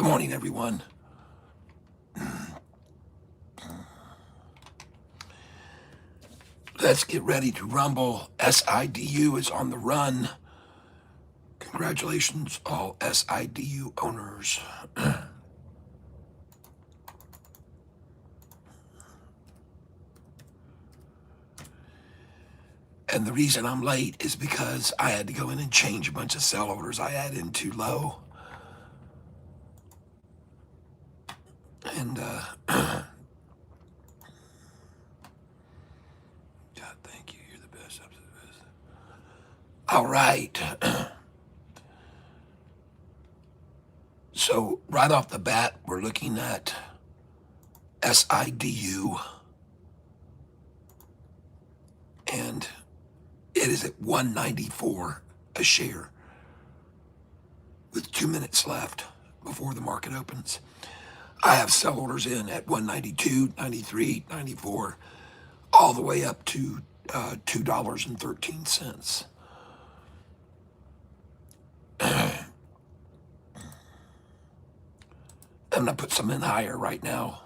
Good morning, everyone. Let's get ready to rumble. SIDU is on the run. Congratulations, all SIDU owners. And the reason I'm late is because I had to go in and change a bunch of sell orders I had in too low. And, God, thank you. You're the best. All right. So, right off the bat, we're looking at SIDU. And it is at 194 a share with 2 minutes left before the market opens. I have sell orders in at 192, 93, 94, all the way up to $2.13. I'm going to put some in higher right now.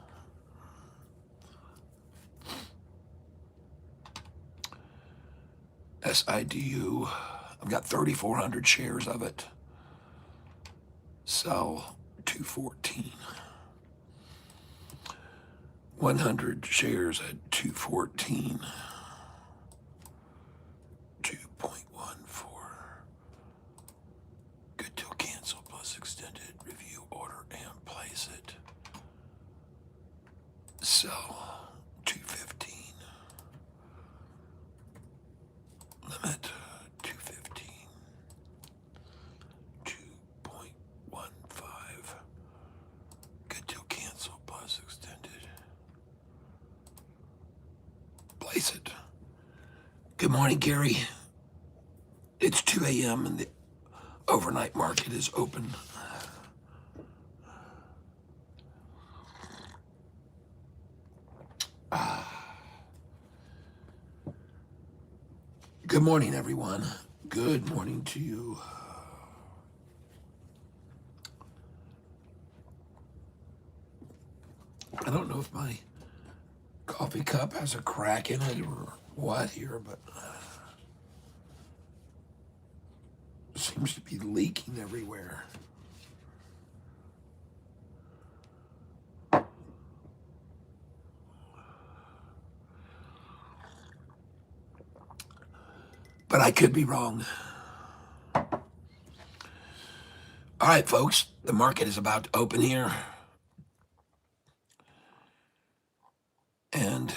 SIDU, I've got 3,400 shares of it. Sell 214. 100 shares at 214. 2.14. Good till cancel plus extended review order and place it. Sell 215. Limit 215. 2.15. Good till cancel plus extended. Place it. Good morning, Gary. It's 2 a.m. and the overnight market is open. Good morning, everyone. Good morning to you. I don't know if my coffee cup has a crack in it or what here, but it seems to be leaking everywhere. But I could be wrong. All right, folks, the market is about to open here. And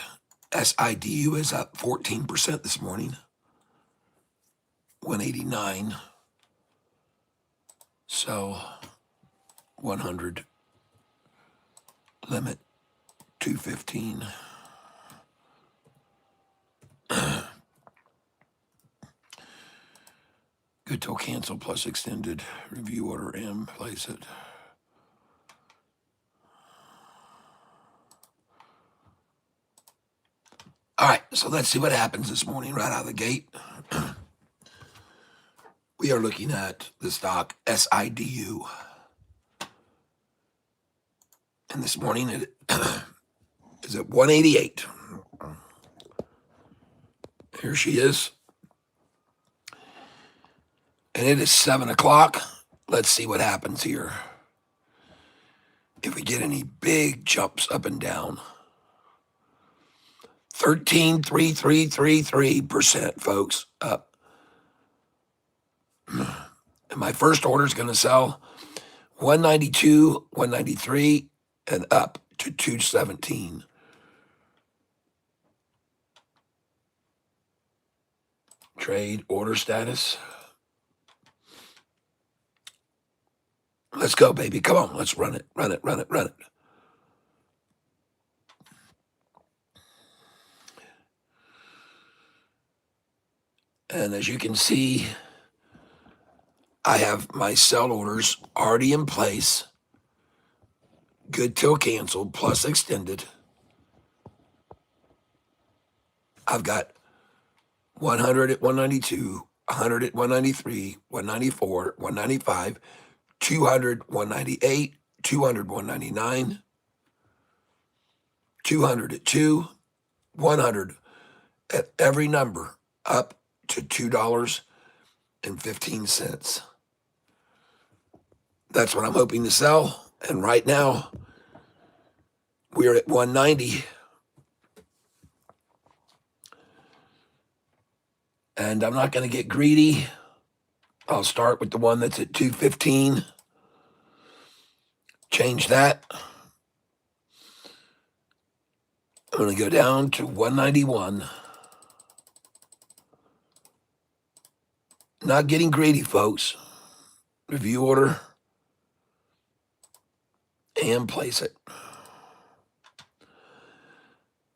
SIDU is up 14% this morning, 189. So 100 limit 215. Good till cancel plus extended review order M. Place it. All right, so let's see what happens this morning right out of the gate. We are looking at the stock SIDU. And this morning it is at 188. Here she is. And it is 7 o'clock. Let's see what happens here. If we get any big jumps up and down. 13.3333%, folks, up. And my first order is going to sell 192, 193, and up to 217. Trade order status. Let's go, baby. Come on, let's run it, run it, run it, run it. And as you can see, I have my sell orders already in place. Good till canceled plus extended. I've got 100 at 192, 100 at 193, 194, 195, 200, 198, 200, 199, 200 at 2, 100 at every number up to $2.15. That's what I'm hoping to sell. And right now, we're at 190. And I'm not going to get greedy. I'll start with the one that's at 215. Change that. I'm going to go down to 191. Not getting greedy, folks. Review order and place it.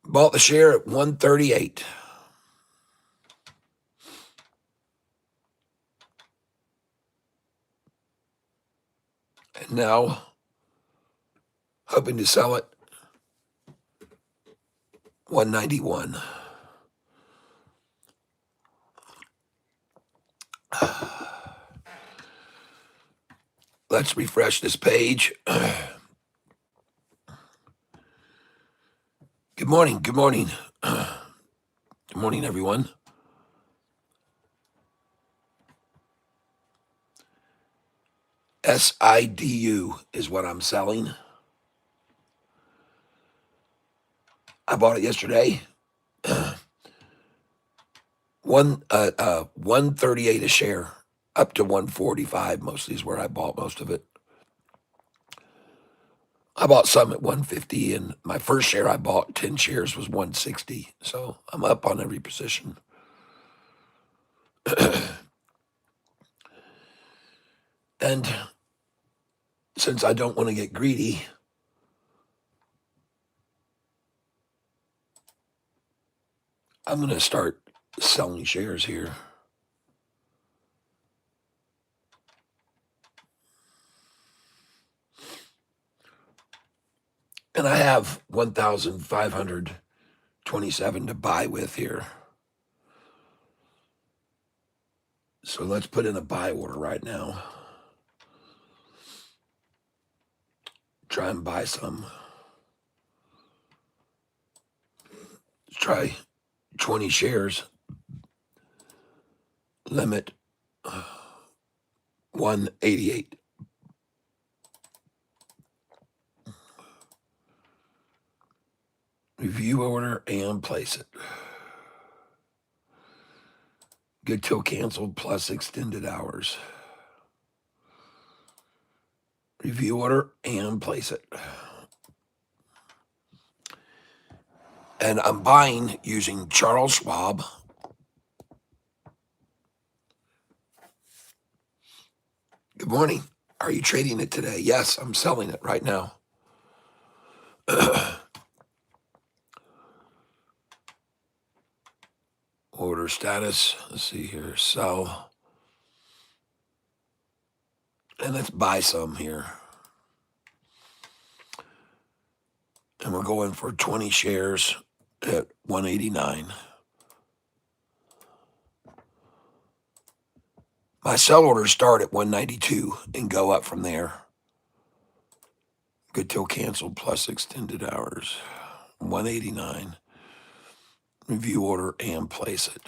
Bought the share at 138. And now, hoping to sell it 191. Let's refresh this page. Good morning. Good morning. Good morning, everyone. SIDU is what I'm selling. I bought it yesterday. 138 a share, up to 145 mostly is where I bought most of it. I bought some at 150, and my first share I bought, 10 shares, was 160. So I'm up on every position. And since I don't want to get greedy, I'm going to start selling shares here. And I have 1,527 to buy with here. So let's put in a buy order right now. Try and buy some. Let's try 20 shares. Limit 188. Review order and place it. Good till canceled plus extended hours. Review order and place it. And I'm buying using Charles Schwab. Good morning. Are you trading it today? Yes, I'm selling it right now. Order status. Let's see here. Sell. And let's buy some here. And we're going for 20 shares at 189. My sell orders start at 192 and go up from there. Good till canceled plus extended hours. 189. Review order and place it.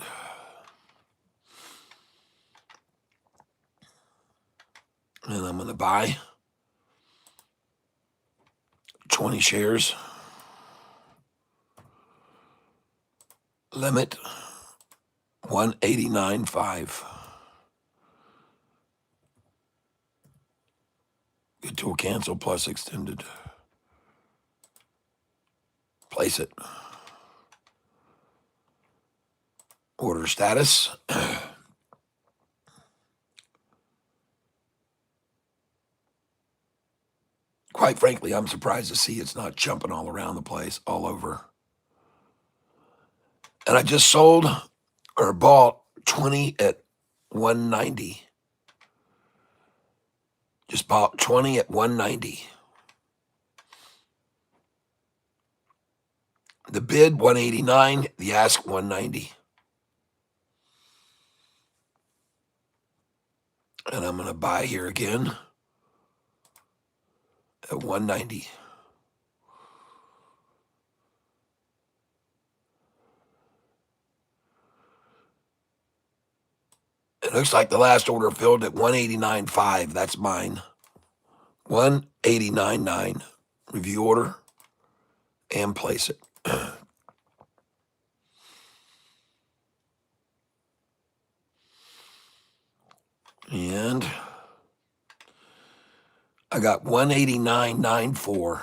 And I'm going to buy 20 shares. Limit 189.5. Good till cancel plus extended. Place it. Order status. Quite frankly, I'm surprised to see it's not jumping all around the place, all over. And I just sold or bought 20 at 190. Just bought 20 at 190. The bid 189, the ask 190. And I'm going to buy here again at 190. It looks like the last order filled at 189.5. That's mine. 189.9. Review order and place it. And I got 189.94.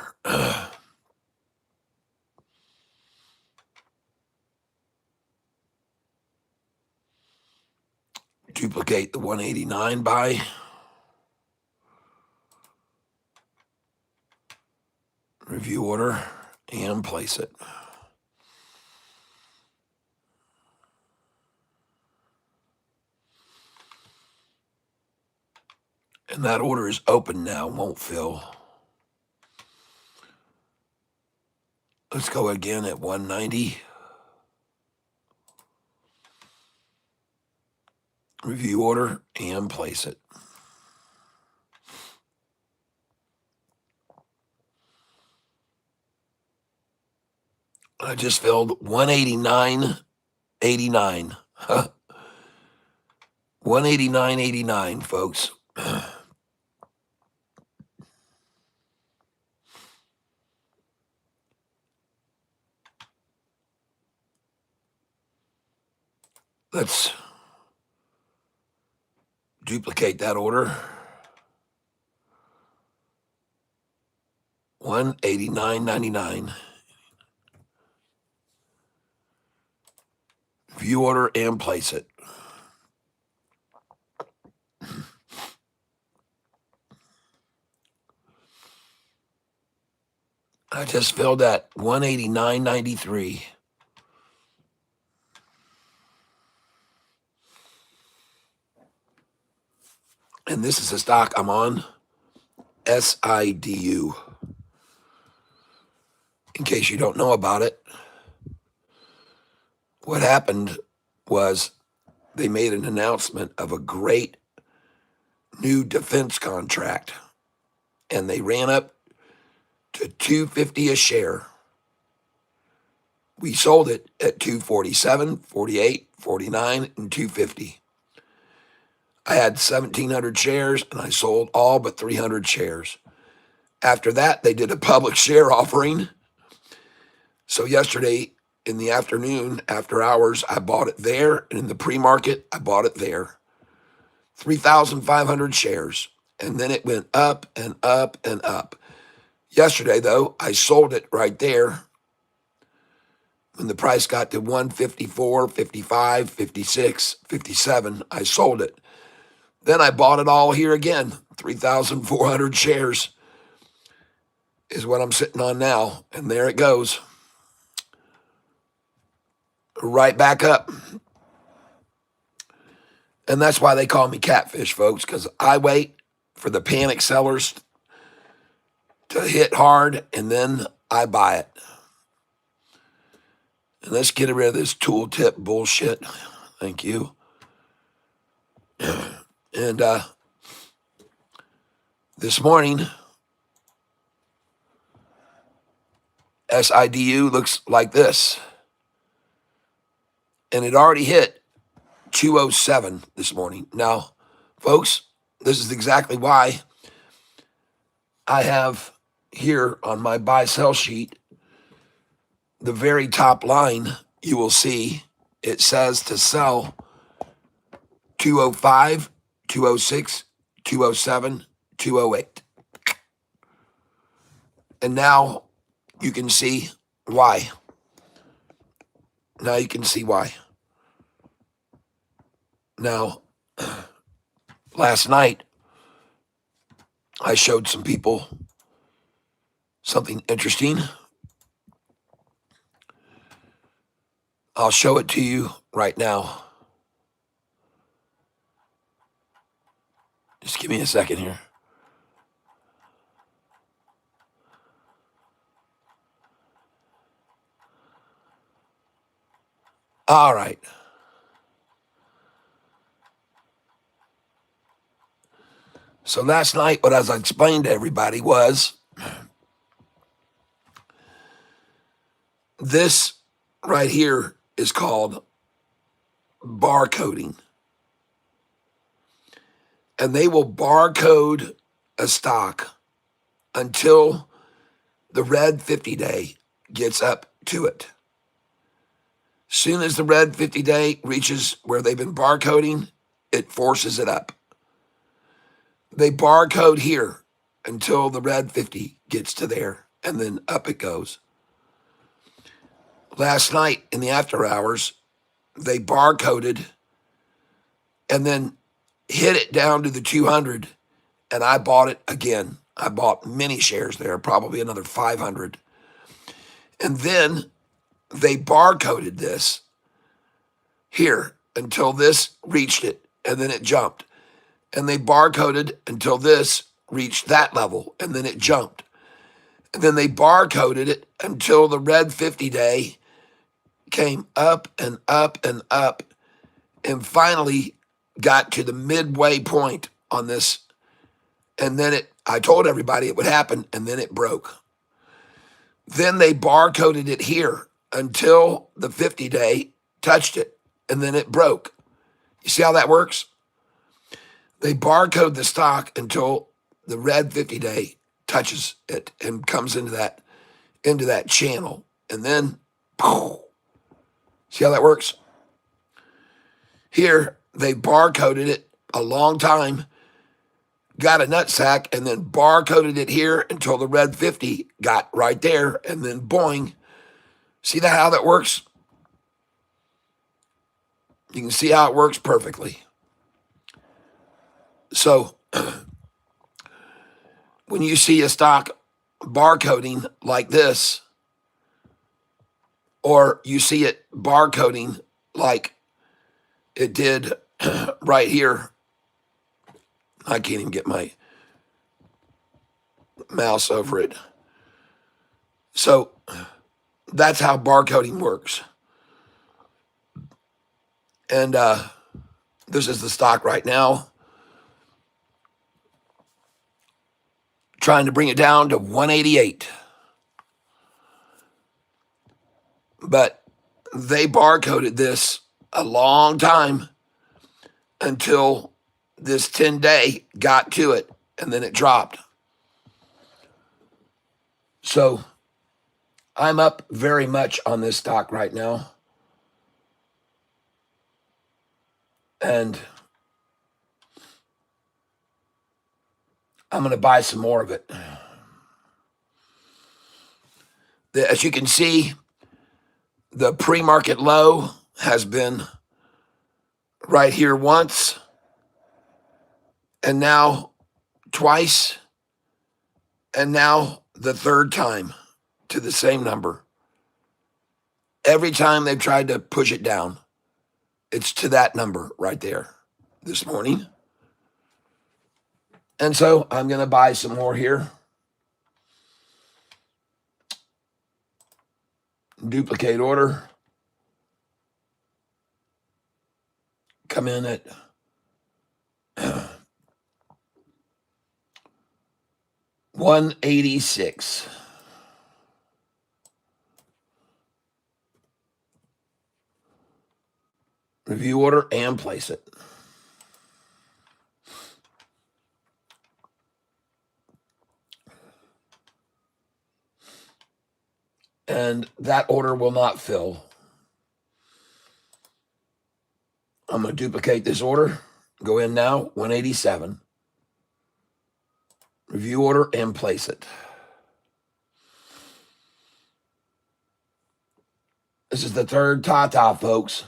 Duplicate the 189 buy. Review order and place it. And that order is open now, won't fill. Let's go again at 190. Review order and place it. I just filled 189.89. 189.89, folks. Let's duplicate that order. 189.99. View order and place it. I just filled that 189.93. And this is the stock I'm on, SIDU. In case you don't know about it, what happened was they made an announcement of a great new defense contract, and they ran up to $250 a share. We sold it at $247, $48, $49, and $250. I had 1,700 shares, and I sold all but 300 shares. After that, they did a public share offering. So yesterday in the afternoon, after hours, I bought it there, and in the pre-market, I bought it there. 3,500 shares, and then it went up and up and up. Yesterday, though, I sold it right there when the price got to 154, 55, 56, 57. I sold it. Then I bought it all here again. 3,400 shares is what I'm sitting on now, and there it goes. Right back up. And that's why they call me Catfish, folks, because I wait for the panic sellers to hit hard, and then I buy it. And let's get rid of this tooltip bullshit. Thank you. And this morning, SIDU looks like this. And it already hit 207 this morning. Now, folks, this is exactly why I have here on my buy-sell sheet, the very top line, you will see it says to sell 205, 206, 207, 208. And now you can see why. Now you can see why. Now, last night, I showed some people something interesting. I'll show it to you right now. Just give me a second here. All right. So last night, what I was explaining to everybody was This right here is called barcoding. And they will barcode a stock until the red 50-day gets up to it. Soon as the red 50-day reaches where they've been barcoding, it forces it up. They barcode here until the red 50 gets to there, and then up it goes. Last night in the after hours, they barcoded and then hit it down to the 200, and I bought it again. I bought many shares there, probably another 500. And then they barcoded this here until this reached it, and then it jumped. And they barcoded until this reached that level, and then it jumped. And then they barcoded it until the red 50-day came up and up and up, and finally got to the midway point on this. And then I told everybody it would happen, and then it broke. Then they barcoded it here until the 50-day touched it, and then it broke. You see how that works? They barcode the stock until the red 50-day touches it and comes into that channel. And then, see how that works? Here, they barcoded it a long time, got a nutsack, and then barcoded it here until the red 50 got right there, and then boing. See how that works? You can see how it works perfectly. So when you see a stock barcoding like this, or you see it barcoding like it did right here, I can't even get my mouse over it. So that's how barcoding works. And this is the stock right now. Trying to bring it down to 188. But they barcoded this a long time until this 10-day got to it, and then it dropped. So I'm up very much on this stock right now. And I'm going to buy some more of it. As you can see, the pre-market low has been right here once, and now twice, and now the third time to the same number. Every time they've tried to push it down, it's to that number right there this morning. And so I'm going to buy some more here. Duplicate order. Come in at 186. Review order and place it. And that order will not fill. I'm going to duplicate this order. Go in now, 187. Review order and place it. This is the third ta-ta, folks.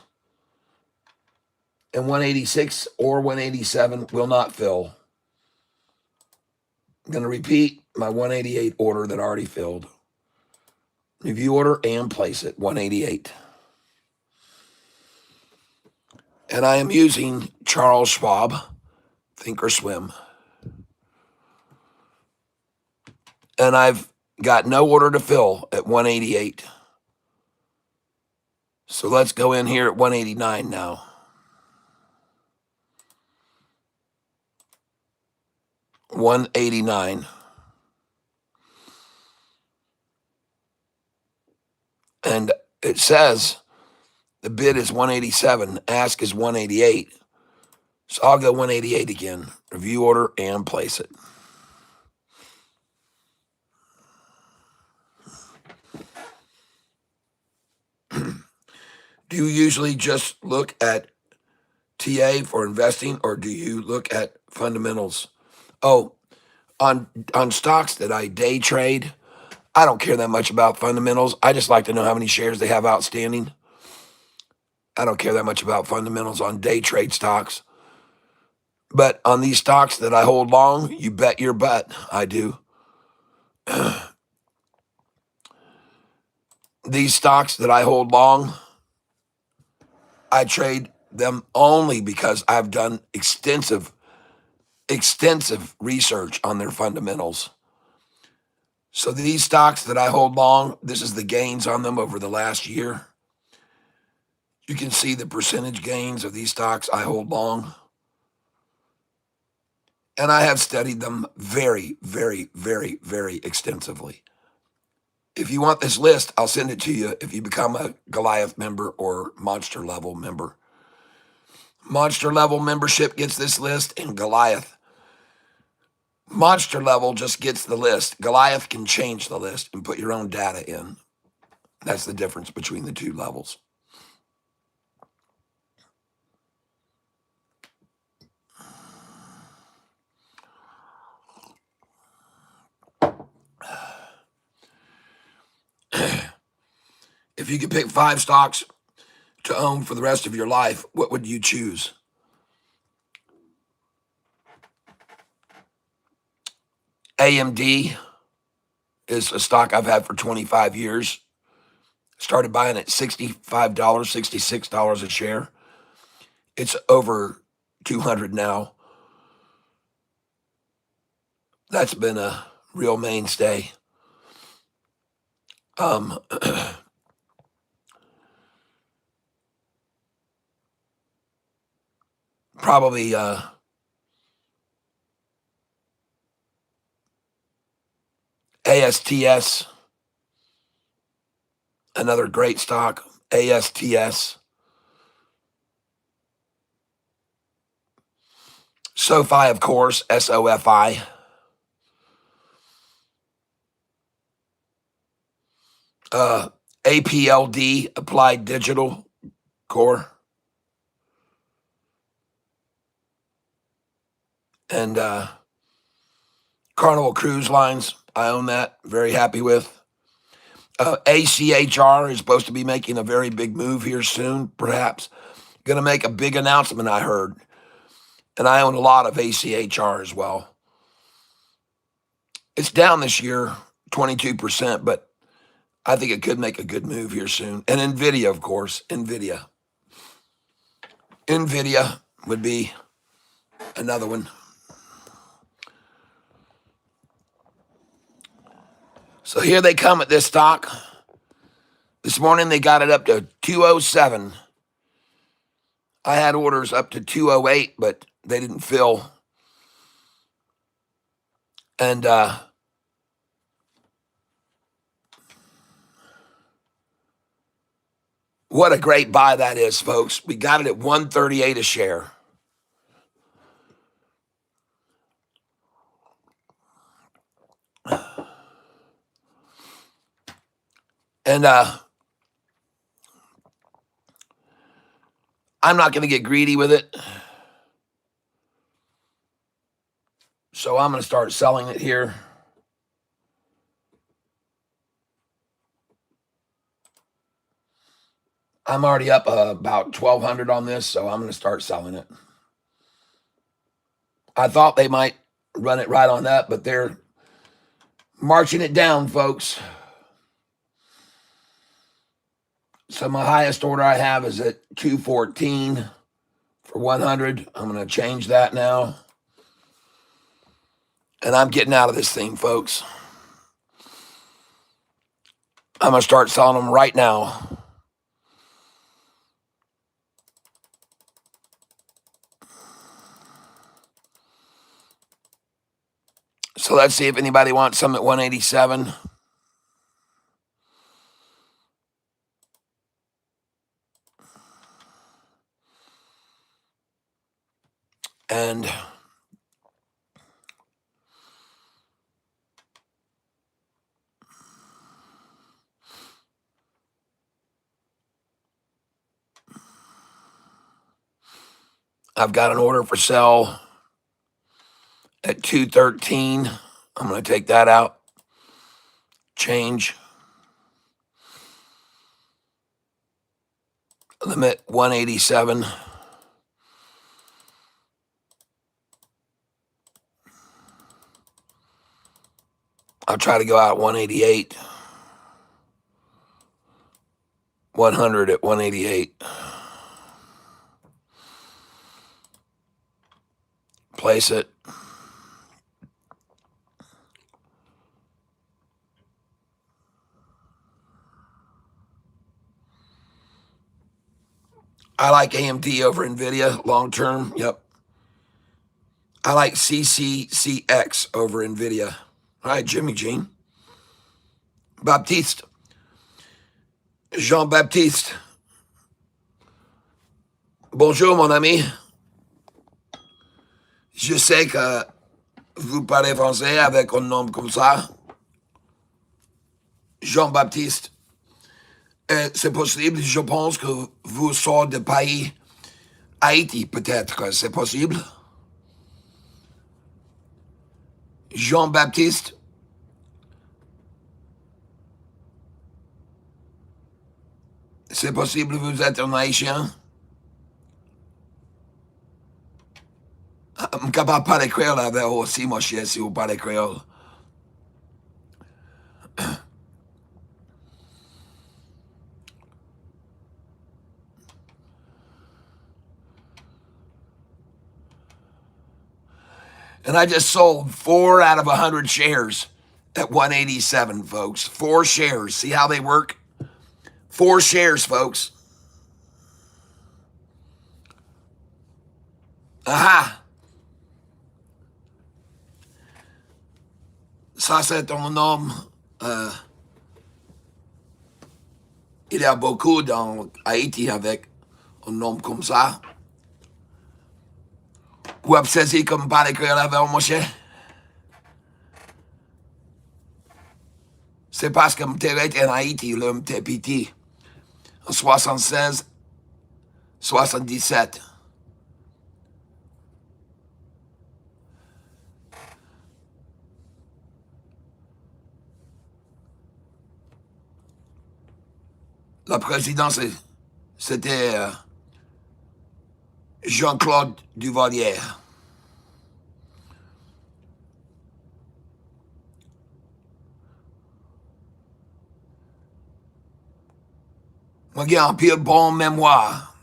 And 186 or 187 will not fill. I'm going to repeat my 188 order that already filled. Review order and place it, 188. And I am using Charles Schwab, Thinkorswim. And I've got no order to fill at 188. So let's go in here at 189 now. $189. And it says the bid is 187, ask is 188. So I'll go 188 again. Review order and place it. Do you usually just look at TA for investing, or do you look at fundamentals? Oh, on stocks that I day trade, I don't care that much about fundamentals. I just like to know how many shares they have outstanding. I don't care that much about fundamentals on day trade stocks. But on these stocks that I hold long, you bet your butt I do. These stocks that I hold long, I trade them only because I've done extensive research on their fundamentals. So these stocks that I hold long, this is the gains on them over the last year. You can see the percentage gains of these stocks I hold long. And I have studied them very, very, very, very extensively. If you want this list, I'll send it to you if you become a Goliath member or Monster level member. Monster level membership gets this list, and Goliath. Monster level just gets the list. Goliath can change the list and put your own data in. That's the difference between the two levels. If you could pick 5 stocks to own for the rest of your life, what would you choose? AMD is a stock I've had for 25 years. Started buying at $65, $66 a share. It's over 200 now. That's been a real mainstay. Probably ASTS, another great stock. ASTS. SoFi, of course, SOFI. APLD, Applied Digital Core. And Carnival Cruise Lines, I own that. Very happy with. ACHR is supposed to be making a very big move here soon, perhaps. Going to make a big announcement, I heard. And I own a lot of ACHR as well. It's down this year, 22%, but I think it could make a good move here soon. And NVIDIA, of course, NVIDIA. NVIDIA would be another one. So here they come at this stock. This morning they got it up to 207. I had orders up to 208, but they didn't fill. And what a great buy that is, folks. We got it at 138 a share. And I'm not going to get greedy with it. So I'm going to start selling it here. I'm already up about 1,200 on this, so I'm going to start selling it. I thought they might run it right on up, but they're marching it down, folks. So my highest order I have is at 214 for 100. I'm going to change that now. And I'm getting out of this thing, folks. I'm going to start selling them right now. So let's see if anybody wants some at 187. I've got an order for sell at 213. I'm going to take that out. Change. Limit 187. I'll try to go out at 188. 100 at 188. Place it. I like AMD over NVIDIA long term. Yep. I like CCCX over NVIDIA. All right, Jimmy Jean. Baptiste. Jean-Baptiste. Bonjour, mon ami. Je sais que vous parlez français avec un nom comme ça. Jean-Baptiste. C'est possible, je pense que vous sortez de pays Haïti, peut-être. C'est possible. Jean-Baptiste. C'est possible, vous êtes un Haïtien. Je suis capable de parler créole avec vous aussi, mon cher, si vous parlez créole. And I just sold 4 out of 100 shares at 187, folks. 4 shares. See how they work? 4 shares, folks. Aha! Ça, c'est un homme. Il y a beaucoup dans Haïti avec un nom comme ça. Vous avez saisi comme parler créole avec mon cher? C'est parce que j'étais en Haïti, là, j'étais petit. En 76, 77. Le président, c'était Jean-Claude Duvalier. Moi, j'ai un pire bon mémoire.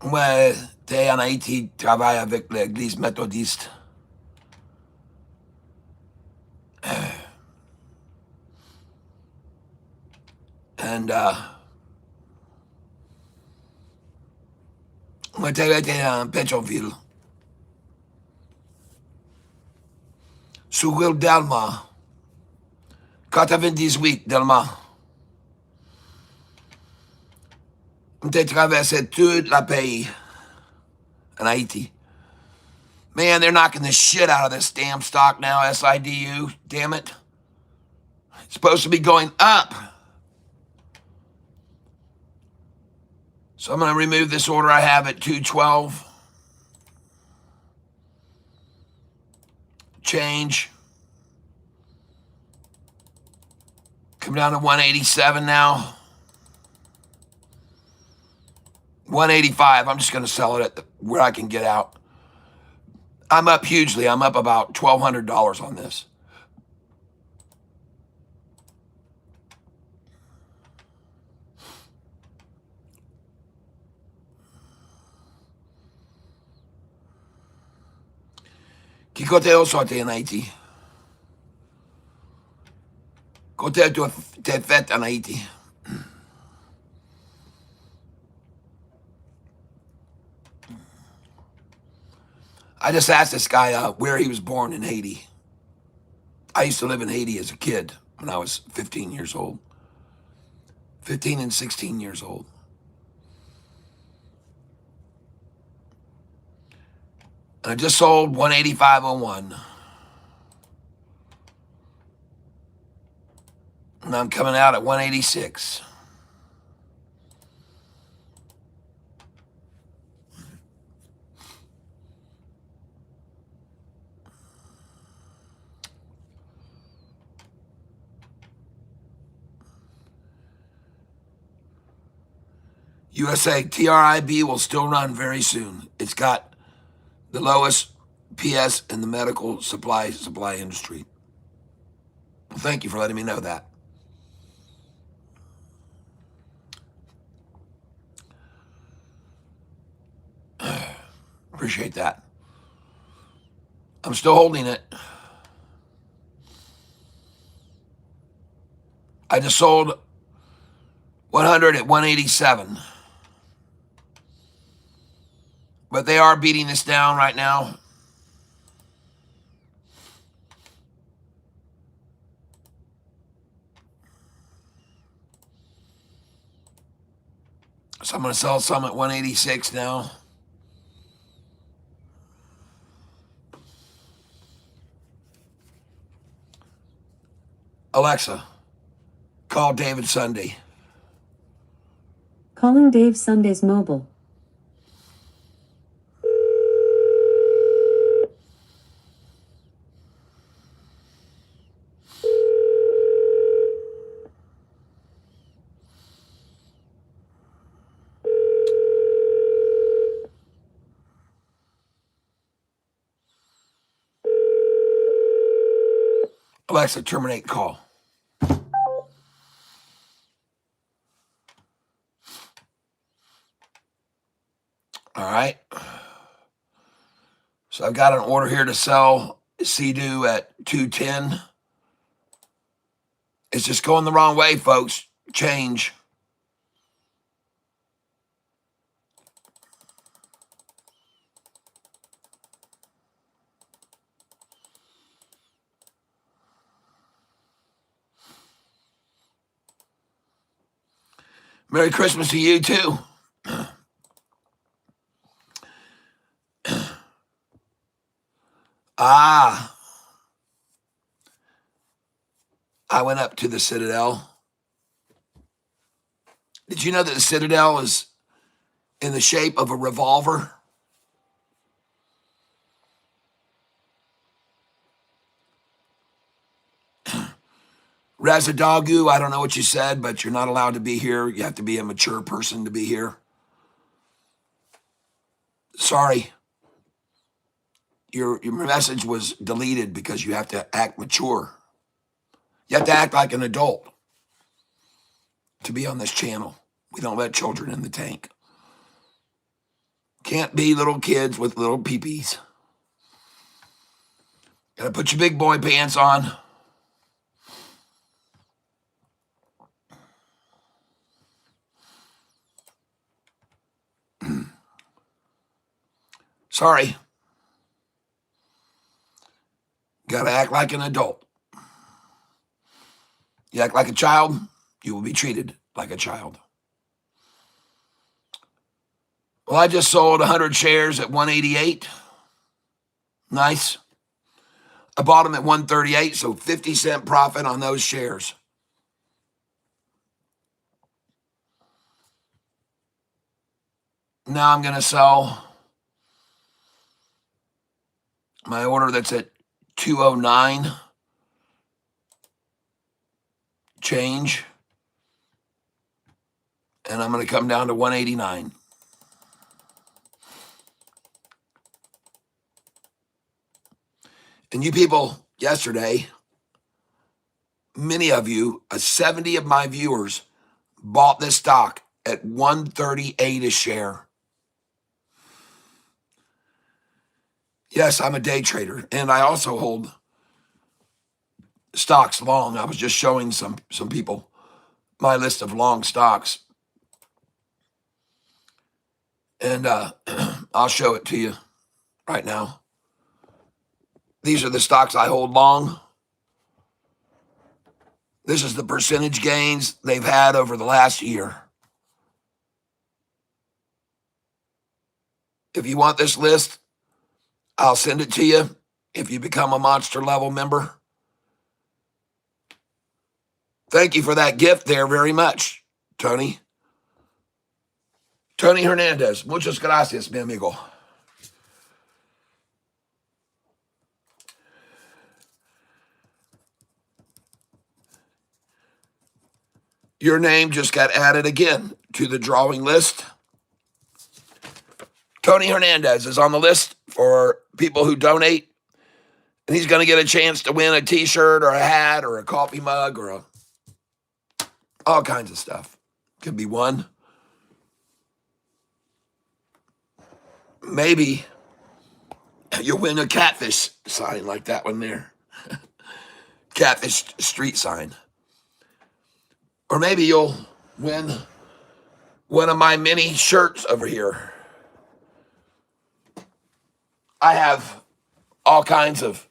Moi, t'es en Haïti, travaille avec l'église méthodiste. And, moi, j'étais en Pétionville. Sous Will Delma. 98, Delma. J'ai traversé tout le pays in Haiti. Man, they're knocking the shit out of this damn stock now, SIDU. Damn it. It's supposed to be going up. So I'm going to remove this order I have at 212. Change. Come down to 187 now. 185. I'm just going to sell it at where I can get out. I'm up hugely. I'm up about $1,200 on this. Qui côté au sorti en Haïti? Côté tu t'es fait en Haïti? I just asked this guy where he was born in Haiti. I used to live in Haiti as a kid when I was 15 years old. 15 and 16 years old. And I just sold 185.01. And I'm coming out at 186. USA TRIB will still run very soon. It's got the lowest PS in the medical supply industry. Well, thank you for letting me know that. Appreciate that. I'm still holding it. I just sold 100 at 187. But they are beating this down right now. So I'm going to sell some at 186 now. Alexa, call David Sunday. Calling Dave Sunday's mobile. Alexa, terminate call. All right. So I've got an order here to sell Sea-Doo at 210. It's just going the wrong way, folks. Change. Merry Christmas to you, too. I went up to the Citadel. Did you know that the Citadel is in the shape of a revolver? Razadagu, I don't know what you said, but you're not allowed to be here. You have to be a mature person to be here. Sorry. Your message was deleted because you have to act mature. You have to act like an adult to be on this channel. We don't let children in the tank. Can't be little kids with little peepees. Gotta put your big boy pants on. Sorry. Gotta act like an adult. You act like a child, you will be treated like a child. Well, I just sold 100 shares at 188. Nice. I bought them at 138, so 50-cent profit on those shares. Now I'm going to sell my order that's at 209. Change. And I'm going to come down to 189. And you people yesterday, many of you, 70 of my viewers, bought this stock at 138 a share. Yes, I'm a day trader, and I also hold stocks long. I was just showing some people my list of long stocks. And I'll show it to you right now. These are the stocks I hold long. This is the percentage gains they've had over the last year. If you want this list, I'll send it to you if you become a monster level member. Thank you for that gift there very much, Tony. Tony Hernandez. Muchas gracias, mi amigo. Your name just got added again to the drawing list. Tony Hernandez is on the list for people who donate, and he's going to get a chance to win a t-shirt or a hat or a coffee mug or all kinds of stuff. Could be one. Maybe you'll win a Catfish sign like that one there. Catfish street sign. Or maybe you'll win one of my mini shirts over here. I have all kinds of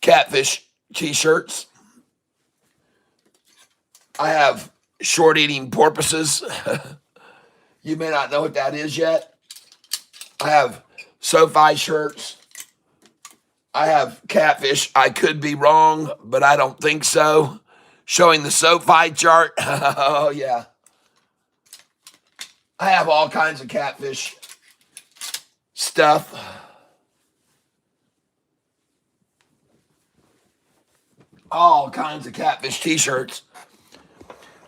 Catfish t-shirts. I have short eating porpoises. You may not know what that is yet. I have SoFi shirts. I have Catfish. I could be wrong, but I don't think so. Showing the SoFi chart. Oh, yeah. I have all kinds of Catfish stuff. All kinds of Catfish t-shirts.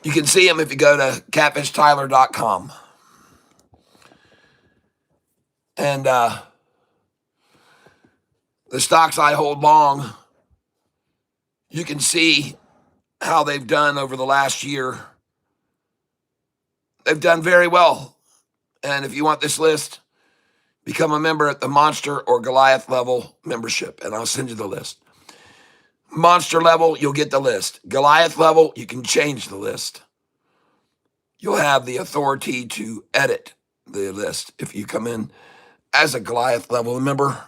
You can see them if you go to catfishtyler.com. And the stocks I hold long, you can see how they've done over the last year. They've done very well. And if you want this list, become a member at the Monster or Goliath level membership, and I'll send you the list. Monster level, you'll get the list. Goliath level, you can change the list. You'll have the authority to edit the list if you come in as a Goliath level member.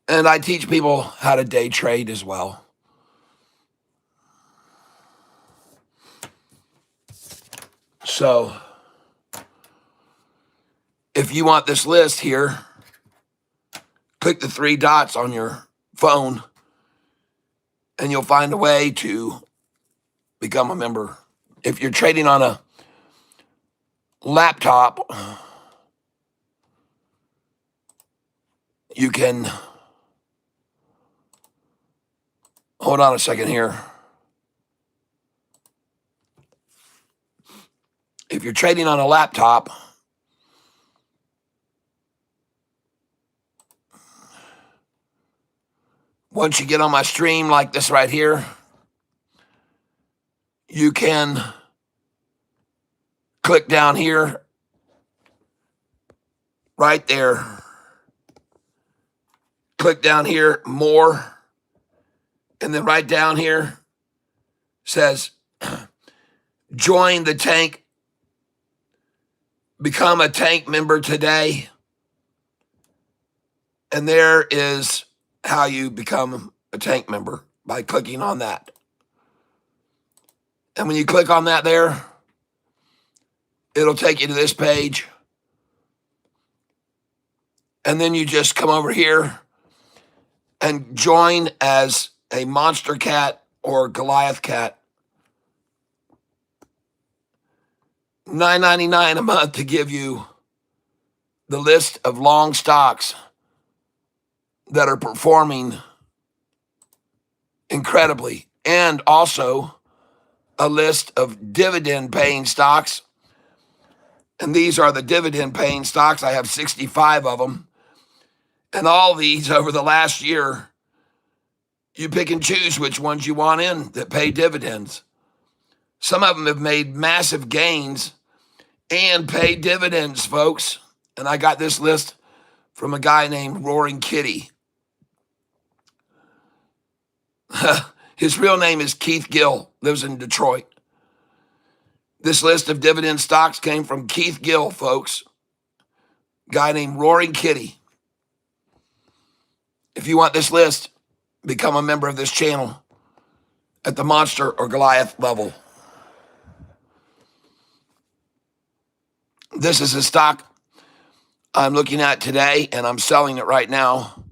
And I teach people how to day trade as well. So, if you want this list here, click the 3 dots on your phone, and you'll find a way to become a member. If you're trading on a laptop, you can, hold on a second here. If you're trading on a laptop, once you get on my stream like this right here, you can click down here, right there. Click down here, more, and then right down here says, join the tank, become a tank member today. And there is how you become a tank member, by clicking on that. And when you click on that there, it'll take you to this page. And then you just come over here and join as a Monster Cat or Goliath Cat. $9.99 a month to give you the list of long stocks that are performing incredibly, and also a list of dividend-paying stocks. And these are the dividend-paying stocks. I have 65 of them. And all these over the last year, you pick and choose which ones you want in that pay dividends. Some of them have made massive gains and pay dividends, folks. And I got this list from a guy named Roaring Kitty. His real name is Keith Gill, lives in Detroit. This list of dividend stocks came from Keith Gill, folks. Guy named Roaring Kitty. If you want this list, become a member of this channel at the Monster or Goliath level. This is a stock I'm looking at today, and I'm selling it right now.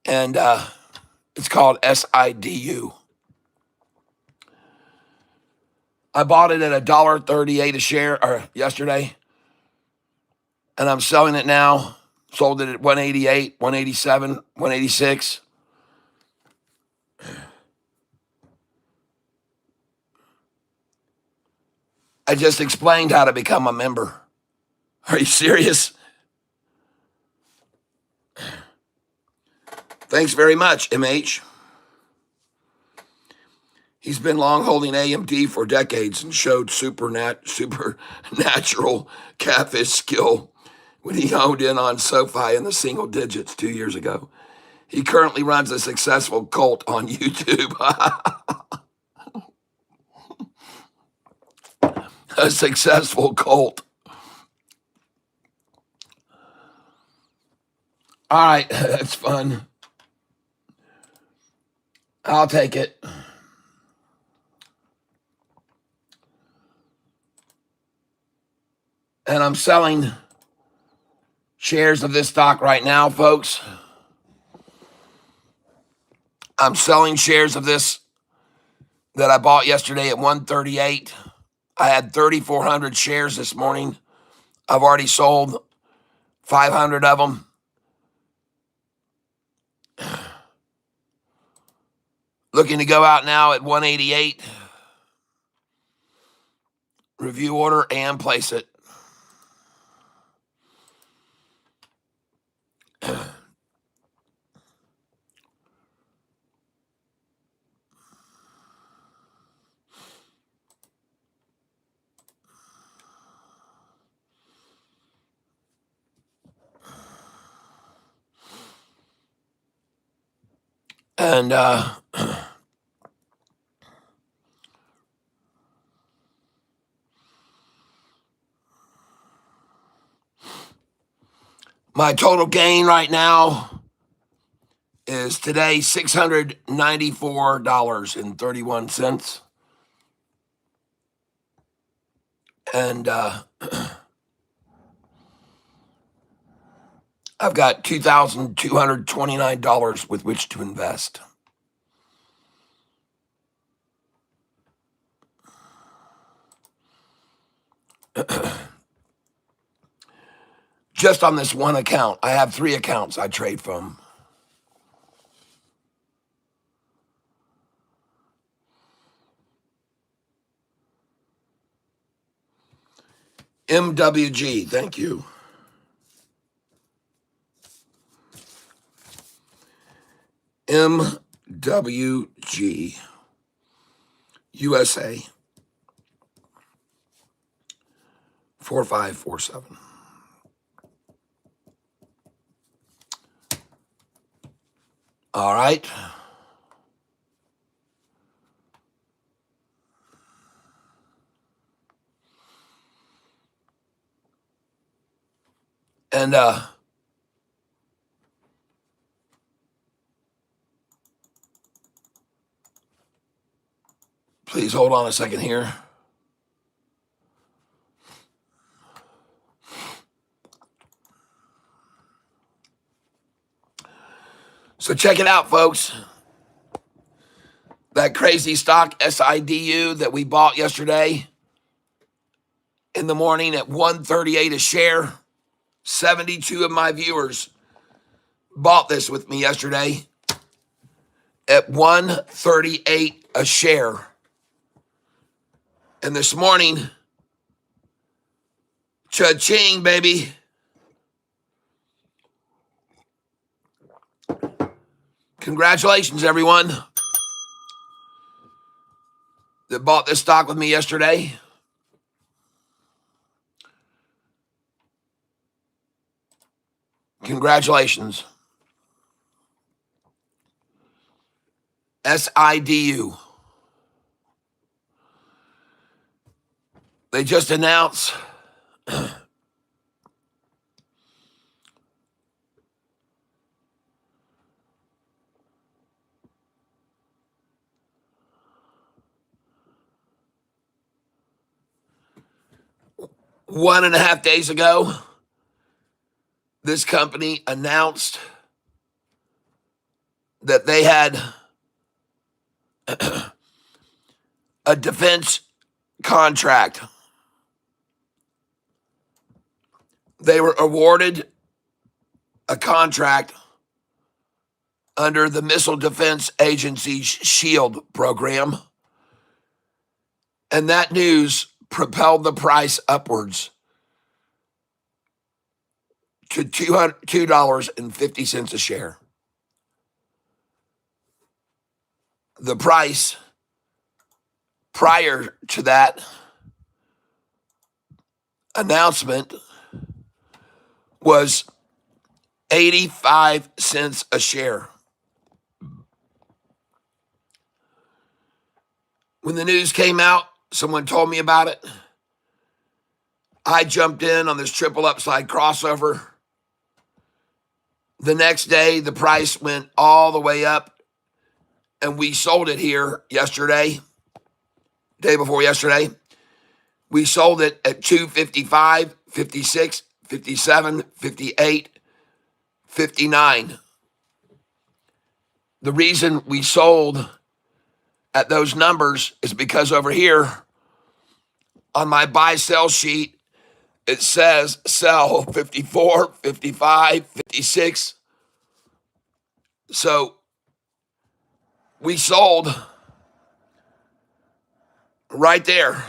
And It's called SIDU. I bought it at $1.38 a share yesterday, and I'm selling it now. Sold it at 188, 187, 186. I just explained how to become a member. Are you serious? Thanks very much, MH. He's been long holding AMD for decades and showed supernatural catfish skill when he honed in on SoFi in the single digits 2 years ago. He currently runs a successful cult on YouTube. A successful cult. All right, that's fun. I'll take it. And I'm selling shares of this stock right now, folks. I'm selling shares of this that I bought yesterday at 138. I had 3,400 shares this morning. I've already sold 500 of them. Looking to go out now at 188. Review order and place it. And my total gain right now is today $694.31. And I've got $2,229 with which to invest. Just on this one account. I have 3 accounts I trade from. MWG, thank you. MWG USA 4547. All right. And please hold on a second here. So check it out, folks. That crazy stock SIDU that we bought yesterday in the morning at 138 a share. 72 of my viewers bought this with me yesterday at 138 a share. And this morning, cha-ching, baby. Congratulations, everyone that bought this stock with me yesterday. Congratulations. SIDU. They just announced one and a half days ago, this company announced that they had a defense contract. They were awarded a contract under the Missile Defense Agency's SHIELD program, and that news propelled the price upwards to $2.50 a share. The price prior to that announcement was 85 cents a share. When the news came out, someone told me about it. I jumped in on this triple upside crossover. The next day, the price went all the way up, and we sold it here yesterday, day before yesterday. We sold it at 255, 56, 57, 58, 59. The reason we sold at those numbers is because over here on my buy-sell sheet, it says sell 54, 55, 56. So we sold right there.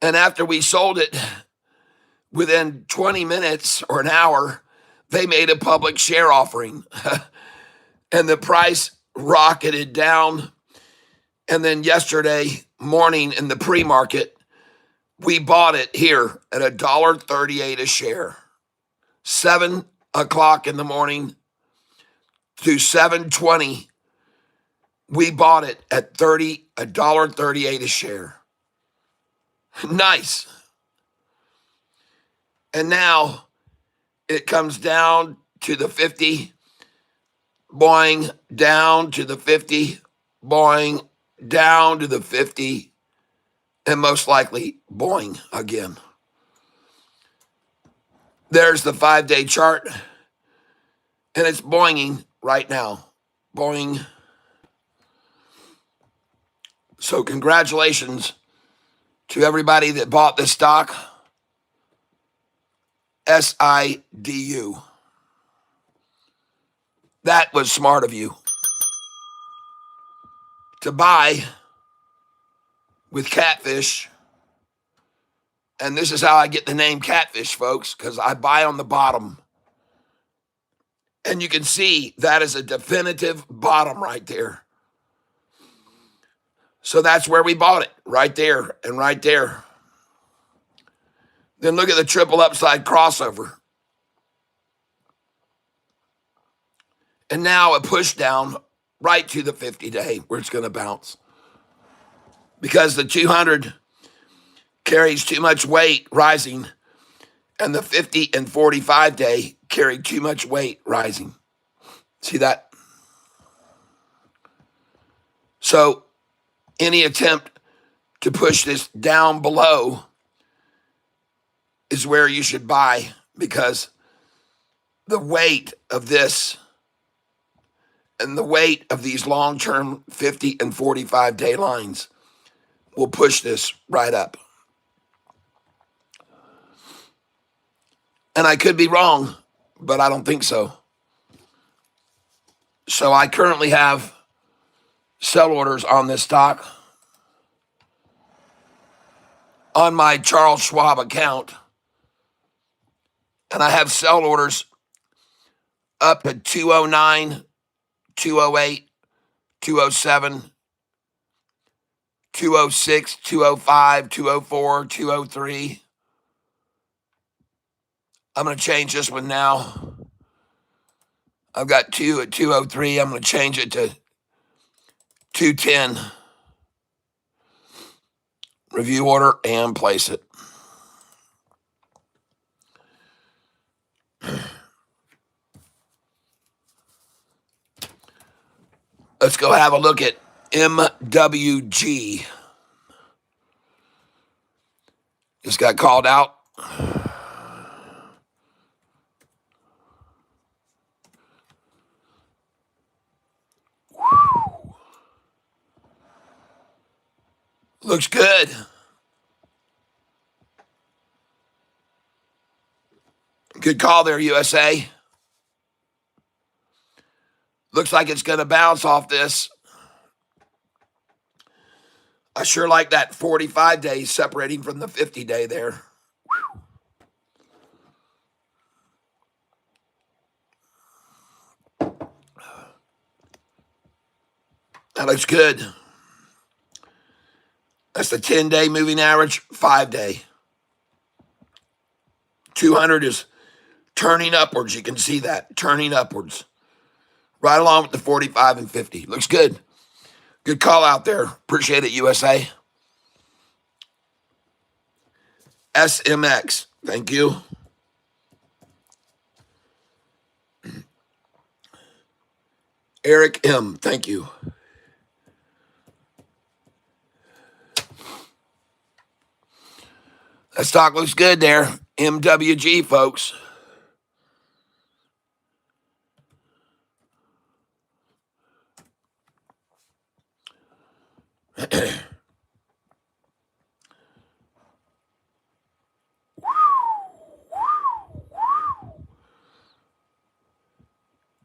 And after we sold it, within 20 minutes or an hour, they made a public share offering. And the price rocketed down. And then yesterday morning in the pre-market, we bought it here at $1.38 a share. 7 o'clock in the morning to 7:20, we bought it at $1.38 a share. Nice. And now it comes down to the 50, boing, down to the 50, boing, down to the 50, and most likely boing again. There's the 5-day chart, and it's boinging right now. Boing. So congratulations to everybody that bought this stock. SIDU. That was smart of you to buy with Catfish. And this is how I get the name Catfish, folks, because I buy on the bottom. And you can see that is a definitive bottom right there. So that's where we bought it, right there and right there. Then look at the triple upside crossover. And now a push down right to the 50-day where it's going to bounce. Because the 200 carries too much weight rising, and the 50 and 45-day carry too much weight rising. See that? So any attempt to push this down below is where you should buy, because the weight of this and the weight of these long-term 50 and 45-day lines will push this right up. And I could be wrong, but I don't think so. So I currently have sell orders on this stock on my Charles Schwab account. And I have sell orders up to 209, 208, 207, 206, 205, 204, 203. I'm going to change this one now. I've got 2 at 203. I'm going to change it to 210. Review order and place it. Let's go have a look at MWG. Just got called out. Looks good. Good call there, USA. Looks like it's going to bounce off this. I sure like that 45 days separating from the 50-day there. That looks good. That's the 10-day moving average, 5-day. 200 is turning upwards. You can see that, turning upwards. Right along with the 45 and 50. Looks good. Good call out there. Appreciate it, USA. SMX. Thank you. Eric M. Thank you. That stock looks good there. MWG, folks.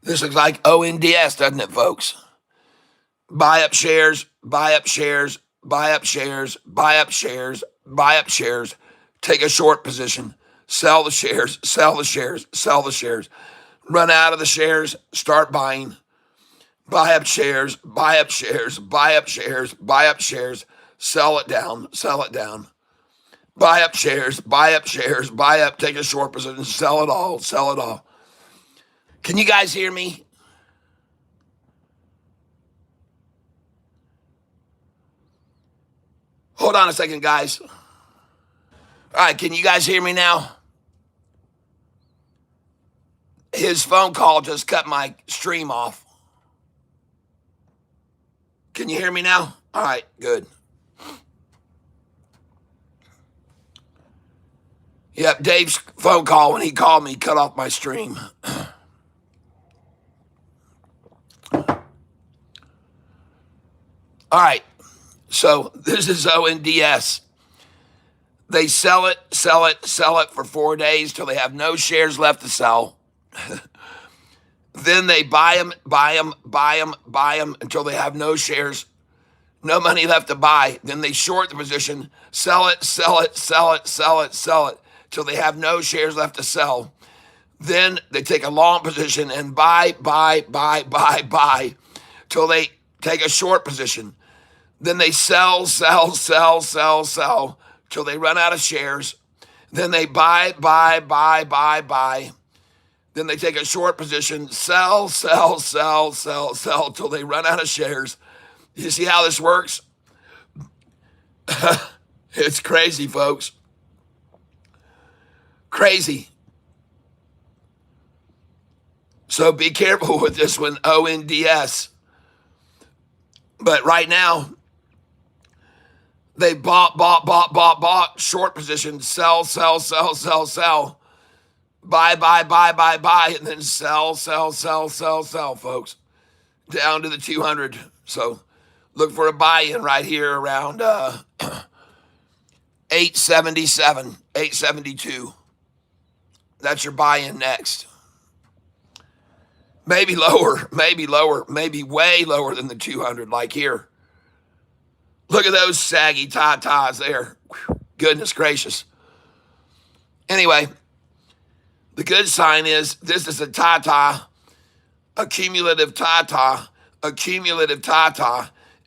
This looks like ONDS, doesn't it, folks? Buy up shares, buy up shares, buy up shares, buy up shares, buy up shares. Take a short position. Sell the shares, sell the shares, sell the shares. Run out of the shares, start buying. Buy up shares, buy up shares, buy up shares, buy up shares. Sell it down, sell it down. Buy up shares, buy up shares, buy up, take a short position, sell it all, sell it all. Can you guys hear me? Hold on a second, guys. All right, can you guys hear me now? His phone call just cut my stream off. Can you hear me now? All right, good. Yep, Dave's phone call, when he called me, cut off my stream. All right, so this is ONDS. They sell it, sell it, sell it for 4 days till they have no shares left to sell. Then they buy them, buy them, buy them, buy them until they have no shares, no money left to buy. Then they short the position, sell it, sell it, sell it, sell it, sell it, till they have no shares left to sell. Then they take a long position and buy, till they take a short position. Then they sell, till they run out of shares. Then they buy. Then they take a short position, sell, till they run out of shares. You see how this works? It's crazy, folks. Crazy. So be careful with this one, ONDS. But right now, they bought, short position, sell, buy, and then sell, folks, down to the 200. So look for a buy-in right here around 877, 872. That's your buy-in next. Maybe lower, maybe way lower than the 200, like here. Look at those saggy tatas there. Whew, goodness gracious. Anyway, the good sign is this is a tata, a cumulative tata,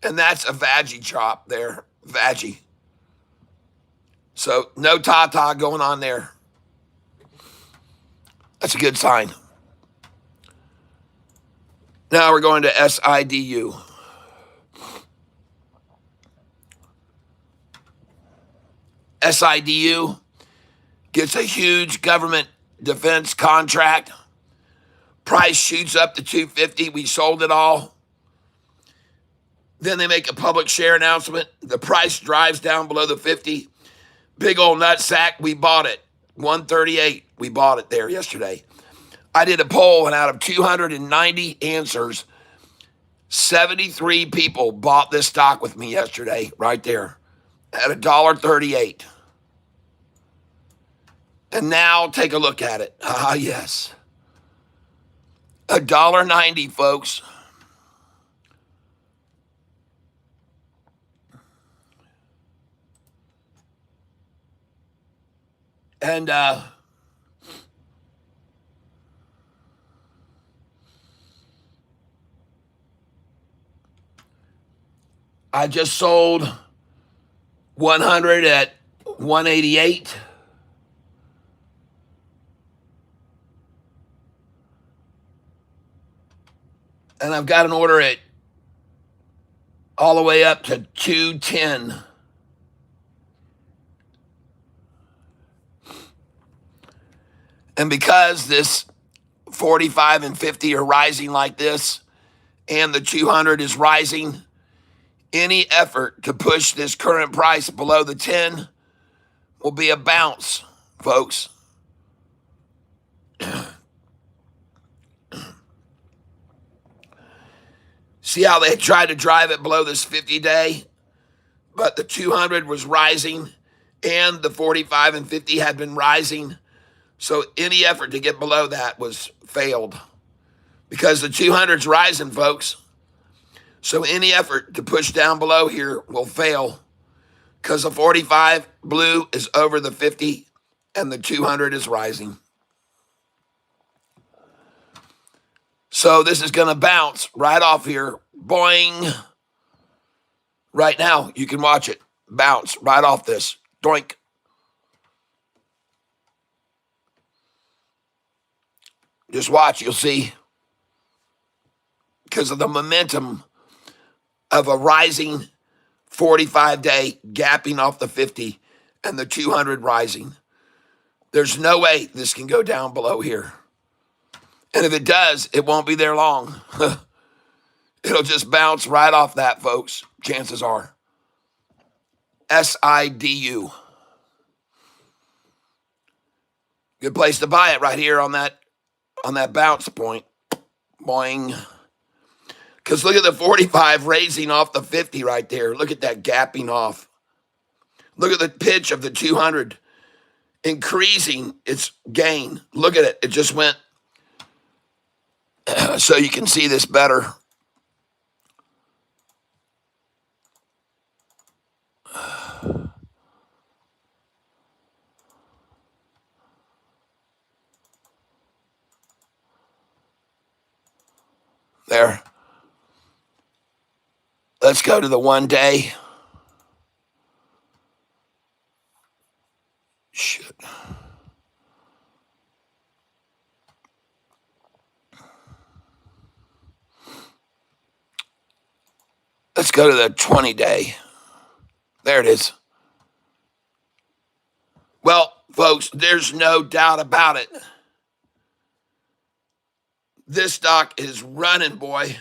and that's a veggie chop there, veggie. So no tata going on there. That's a good sign. Now we're going to SIDU. SIDU gets a huge government defense contract. Price shoots up to 250. We sold it all. Then they make a public share announcement. The price drives down below the 50. Big old nutsack. We bought it. 138. We bought it there yesterday. I did a poll, and out of 290 answers, 73 people bought this stock with me yesterday, right there. at $1.38. And now take a look at it. Ah, yes. $1.90, folks. And I just sold 100 at 188. And I've got an order at all the way up to 210. And because this 45 and 50 are rising like this, and the 200 is rising, any effort to push this current price below the 10 will be a bounce, folks. See how they tried to drive it below this 50-day, but the 200 was rising and the 45 and 50 had been rising. So any effort to get below that was failed because the 200's rising, folks. So any effort to push down below here will fail because the 45 blue is over the 50 and the 200 is rising. So this is going to bounce right off here. Boing. Right now, you can watch it bounce right off this. Doink. Just watch, you'll see. Because of the momentum of a rising 45-day gapping off the 50 and the 200 rising. There's no way this can go down below here. And if it does, it won't be there long. It'll just bounce right off that, folks. Chances are. SIDU. Good place to buy it right here on that bounce point. Boing. Because look at the 45 raising off the 50 right there. Look at that gapping off. Look at the pitch of the 200 increasing its gain. Look at it. It just went. So you can see this better. There. Let's go to the 1 day. Shit. Let's go to the 20 day. There it is. Well, folks, there's no doubt about it. This stock is running, boy.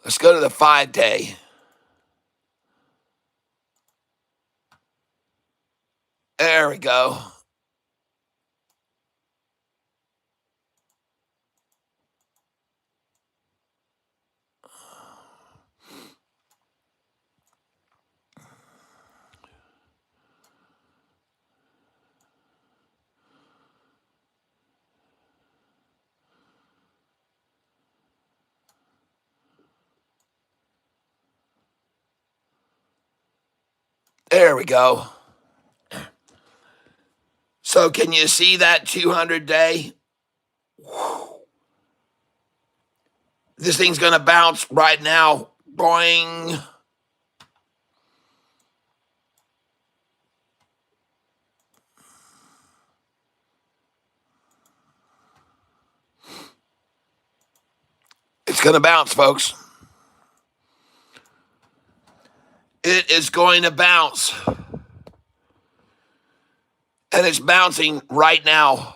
Let's go to the 5 day. There we go. There we go. So can you see that 200 day? This thing's going to bounce right now. Boing. It's going to bounce, folks. It is going to bounce. And it's bouncing right now.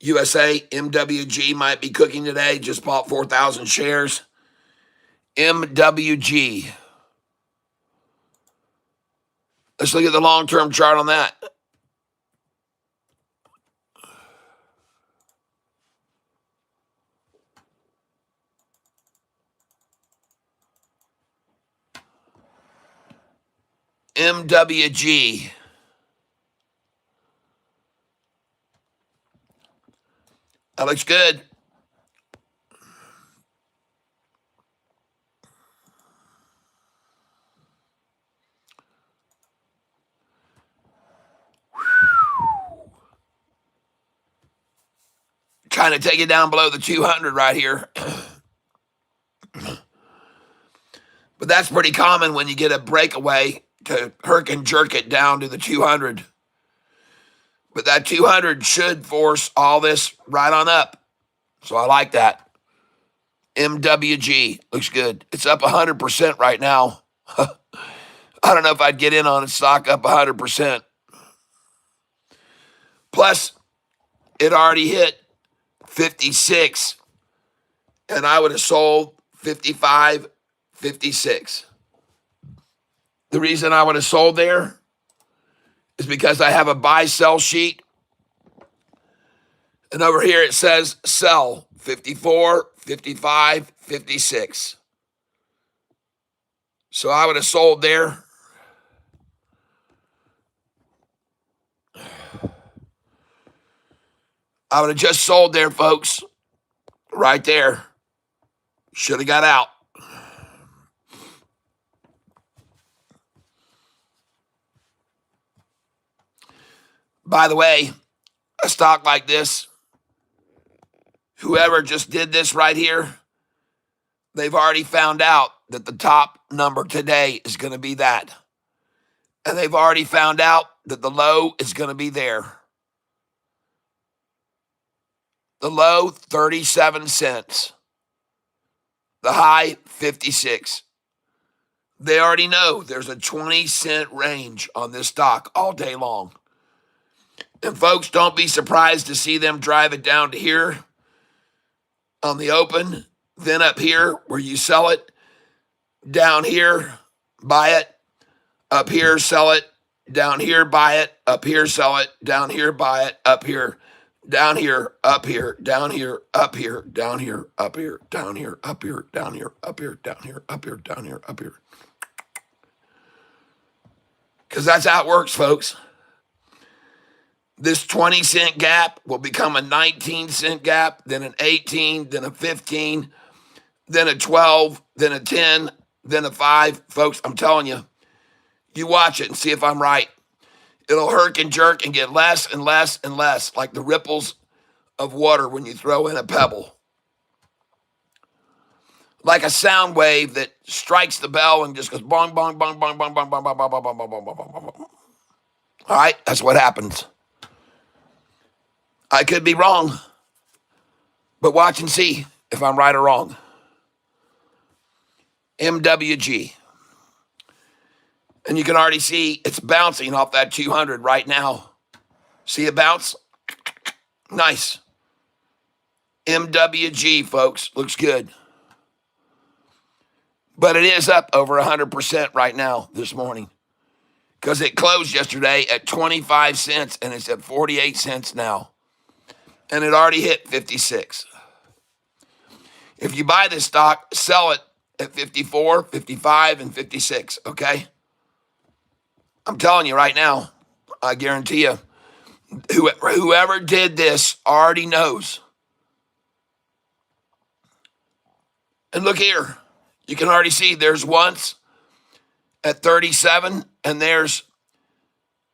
USA, MWG might be cooking today. Just bought 4,000 shares. MWG. Let's look at the long-term chart on that. MWG. That looks good. Trying to take it down below the 200 right here. But that's pretty common when you get a breakaway to herk and jerk it down to the 200. But that 200 should force all this right on up. So I like that. MWG looks good. It's up 100% right now. I don't know if I'd get in on a stock up 100%. Plus, it already hit 56, and I would have sold 55, 56. The reason I would have sold there is because I have a buy-sell sheet, and over here it says sell 54, 55, 56. So I would have sold there. I would have just sold there, folks. Right there. Should have got out. By the way, a stock like this, whoever just did this right here, they've already found out that the top number today is going to be that. And they've already found out that the low is going to be there. The low, 37 cents. The high, 56. They already know there's a 20-cent range on this stock all day long. And folks, don't be surprised to see them drive it down to here on the open, then up here where you sell it, down here, buy it, up here, sell it, down here, buy it, up here, sell it, down here, buy it, up here, down here, up here, down here, up here, down here, up here, down here, up here, down here, up here, down here, up here, down here, up here. Because that's how it works, folks. This 20-cent gap will become a 19-cent gap, then an 18, then a 15, then a 12, then a 10, then a 5. Folks, I'm telling you, you watch it and see if I'm right. It'll herk and jerk and get less and less and less, like the ripples of water when you throw in a pebble. Like a sound wave that strikes the bell and just goes bong, bong, bong, bong, bong, bong, bong, bong, bong, bong, bong, bong, bong, bong, bong. All right, that's what happens. I could be wrong, but watch and see if I'm right or wrong. MWG. And you can already see it's bouncing off that 200 right now. See it bounce? Nice. MWG, folks, looks good. But it is up over 100% right now this morning because it closed yesterday at 25 cents and it's at 48 cents now. And it already hit 56. If you buy this stock, sell it at 54, 55, and 56, okay? I'm telling you right now, I guarantee you, whoever did this already knows. And look here, you can already see there's once at 37, and there's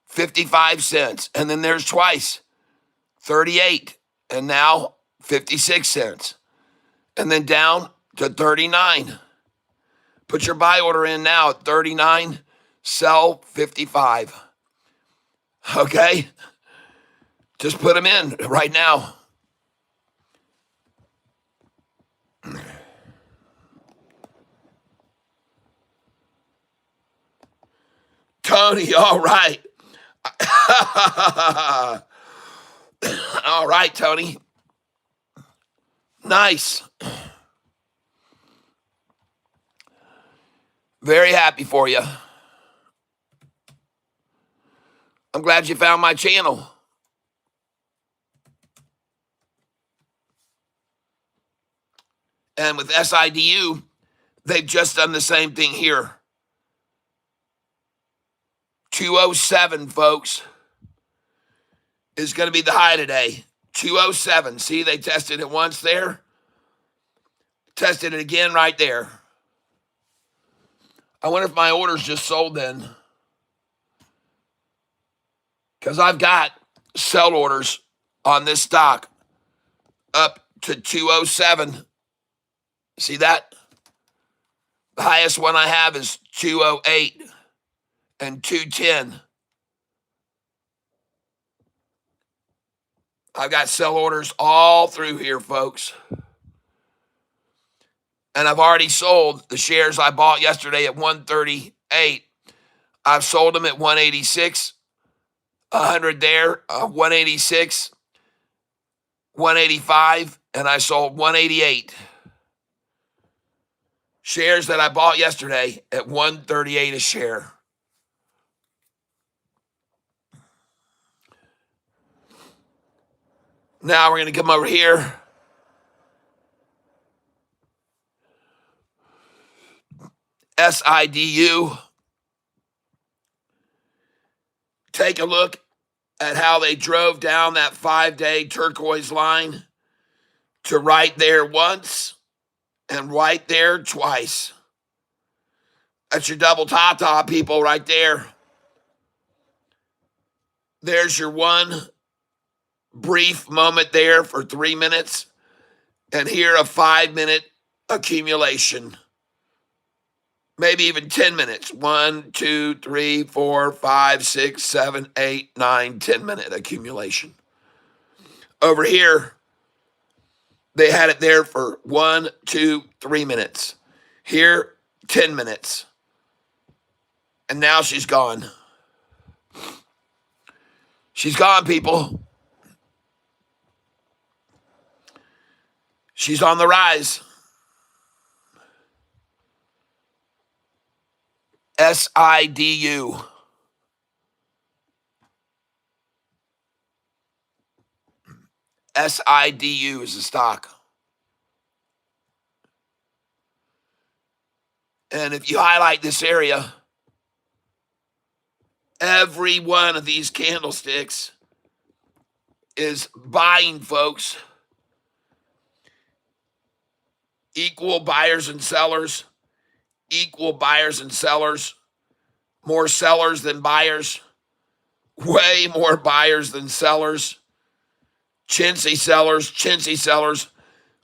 55 cents. And then there's twice, 38, and now 56 cents. And then down to 39. Put your buy order in now at 39. Sell 55. Okay? Just put them in right now. Tony, all right. All right, Tony. Nice. Very happy for you. I'm glad you found my channel. And with SIDU, they've just done the same thing here. 207, folks, is going to be the high today. 207. See, they tested it once there. Tested it again right there. I wonder if my orders just sold then. Because I've got sell orders on this stock up to 207. See that? The highest one I have is 208 and 210. I've got sell orders all through here, folks. And I've already sold the shares I bought yesterday at 138. I've sold them at 186, 100 there, 186, 185, and I sold 188. Shares that I bought yesterday at 138 a share. Now we're going to come over here. SIDU. Take a look at how they drove down that 5-day turquoise line to right there once and right there twice. That's your double ta-ta, people, right there. There's your one brief moment there for 3 minutes, and here a 5-minute accumulation. Maybe even 10 minutes. 1, 2, 3, 4, 5, 6, 7, 8, 9, 10-minute accumulation. Over here, they had it there for 1, 2, 3 minutes. Here, 10 minutes. And now she's gone. She's gone, people. She's on the rise. SIDU. SIDU is the stock. And if you highlight this area, every one of these candlesticks is buying, folks. Equal buyers and sellers. Equal buyers and sellers. More sellers than buyers. Way more buyers than sellers. Chintzy sellers.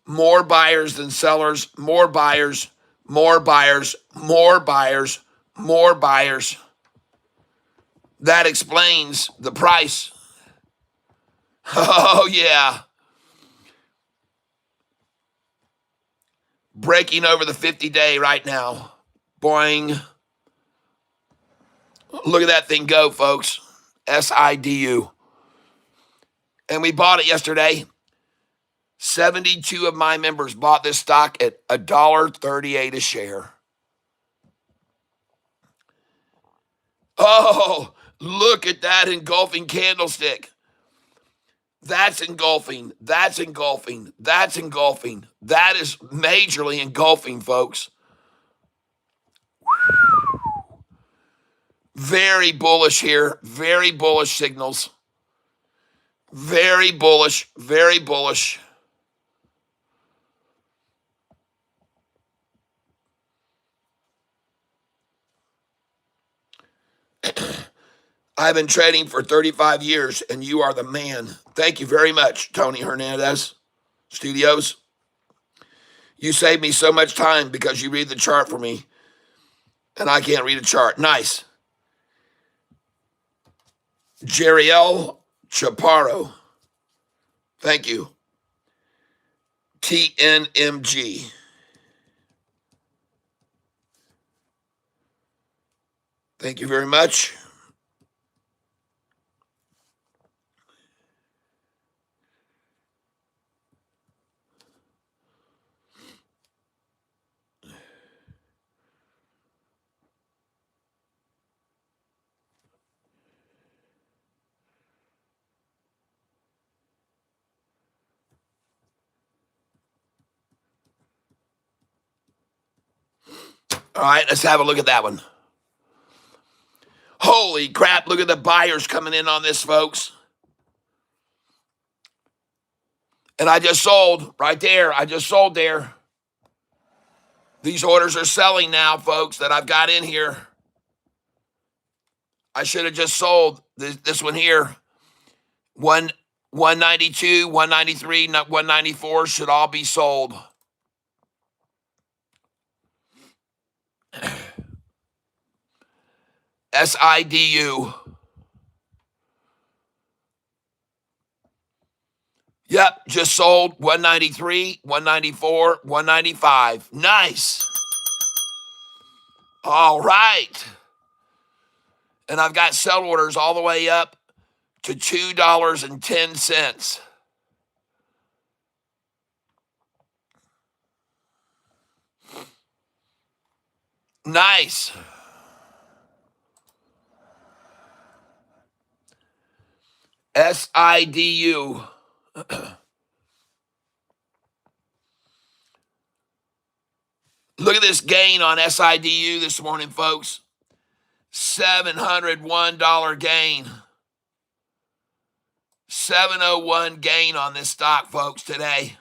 More buyers than sellers. More buyers. More buyers. More buyers. More buyers. That explains the price. Oh, yeah. Breaking over the 50-day right now. Boing. Look at that thing go, folks. SIDU. And we bought it yesterday. 72 of my members bought this stock at $1.38 a share. Oh, look at that engulfing candlestick. That's engulfing. That's engulfing. That's engulfing. That is majorly engulfing, folks. Very bullish here. Very bullish signals. Very bullish. Very bullish. I've been trading for 35 years, and you are the man. Thank you very much, Tony Hernandez Studios. You saved me so much time because you read the chart for me, and I can't read a chart. Nice. Jeriel Chaparro. Thank you. TNMG. Thank you very much. All right, let's have a look at that one. Holy crap, look at the buyers coming in on this, folks. And I just sold right there. I just sold there. These orders are selling now, folks, that I've got in here. I should have just sold this one here. 192, 193, 194 should all be sold. SIDU. Yep, just sold 193, 194, 195. Nice. All right. And I've got sell orders all the way up to $2.10. Nice. SIDU. Look at this gain on SIDU this morning, folks. $701 gain. 701 gain on this stock, folks, today.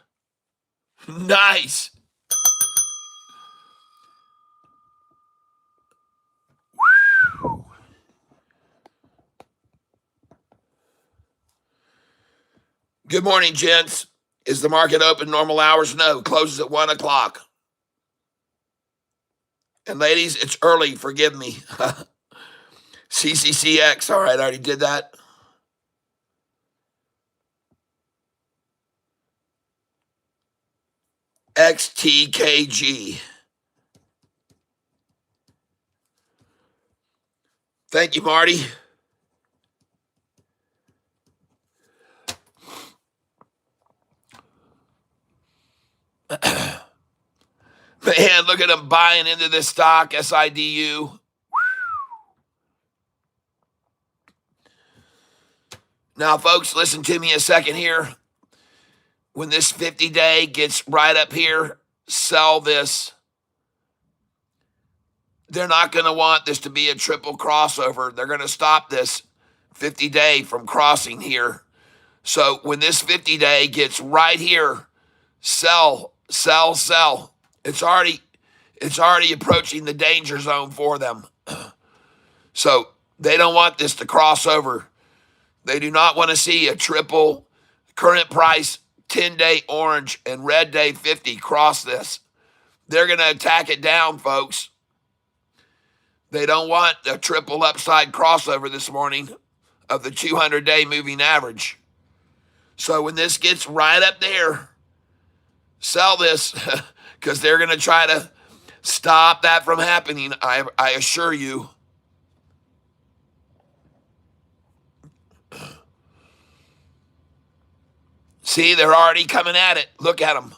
Nice. Good morning, gents. Is the market open normal hours? No, closes at 1 o'clock. And ladies, it's early, forgive me. CCCX, all right, I already did that. XTKG. Thank you, Marty. Man, look at them buying into this stock, SIDU. Now, folks, listen to me a second here. When this 50-day gets right up here, sell this. They're not going to want this to be a triple crossover. They're going to stop this 50-day from crossing here. So when this 50-day gets right here, sell, sell, sell. It's already approaching the danger zone for them. So they don't want this to cross over. They do not want to see a triple current price 10-day orange and red day 50 cross this. They're going to attack it down, folks. They don't want a triple upside crossover this morning of the 200-day moving average. So when this gets right up there, sell this because they're going to try to stop that from happening, I assure you. See, they're already coming at it. Look at them.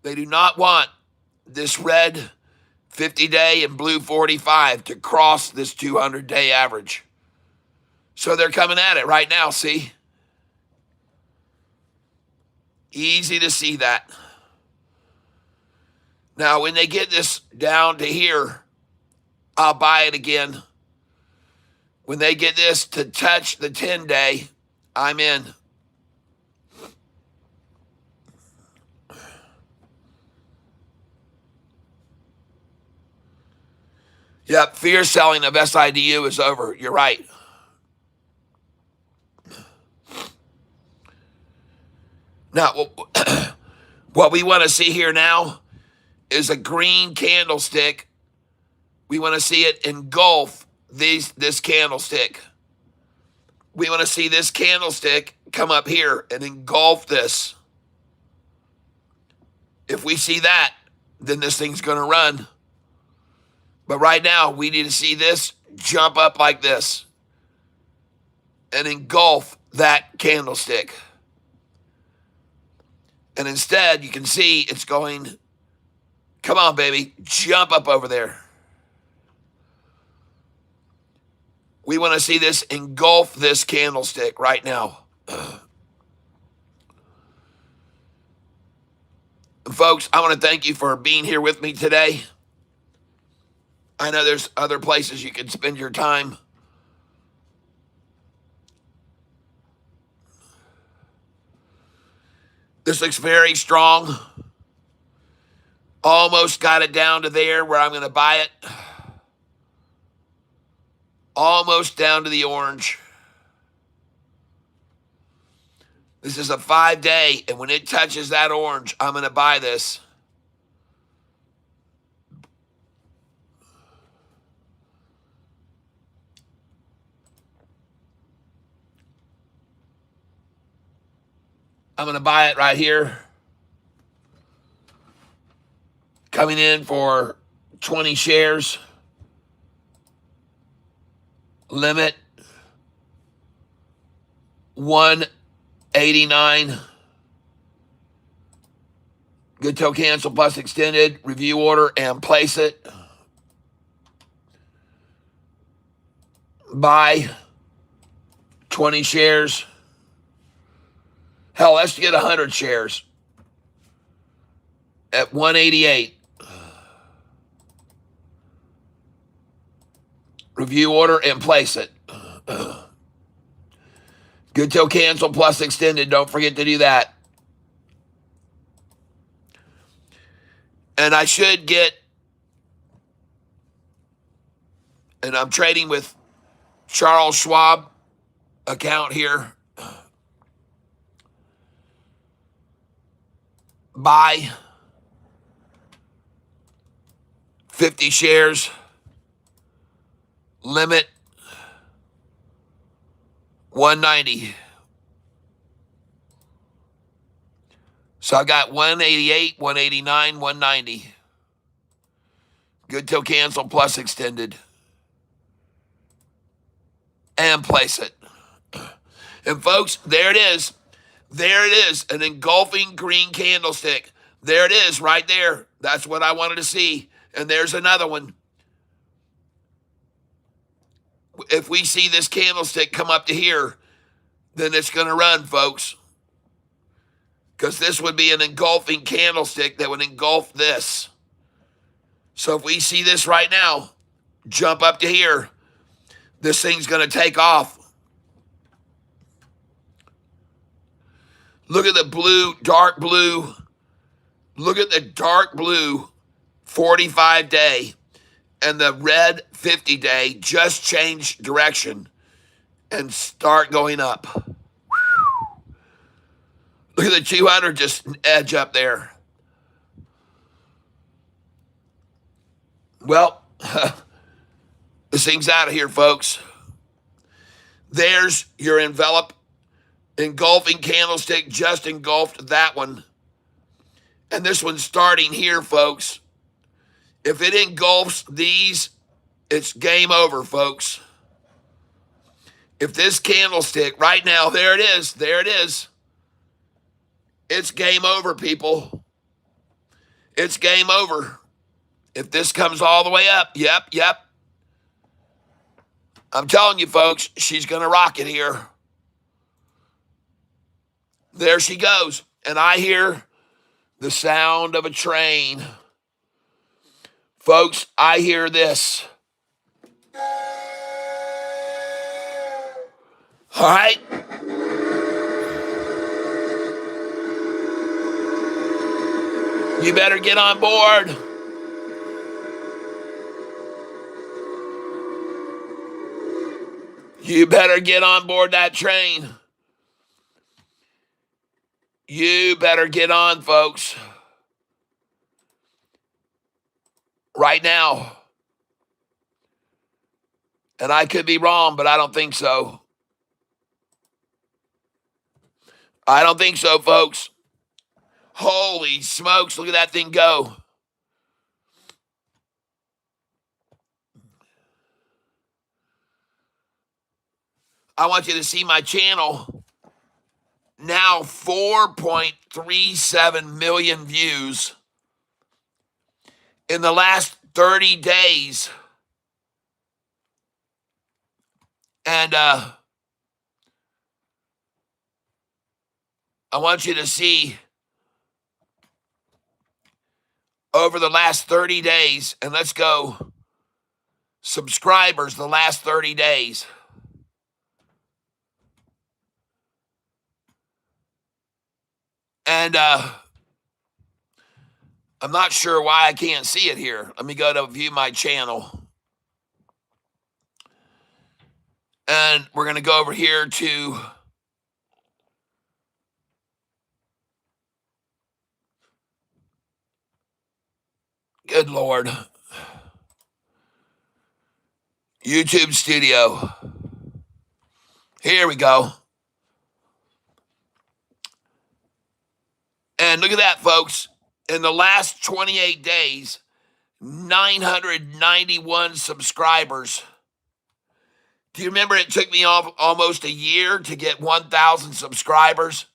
They do not want this red 50-day and blue 45 to cross this 200-day average. So they're coming at it right now, see? Easy to see that. Now, when they get this down to here, I'll buy it again. When they get this to touch the 10-day, I'm in. Yep, fear selling of SIDU is over. You're right. Now, what we want to see here now is a green candlestick. We want to see it engulf this candlestick. We want to see this candlestick come up here and engulf this. If we see that, then this thing's going to run. But right now, we need to see this jump up like this and engulf that candlestick. And instead, you can see it's going, come on, baby, jump up over there. We want to see this engulf this candlestick right now. folks, I want to thank you for being here with me today. I know there's other places you can spend your time. This looks very strong. Almost got it down to there where I'm going to buy it. Almost down to the orange. This is a 5-day, and when it touches that orange, I'm going to buy this. I'm going to buy it right here. Coming in for 20 shares. Limit 189. Good till cancel plus extended. Review order and place it. Buy 20 shares. Hell, let's get 100 shares at 188. Review order and place it. Good till cancel plus extended. Don't forget to do that. And I should get, and I'm trading with Charles Schwab account here. Buy 50 shares. Limit 190. So I got 188, 189, 190. Good till cancel plus extended. And place it. And folks, there it is. There it is. An engulfing green candlestick. There it is right there. That's what I wanted to see. And there's another one. If we see this candlestick come up to here, then it's going to run, folks. Because this would be an engulfing candlestick that would engulf this. So if we see this right now, jump up to here, this thing's going to take off. Look at the blue, dark blue. Look at the dark blue 45-day and the red 50-day just change direction and start going up. Look at the 200 just edge up there. Well, this thing's out of here, folks. There's your engulfing candlestick, just engulfed that one. And this one's starting here, folks. If it engulfs these, it's game over, folks. If this candlestick right now, there it is, there it is. It's game over, people. It's game over. If this comes all the way up, yep. I'm telling you, folks, she's going to rock it here. There she goes. And I hear the sound of a train. Folks, I hear this. All right. You better get on board. You better get on board that train. You better get on, folks. Right now. And I could be wrong, but I don't think so. I don't think so, folks. Holy smokes, look at that thing go. I want you to see my channel. Now 4.37 million views in the last 30 days. And I want you to see over the last 30 days. And let's go subscribers the last 30 days. And I'm not sure why I can't see it here. Let me go to view my channel. And we're going to go over here to good Lord, YouTube Studio. Here we go. And look at that, folks. In the last 28 days, 991 subscribers. Do you remember it took me almost a year to get 1,000 subscribers?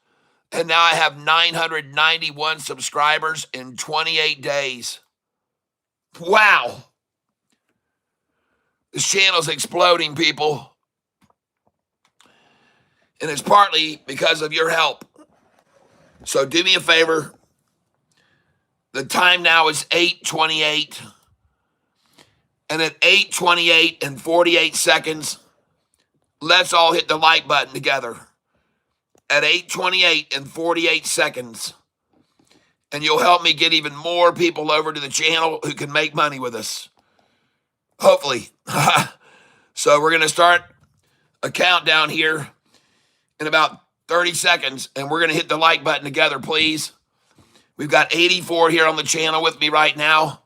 And now I have 991 subscribers in 28 days. Wow. This channel's exploding, people. And it's partly because of your help. So do me a favor. The time now is 8:28. And at 8:28 and 48 seconds, let's all hit the like button together. At 8:28 and 48 seconds. And you'll help me get even more people over to the channel who can make money with us. Hopefully. So we're going to start a countdown here in about 30 seconds. And we're going to hit the like button together, please. We've got 84 here on the channel with me right now.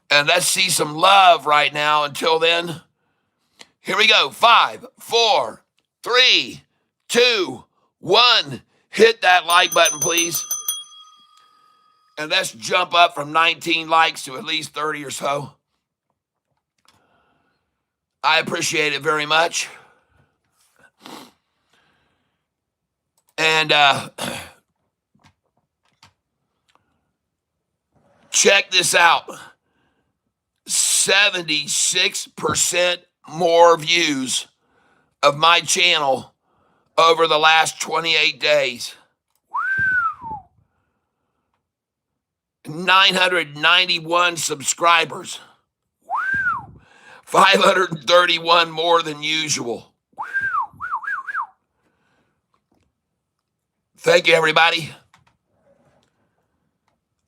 And let's see some love right now. Until then, here we go. 5, 4, 3, 2, 1. Hit that like button, please. And let's jump up from 19 likes to at least 30 or so. I appreciate it very much. And check this out. 76% more views of my channel over the last 28 days. 991 subscribers. 531 more than usual. Thank you, everybody.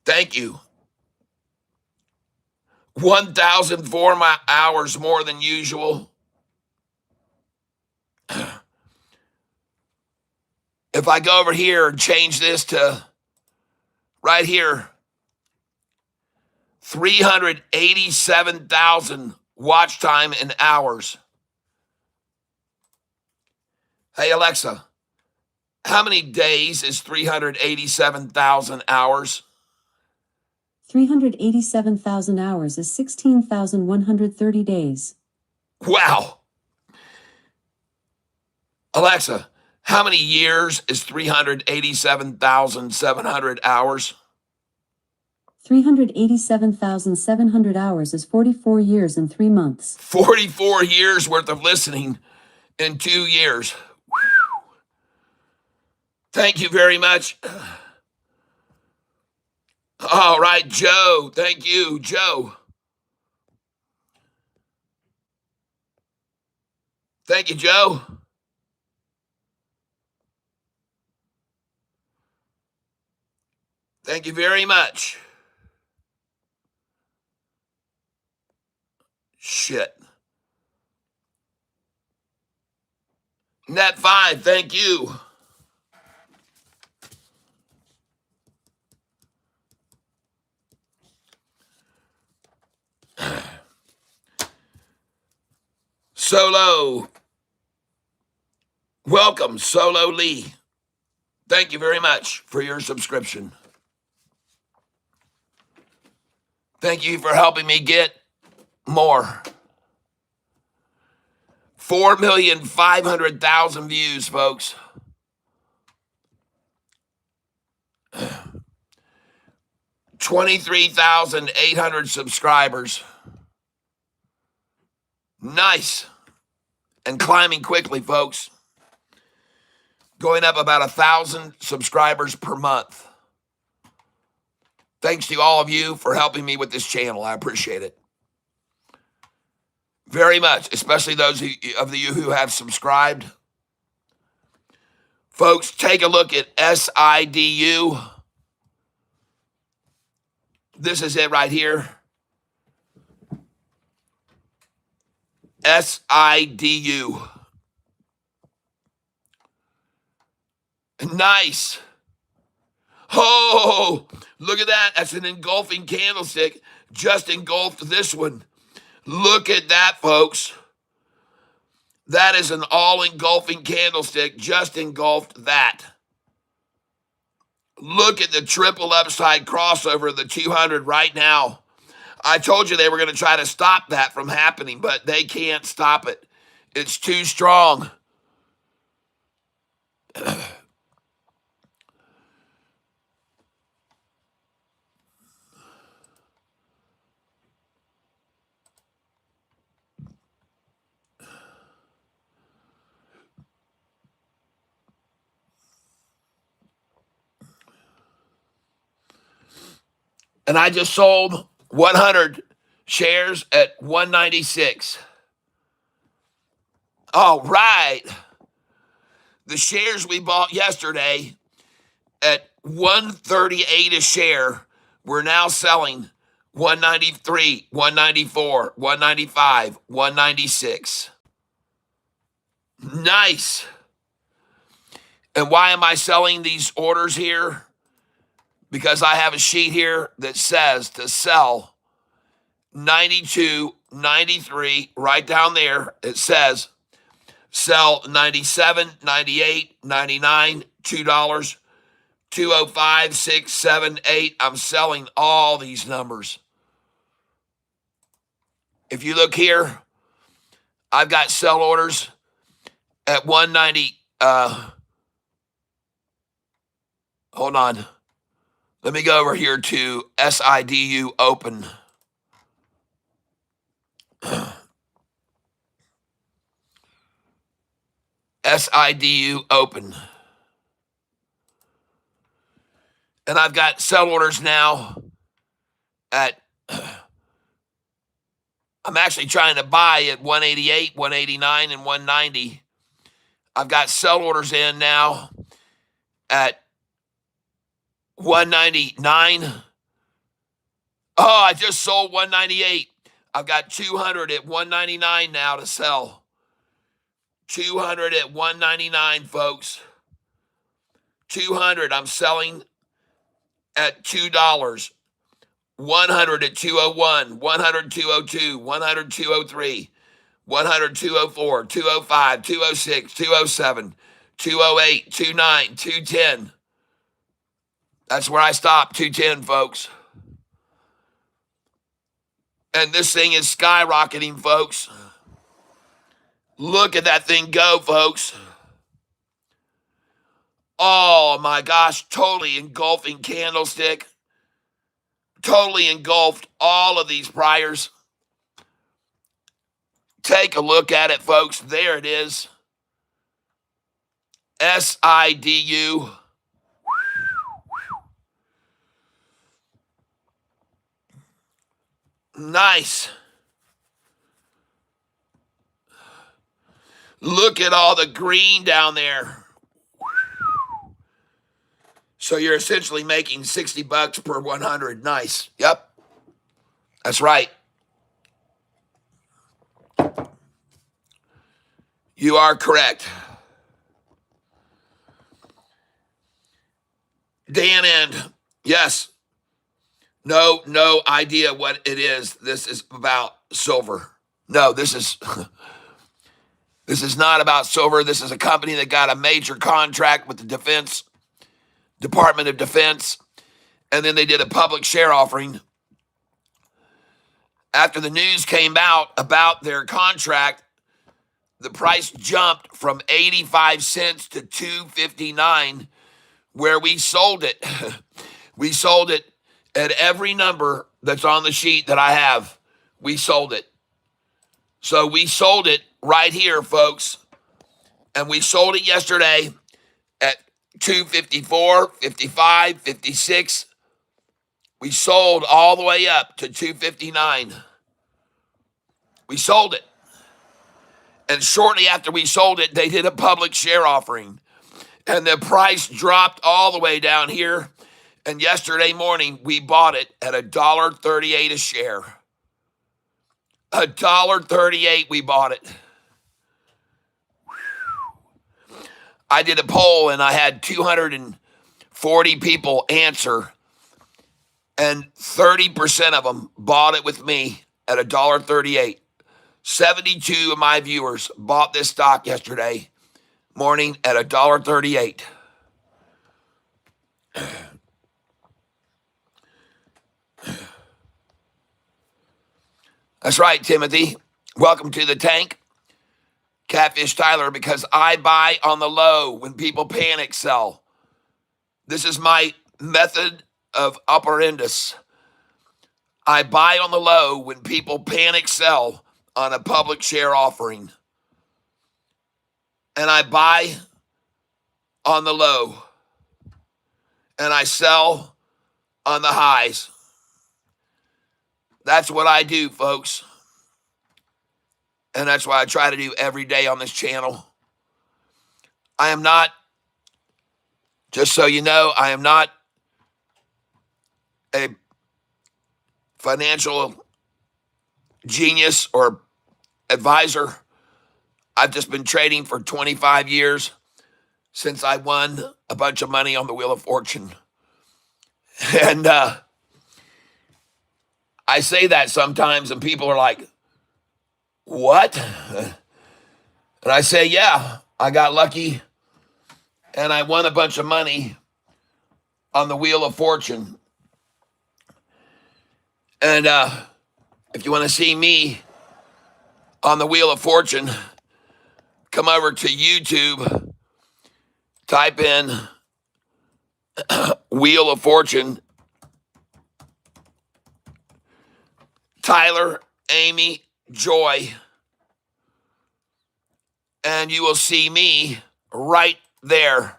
Thank you. 1,004 hours more than usual. If I go over here and change this to right here, 387,000 watch time in hours. Hey, Alexa, how many days is 387,000 hours? 387,000 hours is 16,130 days. Wow. Alexa, how many years is 387,700 hours? 387,700 hours is 44 years and 3 months. 44 years worth of listening in 2 years. Thank you very much. All right, Joe. Thank you, Joe. Thank you, Joe. Thank you very much. Shit. Net 5, thank you. Solo. Welcome, Solo Lee. Thank you very much for your subscription. Thank you for helping me get more. 4,500,000 views, folks. 23,800 subscribers. Nice. And climbing quickly, folks. Going up about 1,000 subscribers per month. Thanks to all of you for helping me with this channel. I appreciate it very much, especially those of you who have subscribed. Folks, take a look at SIDU. This is it right here. SIDU. Nice. Oh, look at that. That's an engulfing candlestick. Just engulfed this one. Look at that, folks. That is an all-engulfing candlestick. Just engulfed that. Look at the triple upside crossover of the 200 right now. I told you they were going to try to stop that from happening, but they can't stop it. It's too strong. And I just sold 100 shares at 196. All right. The shares we bought yesterday at 138 a share, we're now selling 193, 194, 195, 196. Nice. And why am I selling these orders here? Because I have a sheet here that says to sell 92, 93, right down there. It says sell 97, 98, 99, $2, 205, 6, 7, 8. I'm selling all these numbers. If you look here, I've got sell orders at 190. Hold on. Let me go over here to SIDU open. SIDU open. And I've got sell orders now at, I'm actually trying to buy at 188, 189, and 190. I've got sell orders in now at 199. Oh, I just sold 198. I've got 200 at 199 now to sell. 200 at 199, folks. 200, I'm selling at $2. 100 at 201, 100 202, 100 203, 100 204, 205, 206, 207, 208, 29, 210. That's where I stopped, 210, folks. And this thing is skyrocketing, folks. Look at that thing go, folks. Oh, my gosh, totally engulfing candlestick. Totally engulfed all of these priors. Take a look at it, folks. There it is. SIDU. Nice. Look at all the green down there. So you're essentially making $60 per 100. Nice. Yep. That's right. You are correct. Dan and yes. No idea what it is. This is about silver. No, this is not about silver. This is a company that got a major contract with the Department of Defense, and then they did a public share offering. After the news came out about their contract, the price jumped from 85 cents to $2.59, where we sold it. We sold it at every number that's on the sheet that I have. We sold it. So we sold it right here, folks. And we sold it yesterday at 254, 55, 56. We sold all the way up to 259. We sold it. And shortly after we sold it, they did a public share offering. And the price dropped all the way down here. And yesterday morning, we bought it at $1.38 a share. $1.38 we bought it. I did a poll and I had 240 people answer. And 30% of them bought it with me at $1.38. 72 of my viewers bought this stock yesterday morning at $1.38. That's right, Timothy. Welcome to the tank. Catfish Tyler, because I buy on the low when people panic sell. This is my method of operandus. I buy on the low when people panic sell on a public share offering. And I buy on the low. And I sell on the highs. That's what I do, folks. And that's what I try to do every day on this channel. I am not, just so you know, I am not a financial genius or advisor. I've just been trading for 25 years since I won a bunch of money on the Wheel of Fortune. And I say that sometimes and people are like, what? And I say, yeah, I got lucky and I won a bunch of money on the Wheel of Fortune. And if you want to see me on the Wheel of Fortune, come over to YouTube, type in Wheel of Fortune, Tyler, Amy, Joy, and you will see me right there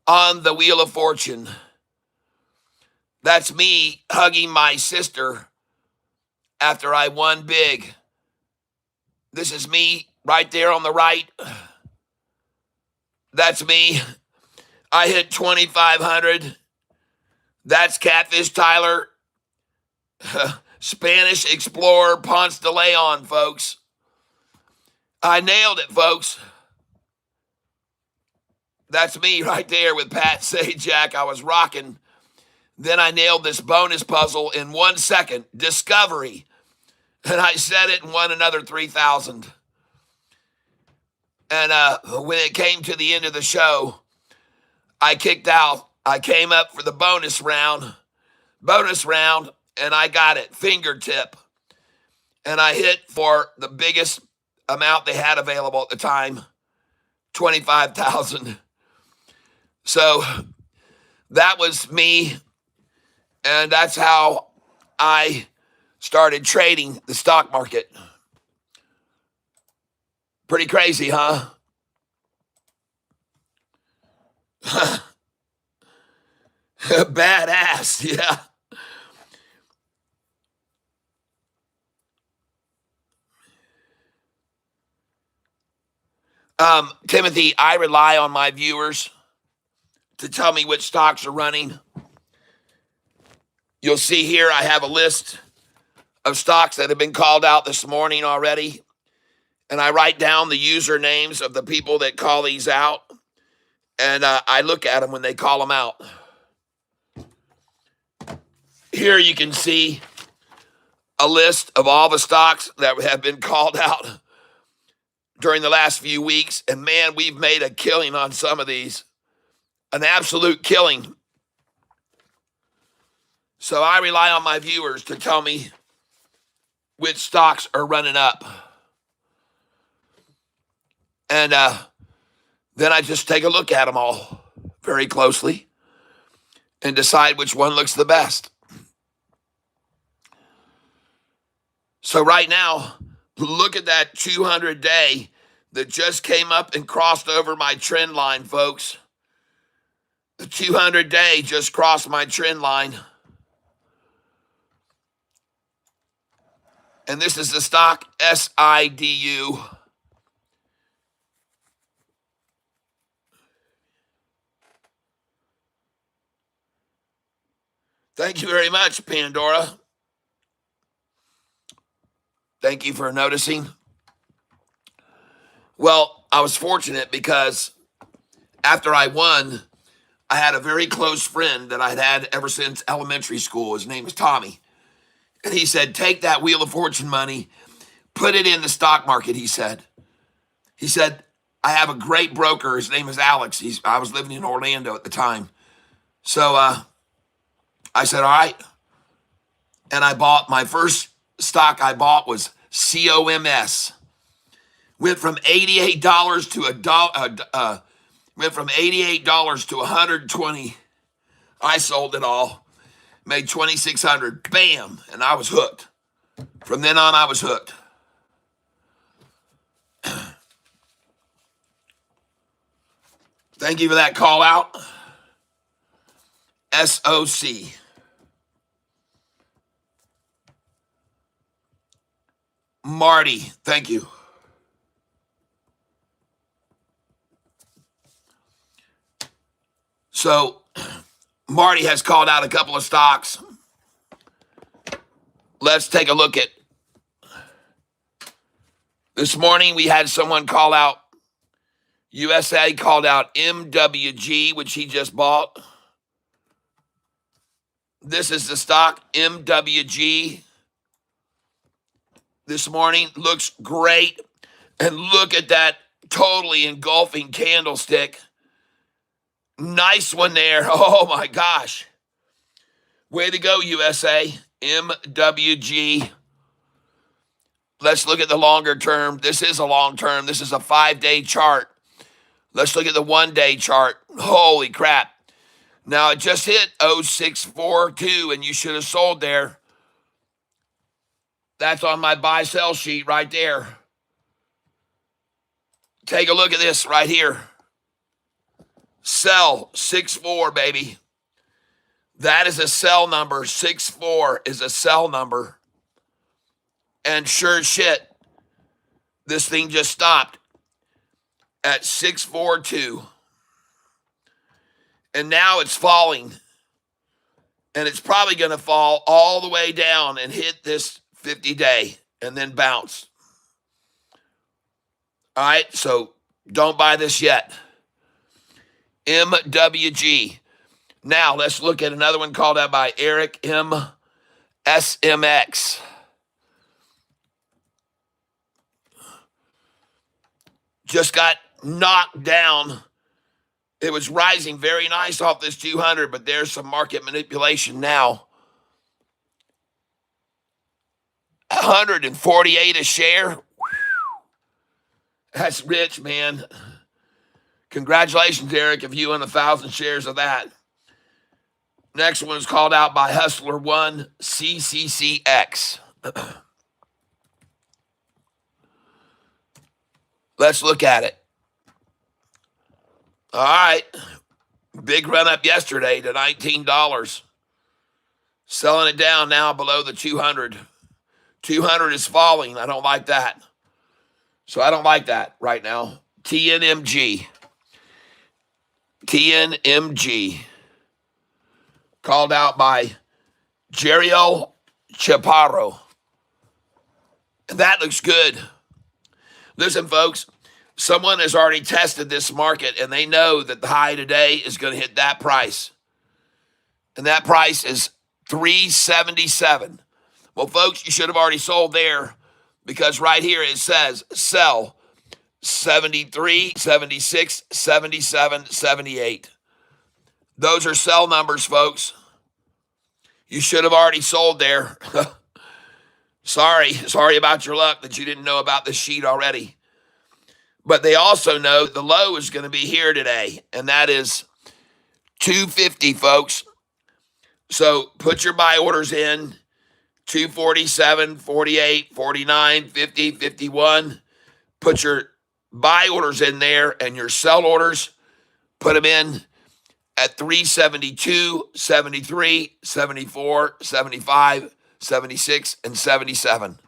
on the Wheel of Fortune. That's me hugging my sister after I won big. This is me right there on the right. That's me. I hit 2,500. That's Catfish Tyler. Spanish Explorer Ponce de Leon, folks. I nailed it, folks. That's me right there with Pat Sajak. I was rocking. Then I nailed this bonus puzzle in 1 second. Discovery. And I said it and won another 3,000. And when it came to the end of the show, I kicked out. I came up for the bonus round, and I got it, fingertip. And I hit for the biggest amount they had available at the time, 25,000. So that was me, and that's how I started trading the stock market. Pretty crazy, huh? Badass, yeah. Timothy, I rely on my viewers to tell me which stocks are running. You'll see here I have a list of stocks that have been called out this morning already. And I write down the usernames of the people that call these out. And I look at them when they call them out. Here you can see a list of all the stocks that have been called out during the last few weeks. And man, we've made a killing on some of these. An absolute killing. So I rely on my viewers to tell me which stocks are running up. And then I just take a look at them all very closely and decide which one looks the best. So right now, look at that 200-day that just came up and crossed over my trend line, folks. The 200-day just crossed my trend line. And this is the stock SIDU. Thank you very much, Pandora. Thank you for noticing. Well, I was fortunate because after I won, I had a very close friend that I'd had ever since elementary school. His name was Tommy. And he said, take that Wheel of Fortune money, put it in the stock market, he said. He said, I have a great broker. His name is Alex. I was living in Orlando at the time. So I said, all right. And I bought, my first stock I bought was COMS. Went from $88 to went from $88 to $120. I sold it all, made $2,600. Bam, and I was hooked. From then on, I was hooked. Thank you for that call out. SOC. Marty, thank you. So, Marty has called out a couple of stocks. Let's take a look at. This morning we had someone call out. USA called out MWG, which he just bought. This is the stock, MWG. This morning looks great. And look at that totally engulfing candlestick. Nice one there. Oh my gosh. Way to go, USA. MWG. Let's look at the longer term. This is a long term. This is a 5-day chart. Let's look at the 1-day chart. Holy crap. Now it just hit 0642 and you should have sold there. That's on my buy sell sheet right there. Take a look at this right here. Sell 64, baby. That is a sell number. 64 is a sell number. And sure as shit, this thing just stopped at 642. And now it's falling. And it's probably going to fall all the way down and hit this 50-day and then bounce. All right, so don't buy this yet. MWG. Now let's look at another one called out by Eric M. SMX. Just got knocked down. It was rising very nice off this 200, but there's some market manipulation now. 148 a share. That's rich, man. Congratulations, Eric, if you won 1,000 shares of that. Next one is called out by Hustler 1, CCCX. Let's look at it. All right. Big run up yesterday to $19. Selling it down now below the 200. 200 is falling. I don't like that. So I don't like that right now. TNMG. TNMG. Called out by Jeriel Chaparro. That looks good. Listen, folks, someone has already tested this market, and they know that the high today is going to hit that price. And that price is $377. Well, folks, you should have already sold there because right here it says sell 73, 76, 77, 78. Those are sell numbers, folks. You should have already sold there. Sorry about your luck that you didn't know about this sheet already. But they also know the low is going to be here today, and that is 250, folks. So put your buy orders in, 247, 48, 49, 50, 51. Put your buy orders in there, and your sell orders, put them in at 372, 73, 74, 75, 76, and 77.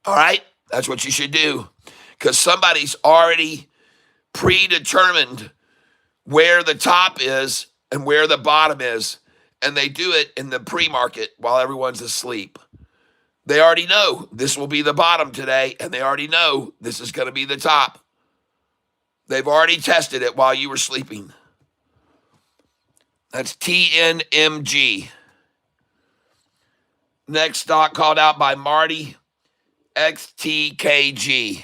All right? That's what you should do because somebody's already predetermined where the top is and where the bottom is, and they do it in the pre-market while everyone's asleep. They already know this will be the bottom today, and they already know this is going to be the top. They've already tested it while you were sleeping. That's TNMG. Next stock called out by Marty, XTKG.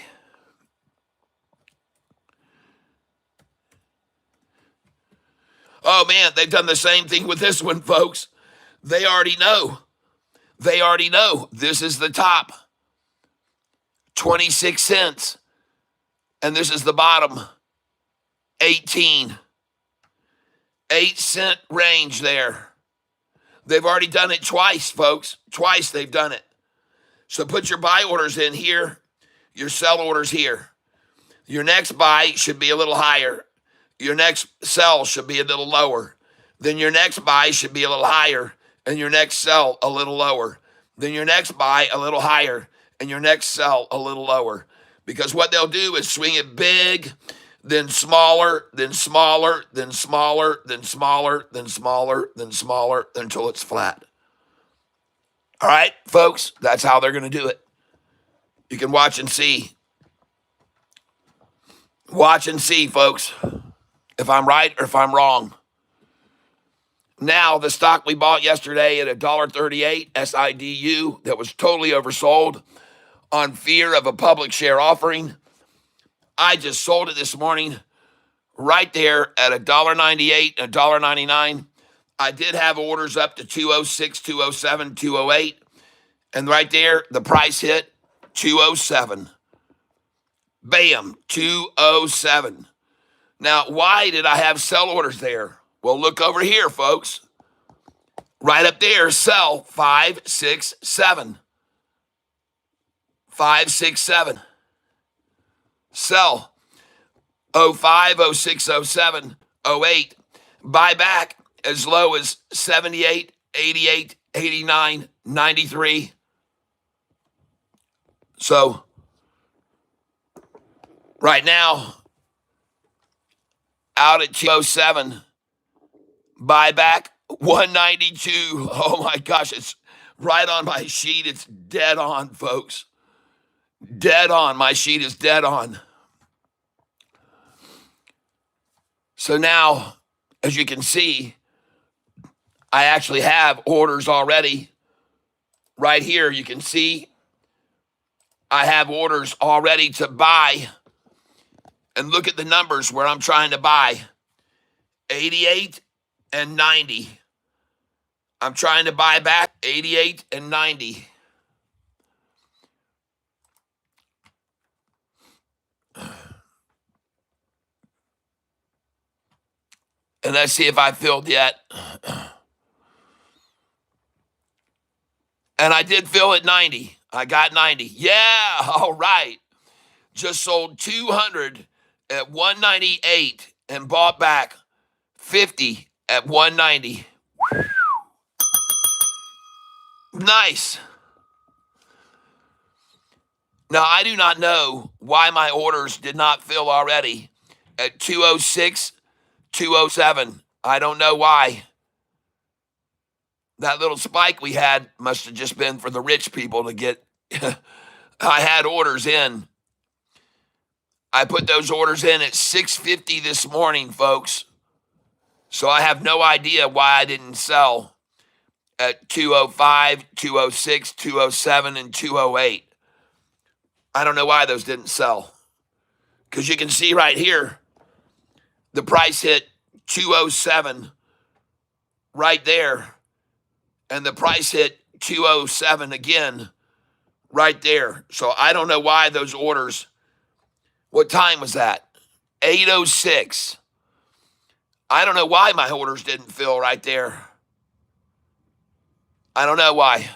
Oh, man, they've done the same thing with this one, folks. They already know. They already know this is the top. 26 cents. And this is the bottom. 18. 8-cent range there. They've already done it twice, folks. Twice they've done it. So put your buy orders in here, your sell orders here. Your next buy should be a little higher. Your next sell should be a little lower. Then your next buy should be a little higher, and your next sell a little lower. Then your next buy a little higher, and your next sell a little lower. Because what they'll do is swing it big, then smaller, then smaller, then smaller, then smaller, then smaller, then smaller, until it's flat. All right, folks, that's how they're going to do it. You can watch and see. Watch and see, folks, if I'm right or if I'm wrong. Now, the stock we bought yesterday at $1.38, SIDU, that was totally oversold on fear of a public share offering. I just sold it this morning right there at $1.98 and $1.99. I did have orders up to 206, 207, 208. And right there, the price hit 207. Bam, 207. Now, why did I have sell orders there? Well, look over here, folks. Right up there, sell 567. 567. Sell 05, 06, 07, 08. Buy back as low as 78, 88, 89, 93. So, right now, out at 207. Buy back 192. Oh my gosh, it's right on my sheet. It's dead on, folks. Dead on. My sheet is dead on. So now, as you can see, I actually have orders already. Right here, you can see I have orders already to buy. And look at the numbers where I'm trying to buy. 88 and 90. I'm trying to buy back 88 and 90. And let's see if I filled yet. And I did fill at 90. I got 90. Yeah, all right. Just sold 200 at 198 and bought back 50 at 190. Nice. Now, I do not know why my orders did not fill already at 206, 207. I don't know why. That little spike we had must have just been for the rich people to get. I had orders in. I put those orders in at 650 this morning, folks. So I have no idea why I didn't sell at 205, 206, 207, and 208. I don't know why those didn't sell. Because you can see right here, the price hit 207 right there. And the price hit 207 again right there. So I don't know why those orders, what time was that? 8:06. I don't know why my orders didn't fill right there. I don't know why.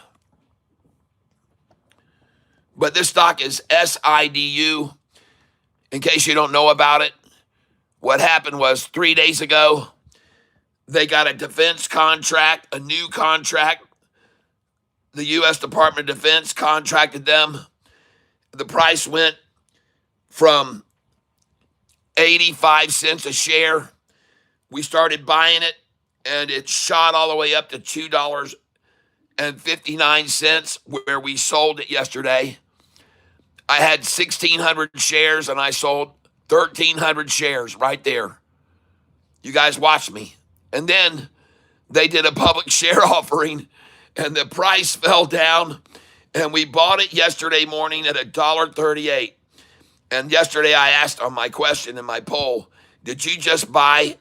But this stock is SIDU. In case you don't know about it, what happened was 3 days ago, they got a defense contract, a new contract. The U.S. Department of Defense contracted them the price went from 85 cents a share. We started buying it, and it shot all the way up to $2.59, where we sold it yesterday. I had 1,600 shares, and I sold 1,300 shares right there. You guys watch me. And then they did a public share offering, and the price fell down, and we bought it yesterday morning at $1.38. And yesterday I asked on my question in my poll, did you just buy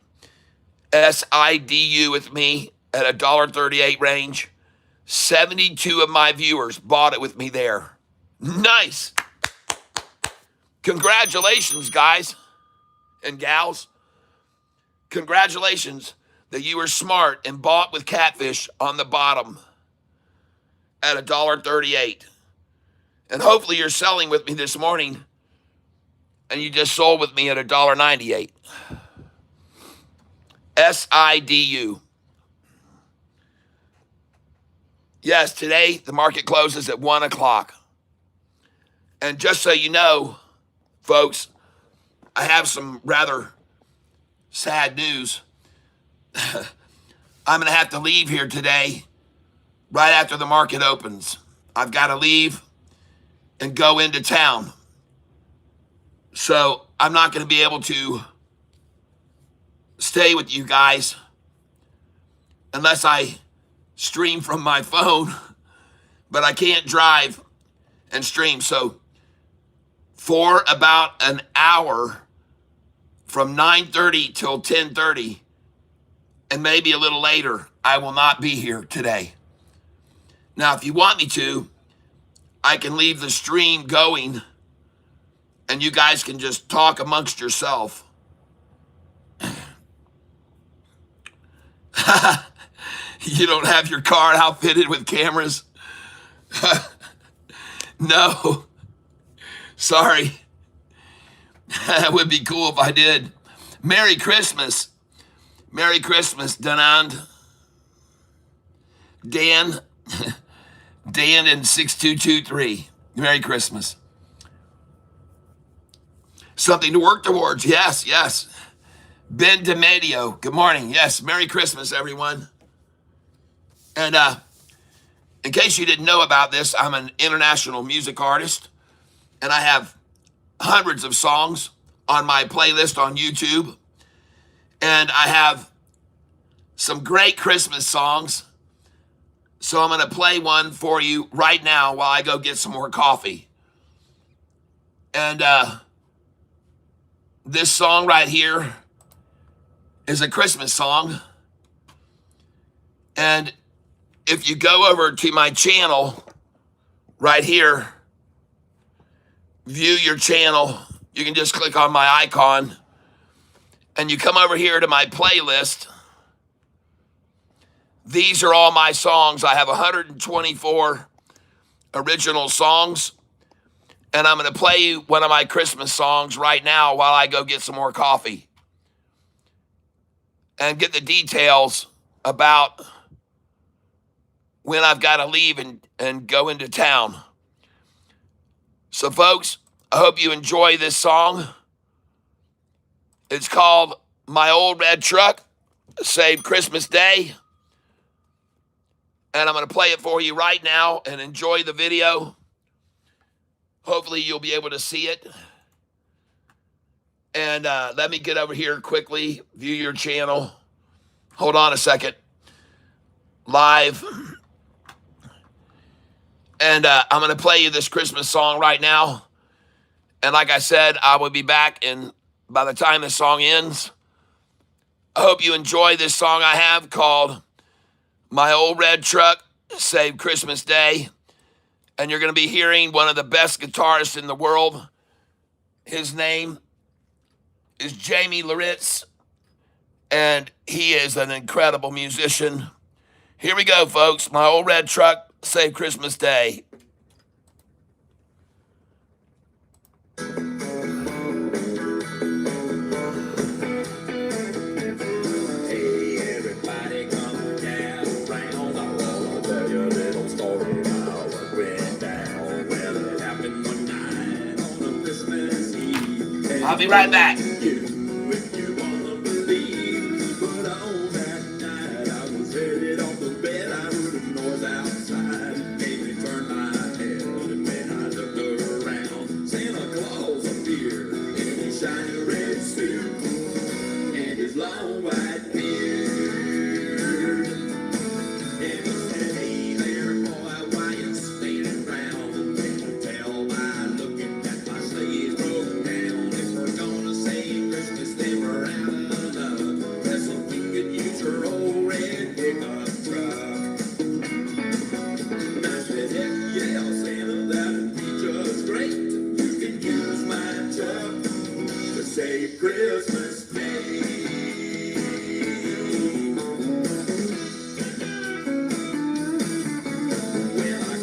SIDU with me at $1.38 range? 72 of my viewers bought it with me there. Nice. Congratulations, guys and gals. Congratulations that you were smart and bought with Catfish on the bottom at $1.38. And hopefully you're selling with me this morning and you just sold with me at $1.98. SIDU. Yes, today the market closes at 1 o'clock. And just so you know, folks, I have some rather sad news. I'm going to have to leave here today right after the market opens. I've got to leave and go into town. So I'm not going to be able to stay with you guys unless I stream from my phone, but I can't drive and stream. So for about an hour from 9:30 till 10:30, and maybe a little later, I will not be here today. Now, if you want me to, I can leave the stream going and you guys can just talk amongst yourself. You don't have your car outfitted with cameras? No. Sorry. That would be cool if I did. Merry Christmas. Merry Christmas, Danand. Dan in 6223. Merry Christmas. Something to work towards. Yes, yes. Ben DeMadio, good morning. Yes, Merry Christmas, everyone. And in case you didn't know about this, I'm an international music artist, and I have hundreds of songs on my playlist on YouTube. And I have some great Christmas songs. So I'm going to play one for you right now while I go get some more coffee. And this song right here is a Christmas song. And if you go over to my channel right here, view your channel, you can just click on my icon and you come over here to my playlist. These are all my songs. I have 124 original songs, and I'm going to play you one of my Christmas songs right now while I go get some more coffee and get the details about when I've got to leave and go into town. So, folks, I hope you enjoy this song. It's called My Old Red Truck Saved Christmas Day. And I'm going to play it for you right now and enjoy the video. Hopefully you'll be able to see it. And let me get over here quickly, view your channel. Hold on a second. Live. And I'm going to play you this Christmas song right now. And like I said, I will be back by the time this song ends. I hope you enjoy this song I have called My Old Red Truck Saved Christmas Day. And you're going to be hearing one of the best guitarists in the world. His name is Jamie Loritz, and he is an incredible musician. Here we go, folks. My Old Red Truck Saved Christmas Day. I'll be right back. Christmas Day. When I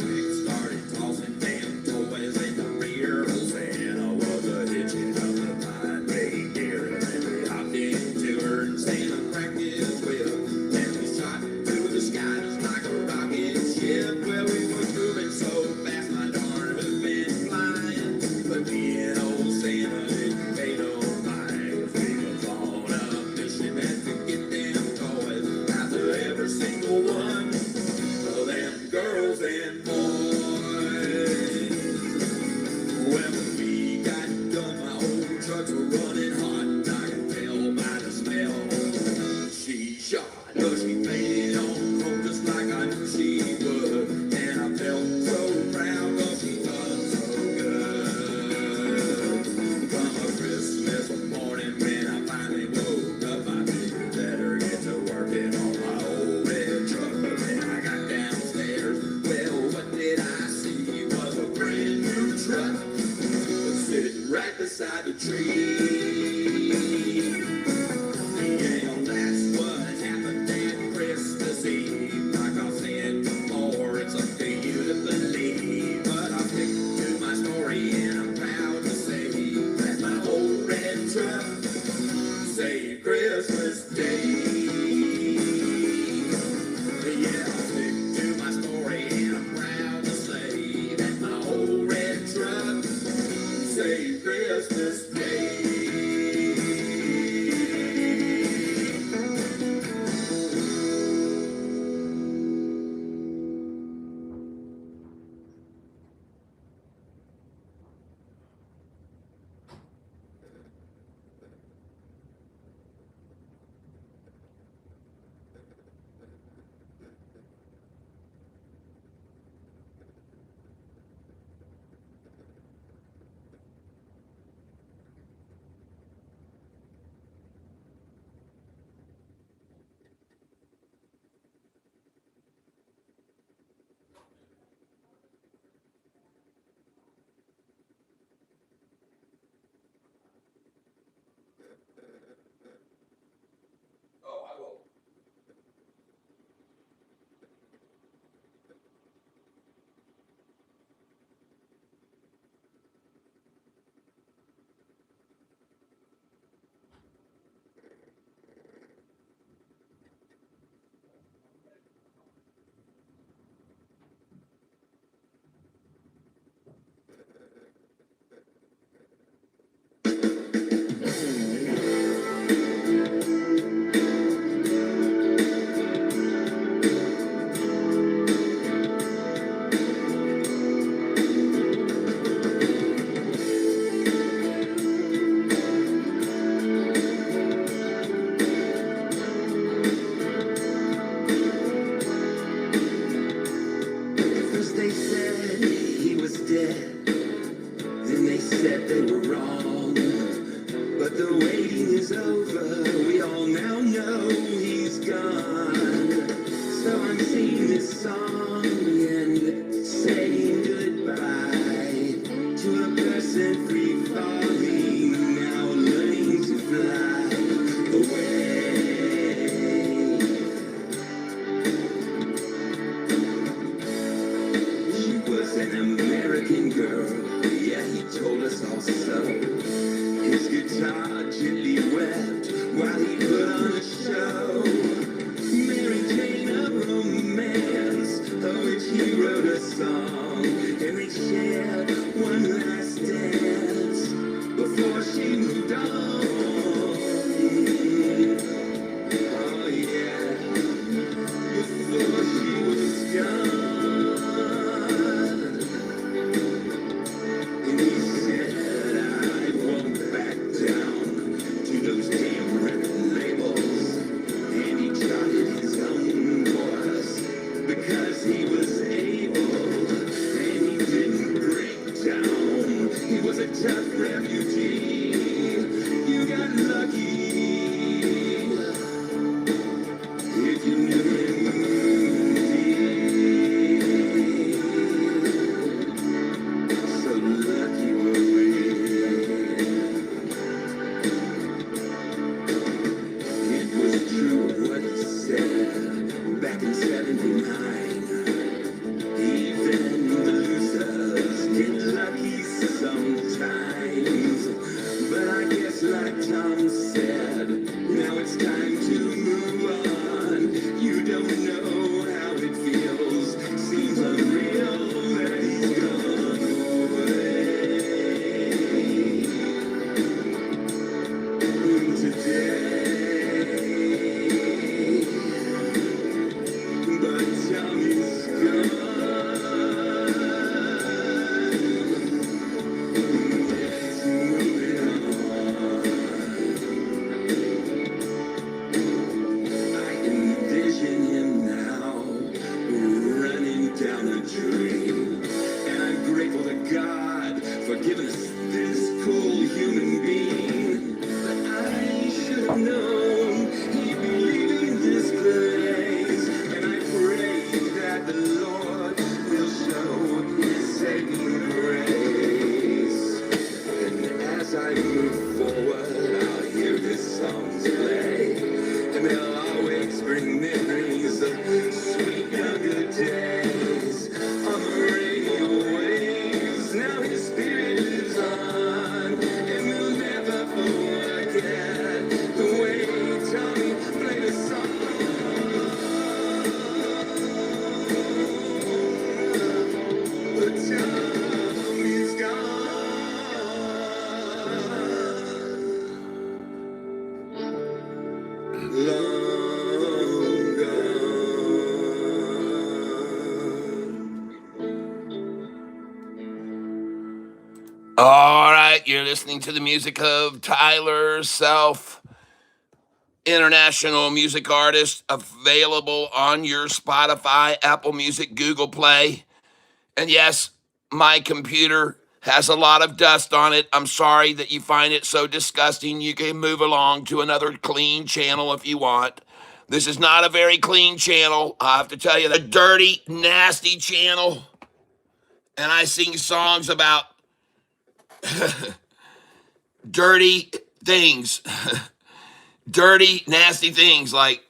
started tossing damn toys in the rear, Santa was a hitching up the pine reindeer, and then we hopped into her and Santa cracked his whip, and we shot through the sky just like a rocket ship. Well, we was moving so fast, my darn was been flying, but me and old Santa didn't pay no mind. We was on a mission and to get them toys after every single one of them girls and boys. When we got done, my old trucks were running hot. I could tell by the smell she shot, but she made it on home just like I knew she would. And I felt so proud, cause she done so good. Come a Christmas morning when I finally woke up, I figured better get to working on my old red truck. But then I got downstairs, well, what did I see? Was a brand new truck sitting right beside the tree. Yeah, that's what happened that Christmas Eve. Like I said before, it's up to you to believe, but I'll stick to my story and I'm proud to say that my old red truck saved Christmas Day. Yeah, I'll stick to my story and I'm proud to say that my old red truck saved Christmas Day. Oh, I will. First they said he was dead, then they said they were wrong. But the waiting is over, we all now know he's gone. So I'm singing this song and saying goodbye to a person free falling, now learning to fly away. She was an American girl, yeah, he told us all so. His guitar gently wept while he put on a show. Mary Jane of romance, of which he wrote a song, and they shared one last dance before she moved right, you're listening to the music of Tyler Self, international music artist, available on your Spotify, Apple Music, Google Play. And yes, my computer has a lot of dust on it. I'm sorry that you find it so disgusting. You can move along to another clean channel if you want. This is not a very clean channel. I have to tell you, a dirty, nasty channel. And I sing songs about dirty things, dirty, nasty things like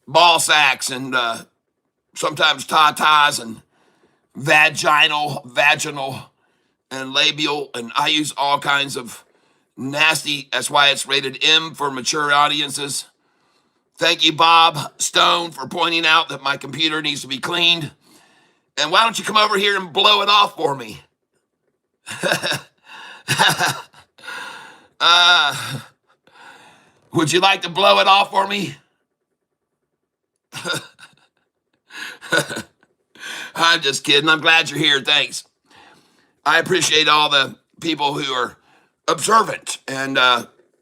ball sacks and sometimes tatas and vaginal, and labial. And I use all kinds of nasty. That's why it's rated M for mature audiences. Thank you, Bob Stone, for pointing out that my computer needs to be cleaned. And why don't you come over here and blow it off for me? Would you like to blow it off for me? I'm just kidding. I'm glad you're here. Thanks. I appreciate all the people who are observant and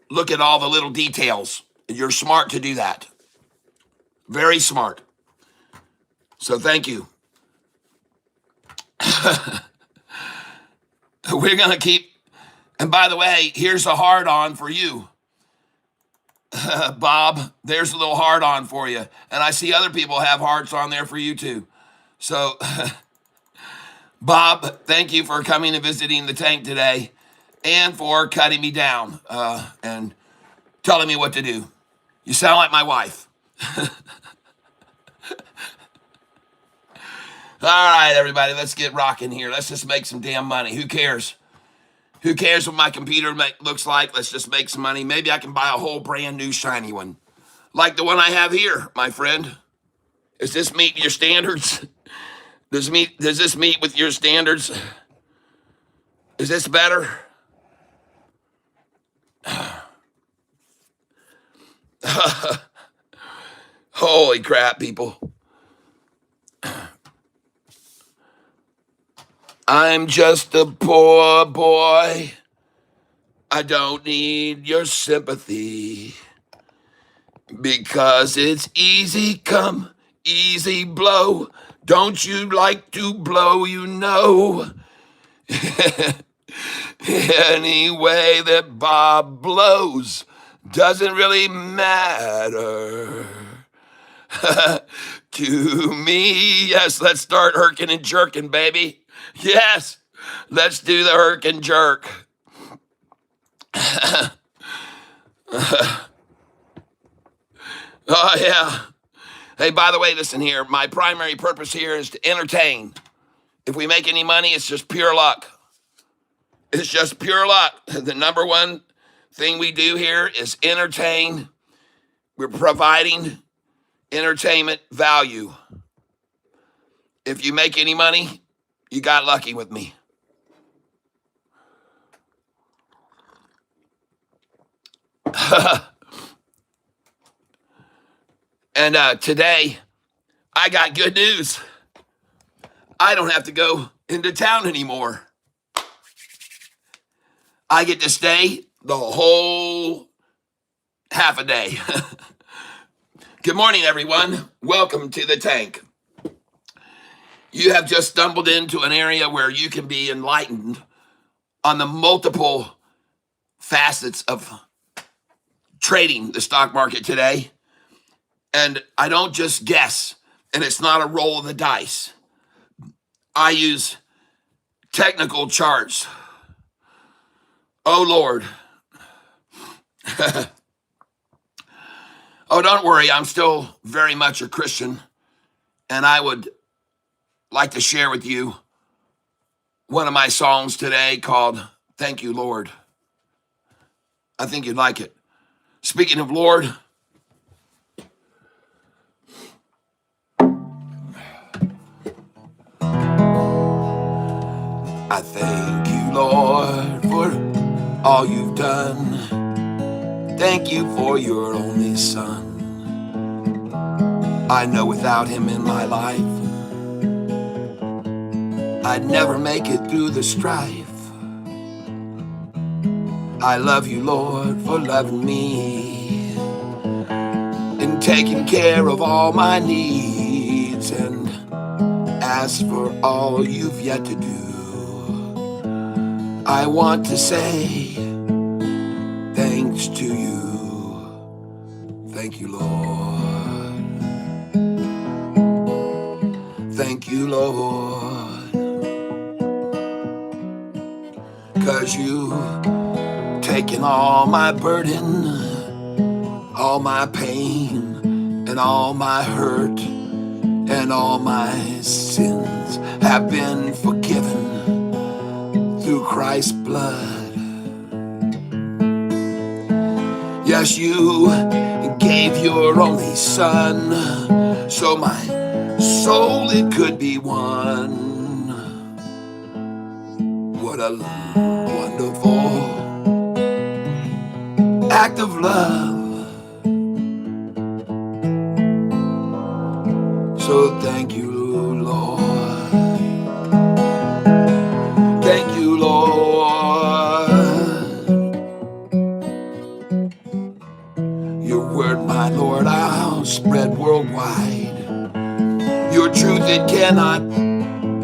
look at all the little details. You're smart to do that. Very smart. So thank you. We're going to keep. And by the way, here's a hard on for you. Bob, there's a little hard on for you. And I see other people have hearts on there for you too. So, Bob, thank you for coming and visiting the tank today and for cutting me down and telling me what to do. You sound like my wife. All right, everybody, let's get rocking here. Let's just make some damn money. Who cares? Who cares what my computer looks like? Let's just make some money. Maybe I can buy a whole brand new shiny one, like the one I have here, my friend. Does this meet your standards? Does this meet with your standards? Is this better? Holy crap, people. I'm just a poor boy. I don't need your sympathy because it's easy come, easy blow. Don't you like to blow, you know? Any way that Bob blows doesn't really matter to me. Yes, let's start herking and jerking, baby. Yes, let's do the herk and jerk. Oh, yeah. Hey, by the way, listen here. My primary purpose here is to entertain. If we make any money, it's just pure luck. It's just pure luck. The number one thing we do here is entertain. We're providing entertainment value. If you make any money, you got lucky with me. And today, I got good news. I don't have to go into town anymore. I get to stay the whole half a day. Good morning, everyone. Welcome to the tank. You have just stumbled into an area where you can be enlightened on the multiple facets of trading the stock market today. And I don't just guess, and it's not a roll of the dice. I use technical charts. Oh, Lord. Oh, don't worry. I'm still very much a Christian, and I would like to share with you one of my songs today called Thank You, Lord. I think you'd like it. Speaking of Lord, I thank you, Lord, for all you've done. Thank you for your only son. I know without him in my life, I'd never make it through the strife. I love you, Lord, for loving me and taking care of all my needs. And as for all you've yet to do, I want to say thanks to you. Thank you, Lord. Thank you, Lord. 'Cause you've taken all my burden, all my pain, and all my hurt, and all my sins have been forgiven through Christ's blood. Yes, you gave your only son, so my soul it could be won. What a wonderful act of love. So thank you, Lord. Thank you, Lord. Your word, my Lord, I'll spread worldwide. Your truth, it cannot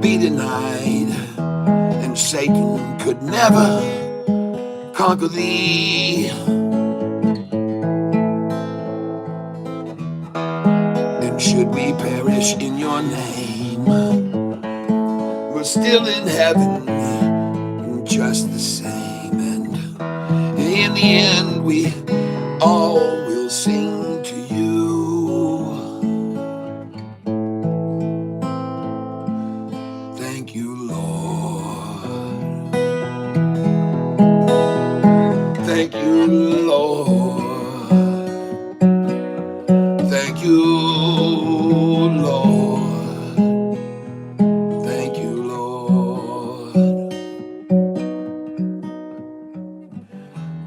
be denied. And Satan could never conquer thee. And should we perish in your name, we're still in heaven just the same. And in the end, we all will sing to you. Thank you, Lord. Thank you, Lord. Thank you, Lord. Thank you, Lord.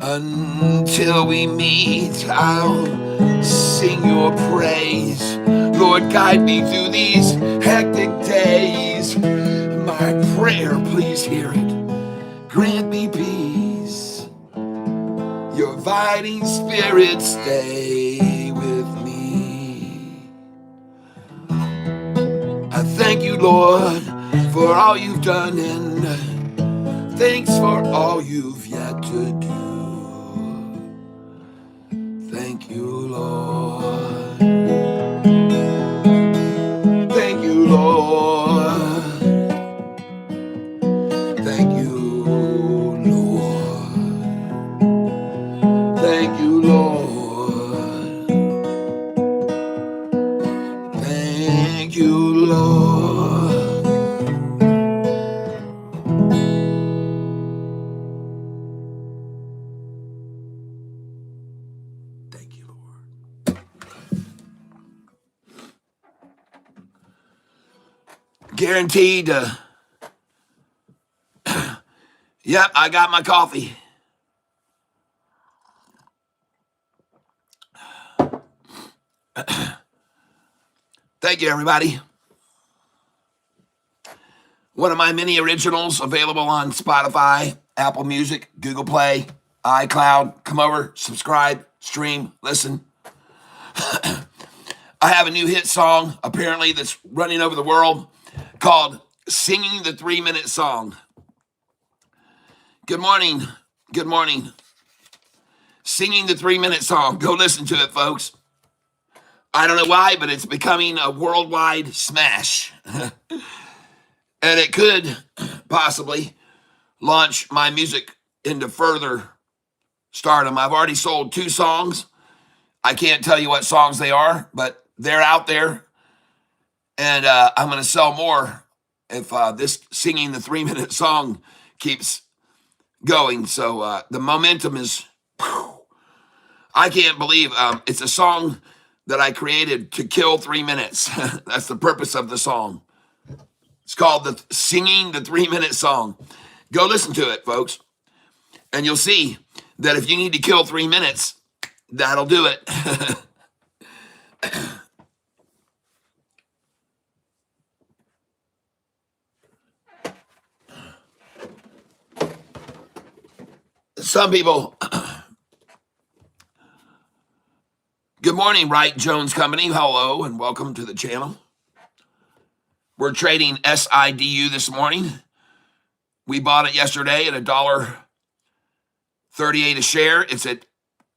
Until we meet, I'll sing your praise. Lord, guide me through these hectic days. My prayer, please hear it. Grant me peace. Your abiding spirit stay with me. I thank you, Lord, for all you've done, and thanks for all you've yet to do. Thank you, Lord. Thank you, Lord. Thank you, Lord. Thank you, Lord. Thank you, Lord. Thank you, Lord. Guaranteed to. Yep, I got my coffee. Thank you, everybody. One of my many originals available on Spotify, Apple Music, Google Play, iCloud. Come over, subscribe, stream, listen. I have a new hit song, apparently, that's running over the world called Singing the 3-Minute Song. Good morning. Good morning. Singing the 3-Minute Song. Go listen to it, folks. I don't know why, but it's becoming a worldwide smash. And it could possibly launch my music into further stardom. I've already sold 2 songs. I can't tell you what songs they are, but they're out there. And I'm going to sell more if this Singing the 3-Minute Song keeps going. So the momentum is, I can't believe it's a song that I created to kill 3 minutes. That's the purpose of the song. It's called the Singing the 3-Minute Song. Go listen to it, folks. And you'll see that if you need to kill 3 minutes, that'll do it. Some people, good morning, Wright Jones Company. Hello, and welcome to the channel. We're trading SIDU this morning. We bought it yesterday at $1.38 a share.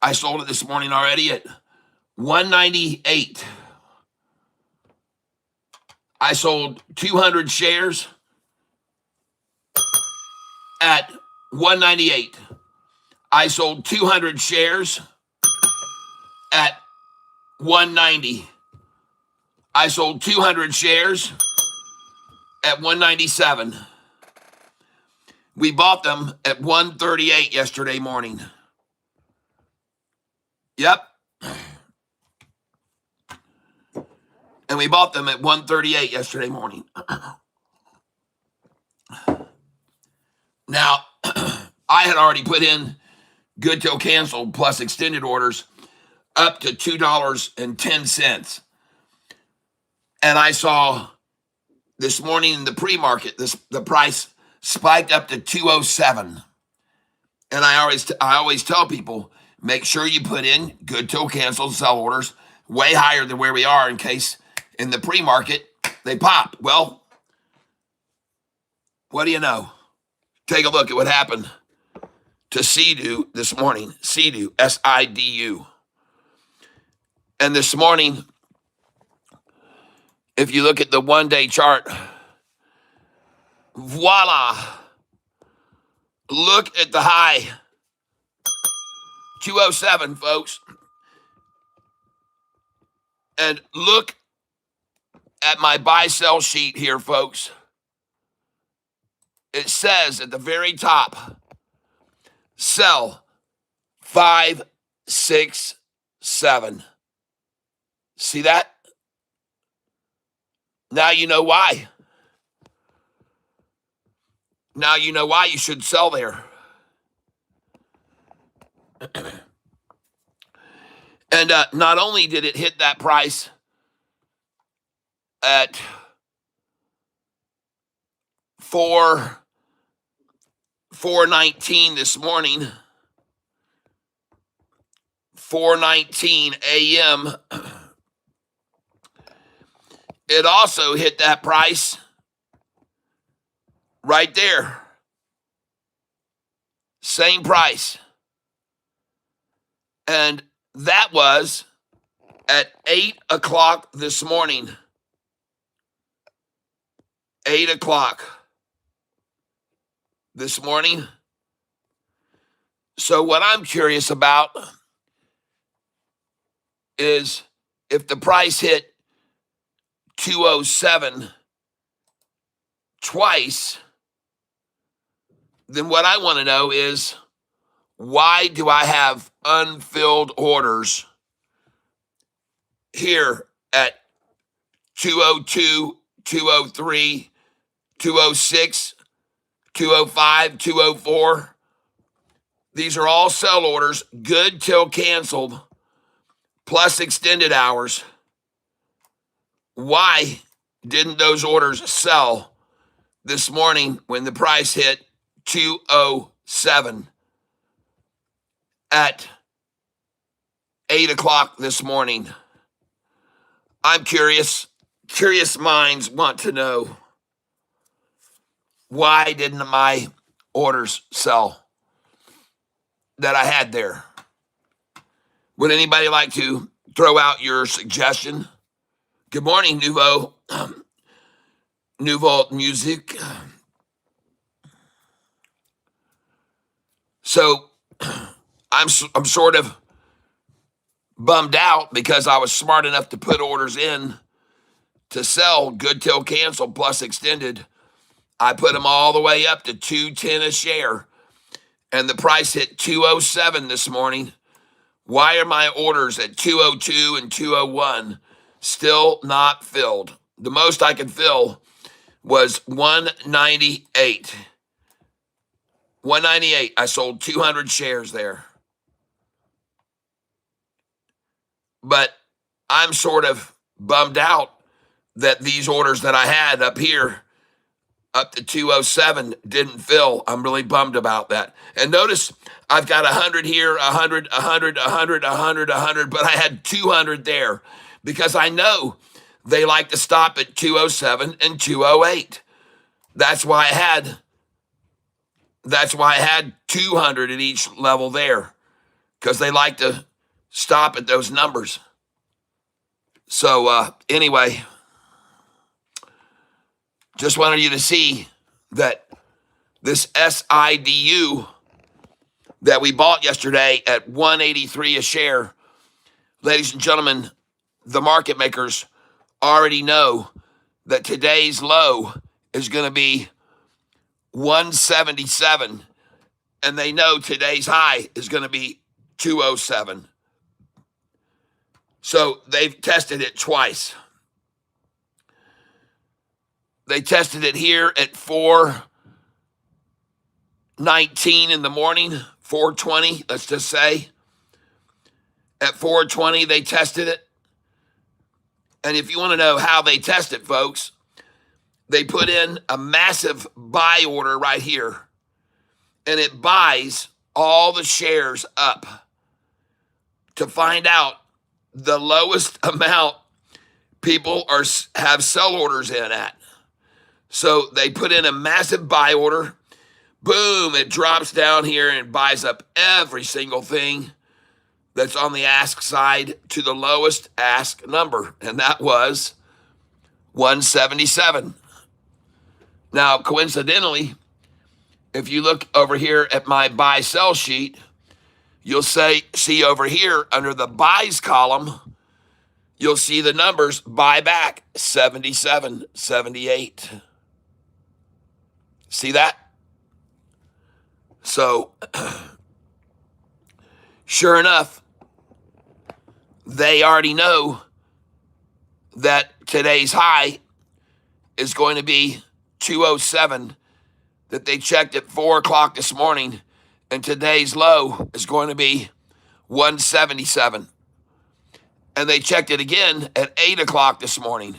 I sold it this morning already at $1.98. I sold 200 shares at $1.98. I sold 200 shares at $1.90. I sold 200 shares at $1.97. We bought them at $1.38 yesterday morning. Yep. And we bought them at $1.38 yesterday morning. Now, I had already put in good till canceled plus extended orders up to $2.10. And I saw this morning in the pre-market, the price spiked up to 207. And I always tell people, make sure you put in good till canceled sell orders way higher than where we are in case in the pre-market they pop. Well, what do you know? Take a look at what happened to SIDU this morning. SIDU, SIDU. And this morning, if you look at the one-day chart, voila. Look at the high. 207, folks. And look at my buy-sell sheet here, folks. It says at the very top, sell 5, 6, 7. See that? Now you know why. Now you know why you should sell there. And not only did it hit that price at 4:19 this morning, 4:19 a.m., it also hit that price right there. Same price. And that was at 8 o'clock this morning. 8 o'clock this morning. So what I'm curious about is if the price hit 207 twice, then what I want to know is, why do I have unfilled orders here at 202, 203, 206, 205, 204? These are all sell orders, good till canceled, plus extended hours. Why didn't those orders sell this morning when the price hit 207 at 8 o'clock this morning? I'm curious. Curious minds want to know, why didn't my orders sell that I had there? Would anybody like to throw out your suggestion? Good morning, Nouveau Music. So I'm sort of bummed out because I was smart enough to put orders in to sell good till canceled plus extended. I put them all the way up to 210 a share, and the price hit 207 this morning. Why are my orders at 202 and 201 still not filled? The most I could fill was 198. 198. I sold 200 shares there. But I'm sort of bummed out that these orders that I had up here up to 207 didn't fill. I'm really bummed about that. And notice I've got 100 here, 100, 100, 100, 100, 100, but I had 200 there because I know they like to stop at 207 and 208. That's why I had 200 at each level there, because they like to stop at those numbers. So anyway, just wanted you to see that this SIDU that we bought yesterday at 183 a share, ladies and gentlemen, the market makers already know that today's low is going to be 177, and they know today's high is going to be 207. So they've tested it twice. They tested it here at 4:19 in the morning, 4:20, let's just say. At 4:20, they tested it. And if you want to know how they test it, folks, they put in a massive buy order right here, and it buys all the shares up to find out the lowest amount people have sell orders in at. So they put in a massive buy order. Boom, it drops down here and buys up every single thing that's on the ask side to the lowest ask number, and that was 177. Now, coincidentally, if you look over here at my buy-sell sheet, you'll see over here under the buys column, you'll see the numbers buy back 77, 78. See that? So, sure enough, they already know that today's high is going to be 207, that they checked at 4 o'clock this morning, and today's low is going to be 177. And they checked it again at 8 o'clock this morning,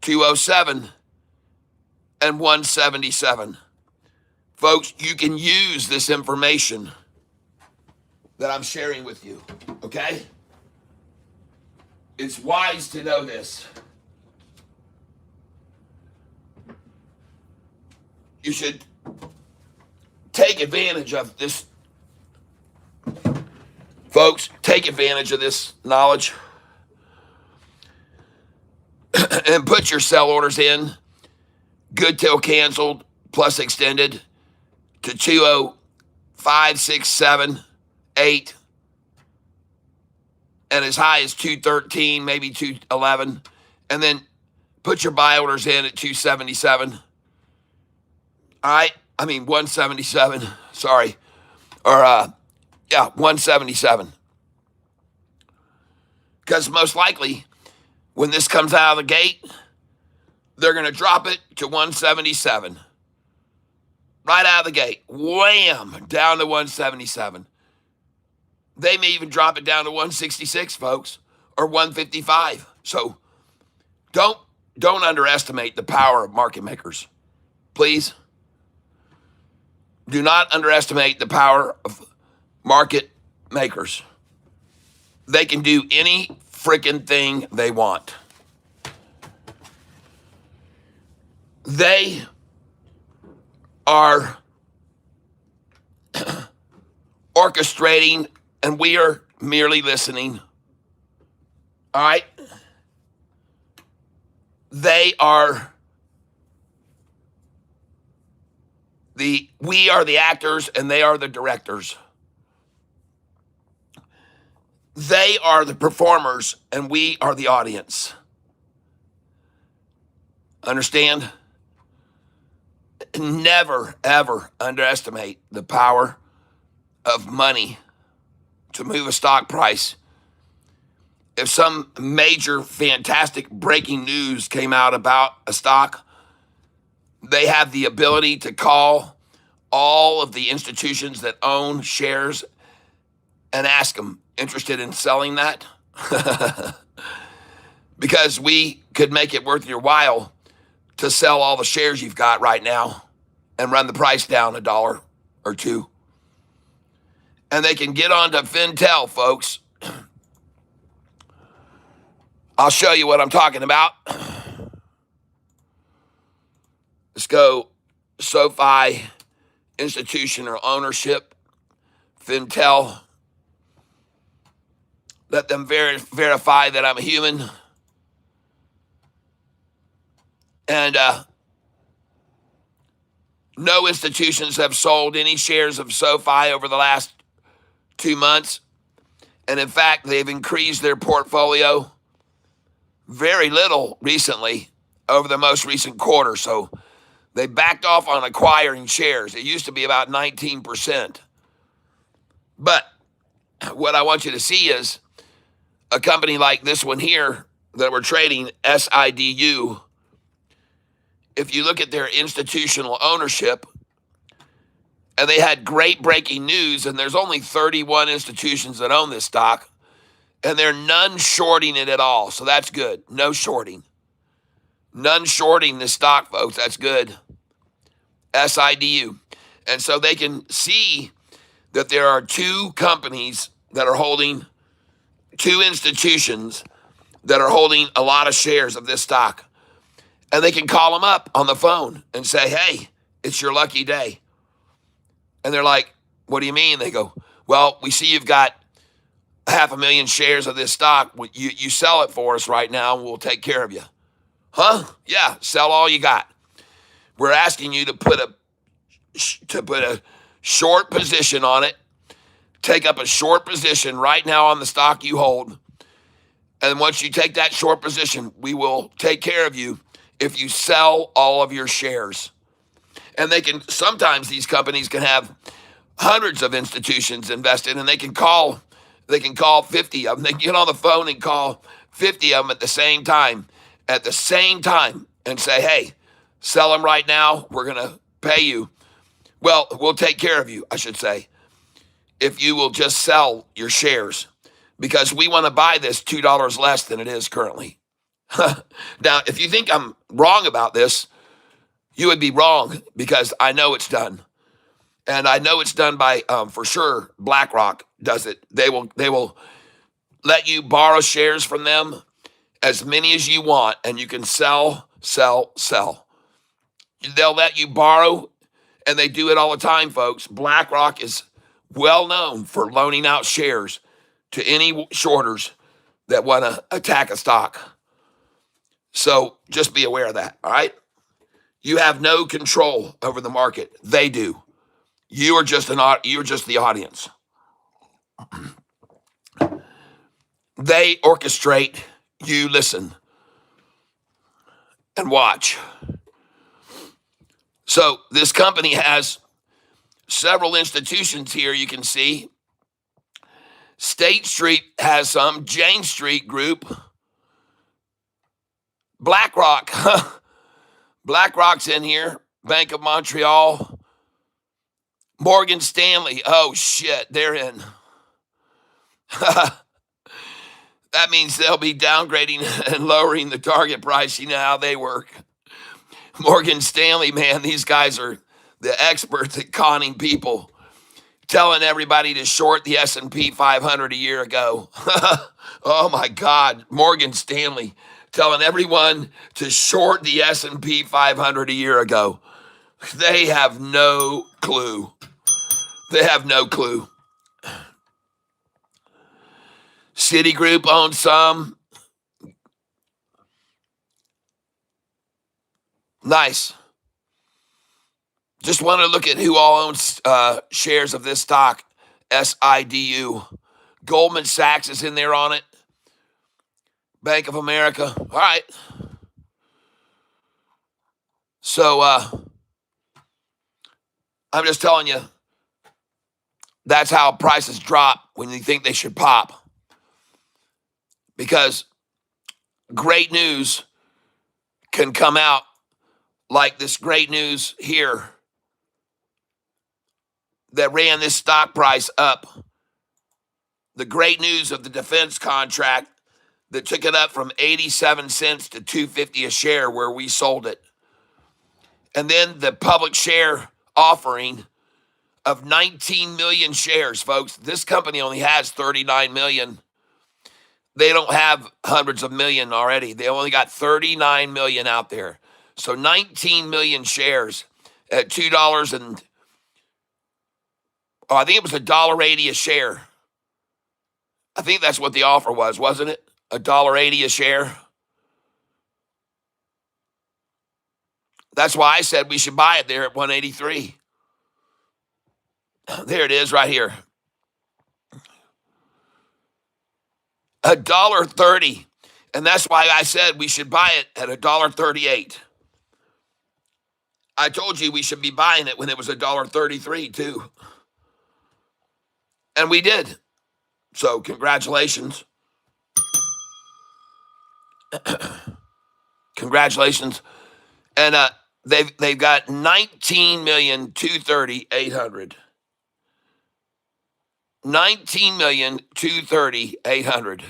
207 and 177. Folks, you can use this information that I'm sharing with you, okay? It's wise to know this. You should take advantage of this. Folks, take advantage of this knowledge and put your sell orders in. Good till canceled plus extended to 205, 6, 7, 8, and as high as 213, maybe 211, and then put your buy orders in at 277. All right, 177. Sorry, or 177. Because most likely, when this comes out of the gate, they're going to drop it to 177. Right out of the gate. Wham! Down to 177. They may even drop it down to 166, folks, or 155. So don't underestimate the power of market makers. Please. Do not underestimate the power of market makers. They can do any freaking thing they want. They are orchestrating, and we are merely listening. All right? We are the actors, and they are the directors. They are the performers, and we are the audience. Understand? Never, ever underestimate the power of money to move a stock price. If some major, fantastic breaking news came out about a stock, they have the ability to call all of the institutions that own shares and ask them, interested in selling that? Because we could make it worth your while to sell all the shares you've got right now and run the price down $1 or $2. And they can get onto Fintel, folks. I'll show you what I'm talking about. Let's go SoFi, institutional ownership, Fintel. Let them verify that I'm a human. And no institutions have sold any shares of SoFi over the last 2 months. And in fact, they've increased their portfolio very little recently over the most recent quarter. So they backed off on acquiring shares. It used to be about 19%. But what I want you to see is a company like this one here that we're trading, SIDU. If you look at their institutional ownership, and they had great breaking news, and there's only 31 institutions that own this stock, and they're none shorting it at all. So that's good. No shorting. None shorting this stock, folks. That's good. SIDU. And so they can see that there are two companies that are holding, two institutions that are holding a lot of shares of this stock. And they can call them up on the phone and say, hey, it's your lucky day. And they're like, what do you mean? They go, well, we see you've got 500,000 shares of this stock. You sell it for us right now, and we'll take care of you. Huh? Yeah, sell all you got. We're asking you to put a short position on it. Take up a short position right now on the stock you hold. And once you take that short position, we will take care of you if you sell all of your shares. And they can, sometimes these companies can have hundreds of institutions invested, and they can call 50 of them. They can get on the phone and call 50 of them at the same time, and say, hey, sell them right now. We're going to pay you. Well, we'll take care of you, I should say, if you will just sell your shares, because we want to buy this $2 less than it is currently. Now, if you think I'm wrong about this, you would be wrong, because I know it's done. And I know it's done by, for sure, BlackRock does it. They will let you borrow shares from them, as many as you want, and you can sell. They'll let you borrow, and they do it all the time, folks. BlackRock is well known for loaning out shares to any shorters that want to attack a stock. So just be aware of that, all right? You have no control over the market. They do. You're just the audience. They orchestrate. You listen and watch. So this company has several institutions here. You can see State Street has some, Jane Street Group, BlackRock. BlackRock's in here, Bank of Montreal, Morgan Stanley. Oh, shit, they're in. That means they'll be downgrading and lowering the target price. You know how they work. Morgan Stanley, man, these guys are the experts at conning people, telling everybody to short the S&P 500 a year ago. Oh, my God, Morgan Stanley telling everyone to short the S&P 500 a year ago. They have no clue. They have no clue. Citigroup owns some. Nice. Just want to look at who all owns shares of this stock, SIDU. Goldman Sachs is in there on it. Bank of America. All right. So I'm just telling you, that's how prices drop when you think they should pop. Because great news can come out, like this great news here that ran this stock price up. The great news of the defense contract that took it up from 87 cents to $2.50 a share, where we sold it. And then the public share offering of 19 million shares, folks. This company only has 39 million. They don't have hundreds of million already. They only got 39 million out there. So 19 million shares at $2 and I think it was $1.80 a share. I think that's what the offer was, wasn't it? $1.80 a share. That's why I said we should buy it there at 183. There it is right here. $1.30. And that's why I said we should buy it at $1.38. I told you we should be buying it when it was $1.33 too. And we did. So congratulations. Congratulations. And they've got 19,230,800. 19,230,800.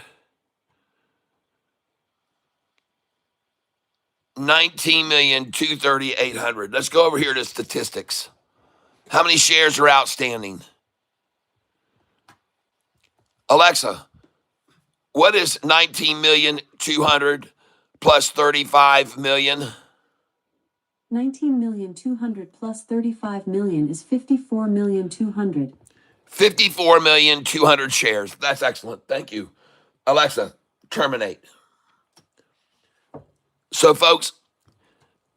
19,230,800. Let's go over here to statistics. How many shares are outstanding? Alexa, what is 19,200 plus 35 million? 19,200,000 plus 35 million is 54,200,000. 54,200,000 shares. That's excellent. Thank you. Alexa, terminate. So, folks,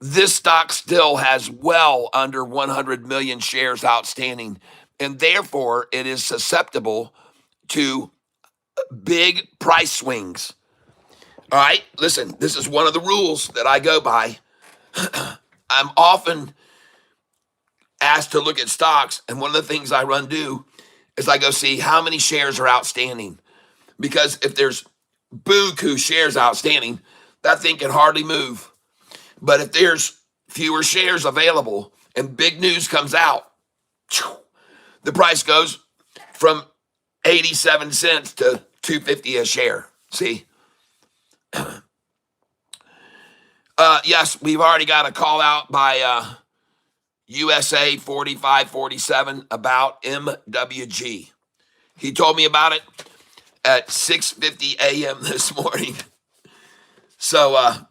this stock still has well under 100 million shares outstanding, and therefore it is susceptible to big price swings. All right, listen, this is one of the rules that I go by. I'm often asked to look at stocks, and one of the things I do is I go see how many shares are outstanding. Because if there's buku shares outstanding, that thing can hardly move. But if there's fewer shares available and big news comes out, the price goes from 87 cents to 250 a share. See? Yes, we've already got a call out by USA 4547 about MWG. He told me about it at 6:50 a.m. this morning. So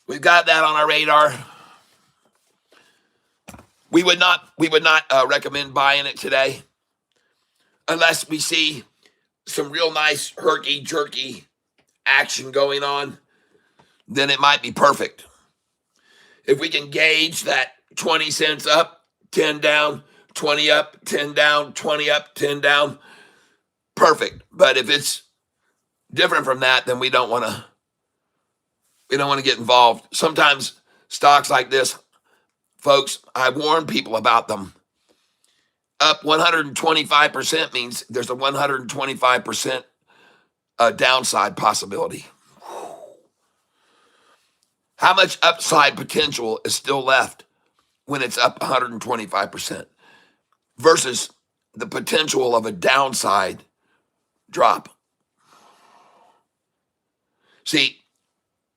we've got that on our radar. We would not recommend buying it today unless we see some real nice herky-jerky action going on. Then it might be perfect. If we can gauge that 20 cents up, 10 down, 20 up, 10 down, 20 up, 10 down, perfect. But if it's different from that, then we don't want to get involved. Sometimes stocks like this, folks, I warn people about them. Up 125% means there's a 125% downside possibility. How much upside potential is still left when it's up 125% versus the potential of a downside drop? See,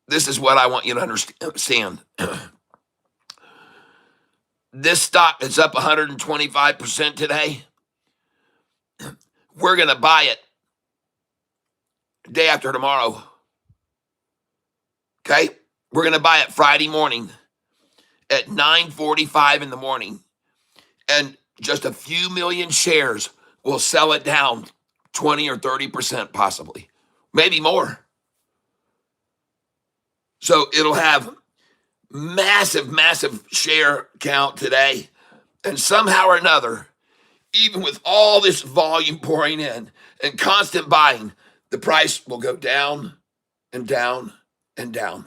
this is what I want you to understand. This stock that's up 125% today, we're going to buy it day after tomorrow. Okay? We're going to buy it Friday morning at 9:45 in the morning. And just a few million shares will sell it down 20 or 30% possibly. Maybe more. So it'll have massive, massive share count today. And somehow or another, even with all this volume pouring in and constant buying, the price will go down and down and down.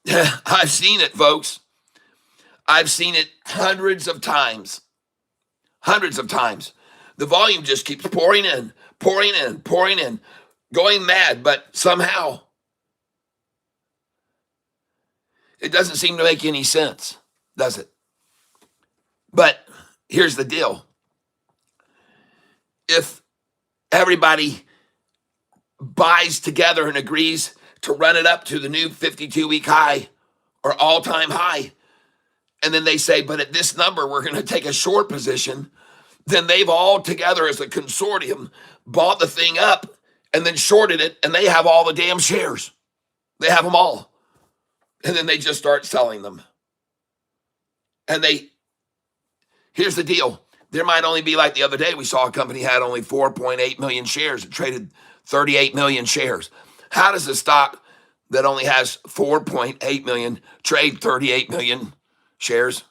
I've seen it, folks. I've seen it hundreds of times. Hundreds of times. The volume just keeps pouring in, pouring in, pouring in, going mad, but somehow it doesn't seem to make any sense, does it? But here's the deal. If everybody buys together and agrees to run it up to the new 52-week high or all-time high. And then they say, but at this number, we're going to take a short position. Then they've all together as a consortium bought the thing up and then shorted it, and they have all the damn shares. They have them all. And then they just start selling them. And here's the deal. There might only be, like the other day, we saw a company had only 4.8 million shares. It traded 38 million shares. How does a stock that only has 4.8 million trade 38 million shares?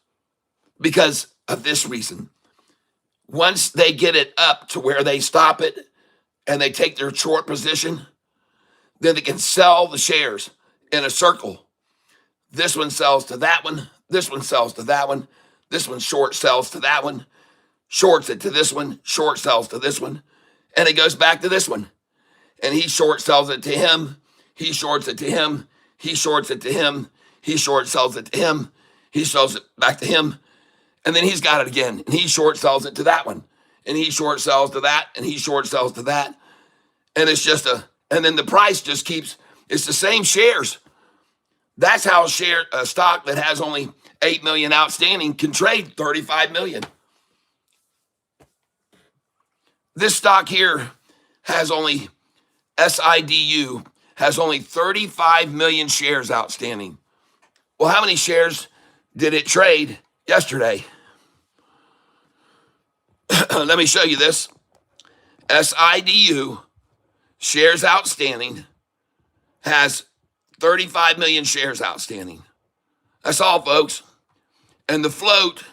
Because of this reason. Once they get it up to where they stop it and they take their short position, then they can sell the shares in a circle. This one sells to that one. This one sells to that one. This one short sells to that one. Shorts it to this one. Short sells to this one. And it goes back to this one. And he short sells it to him. He shorts it to him. He shorts it to him. He short sells it to him. He sells it back to him. And then he's got it again. And he short sells it to that one. And he short sells to that. And he short sells to that. And it's just and then the price just keeps, it's the same shares. That's how a stock that has only 8 million outstanding can trade 35 million. This stock here has only, SIDU, has only 35 million shares outstanding. Well, how many shares did it trade yesterday? Let me show you this. SIDU, shares outstanding, has 35 million shares outstanding. That's all, folks. And the float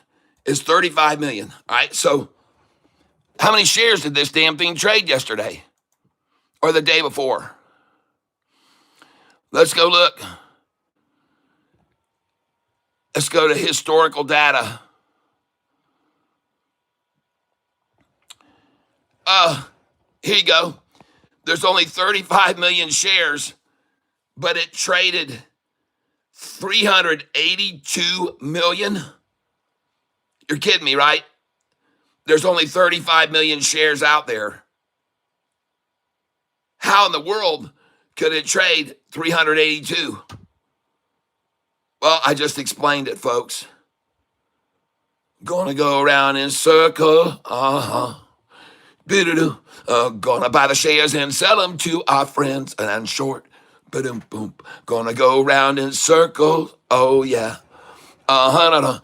is 35 million. All right, so how many shares did this damn thing trade yesterday or the day before? Let's go look. Let's go to historical data. Here you go. There's only 35 million shares, but it traded 382 million. You're kidding me, right? There's only 35 million shares out there. How in the world could it trade 382? Well, I just explained it, folks. Gonna go around in circle. Gonna buy the shares and sell them to our friends. And short. Boom. Gonna go around in circles. Oh, yeah. Gonna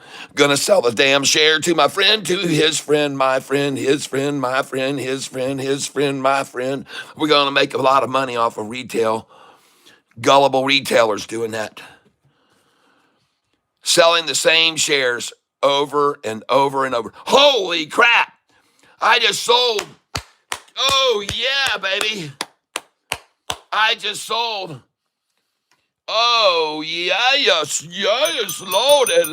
sell the damn share to my friend, to his friend, my friend, his friend, my friend, his friend, his friend, my friend. We're gonna make a lot of money off of retail. Gullible retailers doing that. Selling the same shares over and over and over. Holy crap! I just sold. Oh, yeah, baby. I just sold. Oh, yes, loaded.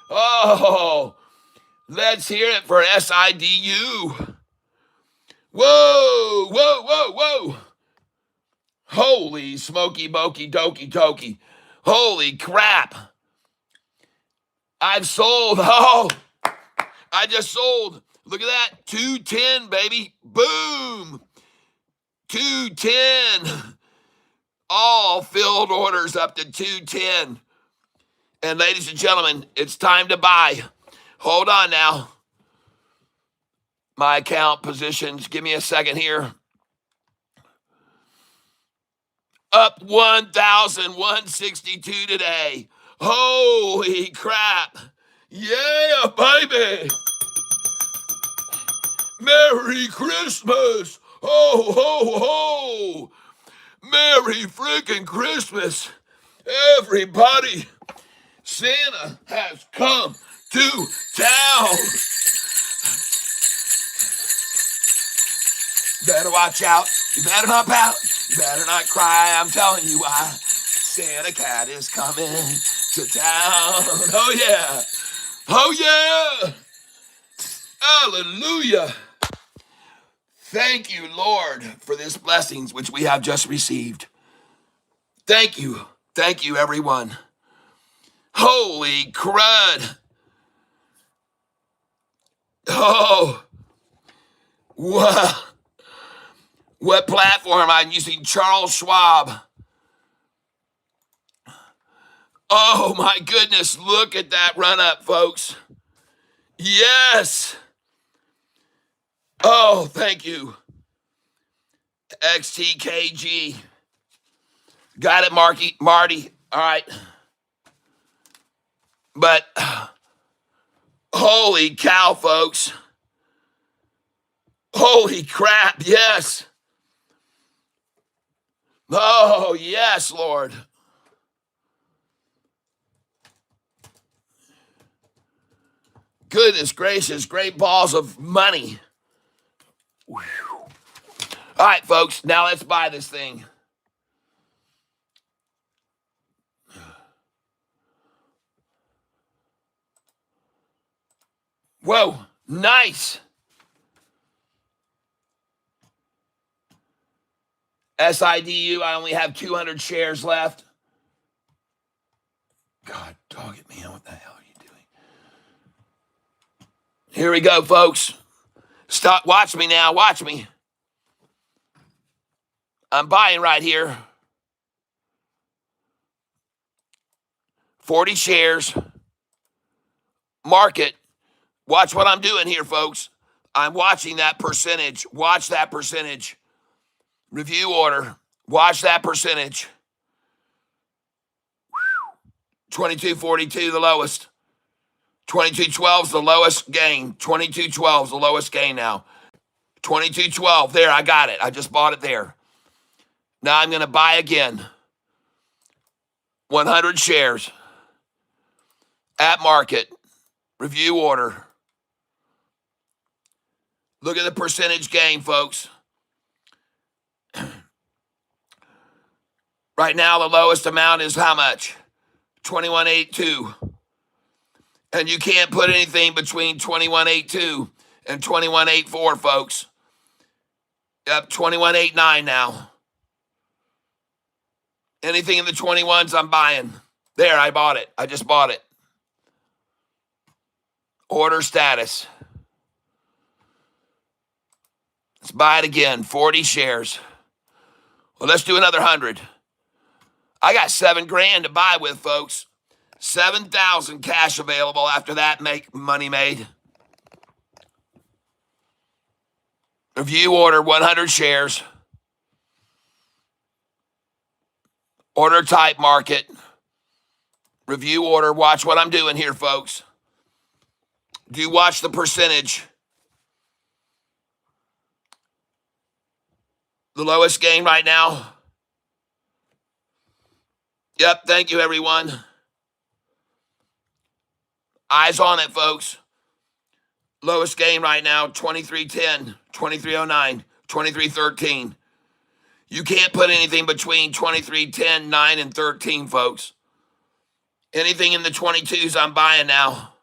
Oh, let's hear it for SIDU. Whoa. Holy smoky, bokey, dokey, tokey. Holy crap. I've sold. Oh, I just sold. Look at that. 210, baby. Boom. 210. All filled orders up to 210. And ladies and gentlemen, it's time to buy. Hold on now. My account positions. Give me a second here. Up 1,162 today. Holy crap. Yeah, baby. Merry Christmas. Ho, ho, ho. Merry freaking Christmas. Everybody. Santa has come to town. Better watch out. You better not pout. You better not cry. I'm telling you why. Santa Cat is coming to town. Oh, yeah. Oh, yeah. Hallelujah. Thank you, Lord, for this blessings which we have just received. Thank you. Thank you, everyone. Holy crud. Oh, wow. What platform? I'm using Charles Schwab. Oh my goodness, look at that run up, folks. Yes. Oh, thank you. XTKG. Got it, Marty. All right. But holy cow, folks. Holy crap, yes. Oh, yes, Lord. Goodness gracious, great balls of money. Whew. All right, folks, now let's buy this thing. Whoa, nice. SIDU, I only have 200 shares left. God, dog it, man, what the hell are you doing? Here we go, folks. Stop, watch me now, watch me. I'm buying right here. 40 shares. Market. Watch what I'm doing here, folks. I'm watching that percentage. Watch that percentage. Review order. Watch that percentage. 22.42, the lowest. 22.12 is the lowest gain. 22.12 is the lowest gain now. 22.12. There, I got it. I just bought it there. Now I'm going to buy again. 100 shares. At market. Review order. Look at the percentage gain, folks. Right now, the lowest amount is how much? 21.82. And you can't put anything between 21.82 and 21.84, folks. Yep, 21.89 now. Anything in the 21s, I'm buying. There, I bought it. I just bought it. Order status. Let's buy it again. 40 shares. Well, let's do another 100. I got $7,000 to buy with, folks. 7,000 cash available after that make money made. Review order 100 shares. Order type market. Review order. Watch what I'm doing here, folks. Do you watch the percentage? The lowest gain right now. Yep, thank you, everyone. Eyes on it, folks. Lowest gain right now, 23.10, 23.09, 23.13. You can't put anything between 23.10, 9, and 13, folks. Anything in the 22s, I'm buying now.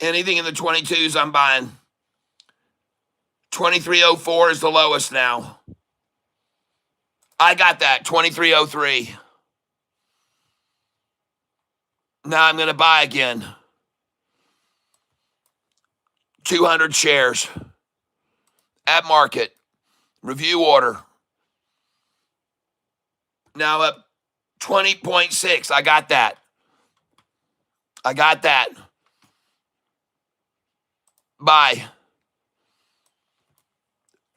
Anything in the 22s, I'm buying. 23.04 is the lowest now. I got that, 23.03. Now I'm going to buy again. 200 shares. At market. Review order. Now up 20.6. I got that. I got that. Buy.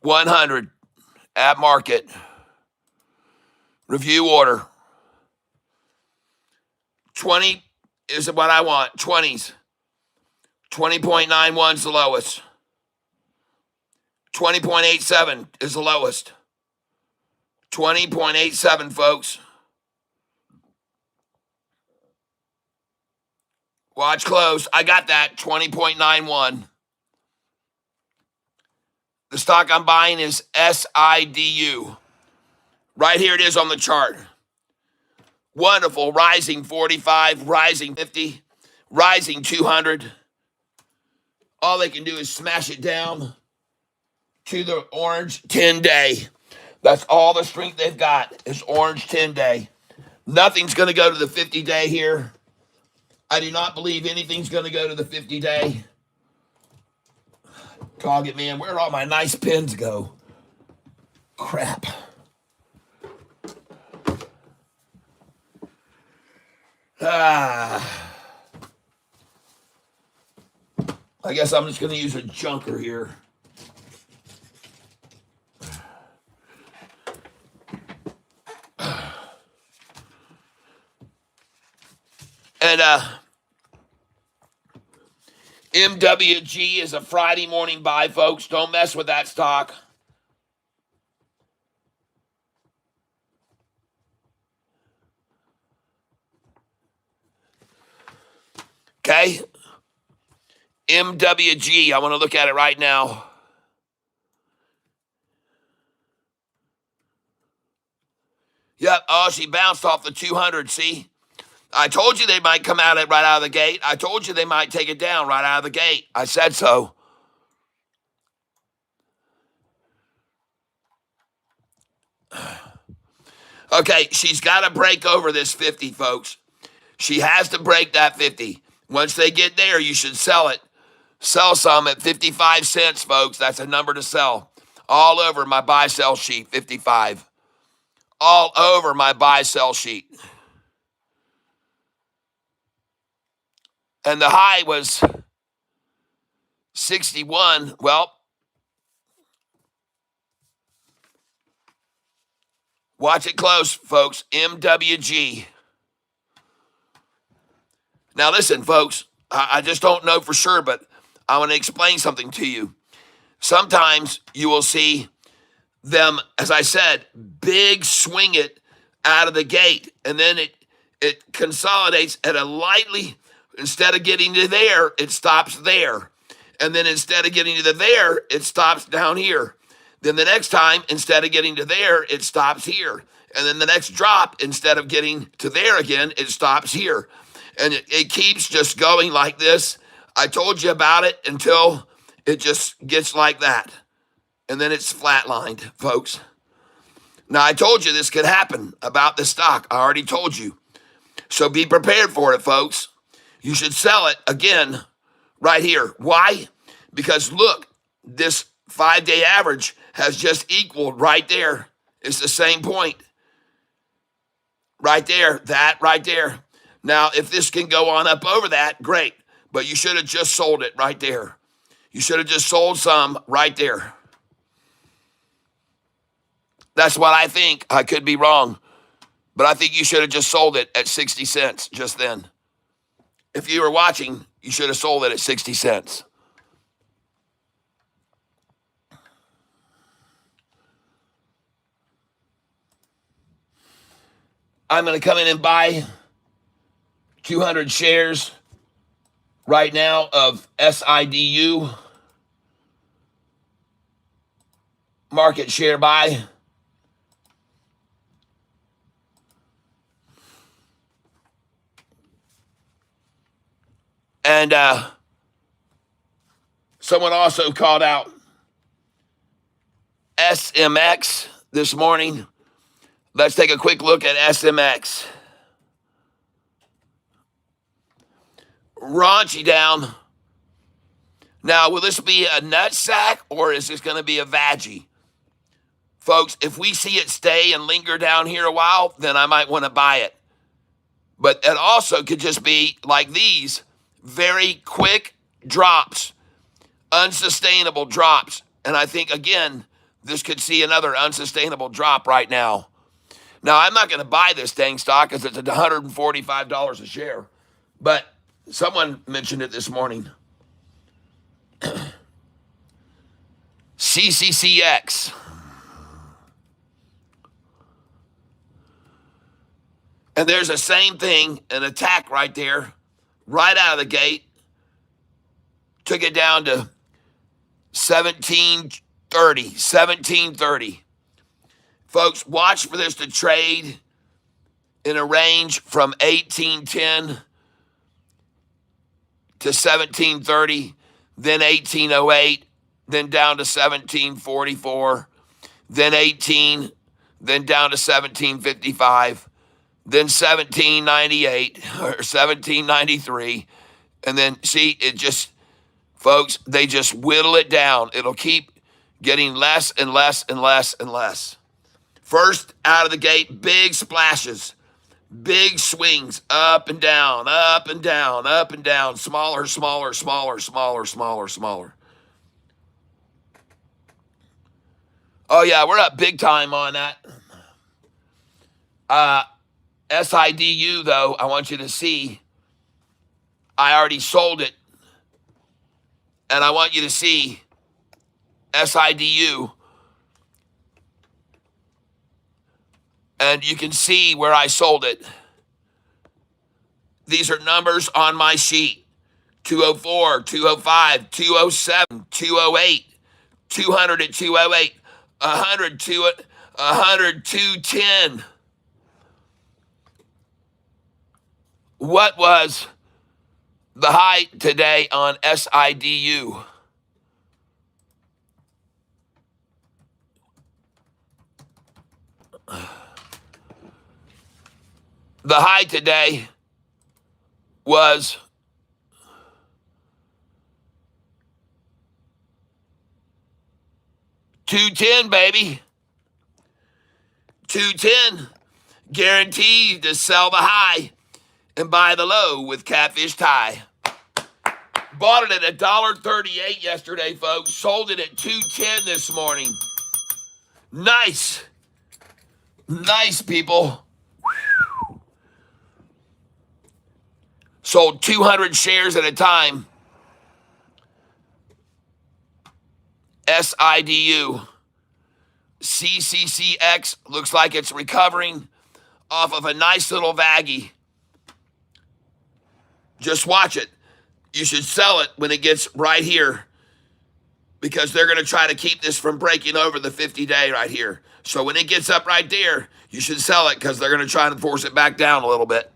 100. At market. Review order. 20 is what I want. 20s. 20.91 is the lowest. 20.87 is the lowest. 20.87, folks. Watch close. I got that. 20.91. The stock I'm buying is SIDU. Right here it is on the chart. Wonderful. Rising 45, rising 50, rising 200. All they can do is smash it down to the orange 10-day. That's all the strength they've got is orange 10-day. Nothing's going to go to the 50-day here. I do not believe anything's going to go to the 50-day. Target, man. Where'd all my nice pens go? Crap. I guess I'm just going to use a junker here. And MWG is a Friday morning buy, folks. Don't mess with that stock. Okay? MWG, I want to look at it right now. Yep. Oh, she bounced off the 200, see? I told you they might come at it right out of the gate. I told you they might take it down right out of the gate. I said so. Okay, she's got to break over this 50, folks. She has to break that 50. Once they get there, you should sell it. Sell some at 55 cents, folks. That's a number to sell. All over my buy-sell sheet, 55. All over my buy-sell sheet. And the high was 61. Well, watch it close, folks. MWG. Now, listen, folks. I just don't know for sure, but I want to explain something to you. Sometimes you will see them, as I said, big swing it out of the gate, and then it consolidates at a lightly, instead of getting to there, it stops there. And then instead of getting to there, it stops down here. Then the next time, instead of getting to there, it stops here. And then the next drop, instead of getting to there again, it stops here. And it keeps just going like this. I told you about it until it just gets like that. And then it's flatlined, folks. Now, I told you this could happen about this stock. I already told you. So be prepared for it, folks. You should sell it again right here. Why? Because look, this 5-day average has just equaled right there. It's the same point. Right there, that right there. Now, if this can go on up over that, great. But you should have just sold it right there. You should have just sold some right there. That's what I think. I could be wrong. But I think you should have just sold it at 60 cents just then. If you were watching, you should have sold it at 60 cents. I'm going to come in and buy 200 shares right now of SIDU. Market share buy. And someone also called out SMX this morning. Let's take a quick look at SMX. Raunchy down. Now, will this be a nut sack or is this going to be a veggie? Folks, if we see it stay and linger down here a while, then I might want to buy it. But it also could just be like these, very quick drops, unsustainable drops. And I think, again, this could see another unsustainable drop right now. Now, I'm not going to buy this dang stock because it's at $145 a share. But someone mentioned it this morning. CCCX. And there's the same thing, an attack right there, right out of the gate. Took it down to 1730. Folks, watch for this to trade in a range from 1810 to 1730, then 1808, then down to 1744, then 18, then down to 1755. Then 1798 or 1793. And then, see, it just Folks, they just whittle it down. It'll keep getting less and less and less and less. First out of the gate, big splashes, big swings, up and down, up and down, up and down, smaller, smaller, smaller, smaller, smaller, smaller. Oh, yeah, we're up big time on that. SIDU, though, I want you to see, I already sold it. And I want you to see SIDU. And you can see where I sold it. These are numbers on my sheet. 204, 205, 207, 208, 200 at 208, 100, 100, 210. What was the high today on SIDU? The high today was $210, baby. $210. Guaranteed to sell the high and buy the low with Catfish Tie. Bought it at $1.38 yesterday, folks. Sold it at $2.10 this morning. Nice. Nice, people. Sold 200 shares at a time. SIDU. CCCX looks like it's recovering off of a nice little vaggy. Just watch it. You should sell it when it gets right here because they're going to try to keep this from breaking over the 50-day right here. So when it gets up right there, you should sell it because they're going to try and force it back down a little bit.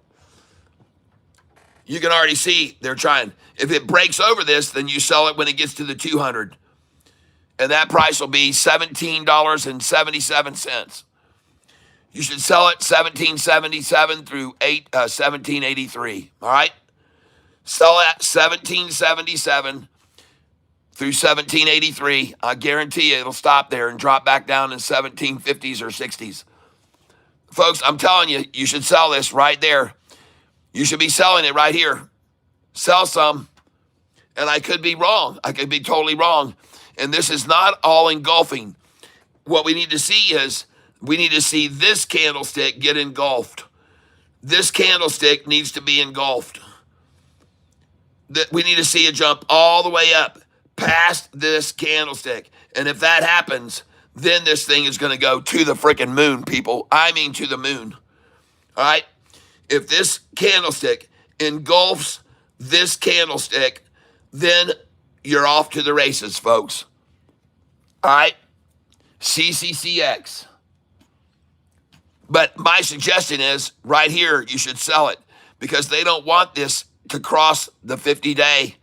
You can already see they're trying. If it breaks over this, then you sell it when it gets to the 200. And that price will be $17.77. You should sell it $17.77 through $17.83. All right? Sell at $17.77 through $17.83. I guarantee you it'll stop there and drop back down in $17.50s or $60s. Folks, I'm telling you, you should sell this right there. You should be selling it right here. Sell some. And I could be wrong. I could be totally wrong. And this is not all engulfing. What we need to see is we need to see this candlestick get engulfed. This candlestick needs to be engulfed. We need to see it jump all the way up past this candlestick. And if that happens, then this thing is going to go to the freaking moon, people. I mean to the moon. All right? If this candlestick engulfs this candlestick, then you're off to the races, folks. All right? CCCX. But my suggestion is, right here, you should sell it because they don't want this to cross the 50-day.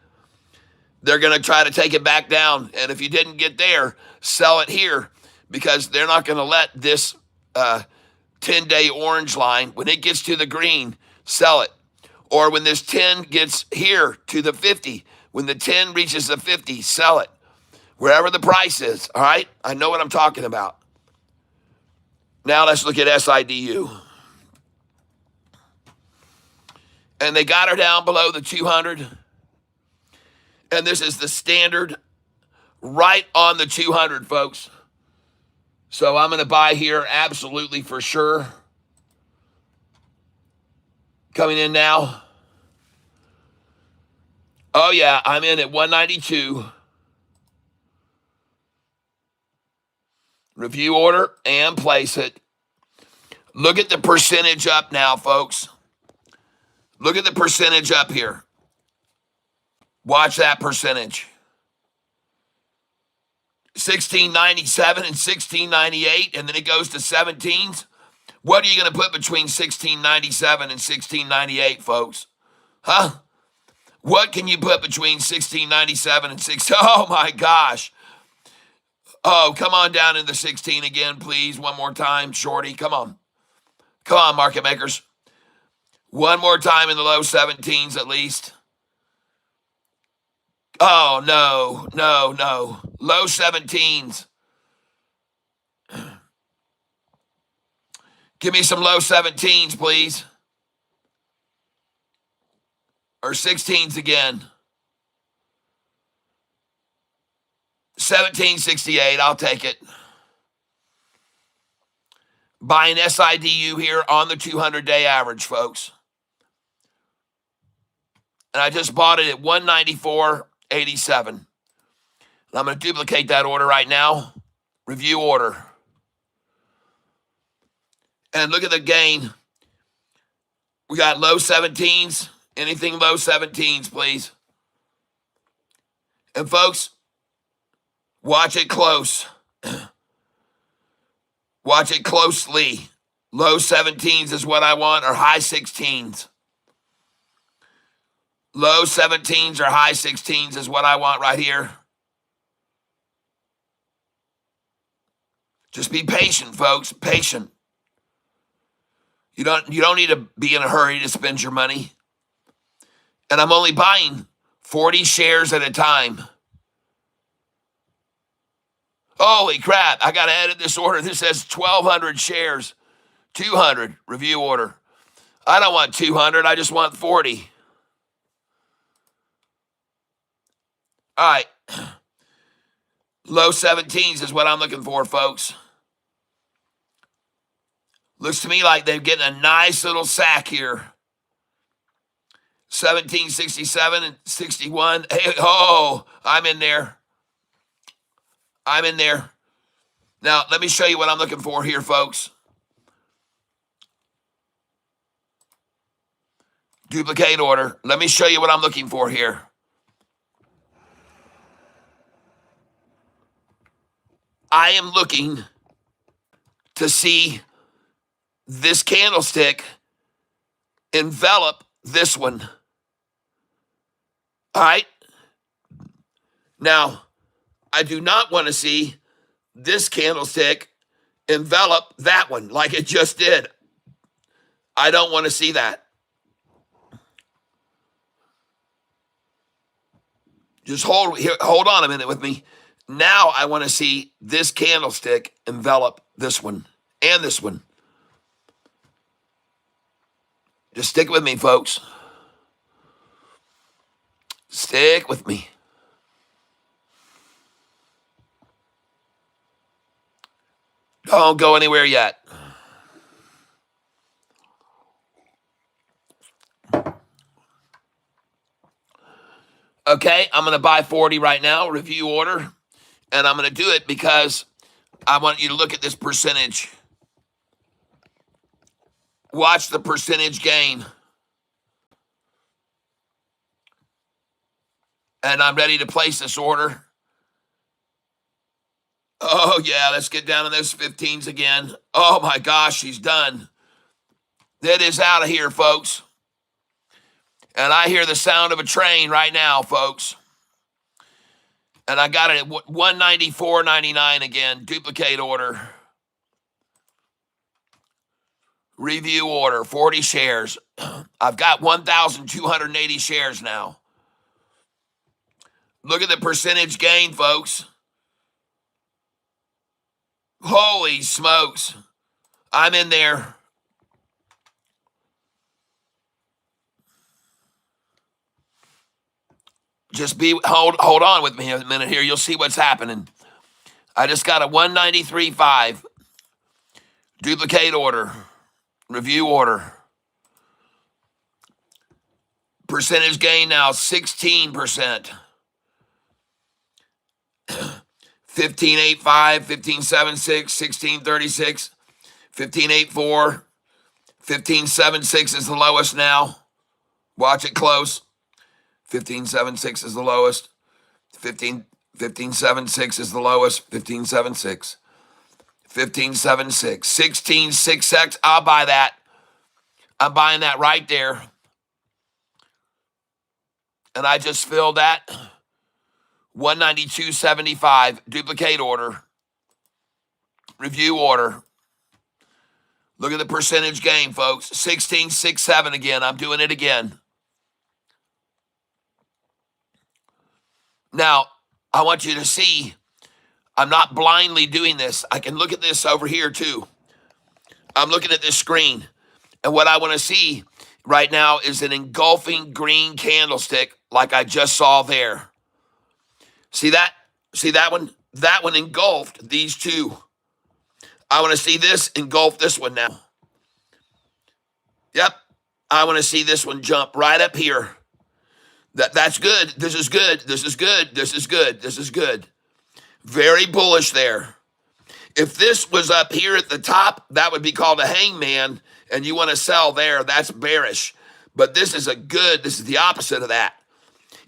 They're going to try to take it back down. And if you didn't get there, sell it here because they're not going to let this 10-day orange line, when it gets to the green, sell it. Or when this 10 gets here to the 50, when the 10 reaches the 50, sell it. Wherever the price is, all right? I know what I'm talking about. Now let's look at SIDU. And they got her down below the 200. And this is the standard right on the 200, folks. So I'm going to buy here absolutely for sure. Coming in now. Oh, yeah, I'm in at 192. Review order and place it. Look at the percentage up now, folks. Look at the percentage up here. Watch that percentage. 1697 and 1698, and then it goes to 17s. What are you going to put between 1697 and 1698, folks? Huh? What can you put between 1697 and 16? Oh, my gosh. Oh, come on down in the 16 again, please. One more time, Shorty. Come on. Come on, market makers. One more time in the low 17s at least. Oh, no, no, no. Low 17s. Give me some low 17s, please. Or 16s again. 1768, I'll take it. Buying SIDU here on the 200-day average, folks. And I just bought it at 194.87. And I'm going to duplicate that order right now. Review order. And look at the gain. We got low 17s. Anything low 17s, please. And folks, watch it close. Watch it closely. Low 17s is what I want, or high 16s. Low 17s or high 16s is what I want right here. Just be patient, folks. Patient. You don't need to be in a hurry to spend your money. And I'm only buying 40 shares at a time. Holy crap, I got to edit this order. This says 1,200 shares. 200, review order. I don't want 200, I just want 40. All right. Low 17s is what I'm looking for, folks. Looks to me like they're getting a nice little sack here. 1767 and 61. Hey, oh, I'm in there. I'm in there. Now, let me show you what I'm looking for here, folks. Duplicate order. Let me show you what I'm looking for here. I am looking to see this candlestick envelop this one. All right? Now, I do not want to see this candlestick envelop that one like it just did. I don't want to see that. Just hold on a minute with me. Now I want to see this candlestick envelop this one and this one. Just stick with me, folks. Stick with me. Don't go anywhere yet. Okay, I'm going to buy 40 right now, review order. And I'm going to do it because I want you to look at this percentage. Watch the percentage gain. And I'm ready to place this order. Oh, yeah, let's get down to those 15s again. Oh, my gosh, she's done. That is out of here, folks. And I hear the sound of a train right now, folks. And I got it at 194.99 again. Duplicate order. Review order, 40 shares. I've got 1,280 shares now. Look at the percentage gain, folks. Holy smokes. I'm in there. Just hold on with me a minute here. You'll see what's happening. I just got a 193.5. Duplicate order. Review order. Percentage gain now 16%. 15.85, 15.76, 16.36, 15.84, 15.76 is the lowest now. Watch it close. 15.76 is the lowest. 15.76 is the lowest. 15.76. 15.76. 16.66. I'll buy that. I'm buying that right there. And I just filled that. 192.75. Duplicate order. Review order. Look at the percentage gain, folks. 16.67 again. I'm doing it again. Now, I want you to see, I'm not blindly doing this. I can look at this over here too. I'm looking at this screen. And what I want to see right now is an engulfing green candlestick like I just saw there. See that? See that one? That one engulfed these two. I want to see this engulf this one now. Yep. I want to see this one jump right up here. That's good. This is good. This is good. This is good. This is good. Very bullish there. If this was up here at the top, that would be called a hangman, and you want to sell there, that's bearish. But this is this is the opposite of that.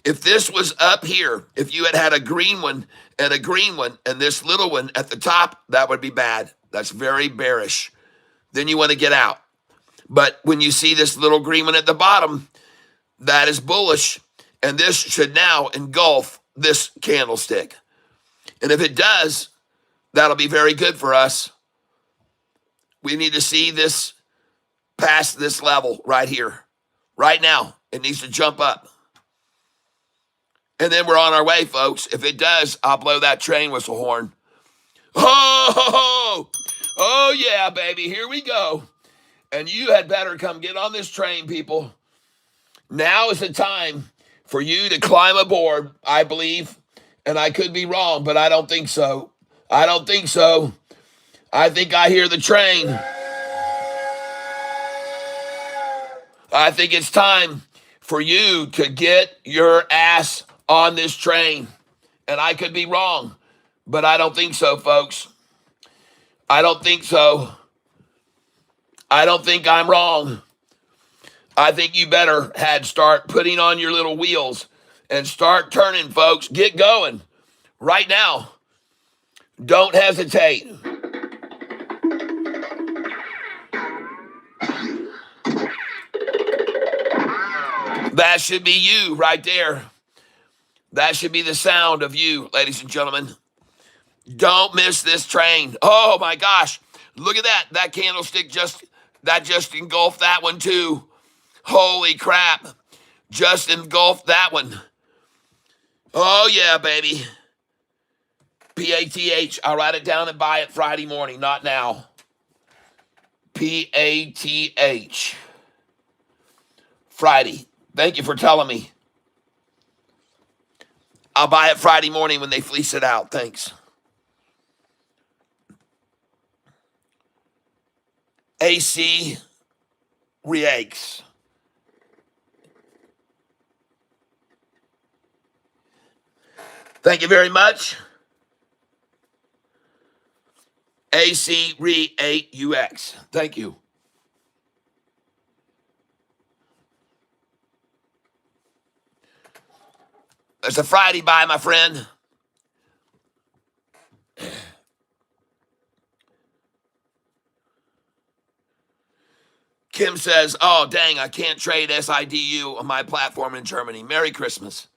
If this was up here, if you had a green one and a green one and this little one at the top, that would be bad. That's very bearish. Then you want to get out. But when you see this little green one at the bottom, that is bullish. And this should now engulf this candlestick. And if it does, that'll be very good for us. We need to see this past this level right here. Right now, it needs to jump up. And then we're on our way, folks. If it does, I'll blow that train whistle horn. Oh, yeah, baby. Here we go. And you had better come get on this train, people. Now is the time for you to climb aboard, I believe. And I could be wrong, but I don't think so. I don't think so. I think I hear the train. I think it's time for you to get your ass on this train. And I could be wrong, but I don't think so, folks. I don't think so. I don't think I'm wrong. I think you better start putting on your little wheels and start turning, folks. Get going right now. Don't hesitate. That should be you right there. That should be the sound of you, ladies and gentlemen. Don't miss this train. Oh my gosh. Look at that. That candlestick just engulfed that one too. Holy crap. Just engulfed that one. Oh yeah, baby. PATH. I'll write it down and buy it Friday morning, not now. PATH. Friday. Thank you for telling me. I'll buy it Friday morning when they fleece it out. Thanks. AC reacts. Thank you very much. AC Re8UX. Thank you. It's a Friday buy, my friend. Kim says, oh, dang, I can't trade SIDU on my platform in Germany. Merry Christmas.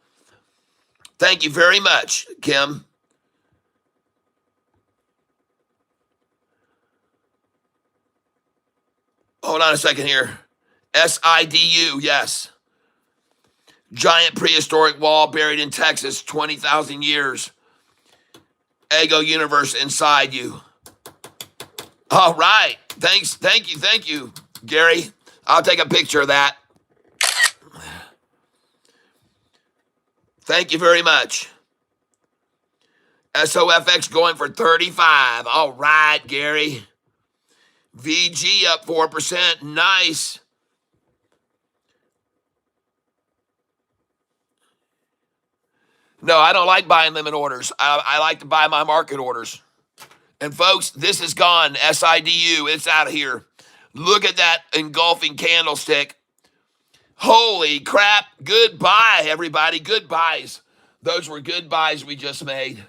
Thank you very much, Kim. Hold on a second here. SIDU, yes. Giant prehistoric wall buried in Texas, 20,000 years. Ego universe inside you. All right. Thanks. Thank you, Gary. I'll take a picture of that. Thank you very much. SOFX going for 35. All right, Gary. VG up 4%. Nice. No, I don't like buying limit orders. I like to buy my market orders. And folks, this is gone. SIDU, it's out of here. Look at that engulfing candlestick. Holy crap. Goodbye, everybody. Good buys. Those were good buys we just made.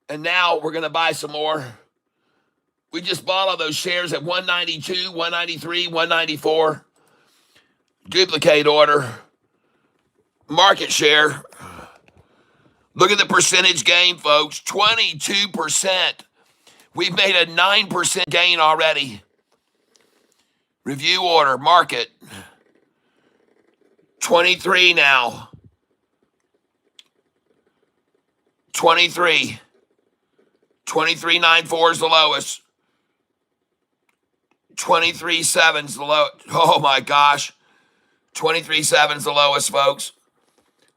And now we're going to buy some more. We just bought all those shares at 192, 193, 194. Duplicate order. Market share. Look at the percentage gain, folks. 22%. We've made a 9% gain already. Review order. Market. 23 now. 23. 23.94 is the lowest. 23.7 is the low. Oh my gosh. 23.7 is the lowest, folks.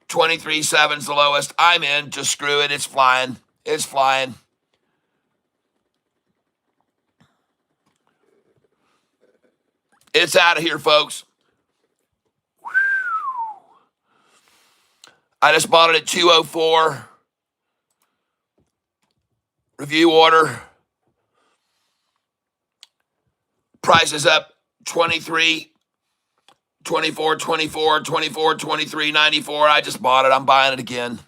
23.7 is the lowest. I'm in. Just screw it. It's flying. It's flying. It's out of here, folks. I just bought it at 204. Review order. Price is up 23, 24, 24, 24, 23, 94. I just bought it. I'm buying it again.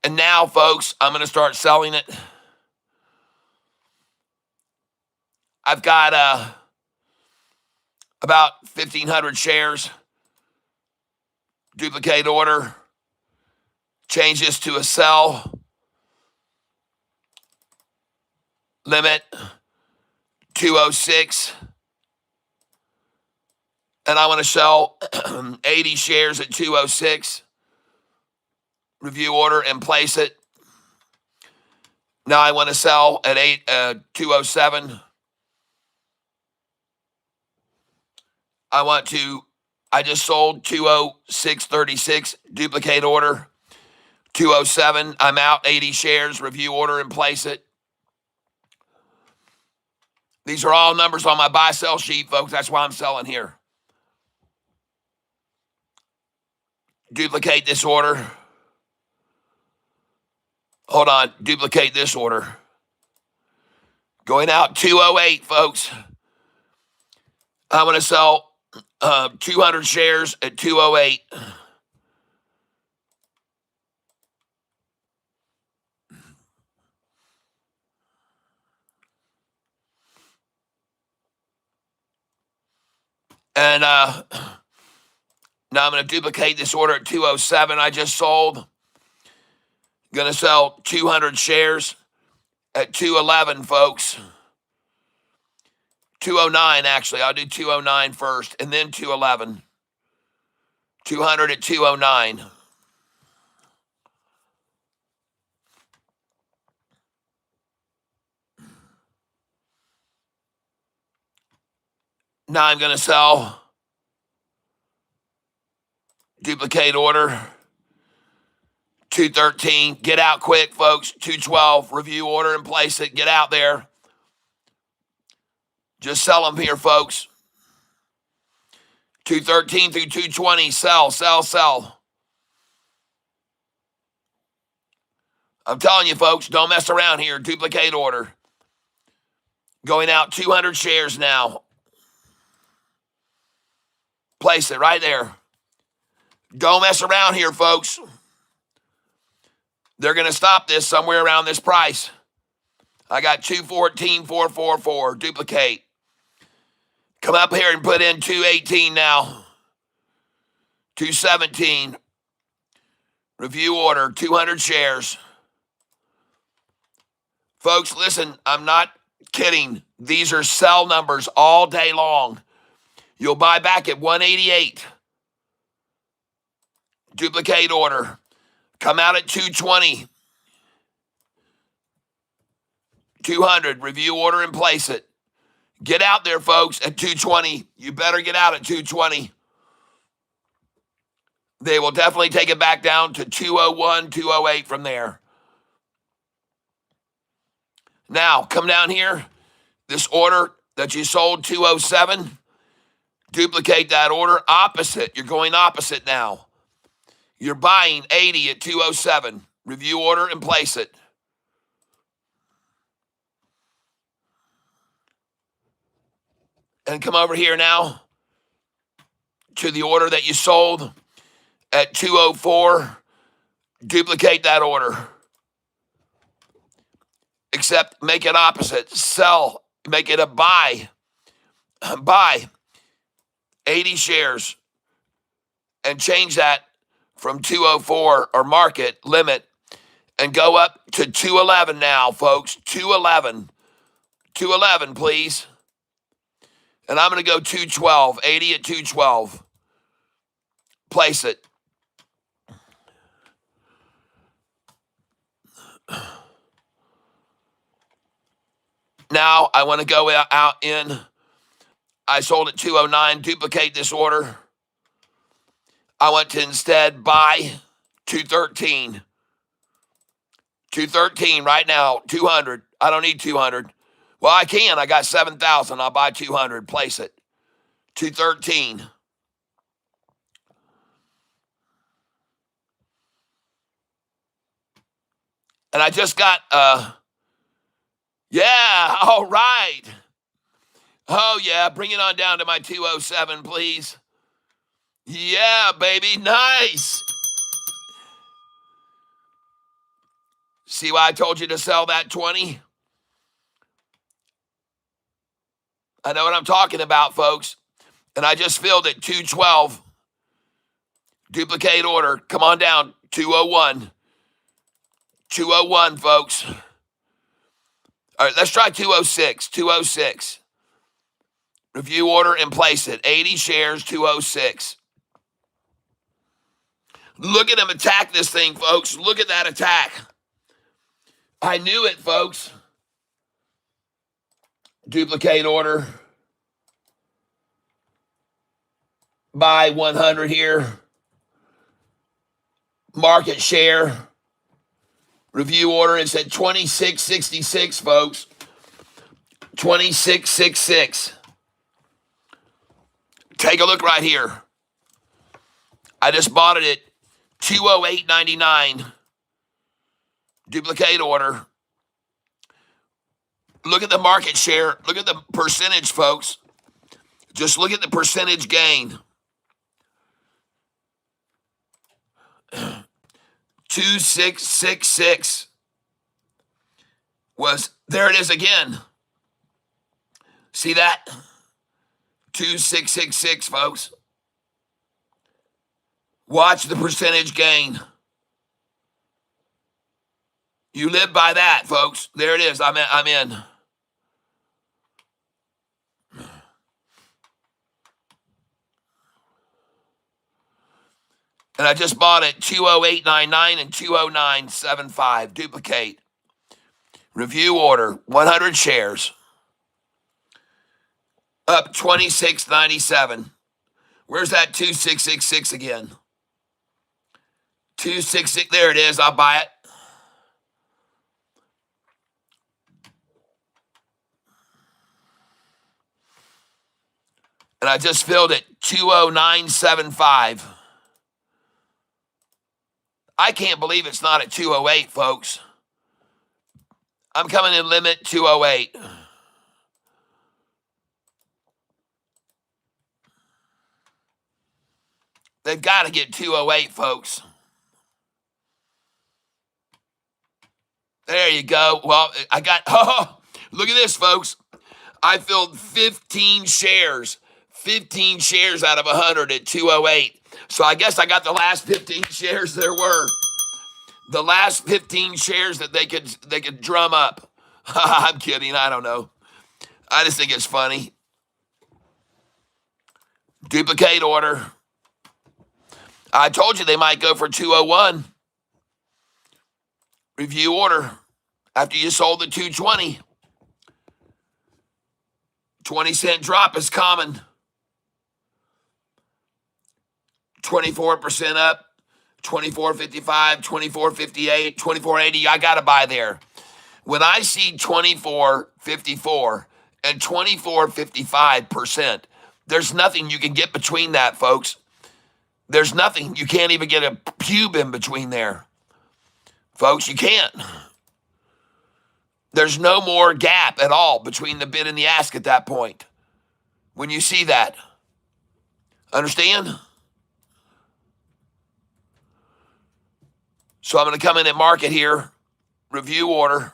And now, folks, I'm going to start selling it. I've got about 1,500 shares. Duplicate order. Change this to a sell. Limit 206. And I want to sell 80 shares at 206. Review order and place it. Now I want to sell at 207. I just sold 206.36, duplicate order. 207, I'm out 80 shares, review order and place it. These are all numbers on my buy-sell sheet, folks. That's why I'm selling here. Duplicate this order. Hold on, duplicate this order. Going out 208, folks. I'm going to sell 200 shares at 208. And now I'm going to duplicate this order at 207 I just sold. Going to sell 200 shares at 211, folks. 209, actually. I'll do 209 first, and then 211. 200 at 209. Now I'm going to sell. Duplicate order. 213. Get out quick, folks. 212. Review order and place it. Get out there. Just sell them here, folks. 213 through 220. Sell, sell, sell. I'm telling you, folks, don't mess around here. Duplicate order. Going out 200 shares now. Place it right there. Don't mess around here, folks. They're going to stop this somewhere around this price. I got 214,444. Duplicate. Come up here and put in 218 now. 217. Review order, 200 shares. Folks, listen, I'm not kidding. These are sell numbers all day long. You'll buy back at 188. Duplicate order. Come out at 220. 200. Review order and place it. Get out there, folks, at 220. You better get out at 220. They will definitely take it back down to 201, 208 from there. Now, come down here. This order that you sold, 207, duplicate that order opposite. You're going opposite now. You're buying 80 at 207. Review order and place it. And come over here now to the order that you sold at 204. Duplicate that order. Except make it opposite. Sell. Make it a buy. Buy 80 shares and change that from 204 or market limit and go up to 211 now, folks. 211. 211, please. And I'm going to go 212, 80 at 212. Place it. Now I want to go out in. I sold at 209, duplicate this order. I want to instead buy 213. 213 right now, 200. I don't need 200. Well, I can. I got 7,000. I'll buy 200. Place it. 213. And I just got, yeah, all right. Oh, yeah, bring it on down to my 207, please. Yeah, baby, nice. See why I told you to sell that 20? I know what I'm talking about, folks. And I just filled it, 212. Duplicate order. Come on down, 201. 201, folks. All right, let's try 206. 206. Review order and place it. 80 shares, 206. Look at him attack this thing, folks. Look at that attack. I knew it, folks. Duplicate order. Buy 100 here. Market share. Review order. It's at 2666, folks. 2666. Take a look right here. I just bought it at 208.99. Duplicate order. Look at the market share. Look at the percentage, folks. Just look at the percentage gain. 2666 was, there it is again. See that? 2666, folks. Watch the percentage gain. You live by that, folks. There it is. I'm in. And I just bought it 208.99 and 209.75. Duplicate. Review order. 100 shares. Up 26.97. Where's that 2666 again? 266. There it is. I'll buy it. And I just filled it 209.75. I can't believe it's not at 208, folks. I'm coming in limit 208. They've got to get 208, folks. There you go. Well, I got, oh, look at this, folks. I filled 15 shares. 15 shares out of 100 at 208. So I guess I got the last 15 shares there were. The last 15 shares that they could drum up. I'm kidding. I don't know. I just think it's funny. Duplicate order. I told you they might go for 201. Review order. After you sold the 220. 20-cent drop is common. 24% up. 24.55, 24.58, 24.80. I got to buy there. When I see 24.54 and 24.55%, there's nothing you can get between that, folks. There's nothing. You can't even get a pube in between there. Folks, you can't. There's no more gap at all between the bid and the ask at that point. When you see that. Understand? So I'm going to come in at market here. Review order.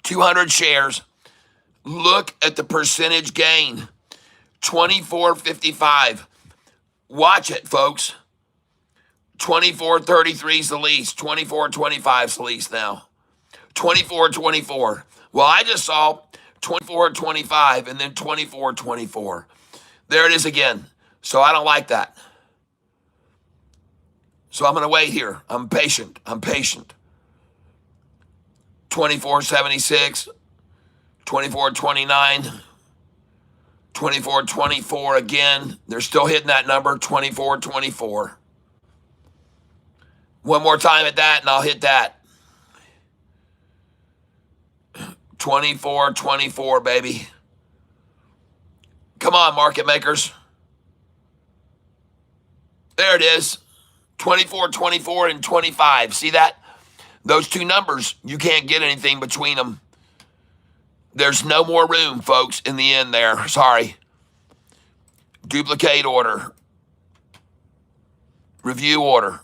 200 shares. Look at the percentage gain. 24.55. Watch it, folks. 24.33 is the lease. 24.25 is the lease now. 24.24. Well, I just saw 24.25, and then 24.24. There it is again. So I don't like that. So I'm going to wait here. I'm patient. 24.76, 24.29, 24.24 again. They're still hitting that number, 24.24. One more time at that, and I'll hit that. 24.24, baby. Come on, market makers. There it is. 24.24 and 25. See that? Those two numbers, you can't get anything between them. There's no more room, folks, in the end there. Sorry. Duplicate order. Review order.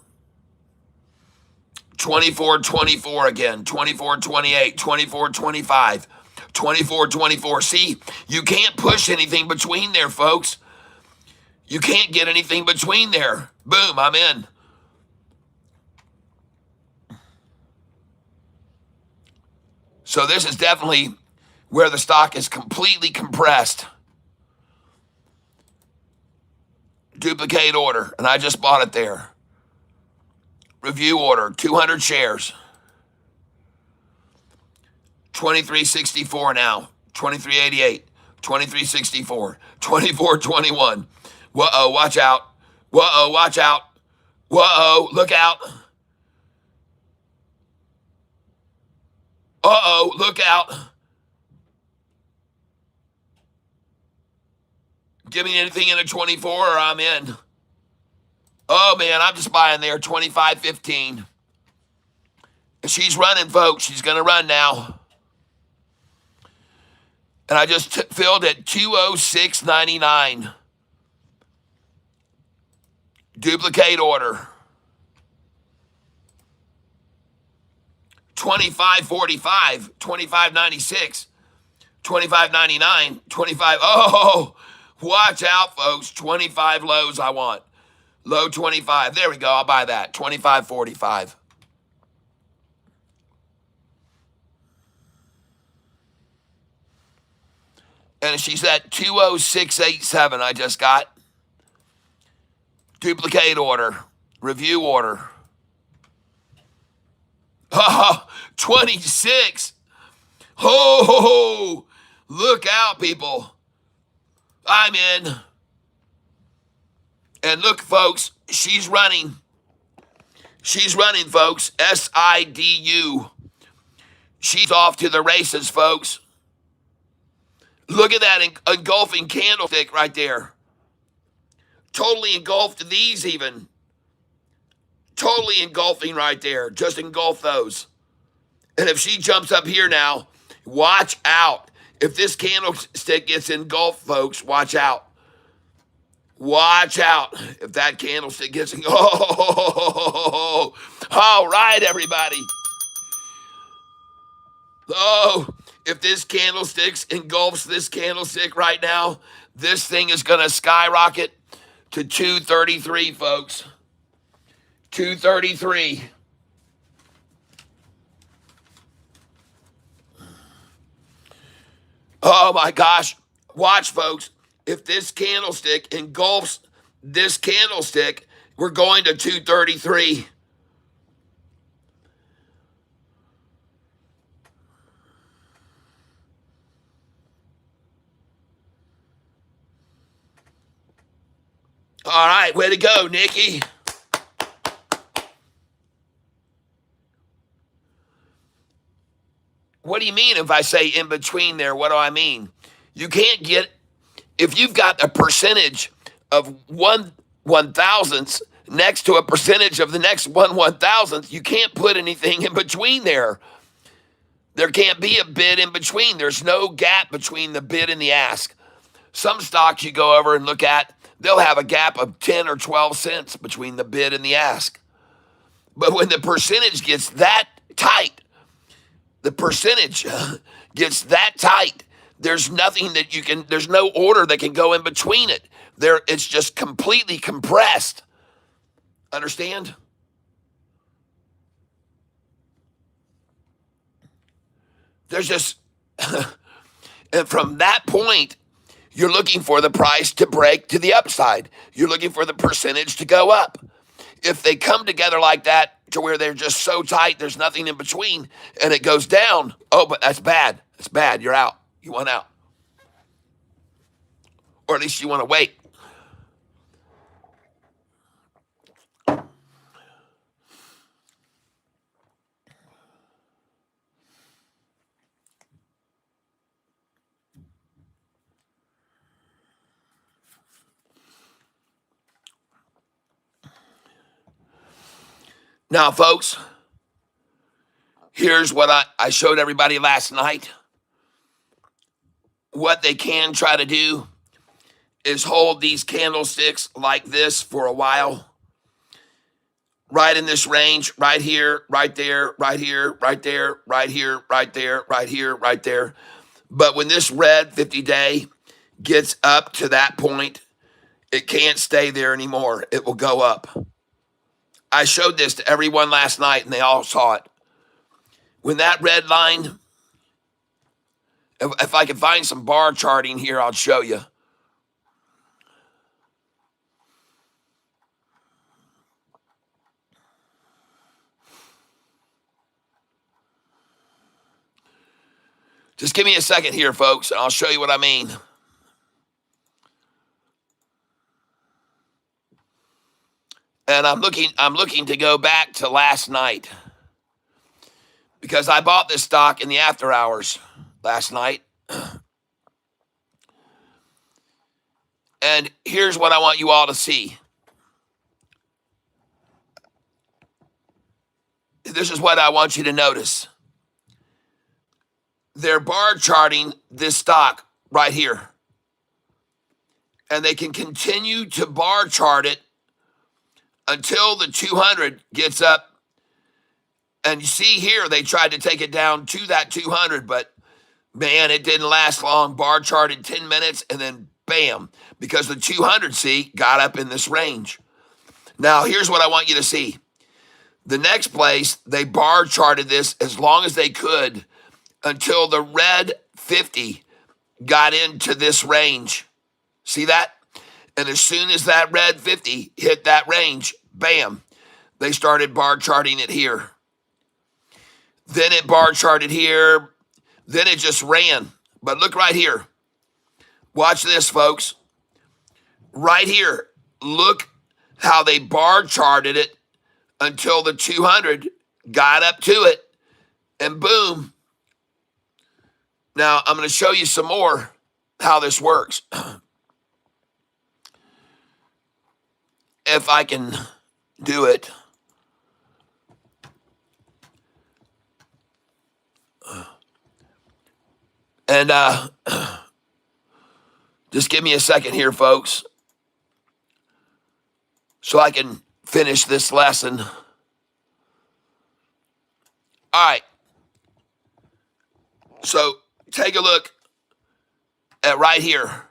24.24 again. 24.28. 24.25. 24.24. See, you can't push anything between there, folks. You can't get anything between there. Boom, I'm in. So this is definitely where the stock is completely compressed. Duplicate order, and I just bought it there. Review order, 200 shares. 23.64 now. 23.88. 23.64. 24.21. Whoa, watch out. Whoa, watch out. Whoa, look out. Uh-oh, look out. Give me anything in a 24 or I'm in. Oh, man, I'm just buying there, 25.15. She's running, folks. She's going to run now. And I just filled at 206.99. Duplicate order. 25.45, 25.96, 25.99, 25. Oh, watch out, folks. 25 lows I want. Low 25. There we go. I'll buy that. 25.45. And she's at 206.87 I just got. Duplicate order. Review order. Oh, 26. Oh, look out, people. I'm in. And look, folks, she's running. She's running, folks. SIDU. She's off to the races, folks. Look at that engulfing candlestick right there. Totally engulfed these even. Totally engulfing right there. Just engulf those. And if she jumps up here now, watch out. If this candlestick gets engulfed, folks, watch out. Watch out. If that candlestick gets engulfed. Oh, all right, everybody. Oh, if this candlestick engulfs this candlestick right now, this thing is going to skyrocket to 233, folks. 233. Oh my gosh. Watch, folks. If this candlestick engulfs this candlestick, we're going to 233. All right, way to go, Nikki. What do you mean if I say in between there? What do I mean? You can't get, if you've got a percentage of 1/1000th next to a percentage of the next 1/1000th, you can't put anything in between there. There can't be a bid in between. There's no gap between the bid and the ask. Some stocks you go over and look at, they'll have a gap of 10 or 12 cents between the bid and the ask. But when the percentage gets that tight, there's nothing that you can, there's no order that can go in between it. It's just completely compressed. Understand? There's just, and And from that point, you're looking for the price to break to the upside. You're looking for the percentage to go up. If they come together like that to where they're just so tight, there's nothing in between, and it goes down, oh, but that's bad. That's bad. You're out. You want out. Or at least you want to wait. Now, folks, here's what I showed everybody last night. What they can try to do is hold these candlesticks like this for a while. Right in this range, right here, right there, right here, right there, right here, right there, right here, right there. But when this red 50-day gets up to that point, it can't stay there anymore. It will go up. I showed this to everyone last night, and they all saw it. When that red line, if I can find some bar charting here, I'll show you. Just give me a second here, folks, and I'll show you what I mean. And I'm looking to go back to last night because I bought this stock in the after hours last night. And here's what I want you all to see. This is what I want you to notice. They're bar charting this stock right here. And they can continue to bar chart it until the 200 gets up. And you see here, they tried to take it down to that 200, but man, it didn't last long. Bar charted 10 minutes and then bam, because the 200, see, got up in this range. Now, here's what I want you to see. The next place, they bar charted this as long as they could until the red 50 got into this range. See that? And as soon as that red 50 hit that range, bam, they started bar charting it here. Then it bar charted here. Then it just ran. But look right here. Watch this, folks. Right here, look how they bar charted it until the 200 got up to it, and boom. Now, I'm going to show you some more how this works. If I can do it. And just give me a second here, folks, so I can finish this lesson. All right. So take a look at right here.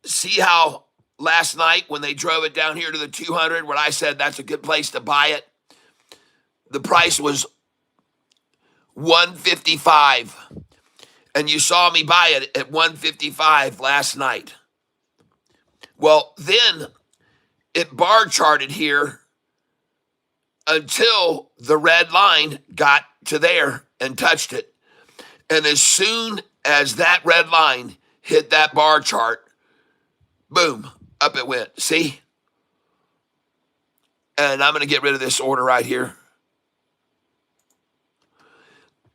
See how last night when they drove it down here to the 200, where I said that's a good place to buy it, the price was 155, and you saw me buy it at 155 last night. Well, then it bar charted here until the red line got to there and touched it. And as soon as that red line hit that bar chart, boom, up it went. See? And I'm going to get rid of this order right here.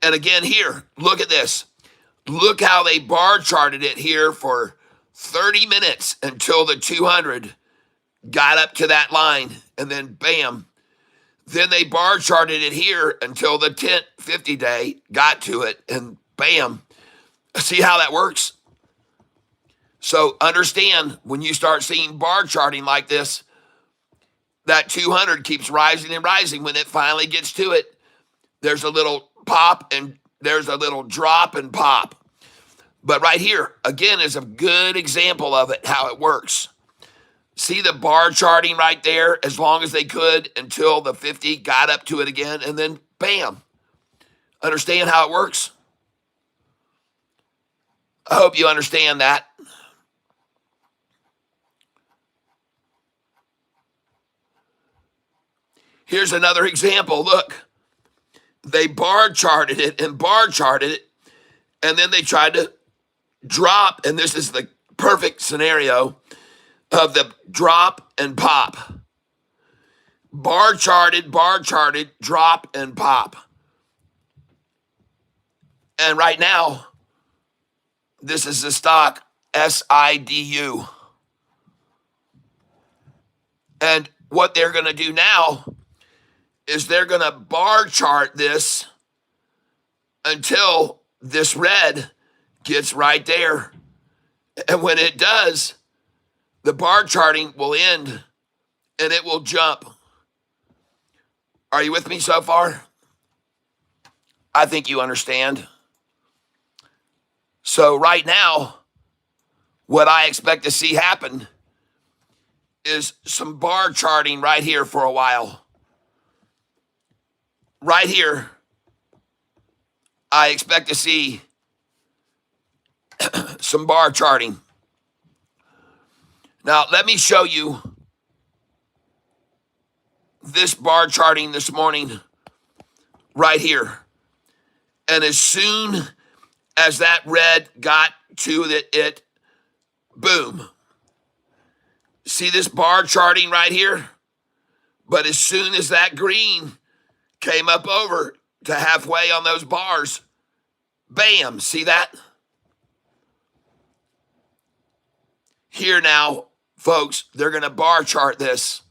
And again here, look at this. Look how they bar charted it here for 30 minutes until the 200 got up to that line, and then bam. Then they bar charted it here until the 50-day got to it, and bam. See how that works? So understand, when you start seeing bar charting like this, that 200 keeps rising and rising. When it finally gets to it, there's a little pop and there's a little drop and pop. But right here, again, is a good example of it, how it works. See the bar charting right there, as long as they could until the 50 got up to it again, and then bam. Understand how it works? I hope you understand that. Here's another example. Look, they bar charted it, and then they tried to drop, and this is the perfect scenario of the drop and pop. Bar charted, drop and pop. And right now, this is the stock SIDU. And what they're going to do now is they're going to bar chart this until this red gets right there. And when it does, the bar charting will end and it will jump. Are you with me so far? I think you understand. So right now, what I expect to see happen is some bar charting right here for a while. Right here, I expect to see some bar charting. Now, let me show you this bar charting this morning right here. And as soon as that red got to it, boom. See this bar charting right here? But as soon as that green came up over to halfway on those bars, bam, see that? Here now, folks, they're going to bar chart this.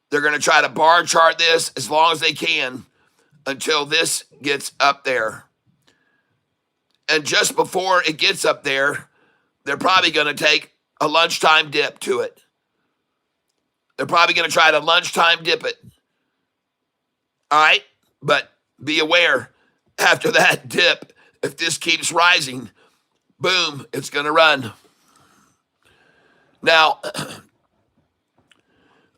They're going to try to bar chart this as long as they can until this gets up there. And just before it gets up there, they're probably going to take a lunchtime dip to it. They're probably going to try to lunchtime dip it. All right? But be aware, after that dip, if this keeps rising, boom, it's going to run. Now,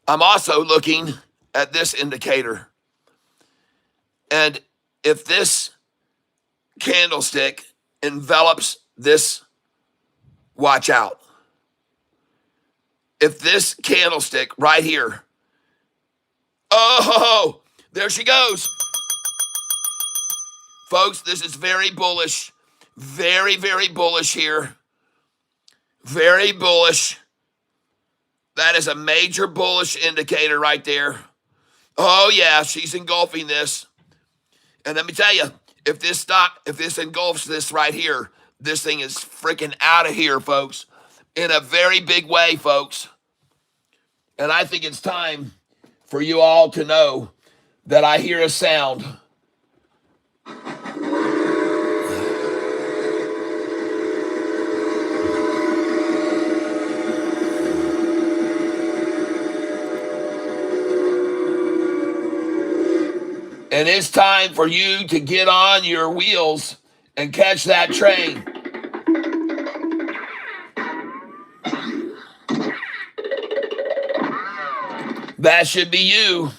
I'm also looking at this indicator. And if this candlestick envelops this, watch out. If this candlestick right here, oh, there she goes. Folks, this is very bullish. Very, very bullish here. Very bullish. That is a major bullish indicator right there. Oh, yeah, she's engulfing this. And let me tell you, if this engulfs this right here, this thing is freaking out of here, folks, in a very big way, folks. And I think it's time for you all to know that I hear a sound. And it's time for you to get on your wheels and catch that train. That should be you.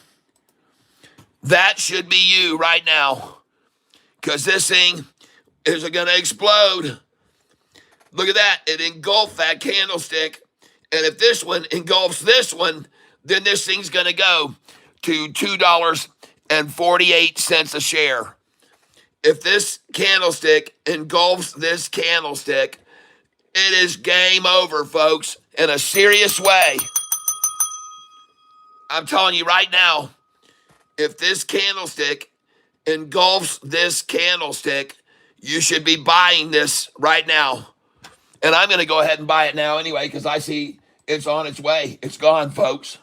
That should be you right now. Because this thing is going to explode. Look at that. It engulfed that candlestick. And if this one engulfs this one, then this thing's going to go to $2.48 a share. If this candlestick engulfs this candlestick, it is game over, folks, in a serious way. I'm telling you right now, if this candlestick engulfs this candlestick, you should be buying this right now. And I'm going to go ahead and buy it now anyway because I see it's on its way. It's gone, folks.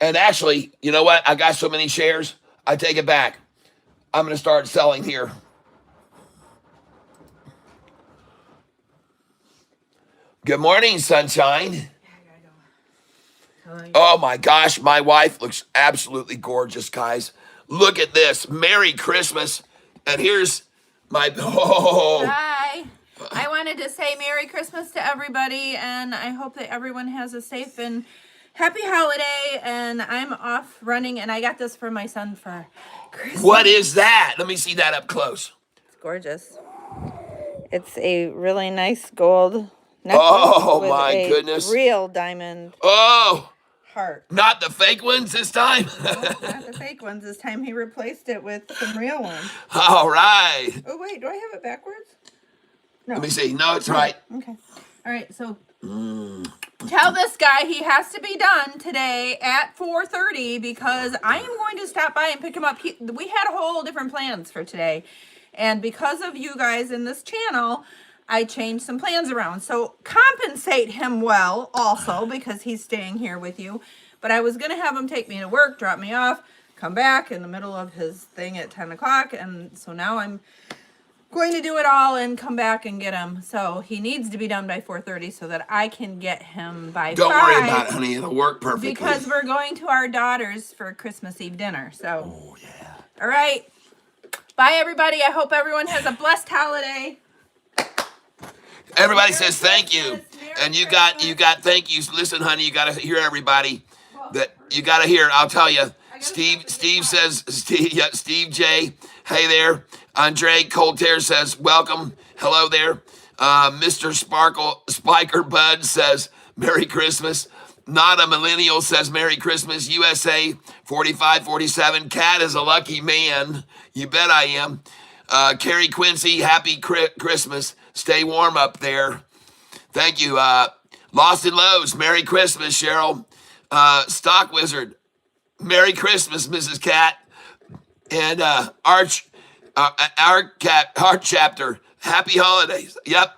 And actually, you know what? I got so many shares, I take it back. I'm going to start selling here. Good morning, sunshine. Oh my gosh, my wife looks absolutely gorgeous, guys. Look at this. Merry Christmas. And here's my, Hi. I wanted to say Merry Christmas to everybody, and I hope that everyone has a safe and happy holiday. And I'm off running, and I got this for my son for Christmas. What is that? Let me see that up close. It's gorgeous. It's a really nice gold necklace Oh, with my a goodness. real diamond Oh, heart. not the fake ones this time? Nope, not the fake ones. This time he replaced it with some real ones. All right. Oh, wait, do I have it backwards? No. Let me see. No, it's right. Okay. All right, so tell this guy he has to be done today at 4:30 because I am going to stop by and pick him up. We had a whole different plans for today. And because of you guys in this channel, I changed some plans around. So compensate him well also because he's staying here with you. But I was going to have him take me to work, drop me off, come back in the middle of his thing at 10 o'clock. And so now I'm going to do it all and come back and get him. So he needs to be done by 4:30 so that I can get him by 5. Don't worry about it, honey. It'll work perfectly. Because we're going to our daughter's for Christmas Eve dinner. So, Oh, yeah. all right. Bye, everybody. I hope everyone has a blessed holiday. Everybody Merry says thank you. Christmas, Merry And you got thank yous. Listen, honey, you got to hear everybody. That you got to hear. I'll tell you. Steve says, Steve J. Hey there. Andre Colter says, welcome. Hello there. Mr. Spiker Bud says, Merry Christmas. Not a Millennial says, Merry Christmas. USA 4547. Cat is a lucky man. You bet I am. Carrie Quincy, happy Christmas. Stay warm up there. Thank you. Lost in Lowe's, Merry Christmas, Cheryl. Stock Wizard, Merry Christmas, Mrs. Cat. And our chapter, happy holidays. Yep.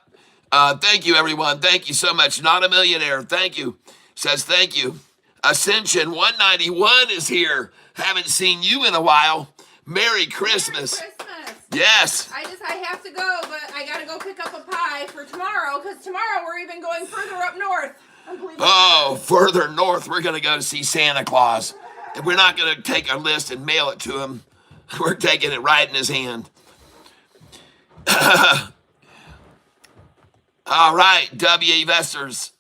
Thank you, everyone. Thank you so much. Not a Millionaire, thank you. Says thank you. Ascension 191 is here. Haven't seen you in a while. Merry Christmas. Merry Christmas. Yes. I have to go, but I got to go pick up a pie for tomorrow because tomorrow we're even going further up north. Oh, further north, we're going to go to see Santa Claus. And we're not going to take our list and mail it to him. We're taking it right in his hand. All right, W. Vesters.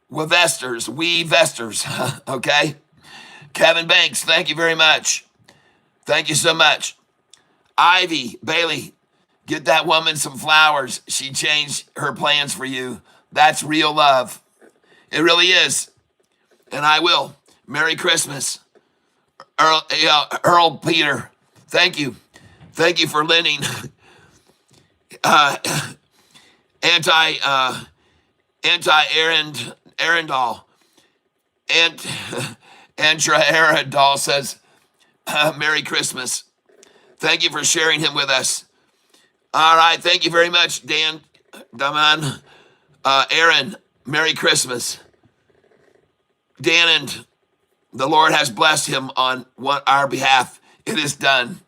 We Vesters, okay? Kevin Banks, thank you very much. Thank you so much. Ivy, Bailey, get that woman some flowers. She changed her plans for you. That's real love. It really is. And I will. Merry Christmas. Earl Peter, thank you. Thank you for lending. Arundel. Antra Arundel says, Merry Christmas. Thank you for sharing him with us. All right. Thank you very much, Dan. Daman. Aaron, Merry Christmas. Dan, and the Lord has blessed him on our behalf. It is done.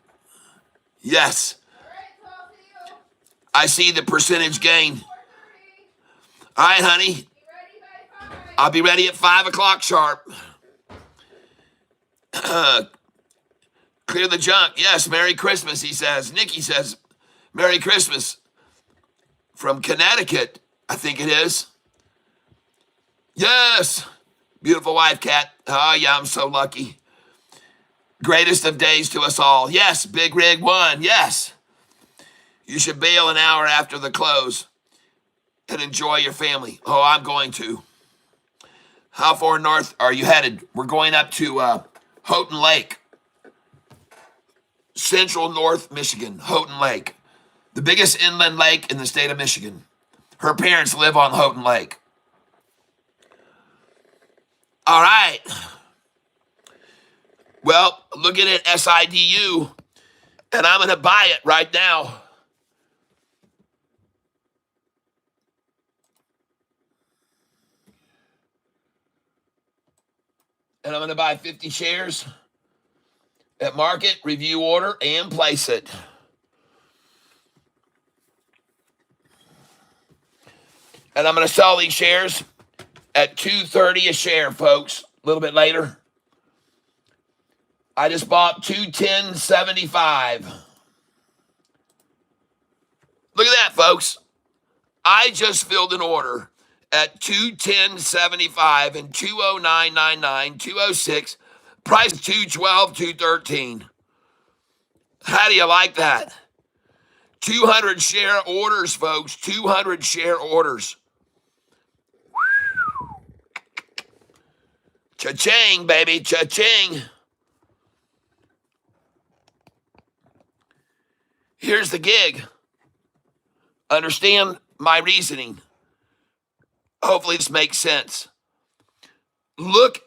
Yes. I see the percentage gain. All right, honey. I'll be ready at 5 o'clock sharp. Clear the junk. Yes, Merry Christmas, he says. Nikki says, Merry Christmas. From Connecticut, I think it is. Yes. Beautiful wife, Kat. Oh, yeah, I'm so lucky. Greatest of days to us all. Yes, Big Rig 1. Yes. You should bail an hour after the close and enjoy your family. Oh, I'm going to. How far north are you headed? We're going up to Houghton Lake. Central North Michigan, Houghton Lake. The biggest inland lake in the state of Michigan. Her parents live on Houghton Lake. All right. Well, looking at SIDU, and I'm going to buy it right now. And I'm going to buy 50 shares at market, review order, and place it. And I'm going to sell these shares at $2.30 a share, folks. A little bit later. I just bought $210.75. Look at that, folks. I just filled an order at $210.75 and $209.99, $206. Price $212, $213. How do you like that? 200 share orders, folks. 200 share orders. Cha-ching, baby. Cha-ching. Here's the gig. Understand my reasoning. Hopefully this makes sense. Look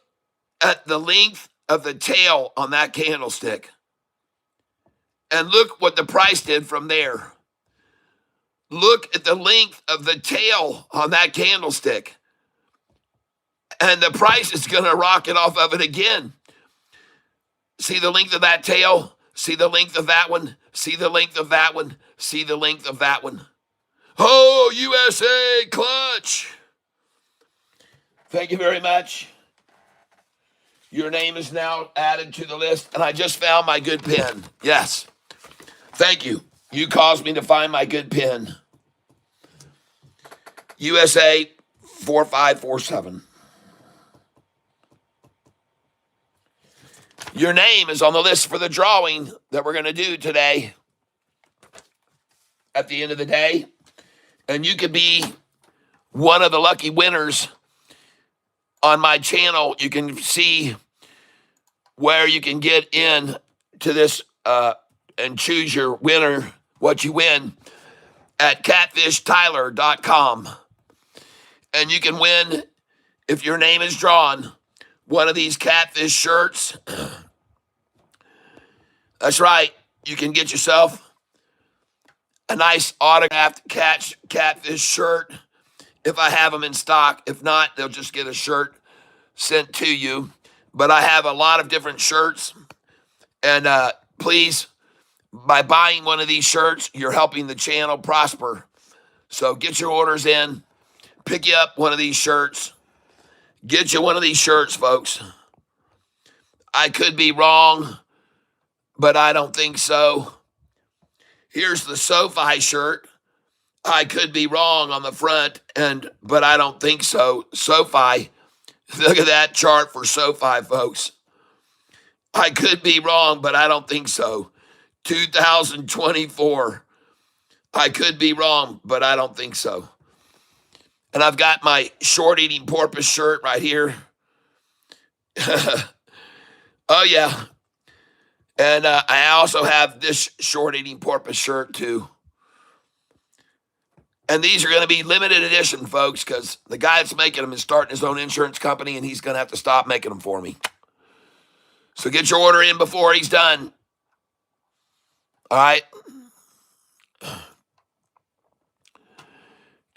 at the length of the tail on that candlestick. And look what the price did from there. Look at the length of the tail on that candlestick. And the price is going to rocket off of it again. See the length of that tail? See the length of that one? See the length of that one? See the length of that one? Oh, USA clutch. Thank you very much. Your name is now added to the list, and I just found my good pen. Yes. Thank you. You caused me to find my good pen. USA 4547. Your name is on the list for the drawing that we're going to do today at the end of the day. And you could be one of the lucky winners on my channel. You can see where you can get in to this and choose your winner, what you win, at catfishtyler.com. And you can win, if your name is drawn, one of these Catfish shirts. That's right. You can get yourself a nice autographed Catfish shirt if I have them in stock. If not, they'll just get a shirt sent to you. But I have a lot of different shirts. And please, by buying one of these shirts, you're helping the channel prosper. So get your orders in. Pick you up one of these shirts. Get you one of these shirts, folks. I could be wrong, but I don't think so. Here's the SoFi shirt. I could be wrong on the front, but I don't think so. SoFi. Look at that chart for SoFi, folks. I could be wrong, but I don't think so. 2024. I could be wrong, but I don't think so. And I've got my short eating porpoise shirt right here. Oh, yeah. And I also have this short eating porpoise shirt, too. And these are going to be limited edition, folks, because the guy that's making them is starting his own insurance company, and he's going to have to stop making them for me. So get your order in before he's done. All right.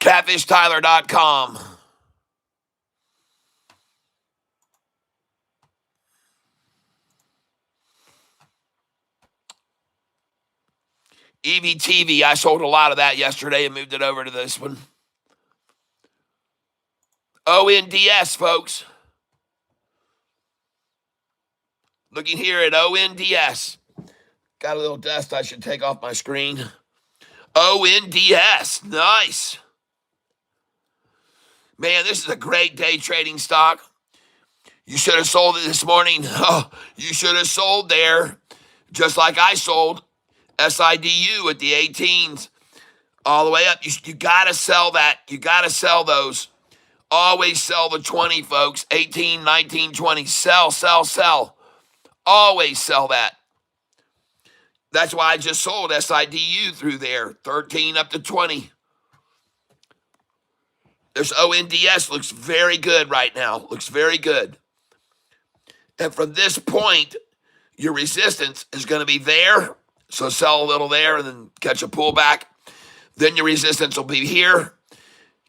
CatfishTyler.com. EVTV, I sold a lot of that yesterday and moved it over to this one. ONDS, folks. Looking here at ONDS. Got a little dust I should take off my screen. ONDS, nice. Man, this is a great day trading stock. You should have sold it this morning. Oh, you should have sold there, just like I sold SIDU at the 18s all the way up. You got to sell that. You got to sell those. Always sell the 20, folks. 18, 19, 20. Sell, sell, sell. Always sell that. That's why I just sold SIDU through there. 13 up to 20. There's ONDS. Looks very good right now. Looks very good. And from this point, your resistance is going to be there. So sell a little there and then catch a pullback. Then your resistance will be here.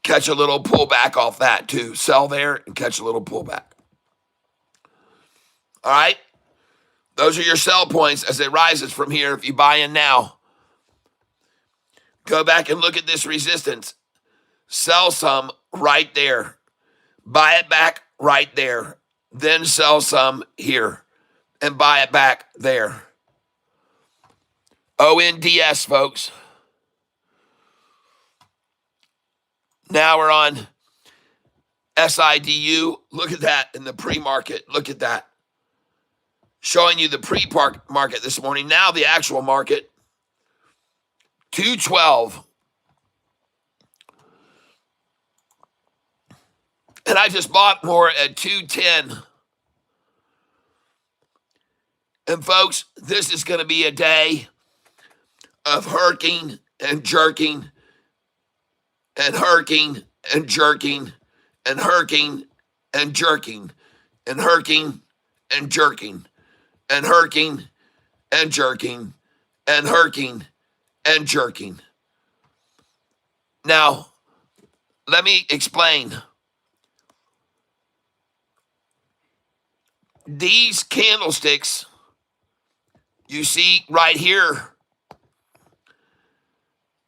Catch a little pullback off that too. Sell there and catch a little pullback. All right? Those are your sell points as it rises from here if you buy in now. Go back and look at this resistance. Sell some right there. Buy it back right there. Then sell some here and buy it back there. ONDS, folks. Now we're on SIDU. Look at that in the pre-market. Look at that. Showing you the pre-market this morning. Now the actual market. 212. And I just bought more at 210. And folks, this is going to be a day of herking and jerking and herking and jerking and herking and jerking and herking and jerking and herking and jerking and herking and jerking. Now, let me explain. These candlesticks you see right here,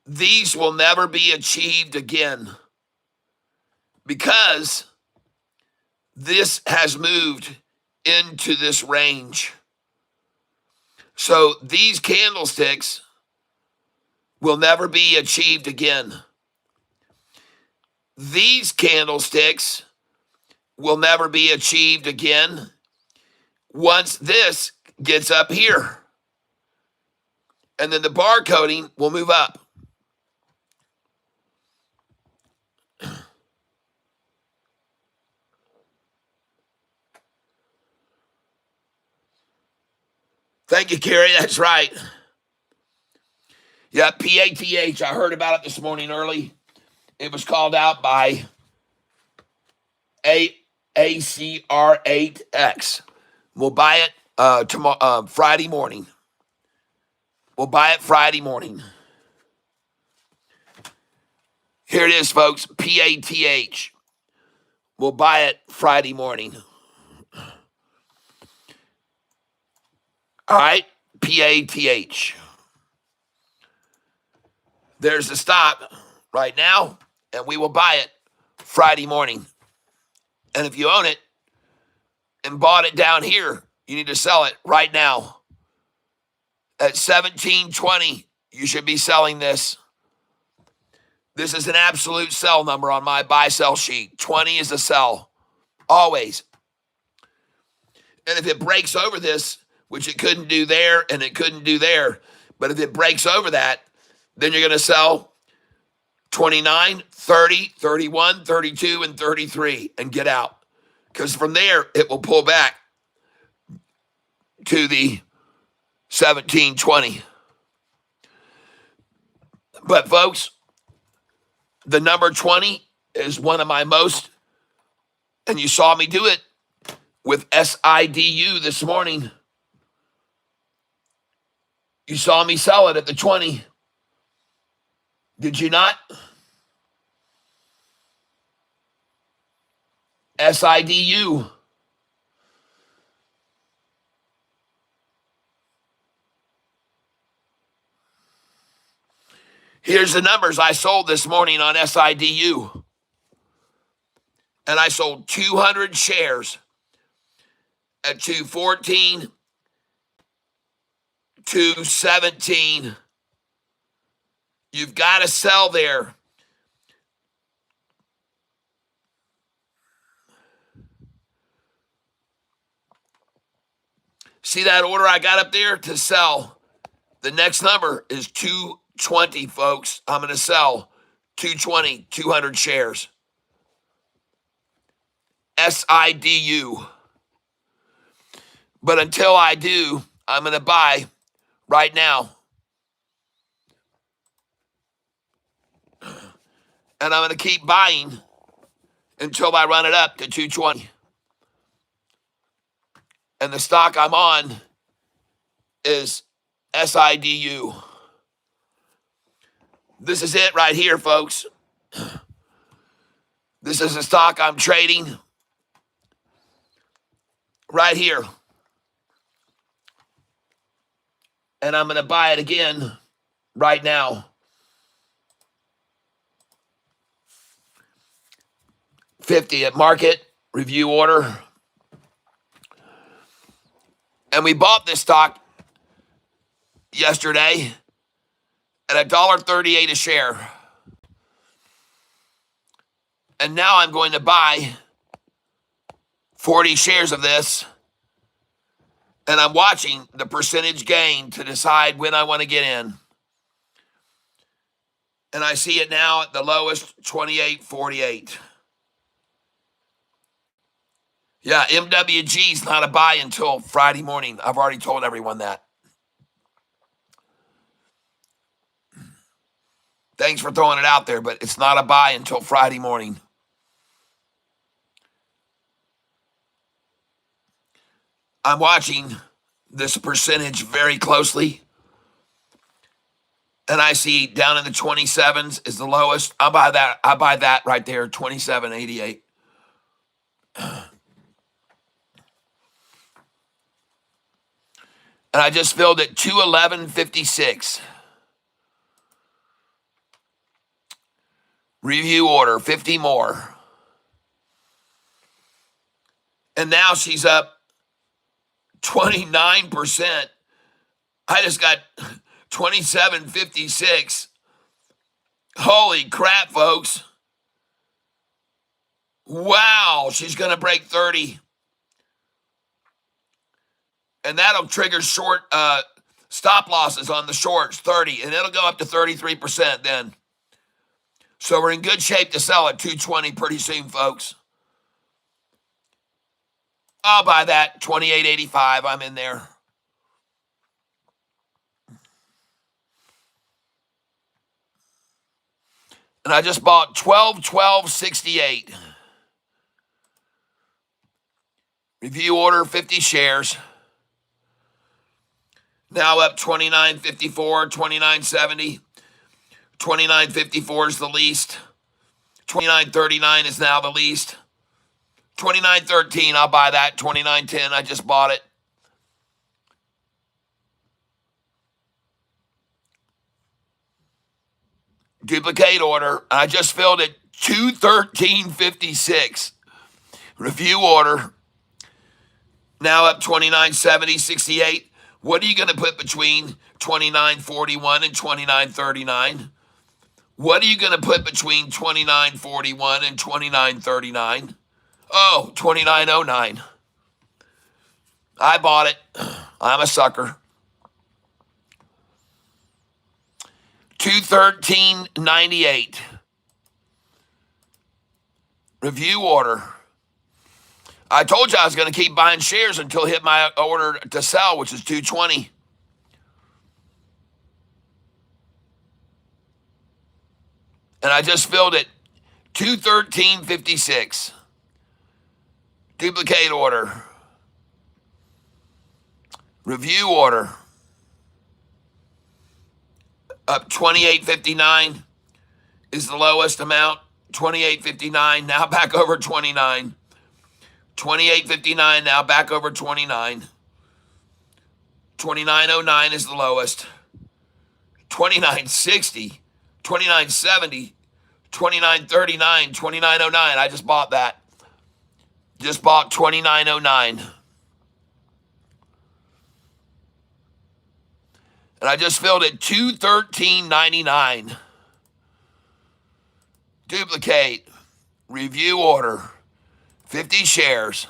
these will never be achieved again because this has moved into this range. So these candlesticks will never be achieved again. These candlesticks will never be achieved again once this gets up here. And then the bar coding will move up. Thank you, Carrie. That's right. Yeah, PATH. I heard about it this morning early. It was called out by ACR8X. We'll buy it tomorrow, Friday morning. We'll buy it Friday morning. Here it is, folks. PATH. We'll buy it Friday morning. All right, PATH. There's the stop right now, and we will buy it Friday morning. And if you own it and bought it down here, you need to sell it right now. At 1720, you should be selling this. This is an absolute sell number on my buy-sell sheet. 20 is a sell, always. And if it breaks over this, which it couldn't do there and it couldn't do there, but if it breaks over that, then you're going to sell 29, 30, 31, 32, and 33 and get out. Because from there, it will pull back to the 1720. But folks, the number 20 is one of my most, and you saw me do it with SIDU this morning. You saw me sell it at the 20. Did you not? SIDU. Here's the numbers I sold this morning on SIDU. And I sold 200 shares at 214, 217. You've got to sell there. See that order I got up there to sell? The next number is 220, folks. I'm going to sell 220, 200 shares. SIDU. But until I do, I'm going to buy right now. And I'm going to keep buying until I run it up to 220. And the stock I'm on is SIDU. This is it right here, folks. This is the stock I'm trading right here. And I'm going to buy it again right now. $50 at market, review order. And we bought this stock yesterday at $1.38 a share. And now I'm going to buy 40 shares of this. And I'm watching the percentage gain to decide when I want to get in. And I see it now at the lowest, 28.48. Yeah, MWG is not a buy until Friday morning. I've already told everyone that. Thanks for throwing it out there, but it's not a buy until Friday morning. I'm watching this percentage very closely, and I see down in the 27s is the lowest. I'll buy that. I buy that right there, 27.88. And I just filled at 211.56. Review order, 50 more. And now she's up 29%. I just got 27.56. Holy crap, folks. Wow, she's going to break 30. And that'll trigger short stop losses on the shorts, 30. And it'll go up to 33% then. So we're in good shape to sell at 220 pretty soon, folks. I'll buy that, 28.85. I'm in there. And I just bought 12.68. Review order, 50 shares. Now up 29.54, 29.70. 29.54 is the least. 29.39 is now the least. 29.13, I'll buy that. 29.10, I just bought it. Duplicate order. I just filled it 213.56. Review order. Now up 29.70.68. What are you going to put between 29.41 and 29.39? What are you going to put between 29.41 and 29.39? Oh, 29.09. I bought it. I'm a sucker. 213.98. Review order. I told you I was going to keep buying shares until it hit my order to sell, which is 220. And I just filled it 213.56. Duplicate order. Review order. Up 28.59 is the lowest amount. 28.59, now back over 29. 28.59, now back over 29. 29.09 is the lowest. 29.60, 29.70, 29.39, 29.09. I just bought that. Just bought 29.09. And I just filled it 213.99. Duplicate. Review order. 50 shares.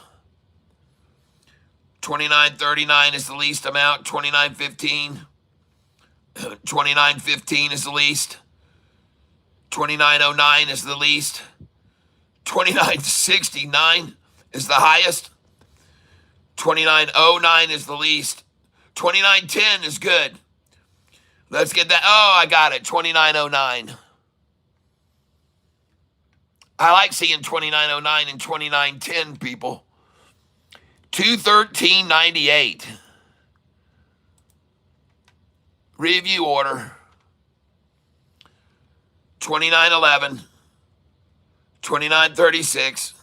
29.39 is the least amount. 29.15. 29.15 is the least. 29.09 is the least. 29.69 is the highest. 29.09 is the least. 29.10 is good. Let's get that. Oh, I got it. 29.09. I like seeing 29.09 and 29.10, people. 213.98. Review order. 29.11. 29.36.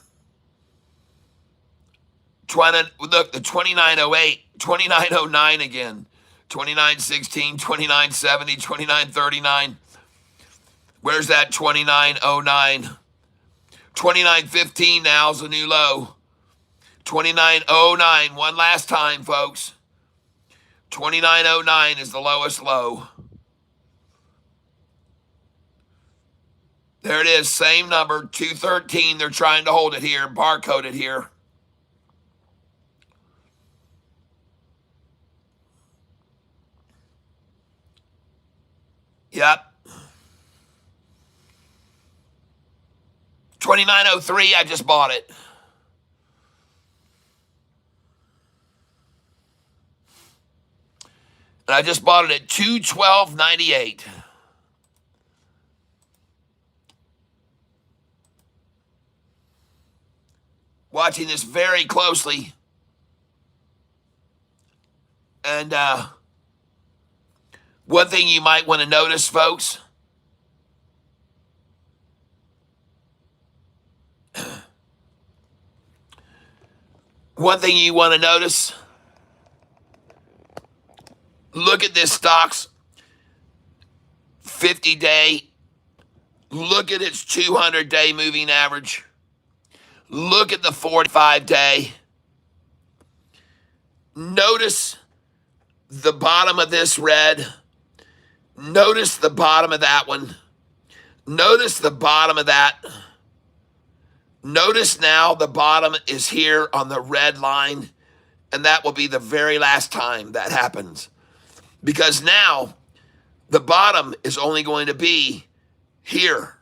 Look, the 29.08. 29.09 again. 29.16, 29.70, 29.39. Where's that 29.09? 29.15 now is the new low. 29.09, one last time, folks. 29.09 is the lowest low. There it is, same number, 213. They're trying to hold it here, barcode it here. Yep. $29.03, I just bought it. And I just bought it at $212.98. Watching this very closely. And one thing you might want to notice, folks, look at this stock's 50-day. Look at its 200-day moving average. Look at the 45-day. Notice the bottom of this red. Notice the bottom of that one. Notice the bottom of that. Notice now the bottom is here on the red line, and that will be the very last time that happens. Because now the bottom is only going to be here.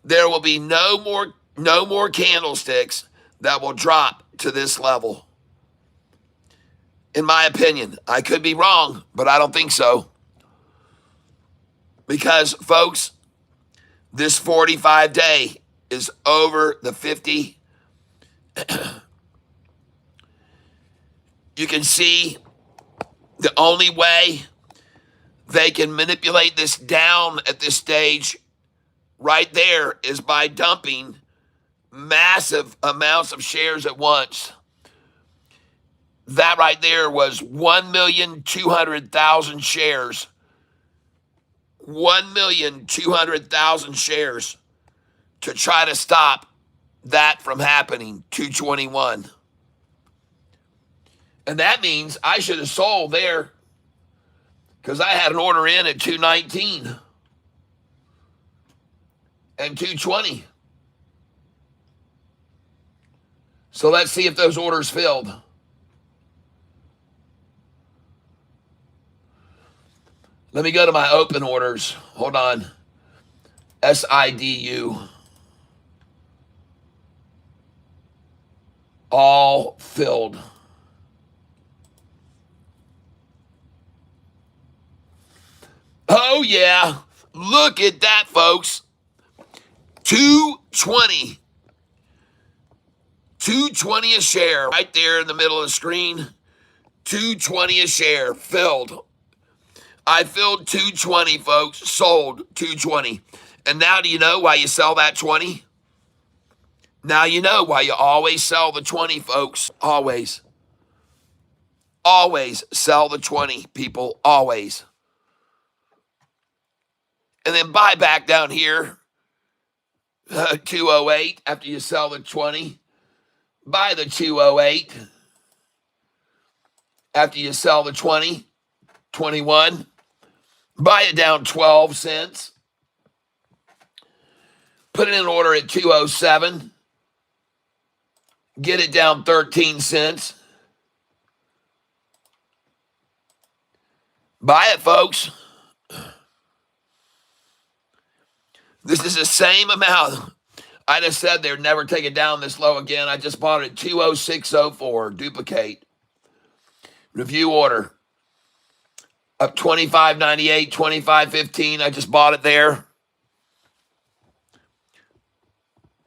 There will be no more candlesticks that will drop to this level. In my opinion, I could be wrong, but I don't think so. Because, folks, this 45-day is over the 50. You can see the only way they can manipulate this down at this stage right there is by dumping massive amounts of shares at once. That right there was 1,200,000 shares. 1,200,000 shares to try to stop that from happening, 221. And that means I should have sold there because I had an order in at 219 and 220. So let's see if those orders filled. Let me go to my open orders. Hold on. SIDU. All filled. Oh, yeah. Look at that, folks. 220. 220 a share right there in the middle of the screen. 220 a share filled. I filled 220, folks. Sold 220. And now do you know why you sell that 20? Now you know why you always sell the 20, folks. Always. Always sell the 20, people. Always. And then buy back down here. 208 after you sell the 20. Buy the 208 after you sell the 20. 21. Buy it down 12 cents. Put it in order at 207. Get it down 13 cents. Buy it, folks. This is the same amount. I just said they'd never take it down this low again. I just bought it at 206.04. Duplicate. Review order. Up 25.98, 25.15. I just bought it there.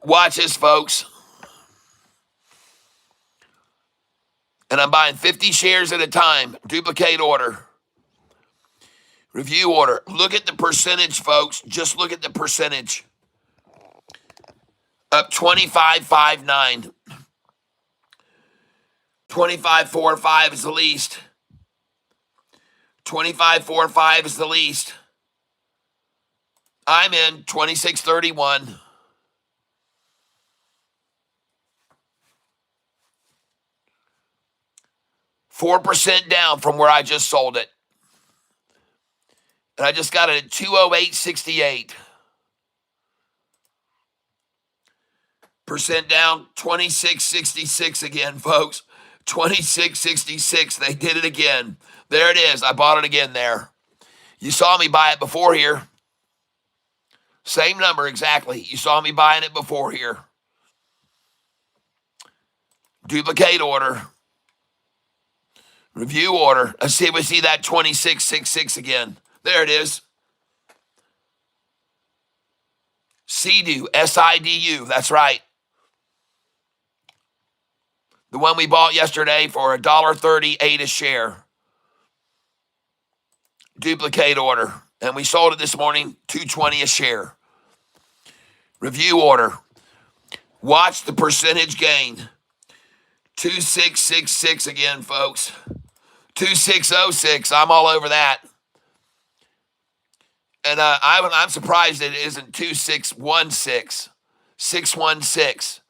Watch this, folks. And I'm buying 50 shares at a time. Duplicate order. Review order. Look at the percentage, folks. Just look at the percentage. Up 25.59. 25.45 is the least. 25.45 is the least. I'm in 26.31. $4 down from where I just sold it. And I just got it at 208.68. Percent down, 26.66 again, folks. 26.66. They did it again. There it is. I bought it again there. You saw me buy it before here. Same number exactly. You saw me buying it before here. Duplicate order. Review order. Let's see if we see that 2666 again. There it is. SIDU, SIDU. That's right. The one we bought yesterday for $1.38 a share. Duplicate order. And we sold it this morning, $2.20 a share. Review order. Watch the percentage gain. 2666 again, folks. 2606. I'm all over that. And I'm surprised that it isn't 2616. 616.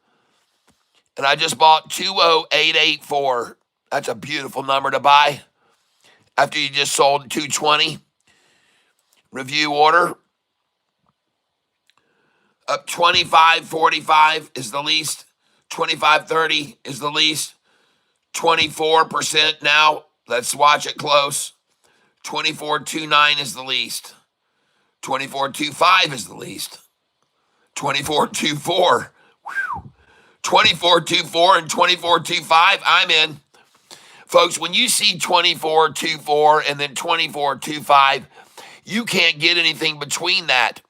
And I just bought 20884. That's a beautiful number to buy after you just sold 220. Review order. Up 25.45 is the least. 25.30 is the least. 24% now. Let's watch it close. 24.29 is the least. 24.25 is the least. 24.24. 24.24 and 24.25, I'm in. Folks, when you see 24.24 and then 24.25, you can't get anything between that.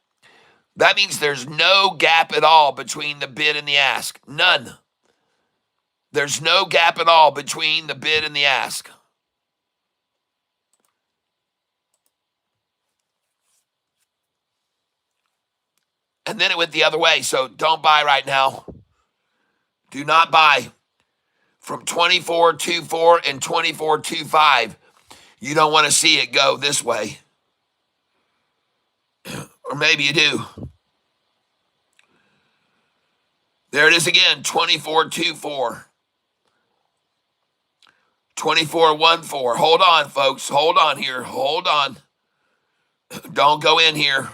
That means there's no gap at all between the bid and the ask. None. There's no gap at all between the bid and the ask. And then it went the other way, so don't buy right now. Do not buy. From 24.24 and 24.25, you don't want to see it go this way. Or maybe you do. There it is again, 24.24. 24.14. Hold on, folks. Hold on here. Hold on. Don't go in here.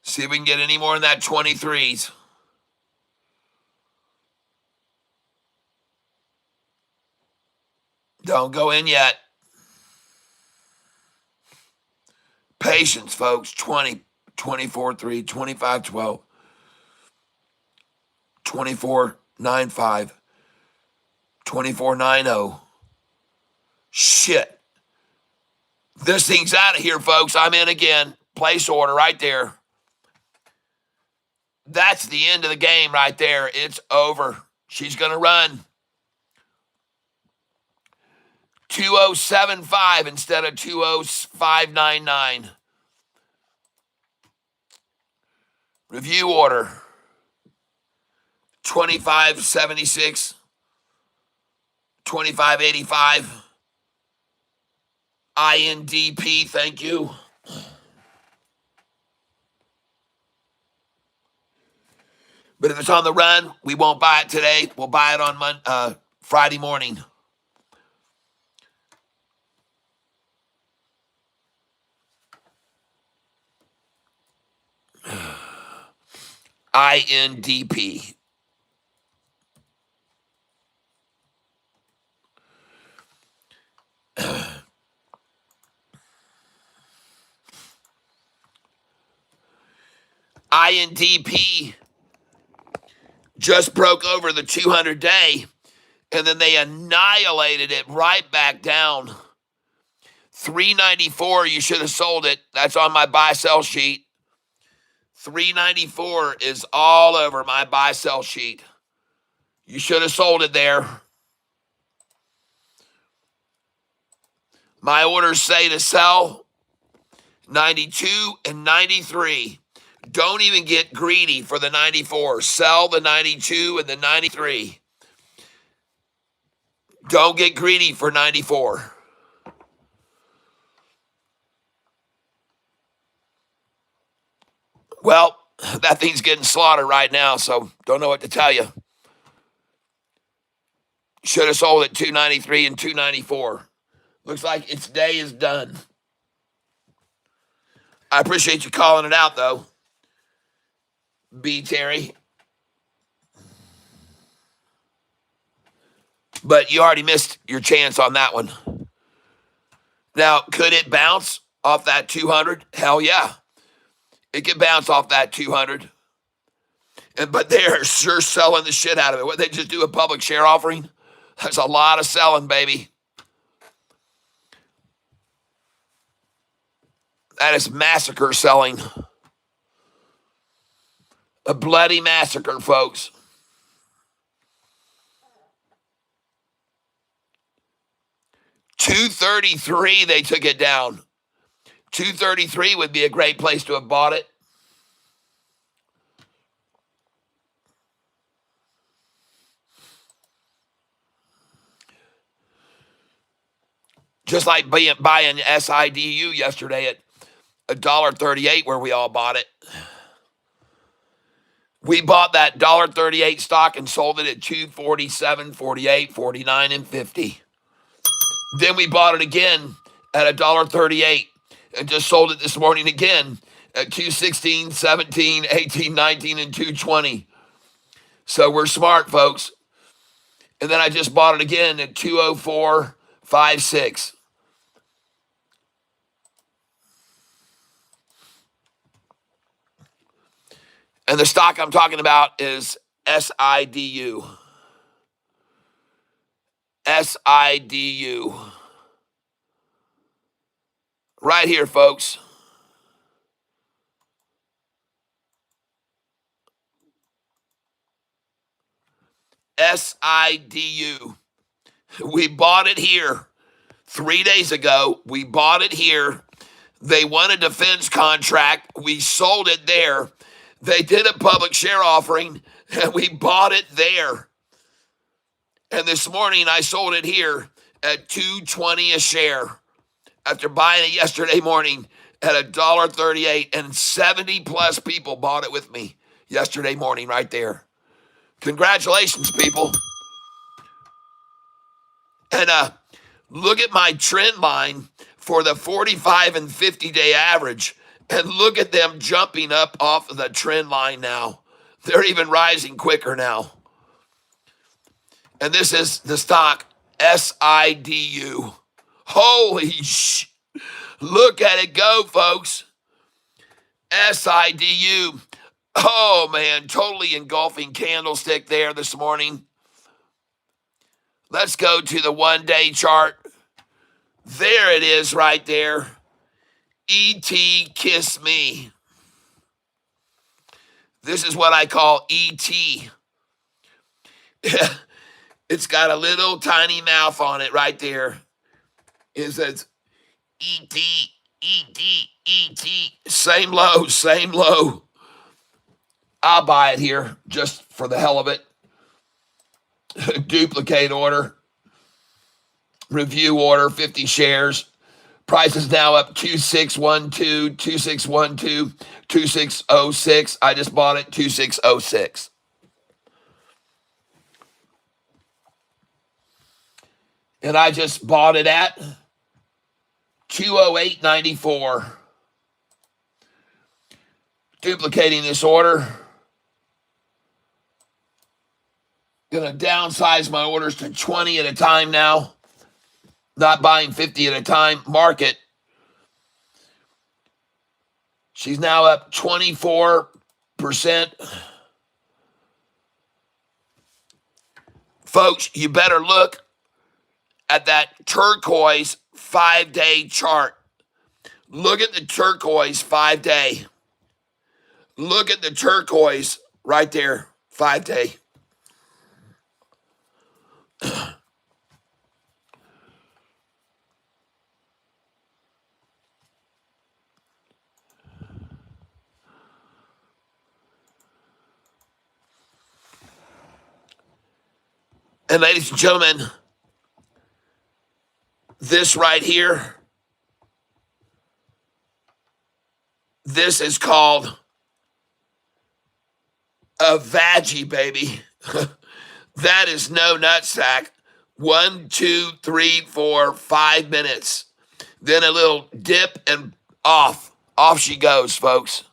See if we can get any more in that 23s. Don't go in yet. Patience, folks. 20, 24.3, 25.12, 24.95, 24.90. Shit. This thing's out of here, folks. I'm in again. Place order right there. That's the end of the game right there. It's over. She's going to run. 2075 instead of 20599. Review order. 2576. 2585. INDP, thank you. But if it's on the run, we won't buy it today. We'll buy it on Friday morning. INDP. INDP just broke over the 200-day, and then they annihilated it right back down. 394, you should have sold it. That's on my buy-sell sheet. 394 is all over my buy-sell sheet. You should have sold it there. My orders say to sell 92 and 93. Don't even get greedy for the 94. Sell the 92 and the 93. Don't get greedy for 94. Well, that thing's getting slaughtered right now, so don't know what to tell you. Should have sold at 293 and 294. Looks like its day is done. I appreciate you calling it out, though. B. Terry. But you already missed your chance on that one. Now, could it bounce off that 200? Hell yeah. It can bounce off that 200. But they're sure selling the shit out of it. What, they just do a public share offering? There's a lot of selling, baby. That is massacre selling. A bloody massacre, folks. $233, they took it down. $233 would be a great place to have bought it. Just like buying SIDU yesterday at $1.38 where we all bought it. We bought that $1.38 stock and sold it at $2.47, $48, $49, and $50. Then we bought it again at $1.38 and just sold it this morning again at $2.16, $17, $18, $19, and $2.20. So we're smart, folks. And then I just bought it again at $2.0456. And the stock I'm talking about is SIDU. SIDU. Right here, folks. SIDU. We bought it here 3 days ago. We bought it here. They won a defense contract. We sold it there. They did a public share offering, and we bought it there. And this morning, I sold it here at $2.20 a share after buying it yesterday morning at $1.38, and 70-plus people bought it with me yesterday morning right there. Congratulations, people. And look at my trend line for the 45 and 50-day average. And look at them jumping up off of the trend line now. They're even rising quicker now. And this is the stock SIDU. Holy sh! Look at it go, folks. SIDU. Oh, man, totally engulfing candlestick there this morning. Let's go to the one-day chart. There it is right there. E.T. Kiss Me. This is what I call E.T. It's got a little tiny mouth on it right there. It says E.T., E.T., E.T. Same low, same low. I'll buy it here just for the hell of it. Duplicate order. Review order, 50 shares. Price is now up 2612, 2612, 2606. I just bought it 2606. And I just bought it at 208.94. Duplicating this order. Gonna downsize my orders to 20 at a time now. Not buying 50 at a time. Market. She's now up 24%. Folks, you better look at that turquoise 5-day chart. Look at the turquoise 5-day. Look at the turquoise right there, 5-day. And ladies and gentlemen, this right here, this is called a veggie, baby. That is no nutsack. 1, 2, 3, 4, 5 minutes. Then a little dip and off. Off she goes, folks.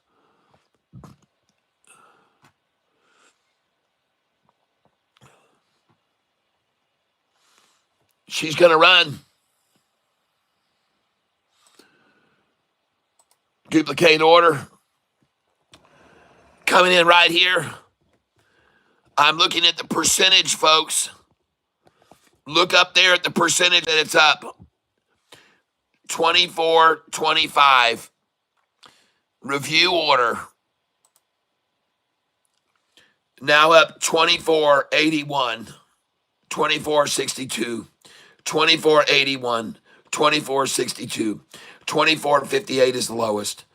She's going to run. Duplicate order. coming in right here. I'm looking at the percentage, folks. Look up there at the percentage that it's up. 24.25. Review order. Now up 24.81. 24.62. 24.81. 24.62. 24.58 is the lowest.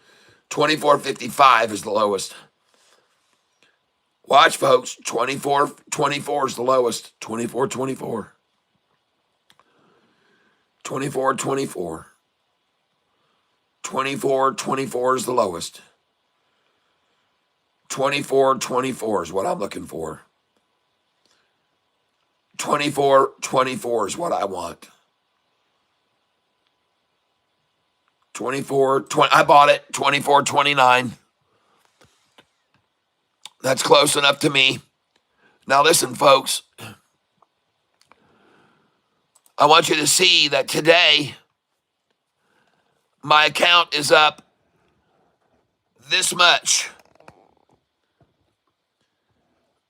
24.55 is the lowest. Watch, folks. 24.24 is the lowest. 24.24. 24.24. 24.24 is the lowest. 24.24 is what I'm looking for. 24.24 is what I want. 24.20. I bought it. 24.29. That's close enough to me. Now listen, folks. I want you to see that today my account is up this much.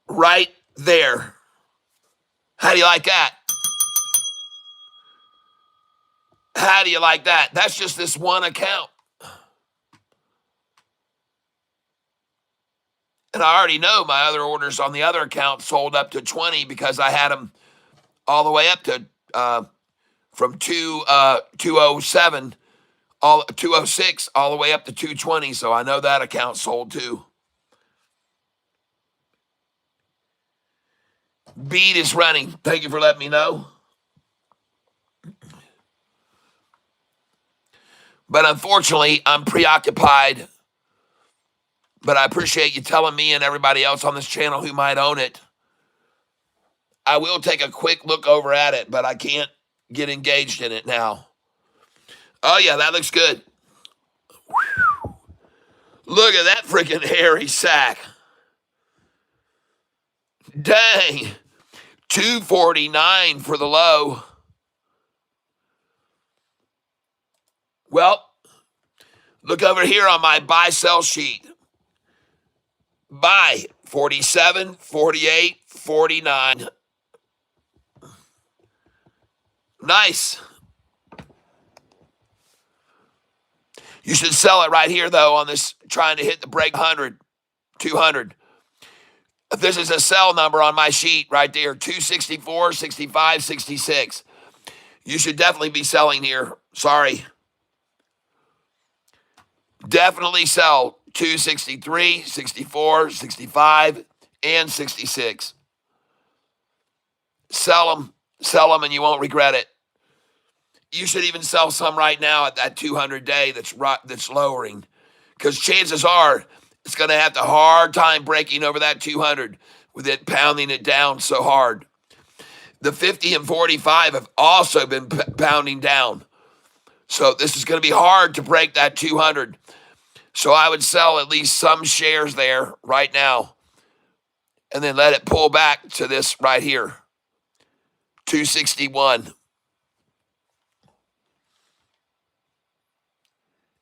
Right there. How do you like that? How do you like that? That's just this one account. And I already know my other orders on the other account sold up to 20 because I had them all the way up to from 207, 206, all the way up to 220. So I know that account sold too. Beat is running. Thank you for letting me know. But unfortunately, I'm preoccupied. But I appreciate you telling me and everybody else on this channel who might own it. I will take a quick look over at it, but I can't get engaged in it now. Oh, yeah, that looks good. Whew. Look at that freaking hairy sack. Dang. 249 for the low. Well, look over here on my buy-sell sheet. Buy 47, 48, 49. Nice. You should sell it right here, though, on this, trying to hit the break 100, 200. This is a sell number on my sheet right there, 264, 65, 66. You should definitely be selling here. Sorry. Definitely sell 263, 64, 65, and 66. Sell them, and you won't regret it. You should even sell some right now at that 200 day that's lowering, because chances are it's going to have a hard time breaking over that 200 with it pounding it down so hard. The 50 and 45 have also been pounding down. So this is going to be hard to break that 200. So I would sell at least some shares there right now and then let it pull back to this right here, 261.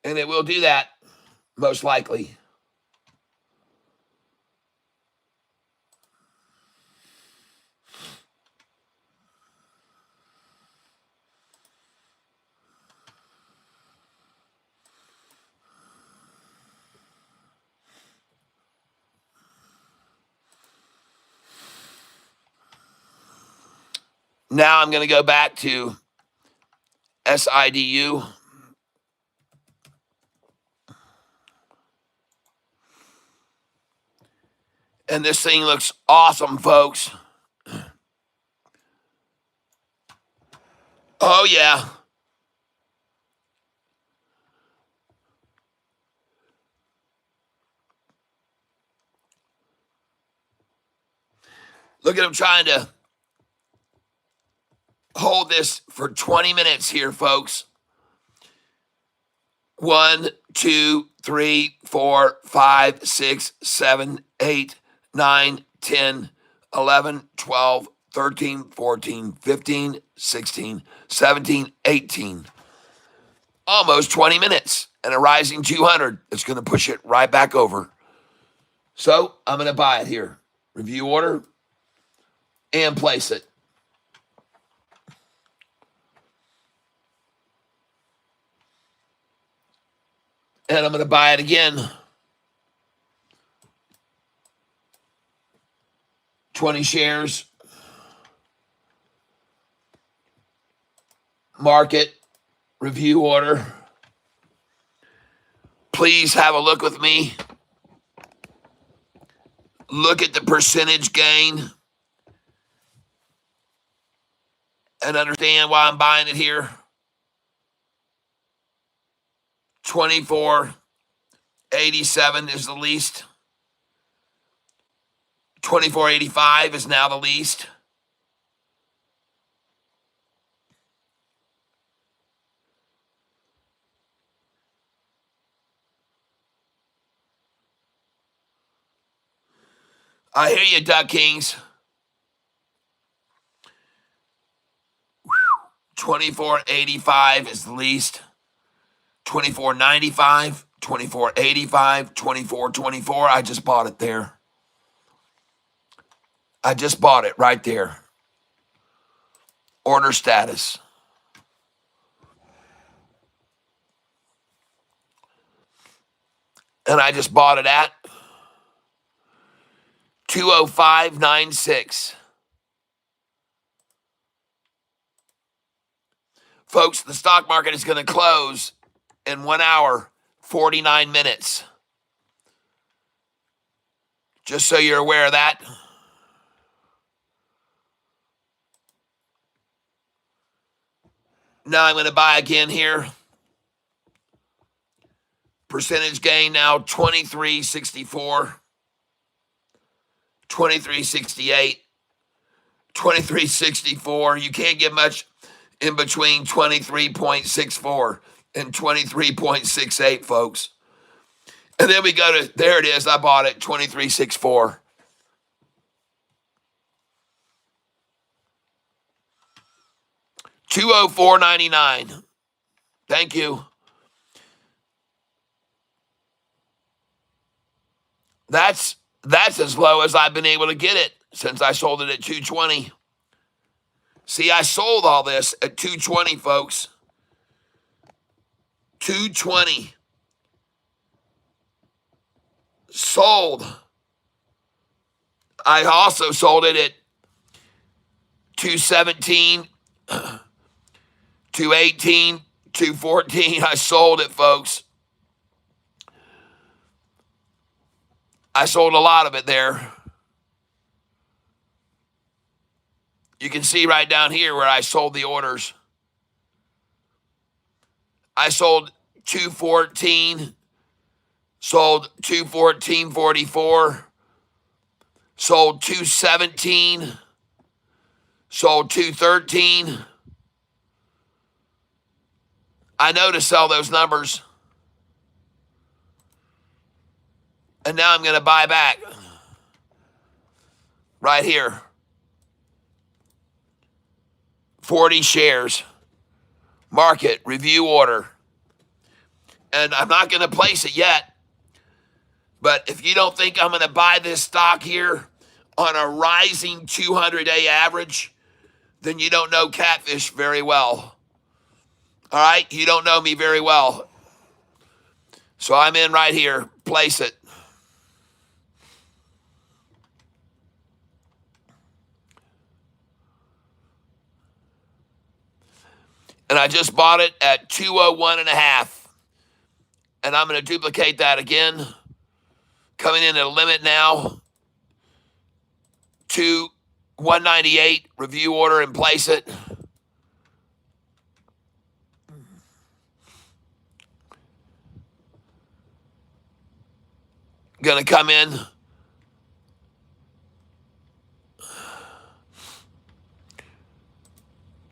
And it will do that, most likely. Now I'm going to go back to SIDU. And this thing looks awesome, folks. Oh, yeah. Look at him trying to hold this for 20 minutes here, folks. 1, 2, 3, 4, 5, 6, 7, 8, 9, 10, 11, 12, 13, 14, 15, 16, 17, 18. Almost 20 minutes and a rising 200. It's going to push it right back over. So I'm going to buy it here. Review order and place it. And I'm going to buy it again. 20 shares. Market. Review order. Please have a look with me. Look at the percentage gain and understand why I'm buying it here. 24.87 is the least. 24.85 is now the least. I hear you, Duck Kings. 24.85 is the least. 24.95, 24.85, 24.24. I just bought it there. I just bought it right there. Order status. And I just bought it at 205.96. Folks, the stock market is going to close in 1 hour, 49 minutes. Just so you're aware of that. Now I'm going to buy again here. Percentage gain now 23.64, 23.68, 23.64. You can't get much in between 23.64 and 23.68, folks. And then we go to, there it is, I bought it, 23.64. $204.99. Thank you. That's as low as I've been able to get it since I sold it at 220. See, I sold all this at 220, folks. 220. Sold. I also sold it at 217, 218, 214. I sold it, folks. I sold a lot of it there. You can see right down here where I sold the orders. I sold 214, sold 214.44, sold 217, sold 213. I know to sell those numbers. And now I'm going to buy back. Right here. 40 shares. Market, review order. And I'm not going to place it yet. But if you don't think I'm going to buy this stock here on a rising 200-day average, then you don't know Catfish very well. All right? You don't know me very well. So I'm in right here. Place it. And I just bought it at 201.5. And I'm going to duplicate that again. Coming in at a limit now. To 198. Review order and place it. Going to come in.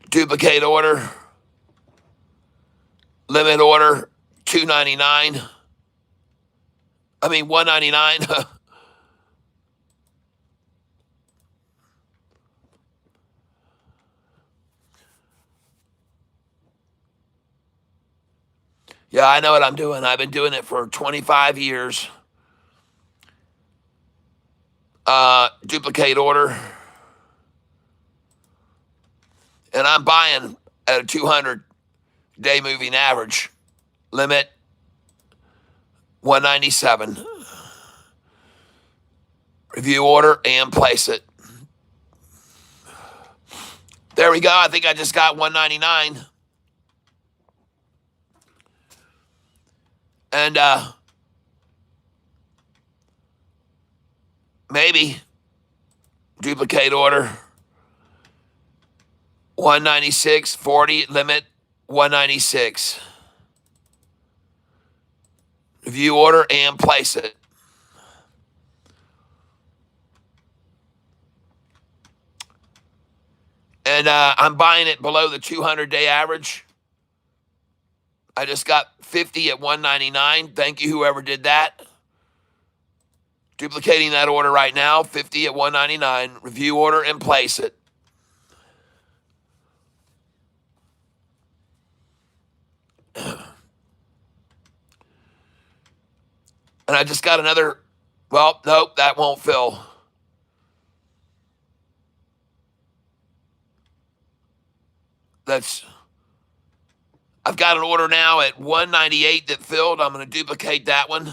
Duplicate order. Limit order 299. I mean 199. Yeah, I know what I'm doing. I've been doing it for 25 years. Duplicate order. And I'm buying at a 200-day moving average. Limit 197. Review order and place it. There we go. I think I just got 199. And maybe duplicate order 196.40, limit 196. Review order and place it. And I'm buying it below the 200-day average. I just got 50 at 199. Thank you, whoever did that. Duplicating that order right now, 50 at 199. Review order and place it. And I just got another, well, nope, that won't fill. I've got an order now at 198 that filled. I'm going to duplicate that one.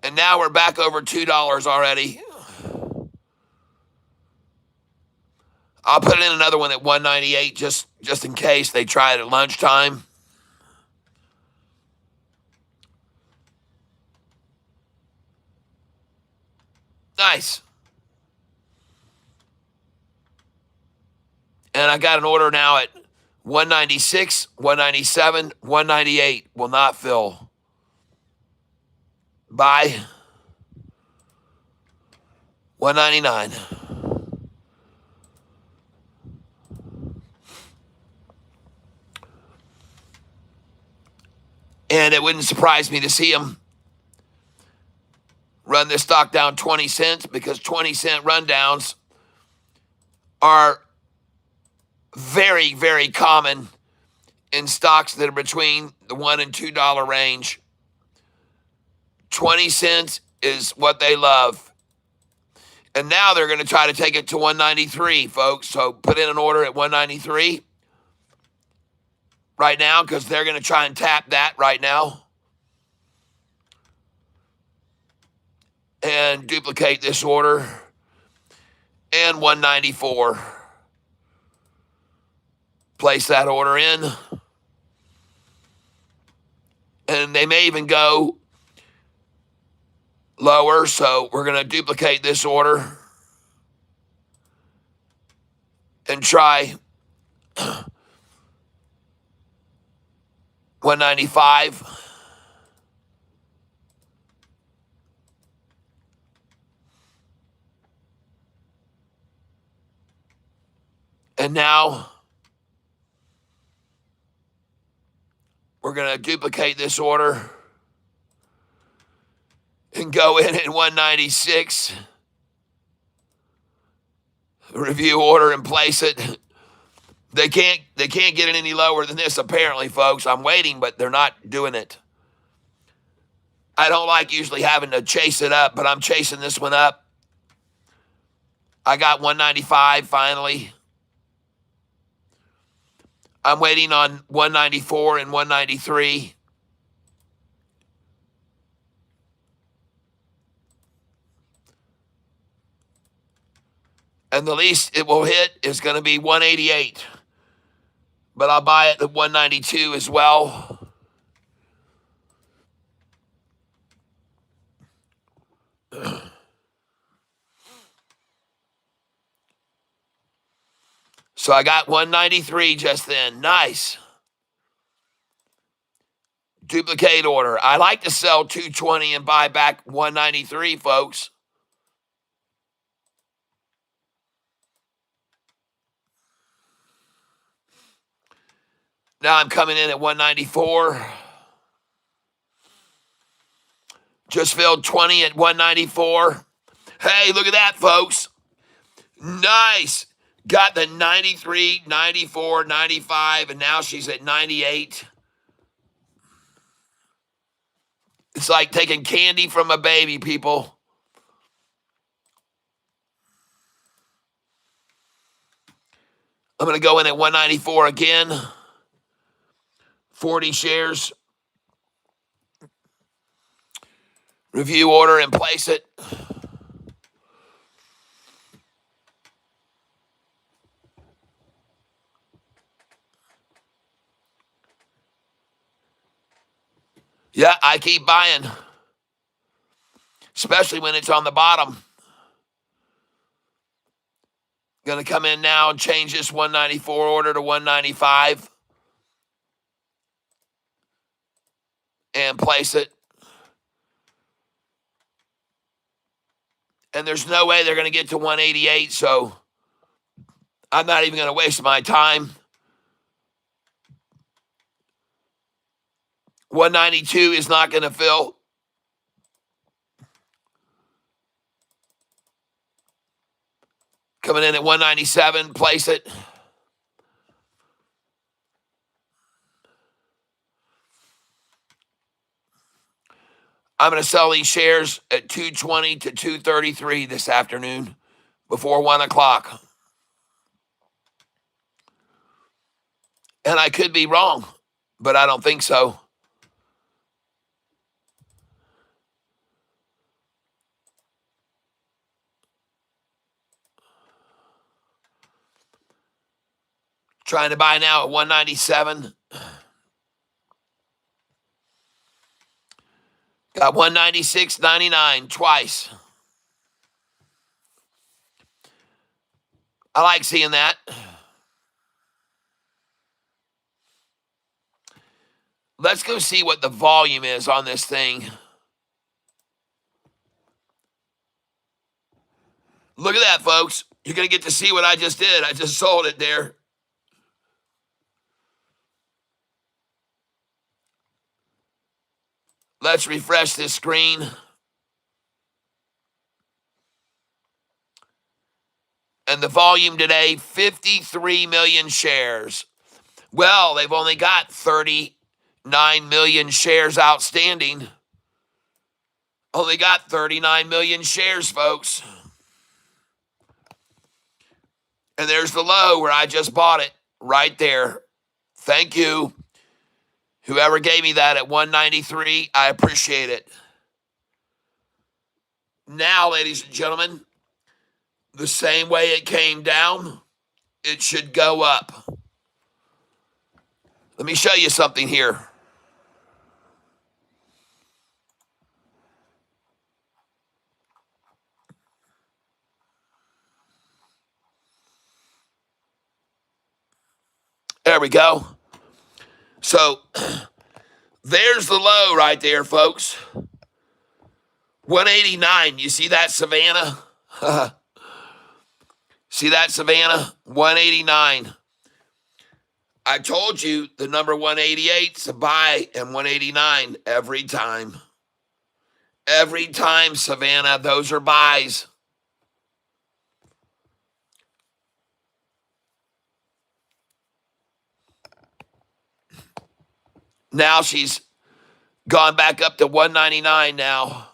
And now we're back over $2 already. I'll put in another one at 198 just in case they try it at lunchtime. Nice. And I got an order now at 196, 197, 198. Will not fill. Buy 199. And it wouldn't surprise me to see them run this stock down 20 cents because 20-cent rundowns are very, very common in stocks that are between the $1 and $2 range. 20 cents is what they love. And now they're going to try to take it to 193, folks. So put in an order at 193 right now because they're going to try and tap that right now. And duplicate this order. And 194. Place that order in. And they may even go lower, so we're going to duplicate this order and try 195. And now we're going to duplicate this order and go in at 196. Review order and place it. They can't get it any lower than this, apparently, folks. I'm waiting, but they're not doing it. I don't like usually having to chase it up, but I'm chasing this one up. I got 195 finally. I'm waiting on 194 and 193. And the least it will hit is going to be 188. But I'll buy it at 192 as well. So I got 193 just then. Nice. Duplicate order. I like to sell 220 and buy back 193, folks. Now I'm coming in at 194. Just filled 20 at 194. Hey, look at that, folks. Nice. Got the 93, 94, 95, and now she's at 98. It's like taking candy from a baby, people. I'm going to go in at 194 again. 40 shares. Review order and place it. Yeah, I keep buying, especially when it's on the bottom. Going to come in now and change this 194 order to 195 and place it. And there's no way they're going to get to 188, so I'm not even going to waste my time. 192 is not going to fill. Coming in at 197, place it. I'm going to sell these shares at 220 to 233 this afternoon before 1 o'clock. And I could be wrong, but I don't think so. Trying to buy now at 197. Got 196.99 twice. I like seeing that. Let's go see what the volume is on this thing. Look at that, folks. You're going to get to see what I just did. I just sold it there. Let's refresh this screen. And the volume today, 53 million shares. Well, they've only got 39 million shares outstanding. Only got 39 million shares, folks. And there's the low where I just bought it, right there. Thank you. Whoever gave me that at 193, I appreciate it. Now, ladies and gentlemen, the same way it came down, it should go up. Let me show you something here. There we go. So, there's the low right there, folks. 189. You see that, Savannah? See that, Savannah? 189. I told you the number 188 is a buy and 189 every time. Every time, Savannah, those are buys. Now she's gone back up to 199 now.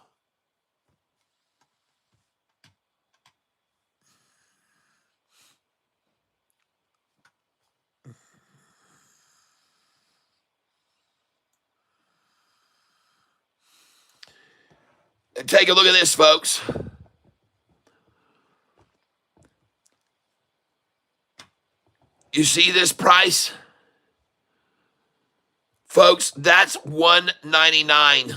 And take a look at this, folks. You see this price? Folks, that's 199.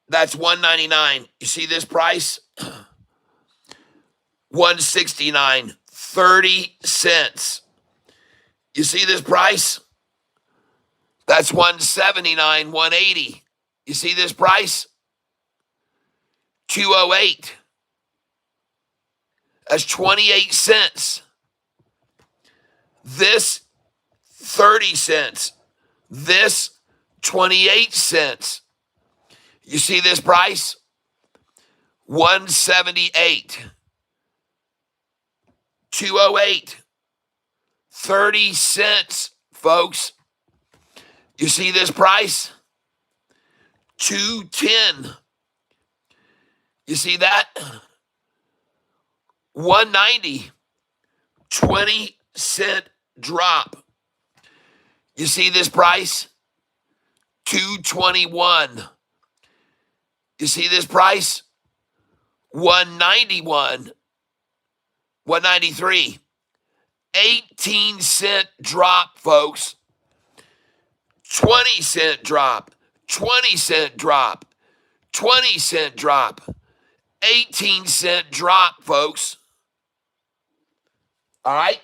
That's 199. You see this price? 169, 30 cents. You see this price? That's 179, 180. You see this price? 208. That's 28 cents. This 30 cents. This 28 cents. You see this price? 178. 208. 30 cents, folks. You see this price? 210. You see that? 190. 20-cent drop. You see this price? 221. You see this price? 191. 193. 18-cent drop, folks. 20-cent drop. 20-cent drop. 20-cent drop. 18-cent drop, folks. All right?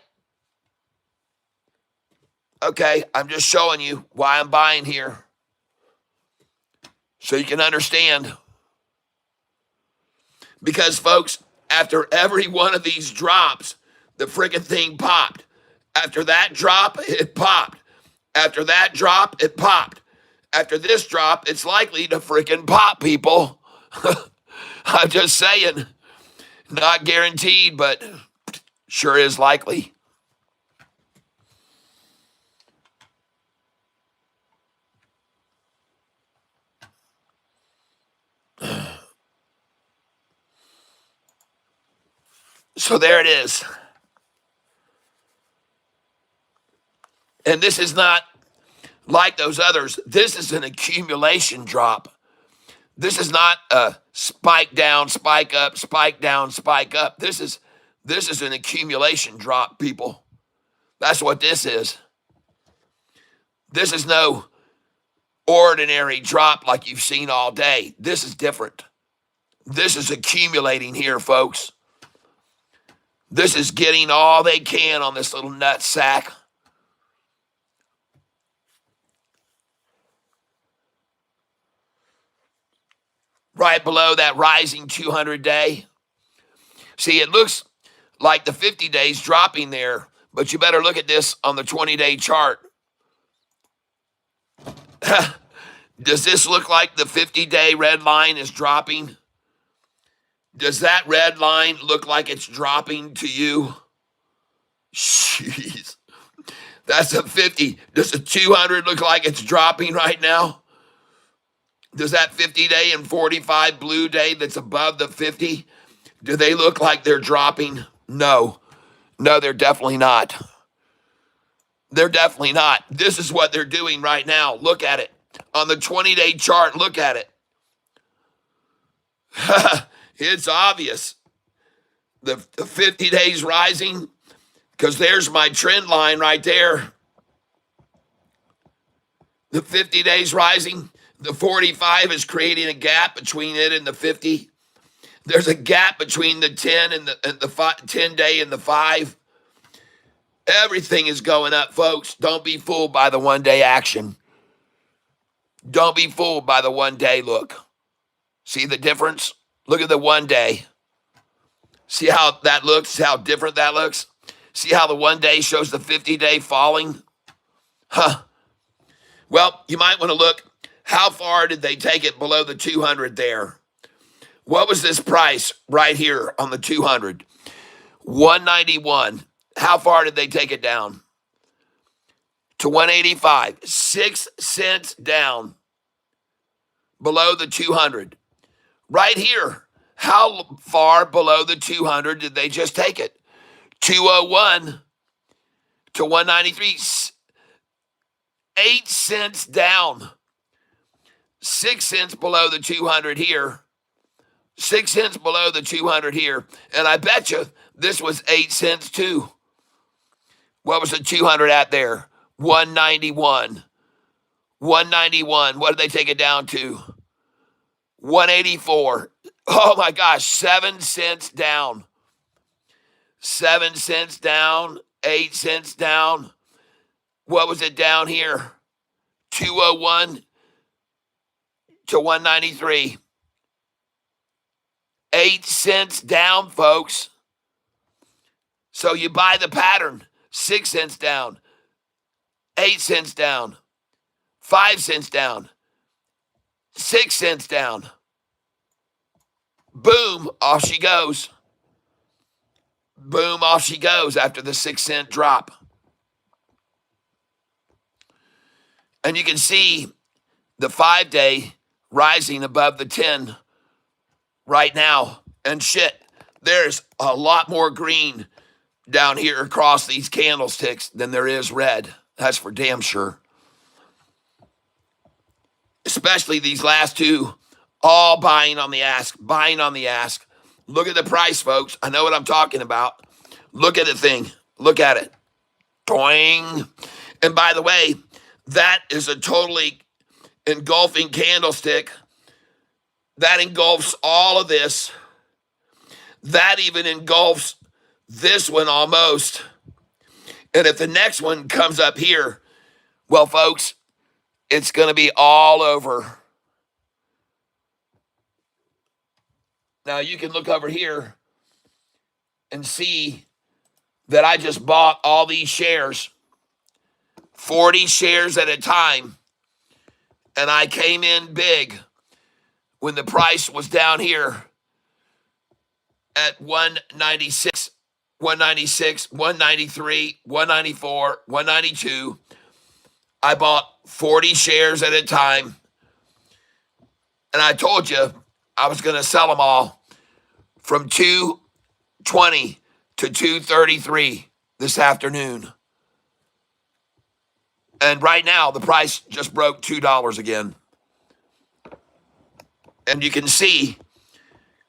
Okay, I'm just showing you why I'm buying here so you can understand. Because, folks, after every one of these drops, the freaking thing popped. After that drop, it popped. After that drop, it popped. After this drop, it's likely to freaking pop, people. I'm just saying. Not guaranteed, but sure is likely. So there it is. And this is not like those others. This is an accumulation drop. This is not a spike down, spike up, spike down, spike up. This is an accumulation drop, people. That's what this is. This is no ordinary drop like you've seen all day. This is different. This is accumulating here, folks. This is getting all they can on this little nut sack. Right below that rising 200-day. See, it looks like the 50 days dropping there, but you better look at this on the 20-day chart. Does this look like the 50-day red line is dropping? Does that red line look like it's dropping to you? Jeez. That's a 50. Does a 200 look like it's dropping right now? Does that 50-day and 45 blue day that's above the 50, do they look like they're dropping? No. No, they're definitely not. They're definitely not. This is what they're doing right now. Look at it. On the 20-day chart, look at it. It's obvious. The 50 days rising, because there's my trend line right there. The 50 days rising. The 45 is creating a gap between it and the 50. There's a gap between the 10 and the 10-day and the 5. Everything is going up, folks. Don't be fooled by the one-day action. Don't be fooled by the one-day look. See the difference? Look at the one day. See how that looks? See how different that looks? See how the one day shows the 50-day falling? Well, you might want to look. How far did they take it below the 200 there? What was this price right here on the 200? 191. How far did they take it down? To 185. 6 cents down below the 200. Right here. How far below the 200 did they just take it? 201 to 193. 8 cents down. 6 cents below the 200 here. 6 cents below the 200 here. And I bet you this was 8 cents too. What was the 200 at there? 191. 191. What did they take it down to? 184. Oh my gosh, 7 cents down. 7 cents down. 8 cents down. What was it down here? 201 to 193. 8 cents down, folks. So you buy the pattern. 6 cents down. 8 cents down. 5 cents down. 6 cents down. Boom, off she goes. Boom, off she goes after the 6 cent drop. And you can see the 5-day rising above the 10 right now. And shit, there's a lot more green down here across these candlesticks than there is red. That's for damn sure. Especially these last two, all buying on the ask, buying on the ask. Look at the price, folks. I know what I'm talking about. Look at the thing. Look at it. Toing. And by the way, that is a totally engulfing candlestick. That engulfs all of this. That even engulfs this one almost. And if the next one comes up here, well, folks, it's going to be all over. Now, you can look over here and see that I just bought all these shares, 40 shares at a time, and I came in big when the price was down here at 196, 196, 193, 194, 192. I bought 40 shares at a time, and I told you I was going to sell them all from 220 to 233 this afternoon. And right now, the price just broke $2 again. And you can see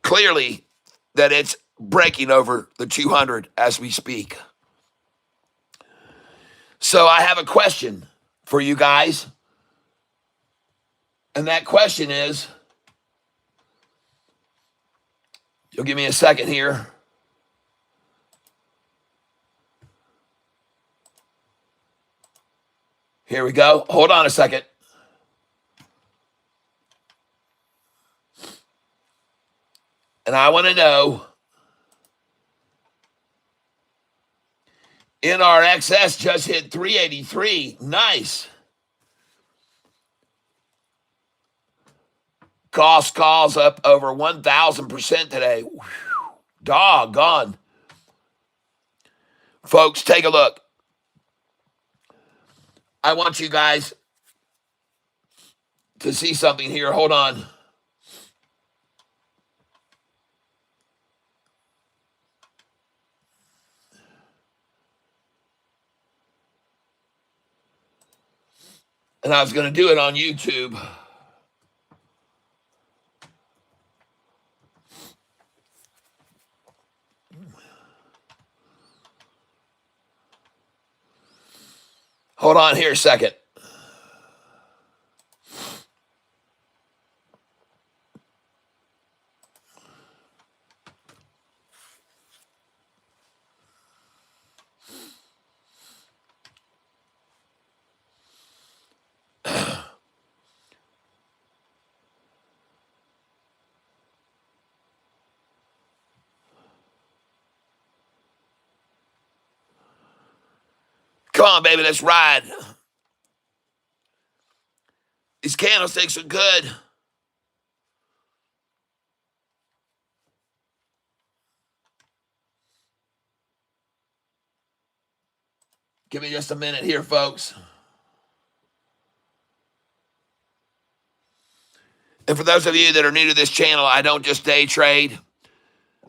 clearly that it's breaking over the 200 as we speak. So I have a question for you guys. And that question is, you'll give me a second here. Here we go. Hold on a second. And I want to know, NRXS just hit 383. Nice. Cost calls up over 1,000% today. Whew. Doggone. Folks, take a look. I want you guys to see something here. Hold on. And I was going to do it on YouTube. Hold on here a second. Come on, baby, let's ride. These candlesticks are good. Give me just a minute here, folks. And for those of you that are new to this channel, I don't just day trade.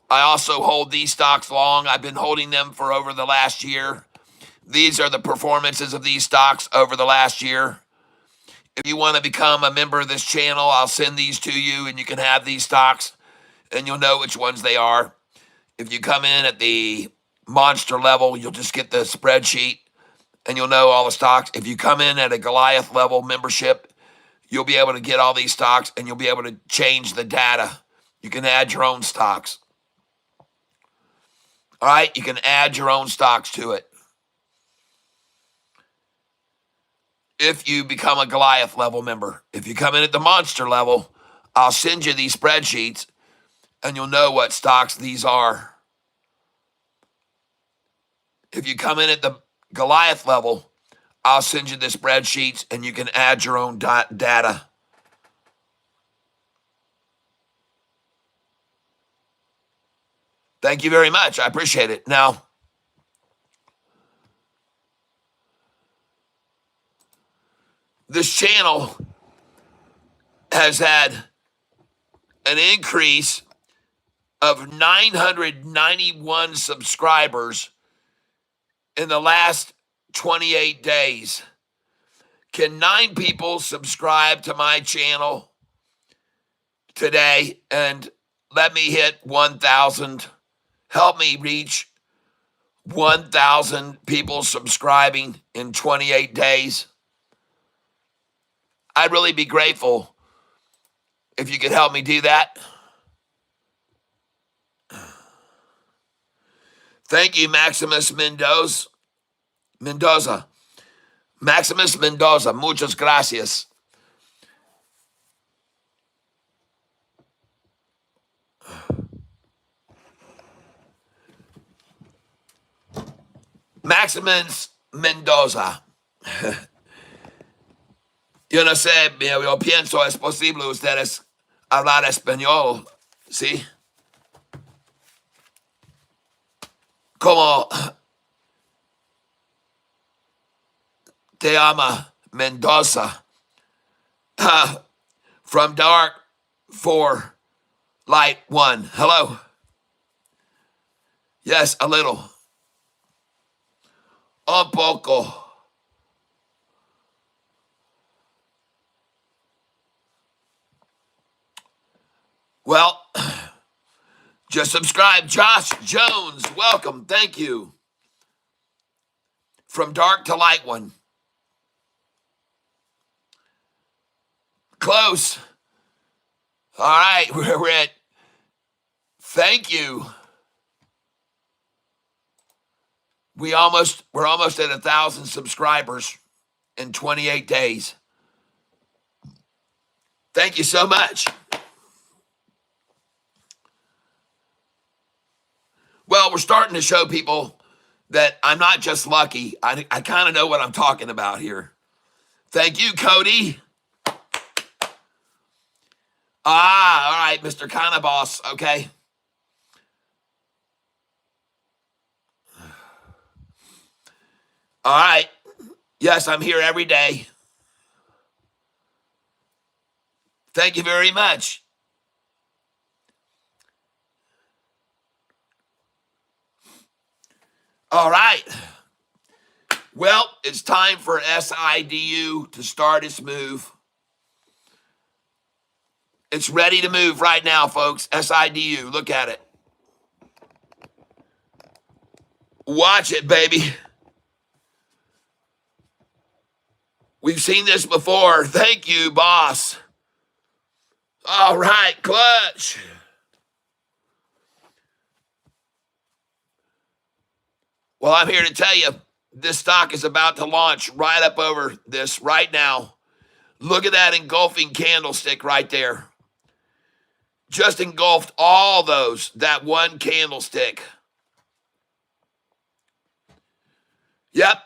I also hold these stocks long. I've been holding them for over the last year. These are the performances of these stocks over the last year. If you want to become a member of this channel, I'll send these to you and you can have these stocks and you'll know which ones they are. If you come in at the monster level, you'll just get the spreadsheet and you'll know all the stocks. If you come in at a Goliath level membership, you'll be able to get all these stocks and you'll be able to change the data. You can add your own stocks. All right, you can add your own stocks to it. If you become a Goliath level member, if you come in at the monster level, I'll send you these spreadsheets and you'll know what stocks these are. If you come in at the Goliath level, I'll send you the spreadsheets and you can add your own data. Thank you very much. I appreciate it. Now, this channel has had an increase of 991 subscribers in the last 28 days. Can 9 people subscribe to my channel today and let me hit 1,000? Help me reach 1,000 people subscribing in 28 days. I'd really be grateful if you could help me do that. Thank you, Maximus Mendoza. Maximus Mendoza, muchas gracias. Maximus Mendoza. Yo no sé, yo pienso es posible ustedes hablar español, ¿sí? Como te llama Mendoza. From dark for light one. Hello. Yes, a little. Un poco. Well, just subscribe. Josh Jones, welcome. Thank you. From dark to light one. Close. All right, we're at, thank you. We're almost at 1,000 subscribers in 28 days. Thank you so much. Well, we're starting to show people that I'm not just lucky. I kind of know what I'm talking about here. Thank you, Cody. All right, Mr. Kinda Boss. Okay. All right. Yes, I'm here every day. Thank you very much. All right. Well, it's time for SIDU to start its move. It's ready to move right now, folks. SIDU, look at it. Watch it, baby. We've seen this before. Thank you, boss. All right, clutch. Well, I'm here to tell you, this stock is about to launch right up over this right now. Look at that engulfing candlestick right there. Just engulfed all those, that one candlestick. Yep.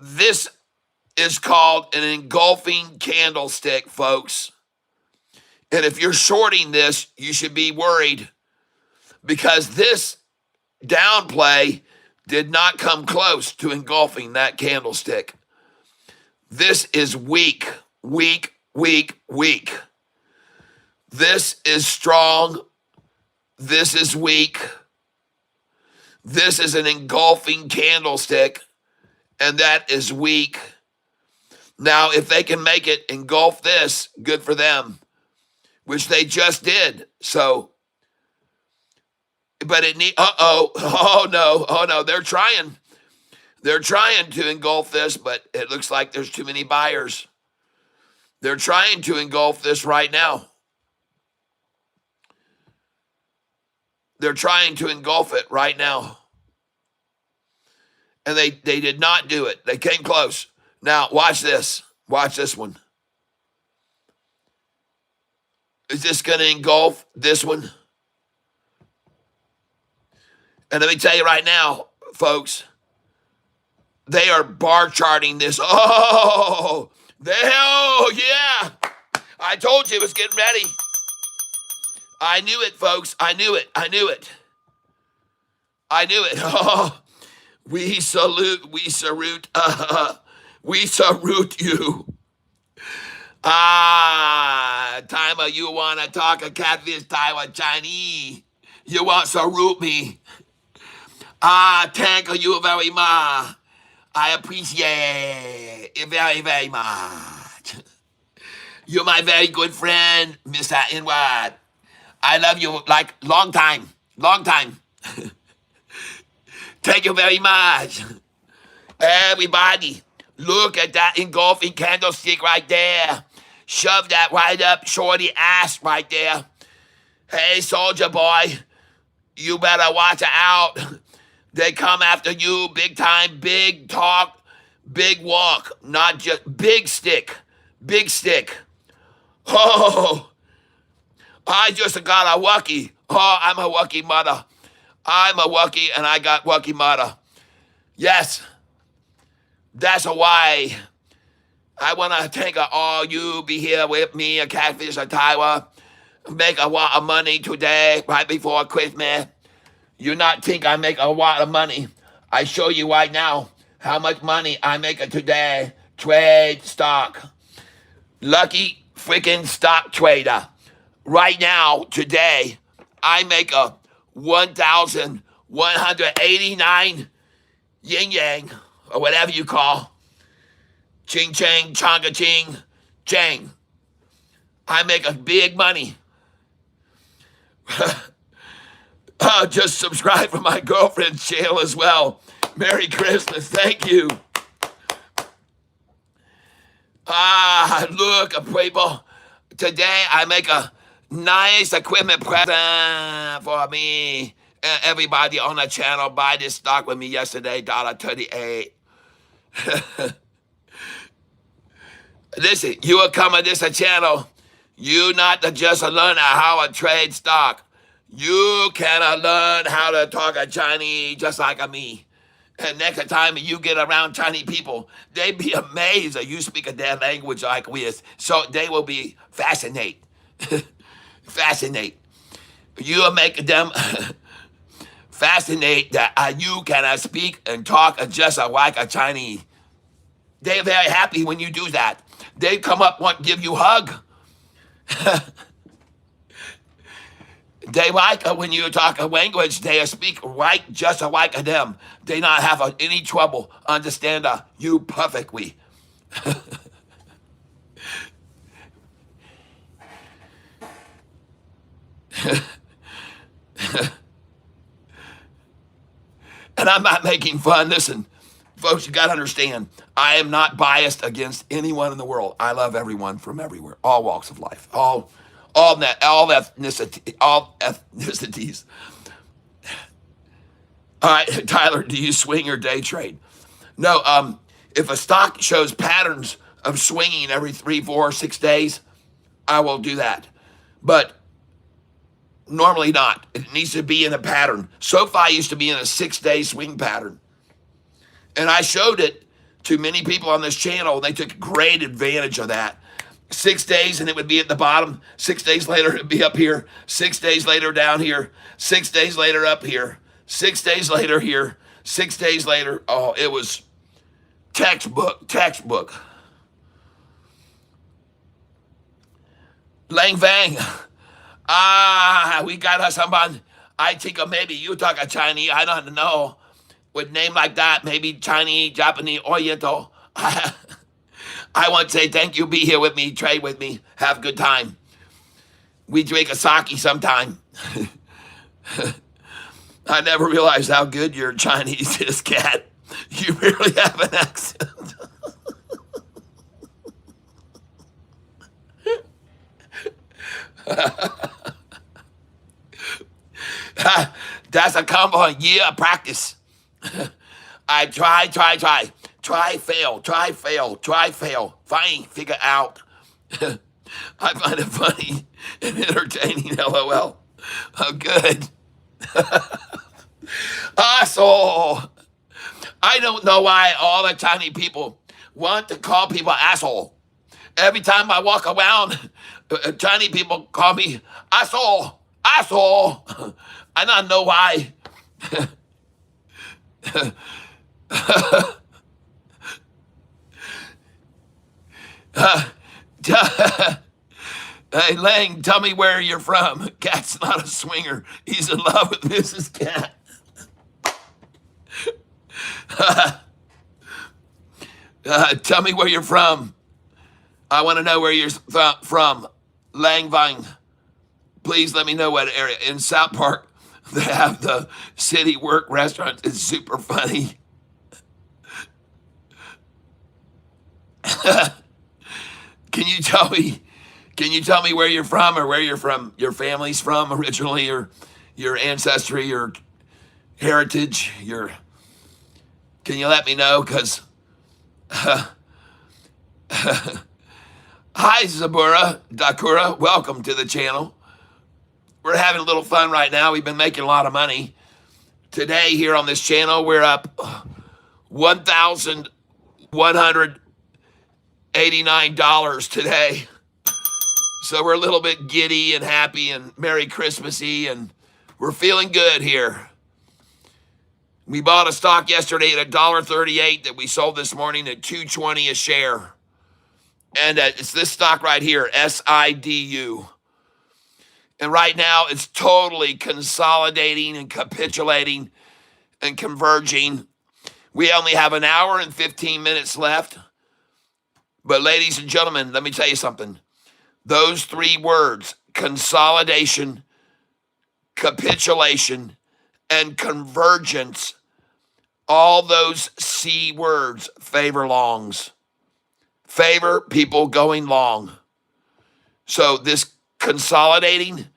This is called an engulfing candlestick, folks. And if you're shorting this, you should be worried because this downplay did not come close to engulfing that candlestick. This is weak, weak, weak, weak. This is strong. This is weak. This is an engulfing candlestick, and that is weak. Now, if they can make it engulf this, good for them, which they just did. So, but it need, oh no, they're trying to engulf this, but it looks like there's too many buyers. They're trying to engulf this right now. They're trying to engulf it right now. And they did not do it. They came close. Now, watch this. Watch this one. Is this going to engulf this one? And let me tell you right now, folks, they are bar charting this. Oh, yeah. I told you it was getting ready. I knew it, folks. I knew it. Oh, we salute We salute you. Timer, you want to talk a catfish Taiwan Chinese? You want to salute me? Thank you very much. I appreciate it very, very much. You're my very good friend, Mr. Inward. I love you like long time, long time. Thank you very much. Everybody, look at that engulfing candlestick right there. Shove that right up shorty ass right there. Hey, soldier boy, you better watch out. They come after you big time, big talk, big walk, not just big stick, big stick. Oh, I just got a wucky. Oh, I'm a wucky mother. I'm a wucky and I got wucky mother. Yes, that's why I want to thank all you be here with me, a catfish, a Taiwan. Make a lot of money today, right before Christmas. You not think I make a lot of money. I show you right now how much money I make today. Trade stock. Lucky freaking stock trader. Right now, today, I make a 1,189 yin yang, or whatever you call. Ching chang, chonga ching, chang. I make a big money. Just subscribe for my girlfriend's channel as well. Merry Christmas. Thank you. Look, people. Today I make a nice equipment present for me. Everybody on the channel buy this stock with me yesterday, $1.38. Listen, you are coming to this channel. You not to just learn how to trade stock. You can learn how to talk a Chinese just like me. And next time you get around Chinese people, they be amazed that you speak their language like we is. So they will be fascinated. Fascinate. You make them fascinate that you can speak and talk just like a Chinese. They're very happy when you do that. They come up want to give you a hug. They like when you talk a language, they speak right just like them. They not have any trouble understand you perfectly. And I'm not making fun. Listen, folks, you got to understand, I am not biased against anyone in the world. I love everyone from everywhere, all walks of life, all ethnicities. All right, Tyler, do you swing or day trade? No. If a stock shows patterns of swinging every 3, 4, 6 days, I will do that. But normally not. It needs to be in a pattern. SoFi used to be in a 6-day swing pattern. And I showed it to many people on this channel, and they took great advantage of that. 6 days, and it would be at the bottom. 6 days later, it would be up here. 6 days later, down here. 6 days later, up here. 6 days later, here. 6 days later. Oh, it was textbook. Lang Vang. We got someone. I think maybe you talk a Chinese. I don't know. With name like that, maybe Chinese, Japanese, Oriental. I want to say thank you. Be here with me. Trade with me. Have a good time. We drink a sake sometime. I never realized how good your Chinese is, Cat. You really have an accent. That's a combo a year of practice. I try, fail. Fine, figure out. I find it funny and entertaining, LOL. Oh, good. Asshole. I don't know why all the Chinese people want to call people asshole. Every time I walk around, Chinese people call me asshole. I don't know why. Hey, Lang, tell me where you're from. Cat's not a swinger. He's in love with Mrs. Cat. Tell me where you're from. I want to know where you're from. Lang Vang. Please let me know what area. In South Park, they have the City Work restaurant. It's super funny. Can you tell me? Can you tell me where you're from, or where you're from? Your family's from originally, or your ancestry, your heritage. Your. Can you let me know? Because. Hi, Zabura Dakura. Welcome to the channel. We're having a little fun right now. We've been making a lot of money. Today, here on this channel, we're up $1,189 today. So we're a little bit giddy and happy and Merry Christmassy, and we're feeling good here. We bought a stock yesterday at $1.38 that we sold this morning at $2.20 a share. And it's this stock right here, SIDU. And right now, it's totally consolidating and capitulating and converging. We only have an hour and 15 minutes left. But ladies and gentlemen, let me tell you something. Those three words, consolidation, capitulation, and convergence, all those C words favor longs. Favor people going long. So this consolidating,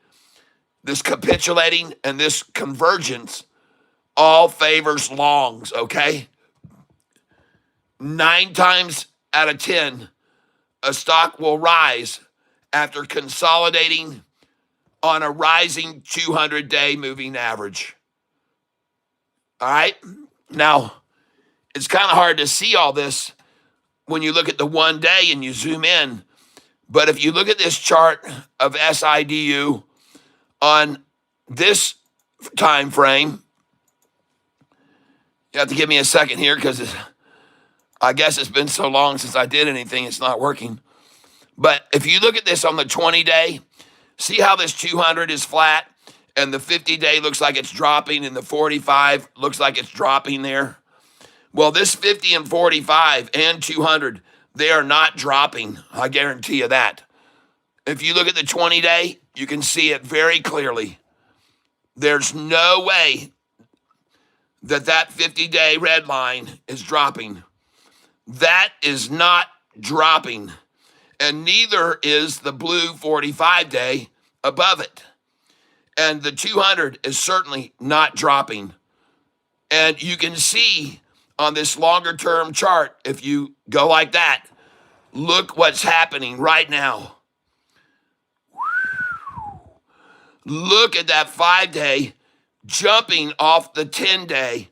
this capitulating, and this convergence all favors longs, okay? 9 times out of 10, a stock will rise after consolidating on a rising 200-day moving average. All right? Now, it's kind of hard to see all this when you look at the 1 day and you zoom in. But if you look at this chart of SIDU on this time frame, you have to give me a second here because I guess it's been so long since I did anything, it's not working. But if you look at this on the 20-day, see how this 200 is flat and the 50-day looks like it's dropping and the 45 looks like it's dropping there? Well, this 50 and 45 and 200, they are not dropping. I guarantee you that. If you look at the 20-day, you can see it very clearly. There's no way that 50-day red line is dropping. That is not dropping. And neither is the blue 45-day above it. And the 200 is certainly not dropping. And you can see on this longer term chart, if you go like that, look what's happening right now. Look at that 5-day jumping off the 10-day,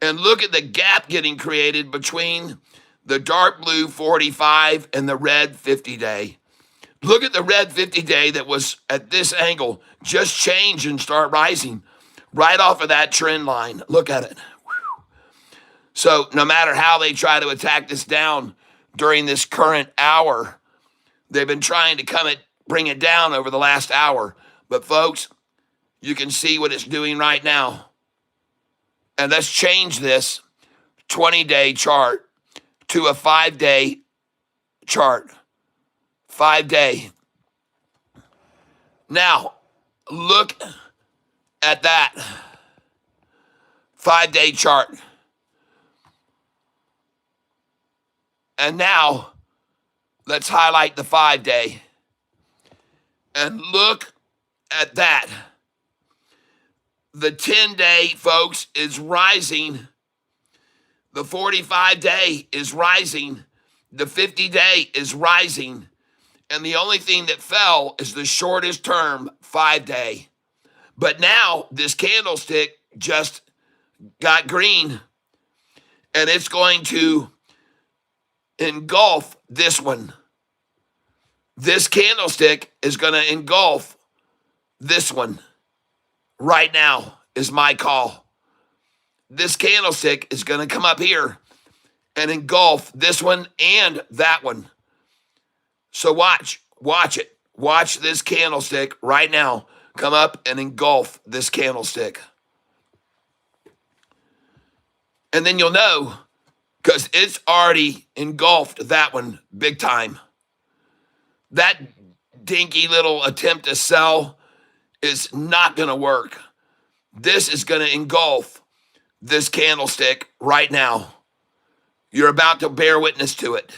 and look at the gap getting created between the dark blue 45 and the red 50-day. Look at the red 50-day that was at this angle just change and start rising right off of that trend line. Look at it. So no matter how they try to attack this down during this current hour, they've been trying to bring it down over the last hour. But folks, you can see what it's doing right now. And let's change this 20-day chart to a 5-day chart. 5-day. Now, look at that 5-day chart. And now, let's highlight the 5-day. And look at that. The 10-day, folks, is rising. The 45-day is rising. The 50-day is rising. And the only thing that fell is the shortest term 5-day. But now, this candlestick just got green. And it's going to engulf this one. This candlestick is going to engulf this one. Right now is my call. This candlestick is going to come up here and engulf this one and that one. So watch it. Watch this candlestick right now come up and engulf this candlestick. And then you'll know, because it's already engulfed that one big time. That dinky little attempt to sell is not going to work. This is going to engulf this candlestick right now. You're about to bear witness to it.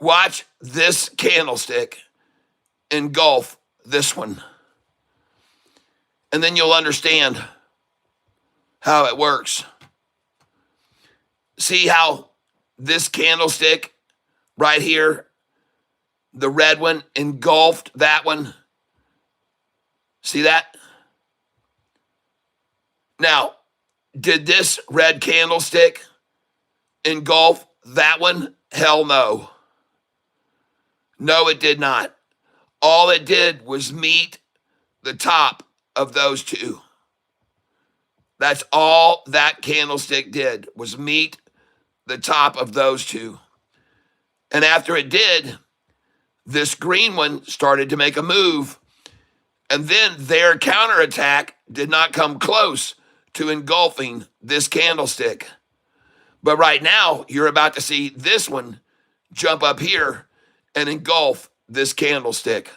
Watch this candlestick engulf this one. And then you'll understand how it works. See how this candlestick right here, the red one, engulfed that one? See that? Now, did this red candlestick engulf that one? Hell no. No, it did not. All it did was meet the top of those two. That's all that candlestick did, was meet the top of those two. And after it did, this green one started to make a move. And then their counterattack did not come close to engulfing this candlestick. But right now, you're about to see this one jump up here and engulf this candlestick.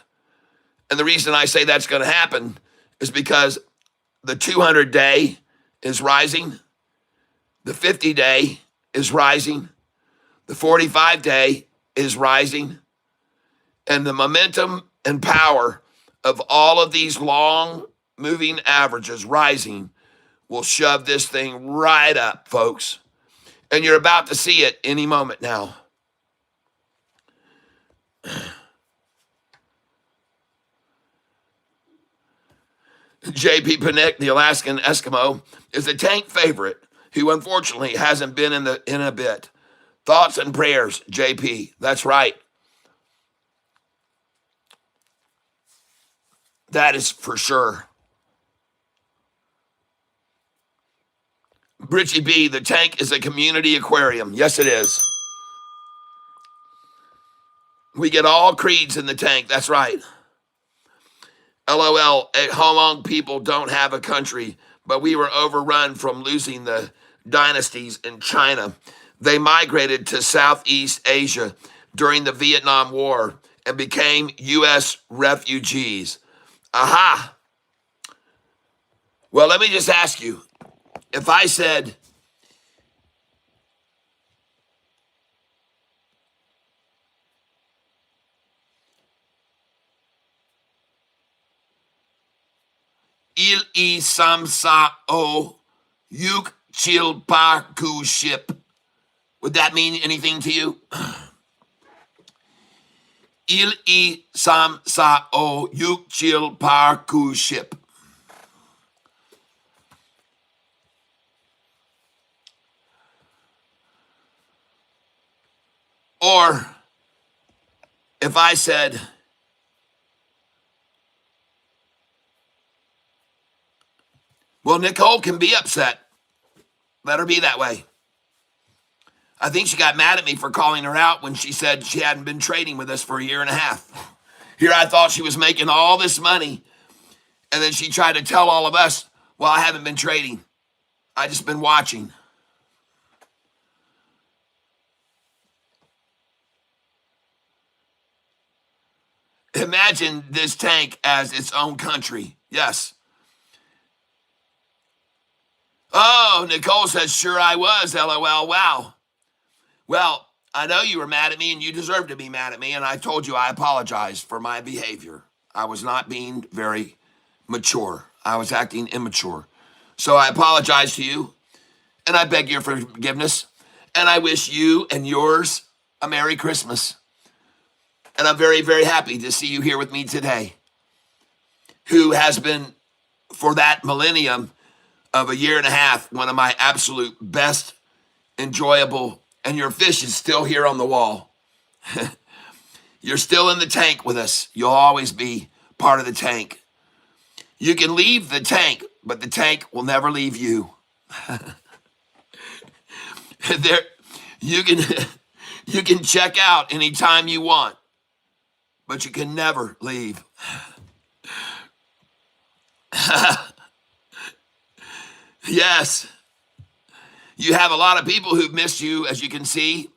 And the reason I say that's going to happen is because the 200-day is rising, the 50-day is rising, the 45-day is rising, and the momentum and power of all of these long moving averages rising will shove this thing right up, folks. And you're about to see it any moment now. J.P. Panick, the Alaskan Eskimo, is a tank favorite who unfortunately hasn't been in a bit. Thoughts and prayers, J.P. That's right. That is for sure. Britchie B, the tank is a community aquarium. Yes, it is. We get all creeds in the tank. That's right. LOL, Hmong people don't have a country, but we were overrun from losing the dynasties in China. They migrated to Southeast Asia during the Vietnam War and became U.S. refugees. Aha. Well, let me just ask you, if I said, Il I Samsa O Yuk Chil Pa Ku Ship, would that mean anything to you? Il I Samsa O Yuk Chil Pa Ku Ship. Or if I said, well, Nicole can be upset. Let her be that way. I think she got mad at me for calling her out when she said she hadn't been trading with us for a year and a half. Here I thought she was making all this money, and then she tried to tell all of us, well, I haven't been trading. I just been watching. Imagine this tank as its own country. Yes. Oh, Nicole says, sure I was, LOL, wow. Well, I know you were mad at me and you deserve to be mad at me, and I told you I apologize for my behavior. I was not being very mature. I was acting immature. So I apologize to you, and I beg your forgiveness, and I wish you and yours a Merry Christmas. And I'm very, very happy to see you here with me today, who has been, for that millennium of a year and a half, one of my absolute best, enjoyable, and your fish is still here on the wall. You're still in the tank with us. You'll always be part of the tank. You can leave the tank, but the tank will never leave you. You can check out anytime you want, but you can never leave. Yes, you have a lot of people who've missed you, as you can see.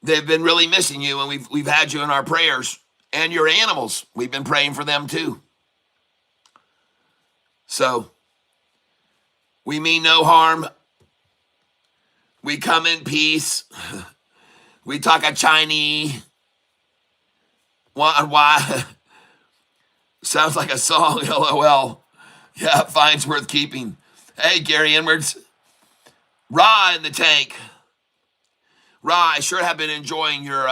They've been really missing you, and we've had you in our prayers. And your animals, we've been praying for them too. So, we mean no harm. We come in peace. We talk a Chinese. Why? Sounds like a song, LOL. Yeah, fine's worth keeping. Hey, Gary Edwards. Ra in the tank. Ra, I sure have been enjoying your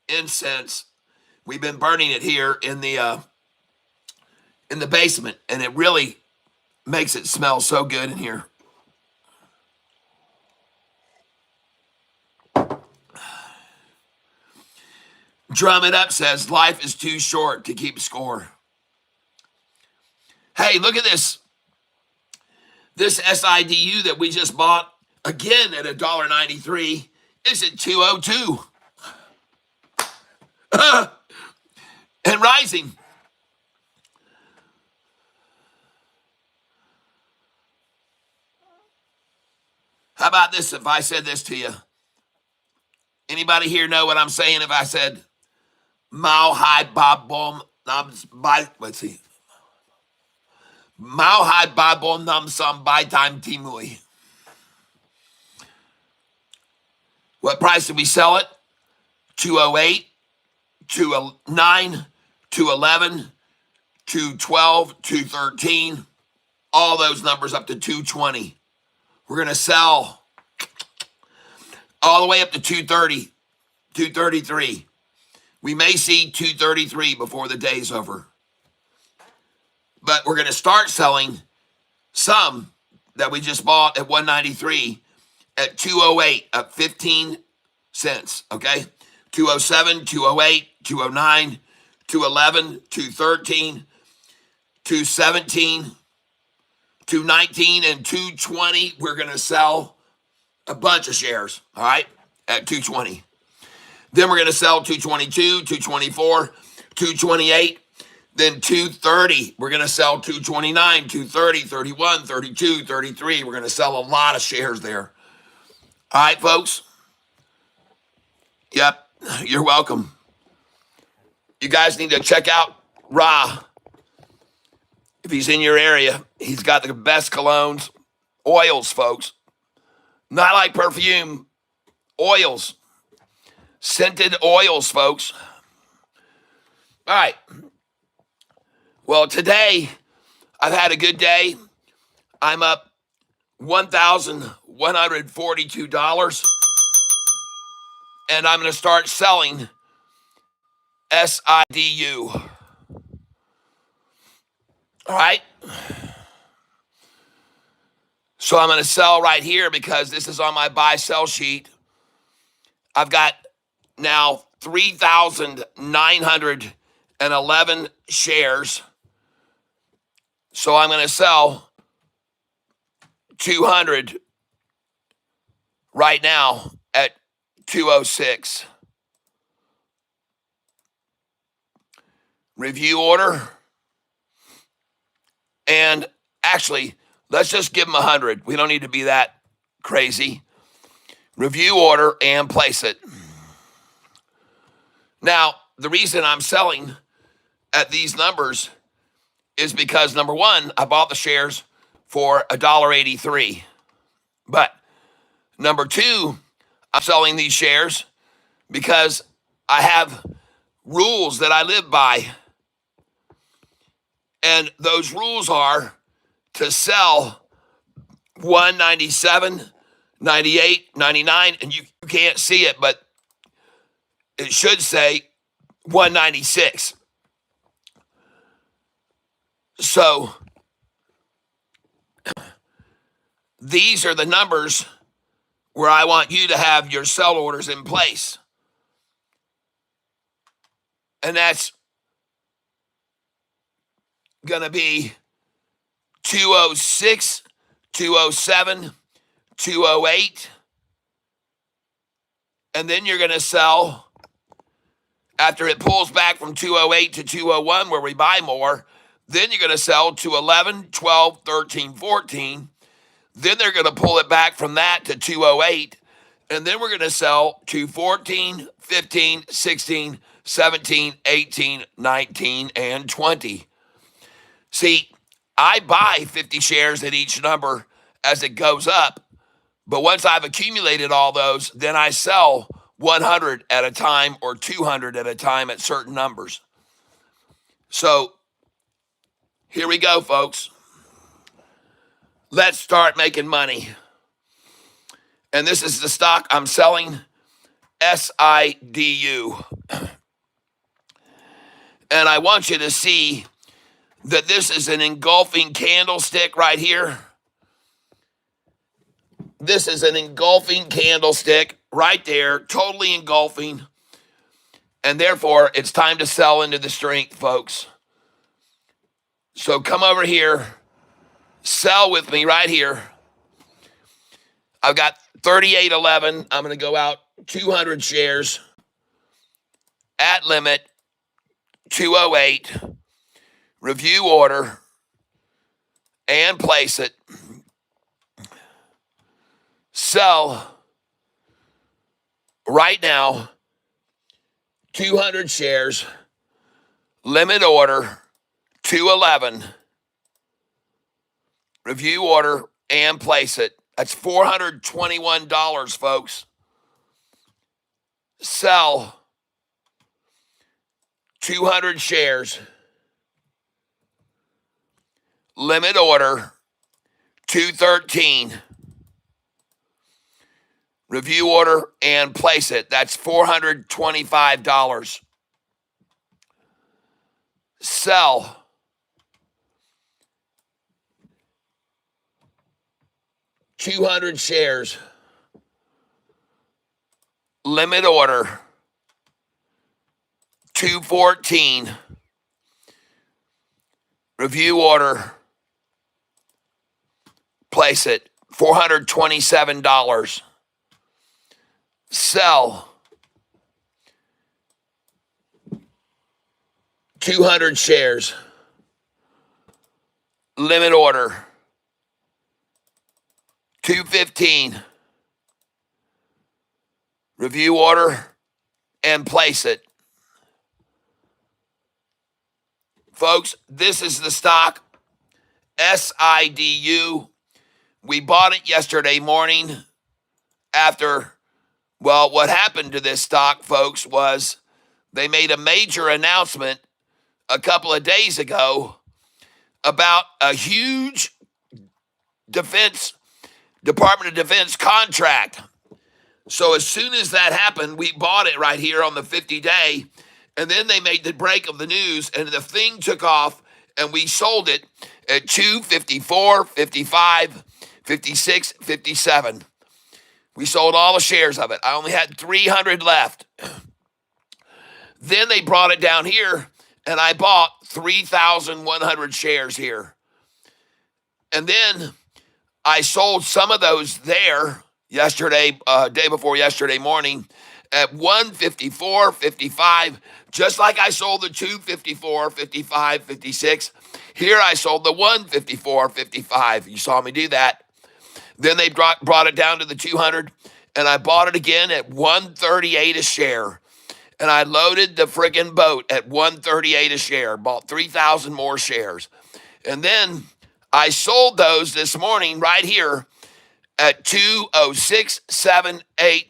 incense. We've been burning it here in the basement, and it really makes it smell so good in here. Drum It Up says, life is too short to keep score. Hey, look at this. This SIDU that we just bought, again at $1.93, is at $2.02. And rising. How about this if I said this to you? Anybody here know what I'm saying if I said, Mao Hai Ba Bom Nam Bai, let's see. Mao Hai Ba Bom Nam Sam Bai Time Timui. What price did we sell it? 208, 209, 211, 212, 213. All those numbers up to 220. We're going to sell all the way up to 230, 233. We may see 233 before the day's over. But we're going to start selling some that we just bought at 193 at 208, up 15 cents, okay? 207, 208, 209, 211, 213, 217, 219, and 220. We're going to sell a bunch of shares, all right, at 220. Then we're going to sell 222, 224, 228, then 230. We're going to sell 229, 230, 31, 32, 33. We're going to sell a lot of shares there. All right, folks? Yep, you're welcome. You guys need to check out Ra. If he's in your area, he's got the best colognes, oils, folks. Not like perfume, oils. Scented oils, folks. All right. Well, today, I've had a good day. I'm up $1,142. And I'm going to start selling SIDU. All right. So I'm going to sell right here because this is on my buy-sell sheet. I've got now 3,911 shares. So I'm going to sell 200 right now at 206. Review order. And actually, let's just give them 100. We don't need to be that crazy. Review order and place it. Now, the reason I'm selling at these numbers is because, number one, I bought the shares for $1.83. But number two, I'm selling these shares because I have rules that I live by. And those rules are to sell 197, 98, 99, and you can't see it, but it should say 196. So these are the numbers where I want you to have your sell orders in place. And that's going to be 206, 207, 208, and then you're going to sell after it pulls back from 208 to 201 where we buy more. Then you're going to sell to 11, 12, 13, 14. Then they're going to pull it back from that to 208. And then we're going to sell to 14, 15, 16, 17, 18, 19, and 20. See, I buy 50 shares at each number as it goes up. But once I've accumulated all those, then I sell 100 at a time or 200 at a time at certain numbers. So here we go, folks. Let's start making money. And this is the stock I'm selling, SIDU. And I want you to see that this is an engulfing candlestick right here. This is an engulfing candlestick right there, totally engulfing. And therefore, it's time to sell into the strength, folks. So come over here, sell with me right here. I've got 38.11. I'm going to go out 200 shares at limit 208. Review order and place it. Sell right now 200 shares, limit order 211. Review order and place it. That's $421, folks. Sell 200 shares. Limit order 213. Review order and place it. That's $425. Sell 200 shares. Limit order 214. Review order. Place it. $427. Sell 200 shares. Limit order 215. Review order and place it. Folks, this is the stock, SIDU. We bought it yesterday morning after, well, what happened to this stock, folks, was they made a major announcement a couple of days ago about a huge Department of Defense contract. So as soon as that happened, we bought it right here on the 50-day, and then they made the break of the news, and the thing took off, and we sold it at 254, 55, 56, 57. We sold all the shares of it. I only had 300 left. Then they brought it down here, and I bought 3,100 shares here. And then I sold some of those there yesterday, day before yesterday morning, at 154, 55, just like I sold the 254, 55, 56. Here I sold the 154, 55. You saw me do that. Then they brought it down to the 200, and I bought it again at 138 a share. And I loaded the friggin' boat at 138 a share, bought 3,000 more shares. And then I sold those this morning right here at 206.78.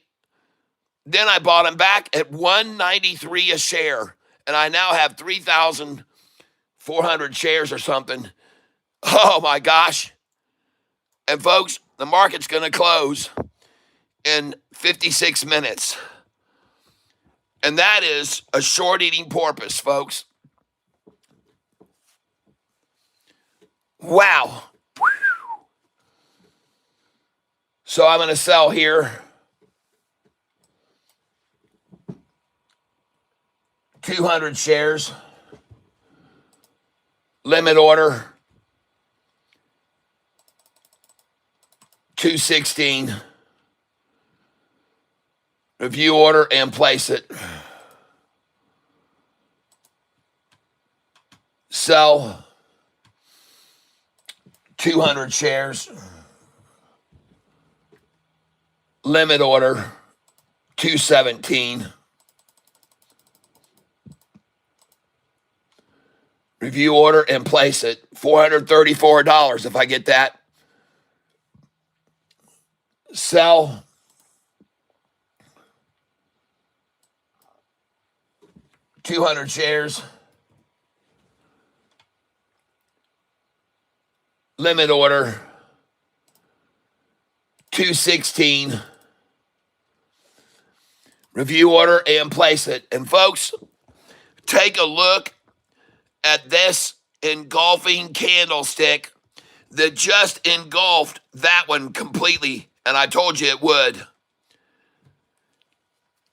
Then I bought them back at 193 a share. And I now have 3,400 shares or something. Oh my gosh. And folks, the market's going to close in 56 minutes. And that is a short-eating porpoise, folks. Wow. So I'm going to sell here 200 shares. Limit order 216. Review order and place it. Sell 200 shares. Limit order 217. Review order and place it. $434 if I get that. Sell 200 shares. Limit order 216. Review order and place it. And folks, take a look at this engulfing candlestick that just engulfed that one completely. And I told you it would.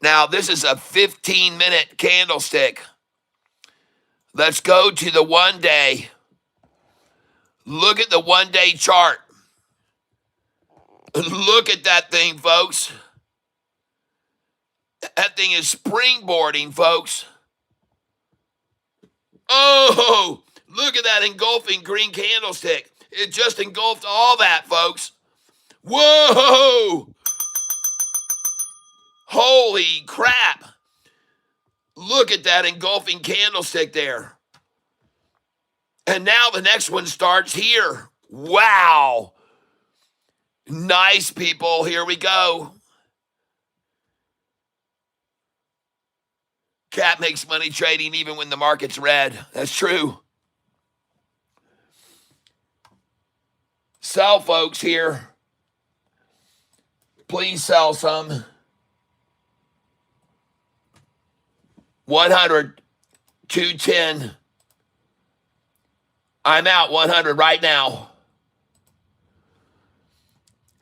Now, this is a 15-minute candlestick. Let's go to the 1 day. Look at the 1 day chart. Look at that thing, folks. That thing is springboarding, folks. Oh, look at that engulfing green candlestick. It just engulfed all that, folks. Whoa! Holy crap. Look at that engulfing candlestick there. And now the next one starts here. Wow. Nice, people. Here we go. Cat makes money trading even when the market's red. That's true. Sell, folks, here. Please sell some. 100, 210. I'm out 100 right now.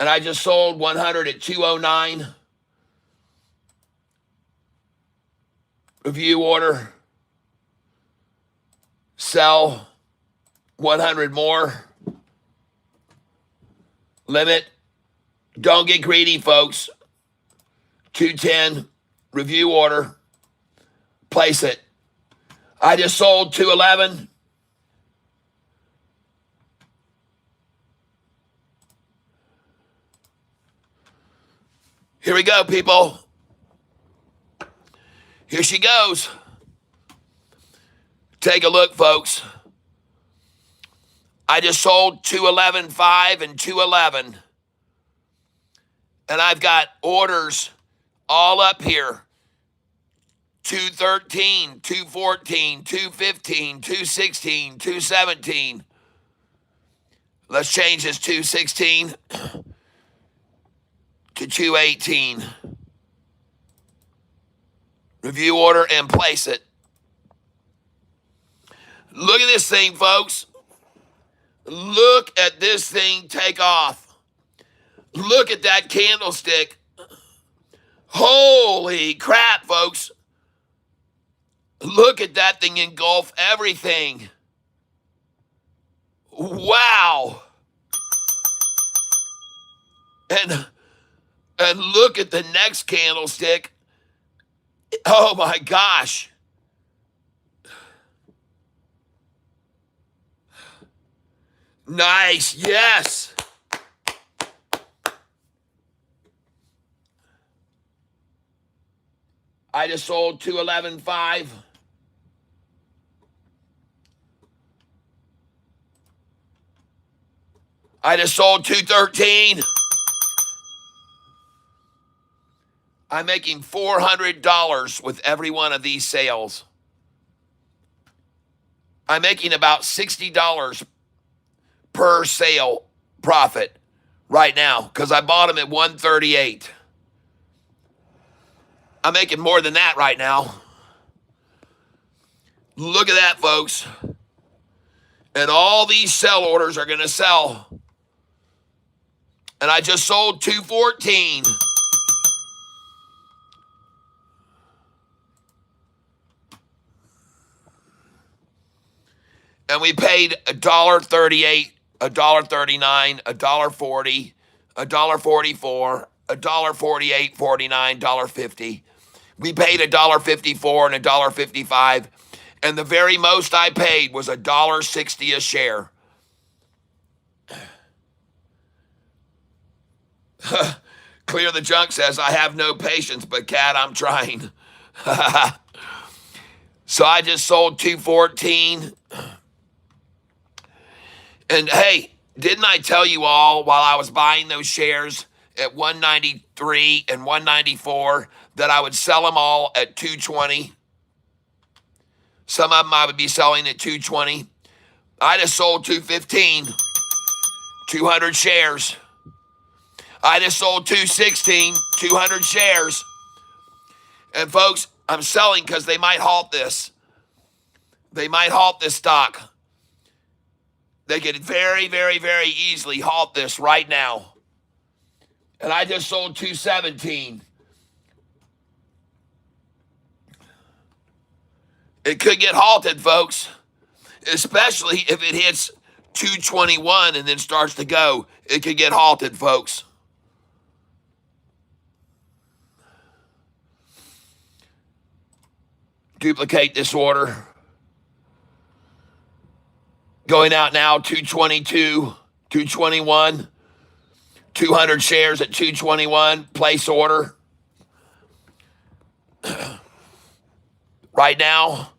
And I just sold 100 at 209. Review order. Sell 100 more. Limit. Don't get greedy, folks. 210. Review order. Place it. I just sold 211. Here we go, people. Here she goes. Take a look, folks. I just sold 211.5 and 211. And I've got orders all up here. 213, 214, 215, 216, 217. Let's change this 216 to 218. Review order and place it. Look at this thing, folks. Look at this thing take off. Look at that candlestick. Holy crap, folks. Look at that thing engulf everything. Wow. And look at the next candlestick. Oh my gosh. Nice, yes. I just sold 211.5. I just sold 213. I'm making $400 with every one of these sales. I'm making about $60 per sale profit right now because I bought them at 138. I'm making more than that right now. Look at that, folks. And all these sell orders are going to sell. And I just sold 214. And we paid $1.38, $1.39, $1.40, $1.44, $1.48, $49, $1.50. We paid $1.54 and $1.55, and the very most I paid was $1.60 a share. Clear the Junk says, I have no patience, but Cat, I'm trying. So I just sold 214. And hey, didn't I tell you all while I was buying those shares at 193 and 194 that I would sell them all at 220? Some of them I would be selling at 220. I just sold 215, 200 shares. I just sold 216, 200 shares. And folks, I'm selling because they might halt this. They might halt this stock. They could very, very, very easily halt this right now. And I just sold 217. It could get halted, folks, especially if it hits 221 and then starts to go. It could get halted, folks. Duplicate this order. Going out now, 222, 221, 200 shares at 221. Place order. Right now,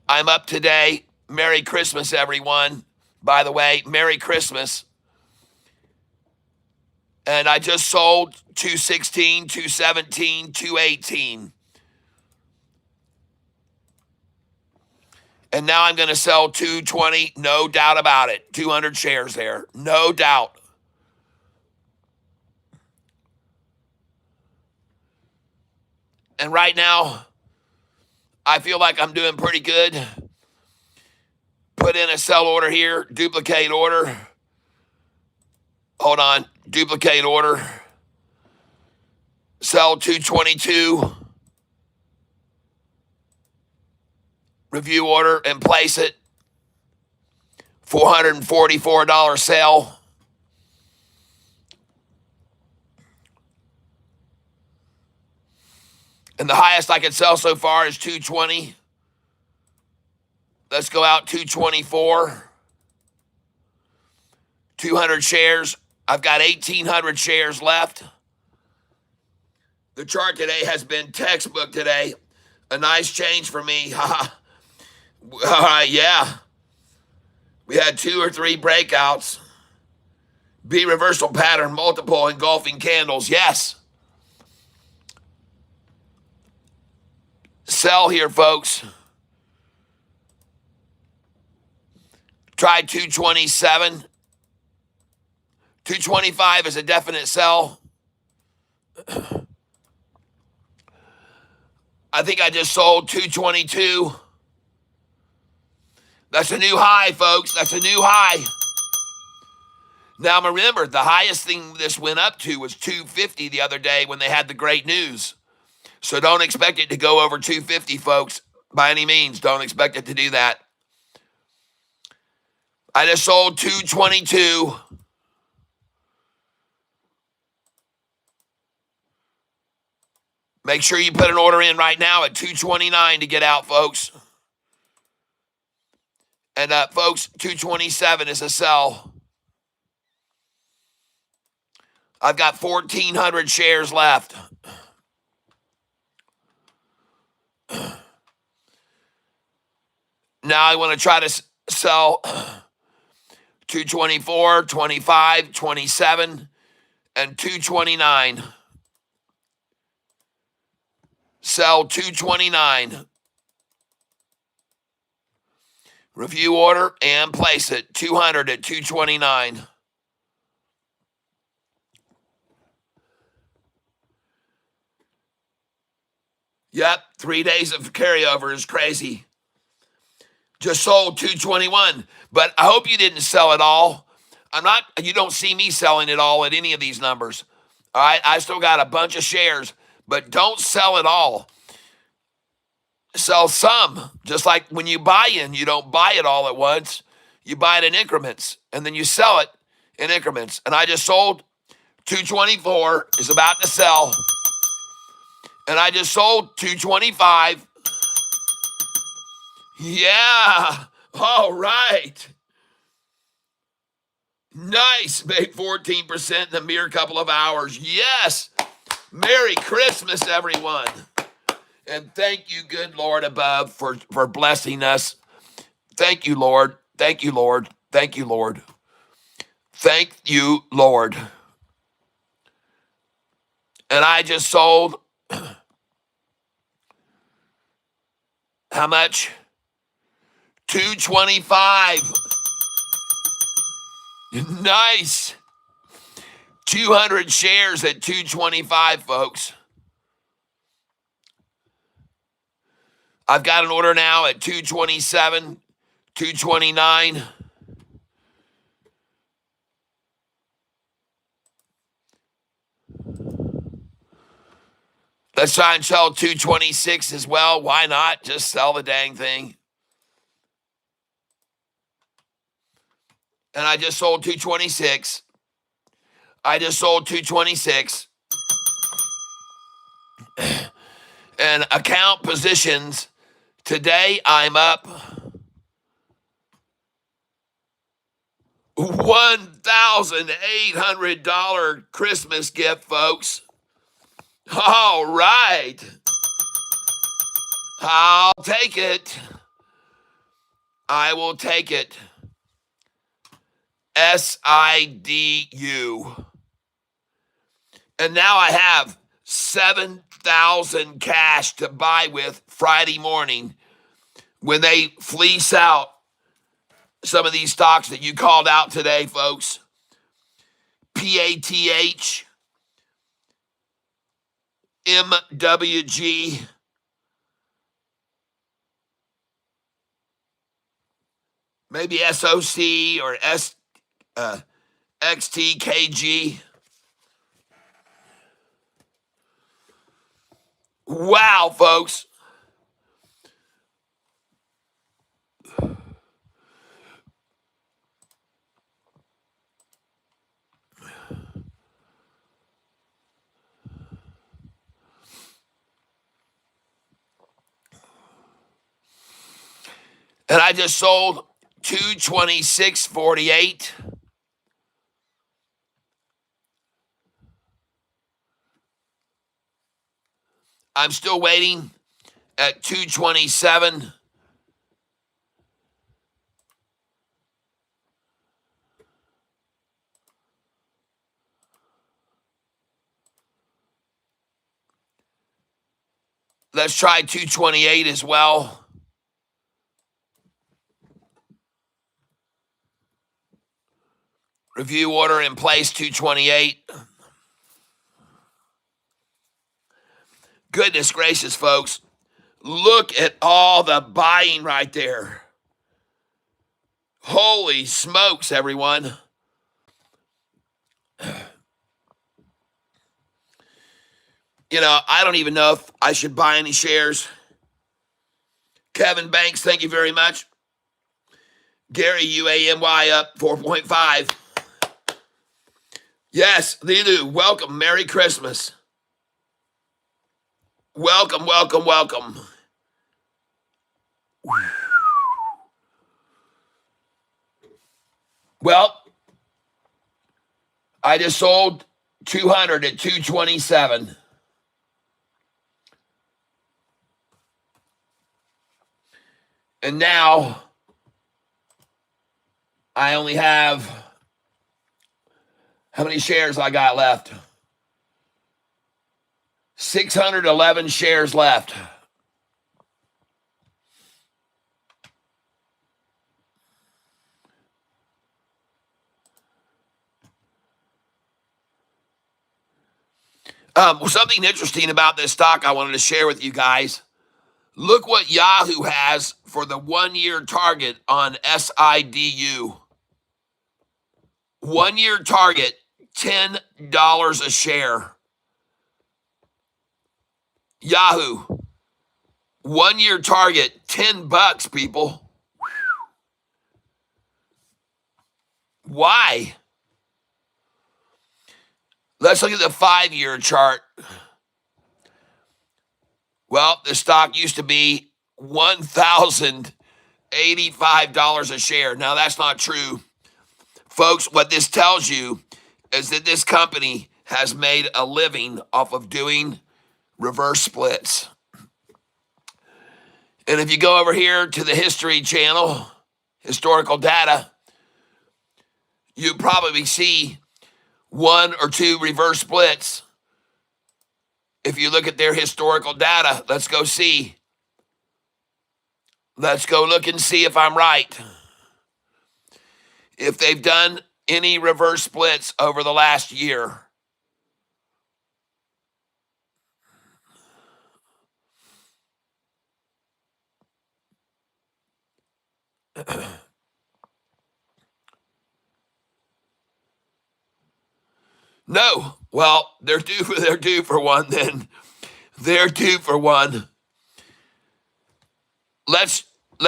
I'm up today. Merry Christmas, everyone. By the way, Merry Christmas. And I just sold 216, 217, 218. And now I'm going to sell 220, no doubt about it. 200 shares there, no doubt. And right now, I feel like I'm doing pretty good. Put in a sell order here, duplicate order. Hold on, duplicate order. Sell 222. Review order and place it. $444 sale. And the highest I can sell so far is 220. Let's go out 224. 200 shares. I've got 1,800 shares left. The chart today has been textbook today. A nice change for me. Yeah. We had 2 or 3 breakouts. B reversal pattern, multiple engulfing candles. Yes. Sell here, folks. Try 227. 225 is a definite sell. I think I just sold 222. That's a new high, folks. That's a new high. Now, remember, the highest thing this went up to was 250 the other day when they had the great news. So don't expect it to go over 250, folks. By any means, don't expect it to do that. I just sold 222. Make sure you put an order in right now at 229 to get out, folks. And folks, 227 is a sell. I've got 1,400 shares left. Now I want to try to sell 224, 25, 27, and 229. Sell 229. Review order and place it. 200 at 229. Yep, 3 days of carryover is crazy. Just sold 221, but I hope you didn't sell it all. You don't see me selling it all at any of these numbers. All right, I still got a bunch of shares, but don't sell it all. Sell some, just like when you buy in, you don't buy it all at once. You buy it in increments, and then you sell it in increments. And I just sold 224 is about to sell. And I just sold 225. Yeah. All right. Nice. Made 14% in a mere couple of hours. Yes. Merry Christmas, everyone. And thank you, good Lord above, for blessing us. Thank you, Lord. Thank you, Lord. Thank you, Lord. Thank you, Lord. And I just sold how much? 225. Nice. 200 shares at 225, folks. I've got an order now at 227, 229. Let's try and sell 226 as well. Why not? Just sell the dang thing. And I just sold 226. I just sold 226. And account positions, today I'm up $1,800 Christmas gift, folks. All right. I'll take it. I will take it. SIDU. And now I have 7,000 cash to buy with Friday morning when they fleece out some of these stocks that you called out today, folks. PATH, MWG, maybe SOC or XTKG. Wow, folks. And I just sold 226.48. I'm still waiting at 227. Let's try 228 as well. Review order in place, 228. Goodness gracious, folks. Look at all the buying right there. Holy smokes, everyone. You know, I don't even know if I should buy any shares. Kevin Banks, thank you very much. Gary, UAMY up 4.5. Yes, Lilu, welcome. Merry Christmas. Welcome, welcome, welcome. Well, I just sold 200 at 227. And now I only have, how many shares I got left? 611 shares left. Something interesting about this stock I wanted to share with you guys. Look what Yahoo has for the 1-year target on SIDU. 1-year target, $10 a share. Yahoo. 1-year target, $10, people. Why? Let's look at the 5-year chart. Well, the stock used to be $1,085 a share. Now, that's not true. Folks, what this tells you is that this company has made a living off of doing reverse splits. And if you go over here to the History Channel, historical data, you probably see 1 or 2 reverse splits. If you look at their historical data, let's go see. Let's go look and see if I'm right. If they've done any reverse splits over the last year. No. Well, they're due for one then. They're due for one. Let's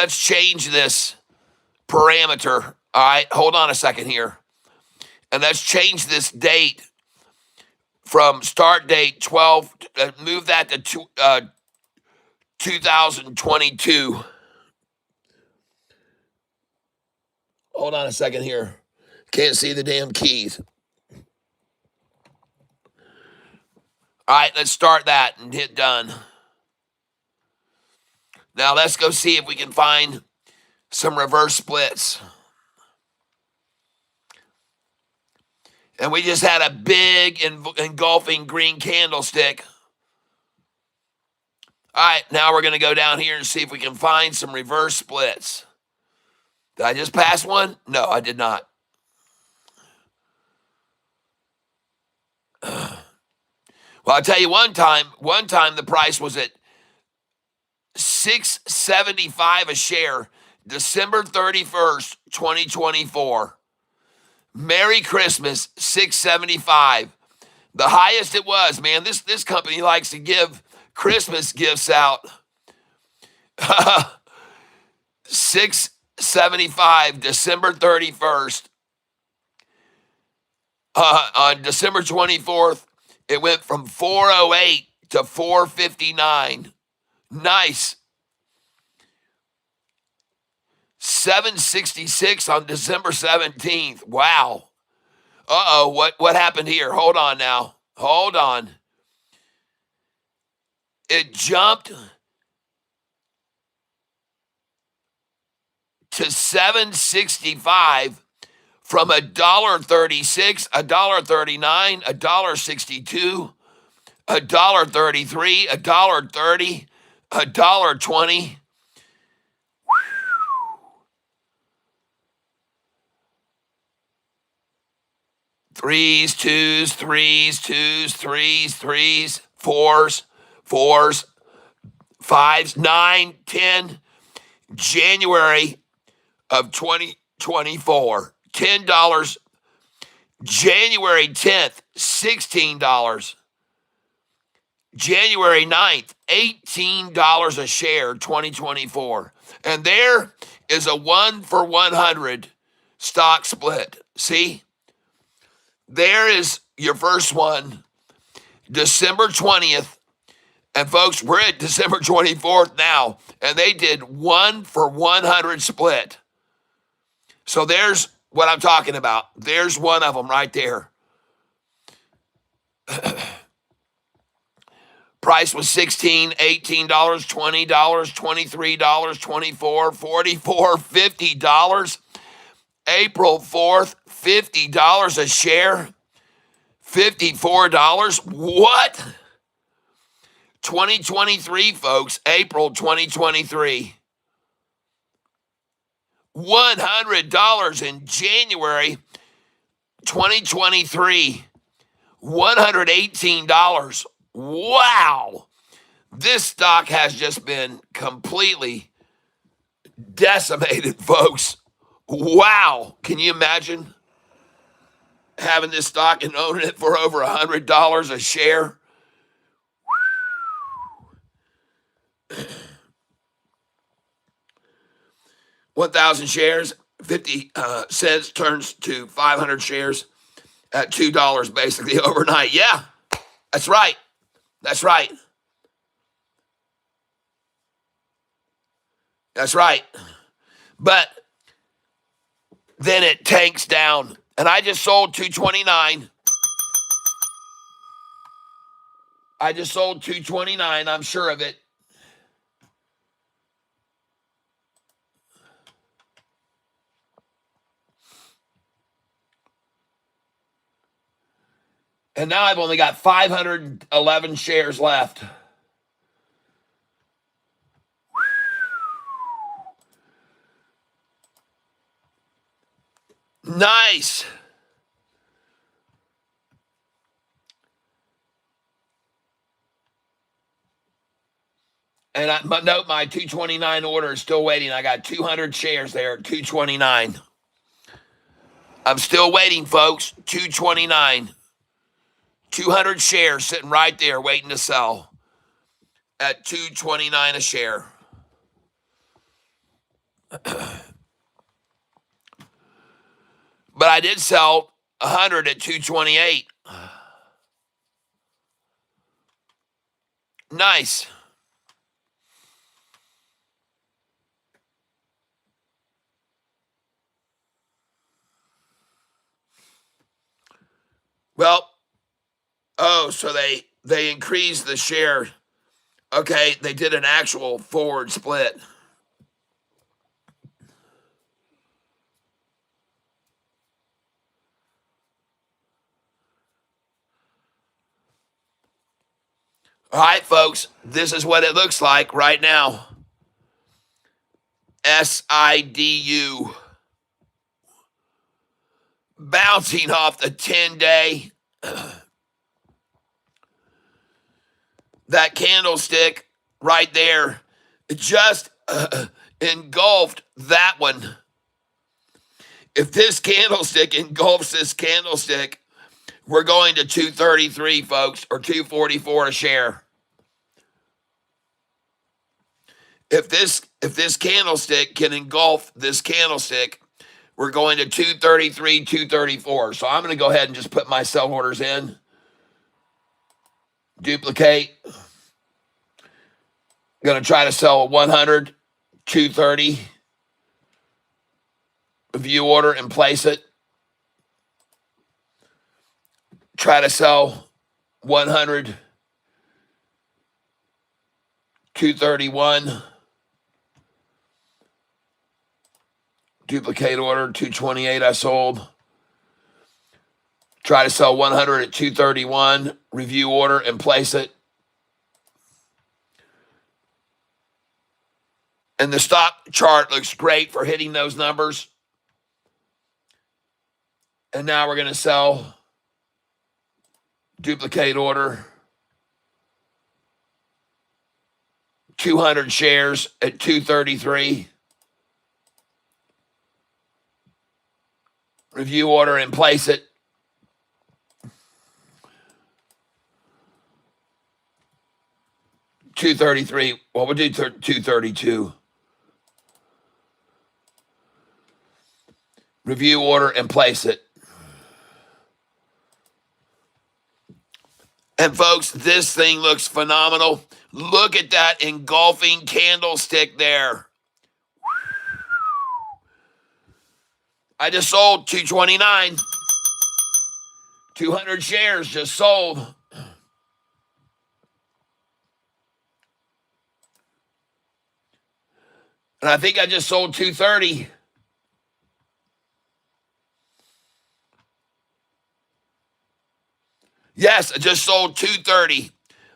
change this parameter. All right, hold on a second here. And let's change this date from start date 12, move that to 2022. Hold on a second here. Can't see the damn keys. All right, let's start that and hit done. Now let's go see if we can find some reverse splits. And we just had a big engulfing green candlestick. All right, now we're going to go down here and see if we can find some reverse splits. Did I just pass one? No, I did not. Well, I'll tell you one time the price was at $6.75 a share, December 31st, 2024. Merry Christmas, $6.75. The highest it was, man. This company likes to give Christmas gifts out. $6.75, December 31st. On December 24th, it went from 408 to 459. Nice. 766 on December 17th. Wow. Uh-oh, what happened here? Hold on now. Hold on. It jumped to 765 from $1.36, $1.39, $1.62, $1.33, $1.30, $1.20. Threes, twos, threes, twos, threes, fours, fives, 9, 10. January of 2024, $10. January 10th, $16. January 9th, $18 a share, 2024. And there is a 1 for 100 stock split. See? There is your first one, December 20th. And folks, we're at December 24th now, and they did 1 for 100 split. So there's what I'm talking about. There's one of them right there. Price was $16, $18, $20, $23, $24, $44, $50. April 4th, $50 a share. $54. What? 2023, folks, April 2023. $100 in January 2023. $118. Wow. This stock has just been completely decimated, folks. Wow. Can you imagine having this stock and owning it for over $100 a share? 1,000 shares, 50 cents turns to 500 shares. at $2 basically overnight. Yeah, that's right. That's right. That's right. But then it tanks down. And I just sold 229. I just sold 229. I'm sure of it. And now I've only got 511 shares left. Nice. And note my 229 order is still waiting. I got 200 shares there at 229. I'm still waiting, folks. 229. 200 shares sitting right there waiting to sell at 229 a share. But I did sell 100 at 228. Nice. Well, oh, so they increased the share. Okay, they did an actual forward split. All right, folks, this is what it looks like right now. SIDU. Bouncing off the 10-day. That candlestick right there just engulfed that one. If this candlestick engulfs this candlestick, we're going to 233, folks, or 244 a share. If this candlestick can engulf this candlestick, we're going to 233, 234. So I'm going to go ahead and just put my sell orders in. Duplicate. Going to try to sell 100, 230. View order and place it. Try to sell 100, 231. Duplicate order, 228 I sold. Try to sell 100 at 231. Review order and place it. And the stock chart looks great for hitting those numbers. And now we're going to sell. Duplicate order. 200 shares at 233. Review order and place it. $233. Well, we'll do 232. Review order and place it. And folks, this thing looks phenomenal. Look at that engulfing candlestick there. I just sold 229. 200 shares just sold. And I think I just sold 230. Yes, I just sold 230.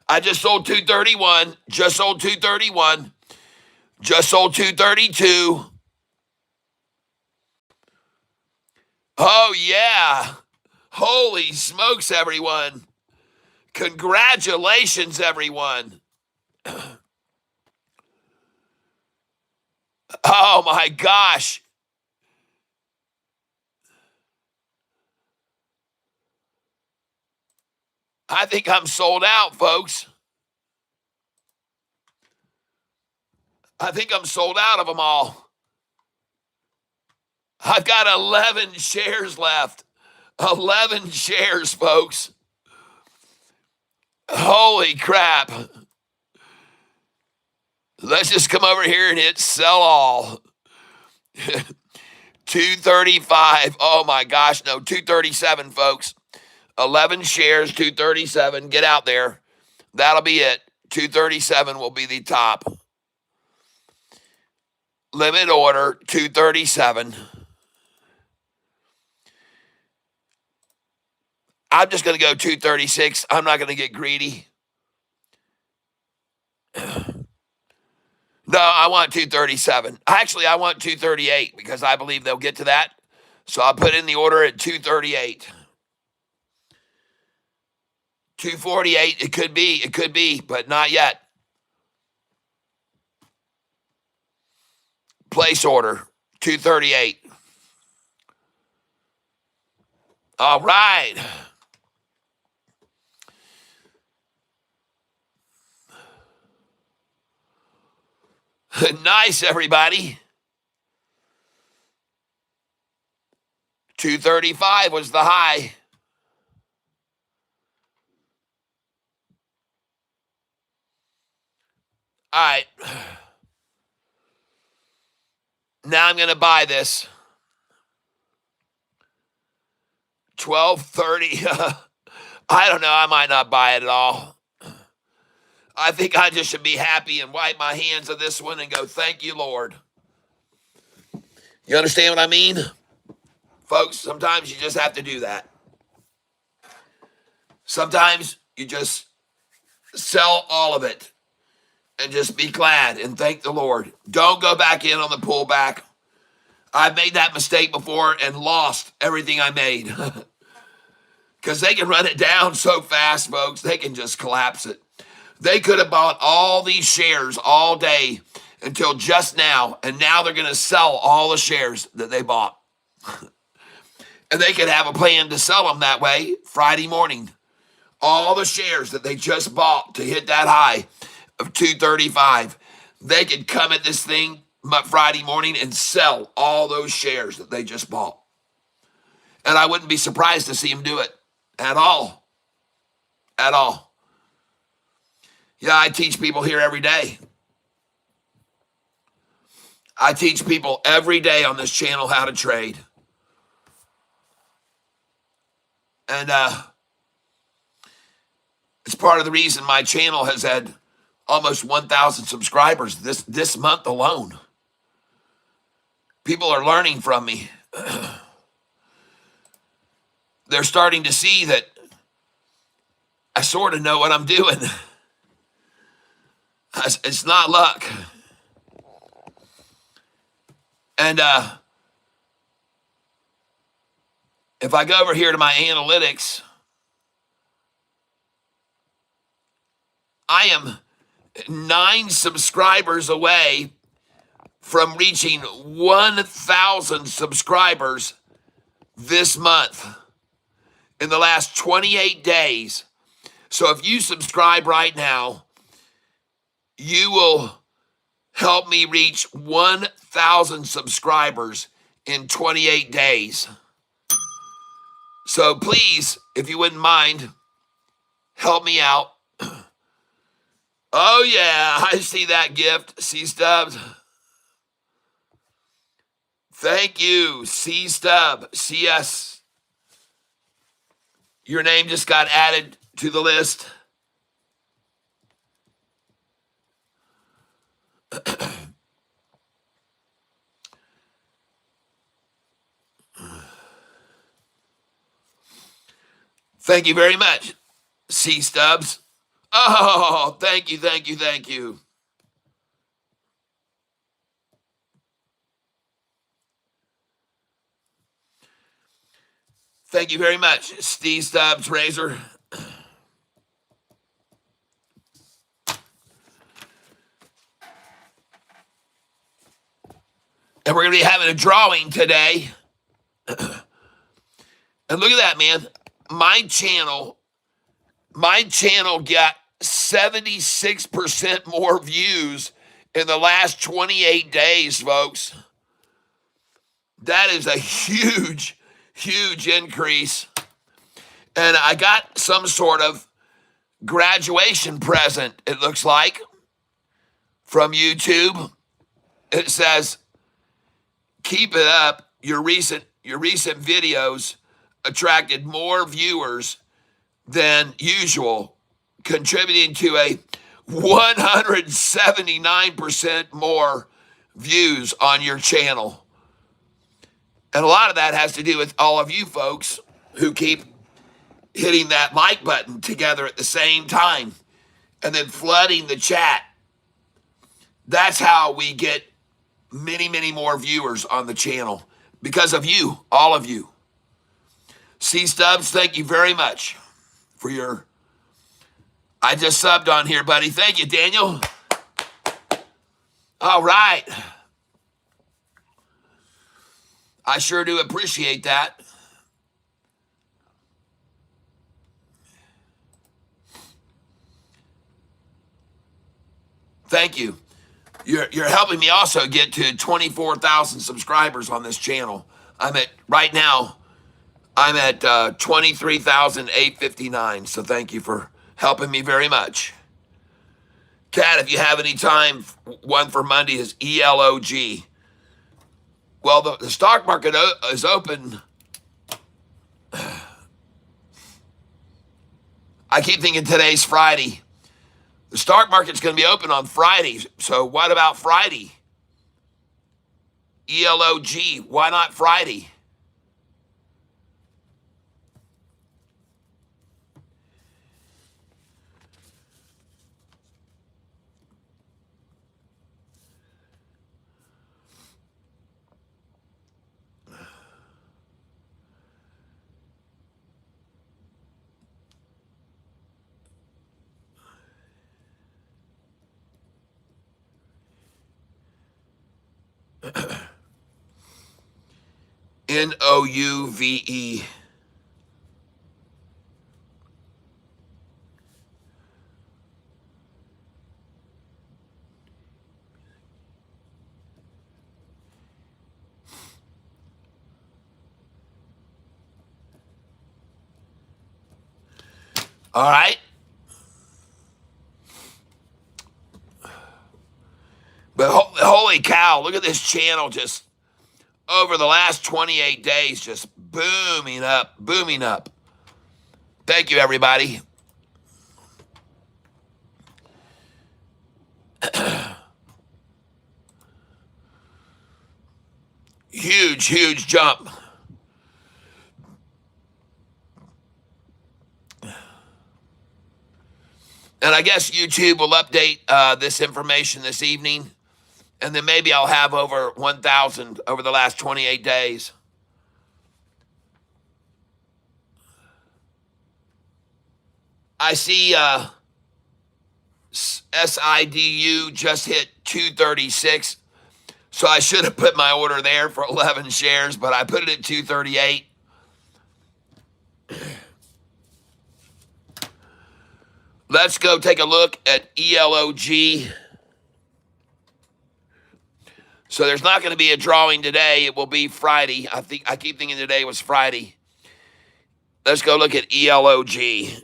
I just sold 231. Just sold 231. Just sold 232. Oh, yeah. Holy smokes, everyone. Congratulations, everyone. Oh, my gosh. I think I'm sold out, folks. I think I'm sold out of them all. I've got 11 shares left 11 shares, folks. Holy crap. Let's just come over here and hit sell all. 235. Oh my gosh, no, 237, folks. 11 shares, 237. Get out there. That'll be it. 237 will be the top. Limit order, 237. I'm just going to go 236. I'm not going to get greedy. No, I want 237. Actually, I want 238 because I believe they'll get to that. So I'll put in the order at 238. 248, it could be, but not yet. Place order, 238. All right. Nice, everybody. 235 was the high. All right. Now I'm going to buy this. 1230. I don't know. I might not buy it at all. I think I just should be happy and wipe my hands of this one and go, thank you, Lord. You understand what I mean? Folks, sometimes you just have to do that. Sometimes you just sell all of it and just be glad and thank the Lord. Don't go back in on the pullback. I've made that mistake before and lost everything I made. Because they can run it down so fast, folks. They can just collapse it. They could have bought all these shares all day until just now, and now they're going to sell all the shares that they bought. And they could have a plan to sell them that way Friday morning. All the shares that they just bought to hit that high of 235, they could come at this thing Friday morning and sell all those shares that they just bought. And I wouldn't be surprised to see them do it at all. At all. Yeah, I teach people here every day. I teach people every day on this channel how to trade. And it's part of the reason my channel has had almost 1,000 subscribers this month alone. People are learning from me. They're starting to see that I sort of know what I'm doing. It's not luck. And if I go over here to my analytics, I am 9 subscribers away from reaching 1,000 subscribers this month in the last 28 days. So if you subscribe right now, you will help me reach 1,000 subscribers in 28 days. So please, if you wouldn't mind, help me out. Oh yeah, I see that gift, C-Stubbs. Thank you, C-Stub, CS. Your name just got added to the list. Thank you very much, C-Stubbs. Oh, thank you, thank you, thank you. Thank you very much, Steve Stubbs Razor. And we're going to be having a drawing today. And look at that, man. My channel got 76% more views in the last 28 days, folks. That is a huge, huge increase. And I got some sort of graduation present, it looks like, from YouTube. It says, "Keep it up. Your recent videos attracted more viewers than usual, contributing to a 179% more views on your channel." And a lot of that has to do with all of you folks who keep hitting that like button together at the same time and then flooding the chat. That's how we get many, many more viewers on the channel, because of you, all of you. C Stubbs, thank you very much for your... I just subbed on here, buddy. Thank you, Daniel. All right. I sure do appreciate that. Thank you. You're helping me also get to 24,000 subscribers on this channel. Right now, I'm at 23,859. So thank you for helping me very much. Kat, if you have any time, one for Monday is ELOG. Well, the stock market is open. I keep thinking today's Friday. The stock market's going to be open on Friday. So what about Friday? ELOG, why not Friday? NOUVE. All right. But holy cow, look at this channel just over the last 28 days, just booming up, booming up. Thank you, everybody. Huge, huge jump. And I guess YouTube will update this information this evening. And then maybe I'll have over 1,000 over the last 28 days. I see SIDU just hit 236. So I should have put my order there for 11 shares, but I put it at 238. Let's go take a look at ELOG. So there's not going to be a drawing today. It will be Friday. I keep thinking today was Friday. Let's go look at ELOG.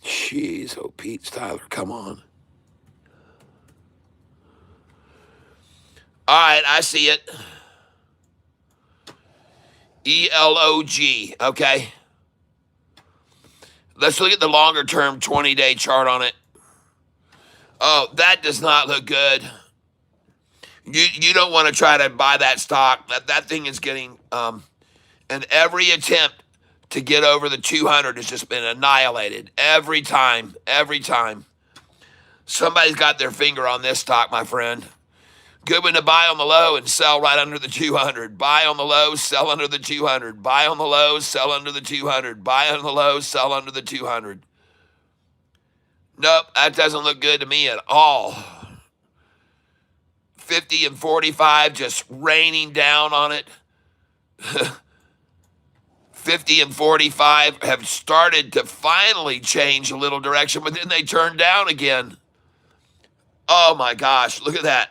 Jeez, oh Pete, Tyler, come on. All right, I see it. ELOG, okay. Let's look at the longer term 20-day chart on it. Oh, that does not look good. You don't want to try to buy that stock. That thing is getting, and every attempt to get over the 200 has just been annihilated. Every time. Somebody's got their finger on this stock, my friend. Good one to buy on the low and sell right under the 200. Buy on the low, sell under the 200. Buy on the low, sell under the 200. Buy on the low, sell under the 200. Nope, that doesn't look good to me at all. 50 and 45 just raining down on it. 50 and 45 have started to finally change a little direction, but then they turn down again. Oh my gosh, look at that.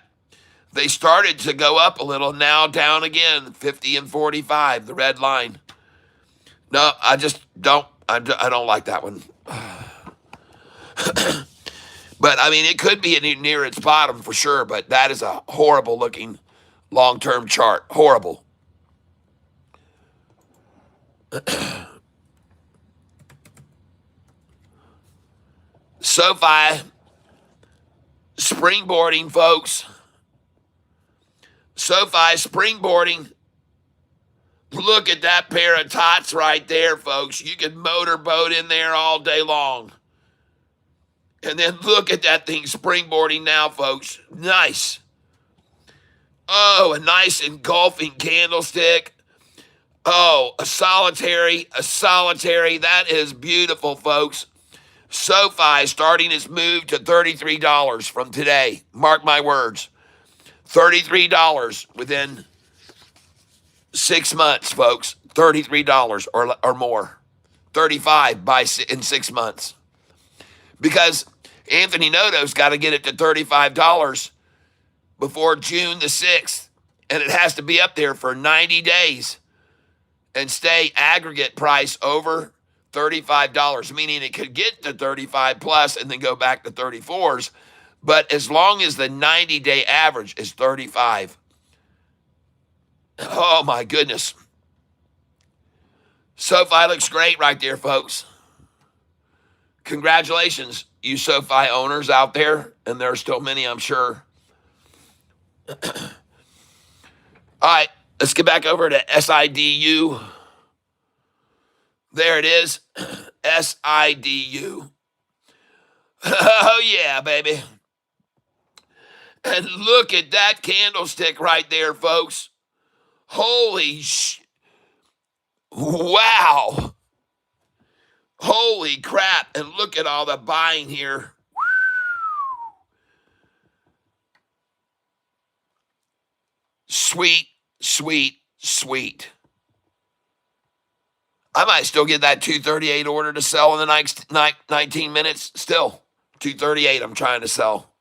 They started to go up a little, now down again, 50 and 45, the red line. No, I just don't. I don't like that one. But I mean, it could be near its bottom for sure. But that is a horrible looking long-term chart. Horrible. SoFi springboarding, folks. SoFi springboarding. Look at that pair of tots right there, folks. You could motorboat in there all day long. And then look at that thing springboarding now, folks. Nice. Oh, a nice engulfing candlestick. Oh, a solitary. That is beautiful, folks. SoFi starting its move to $33 from today. Mark my words. $33 within 6 months, folks. $33 or more. 35 in 6 months. Because Anthony Noto's got to get it to $35 before June the 6th. And it has to be up there for 90 days and stay aggregate price over $35, meaning it could get to 35 plus and then go back to 34s. But as long as the 90-day average is 35. Oh, my goodness. SoFi looks great right there, folks. Congratulations, you SoFi owners out there. And there are still many, I'm sure. All right, let's get back over to SIDU. There it is. SIDU. Oh, yeah, baby. And look at that candlestick right there, folks. Holy wow. Holy crap. And look at all the buying here. Sweet, sweet, sweet. I might still get that 238 order to sell in the next 19 minutes. Still, 238 I'm trying to sell.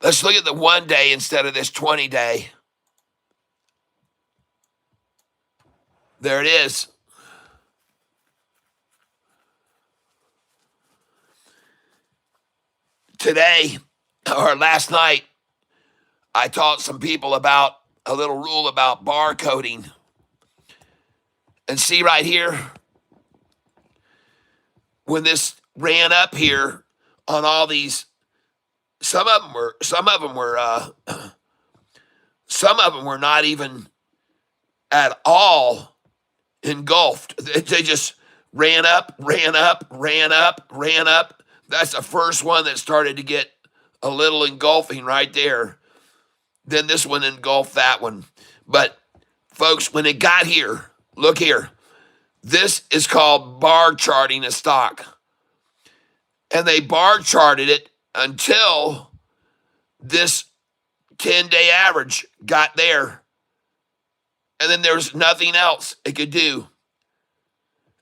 Let's look at the 1 day instead of this 20 day. There it is. Today, or last night, I taught some people about a little rule about barcoding. And see right here, when this ran up here on all these, some of them were not even at all engulfed. They just ran up. That's the first one that started to get a little engulfing right there. Then this one engulfed that one. But folks, when it got here, look here. This is called bar charting a stock. And they bar charted it until this 10-day average got there. And then there's nothing else it could do.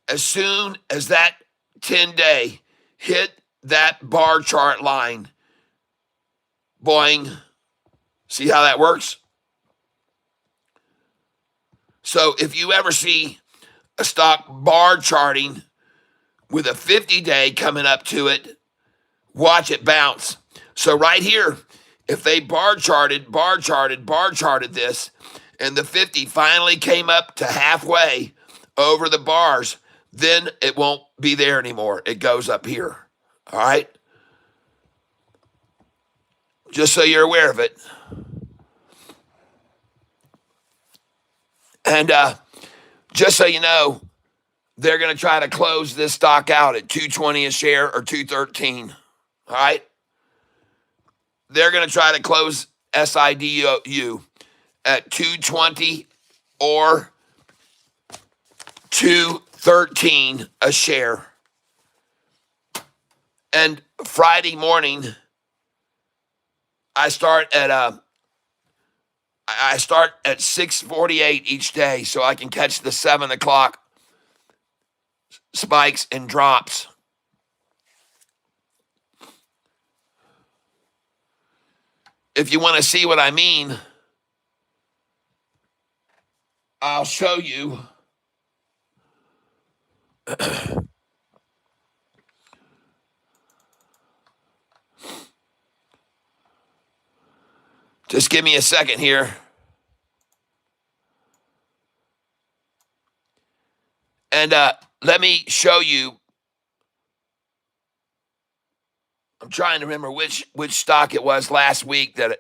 As soon as that 10-day hit that bar chart line, boing. See how that works? So if you ever see a stock bar charting with a 50-day coming up to it, watch it bounce. So right here, if they bar charted this, and the 50 finally came up to halfway over the bars, then it won't be there anymore. It goes up here. All right? Just so you're aware of it. And just so you know, they're going to try to close this stock out at $220 a share or $213. All right? They're going to try to close SIDU at $220 or $213 a share. And Friday morning, I start at 6:48 each day so I can catch the 7 o'clock spikes and drops. If you want to see what I mean, I'll show you. Just give me a second here. And let me show you. I'm trying to remember which stock it was last week that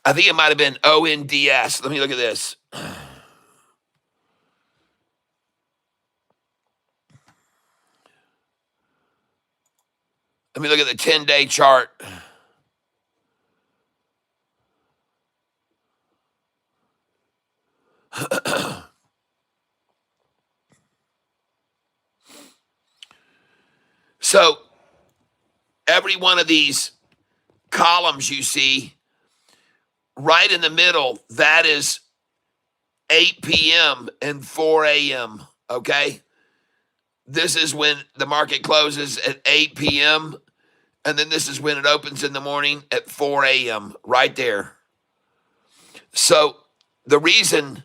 I think it might have been ONDS. Let me look at this. Let me look at the 10-day chart. So every one of these columns you see right in the middle, that is 8 p.m. and 4 a.m. Okay? This is when the market closes at 8 p.m. And then this is when it opens in the morning at 4 a.m. right there. So the reason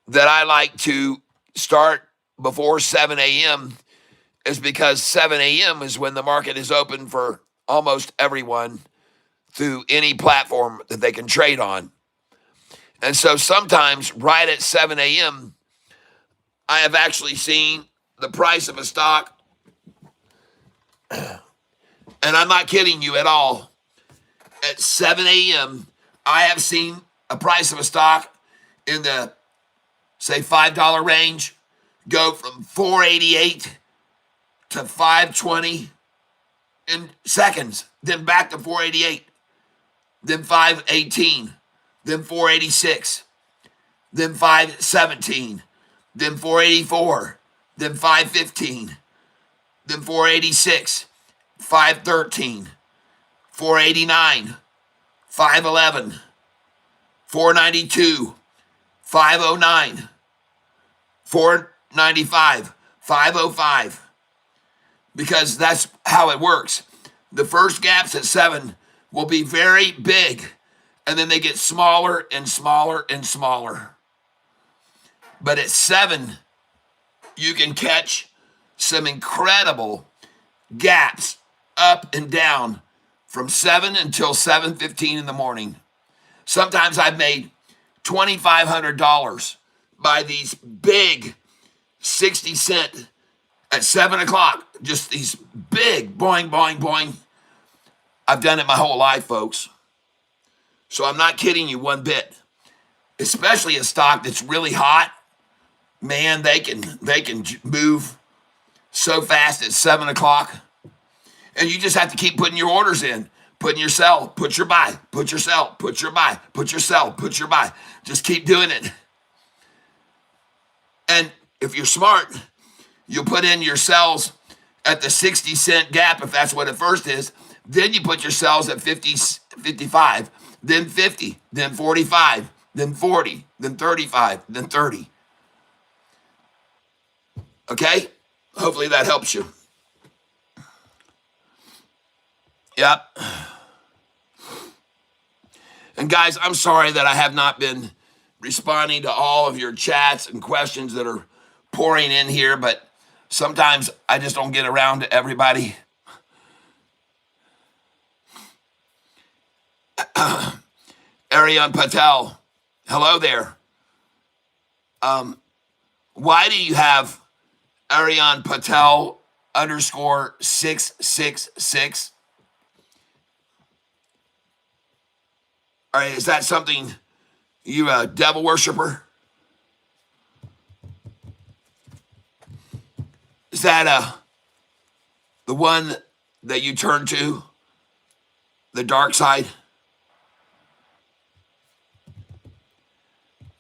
that I like to start before 7 a.m. is because 7 a.m. is when the market is open for almost everyone through any platform that they can trade on. And so sometimes right at 7 a.m., I have actually seen the price of a stock, and I'm not kidding you at all. At 7 a.m., I have seen a price of a stock in the, say, $5 range go from 488 to 520 in seconds, then back to 488, then 518, then 486, then 517, then 484, then 515, then 486, 513, 489, 511, 492, 509, 495, 505. Because that's how it works. The first gaps at 7 will be very big, and then they get smaller and smaller and smaller. But at 7, you can catch some incredible gaps up and down from 7 until 7:15 in the morning. Sometimes I've made $2,500 by these big 60-cent at 7 o'clock. Just these big boing, boing, boing. I've done it my whole life, folks. So I'm not kidding you one bit. Especially a stock that's really hot. Man, they can move so fast at 7 o'clock. And you just have to keep putting your orders in. Putting your sell, put your buy, put your sell, put your buy, put your sell, put your buy. Just keep doing it. And if you're smart, you'll put in your sells at the 60-cent gap, if that's what it first is. Then you put your sells at 50, 55, then 50, then 45, then 40, then 35, then 30. Okay? Hopefully that helps you. Yep. And guys, I'm sorry that I have not been responding to all of your chats and questions that are pouring in here, but sometimes I just don't get around to everybody. Ariane Patel, hello there. Why do you have Ariane Patel _ 666? All right, is that something you a devil worshiper? Is that the one that you turn to, the dark side?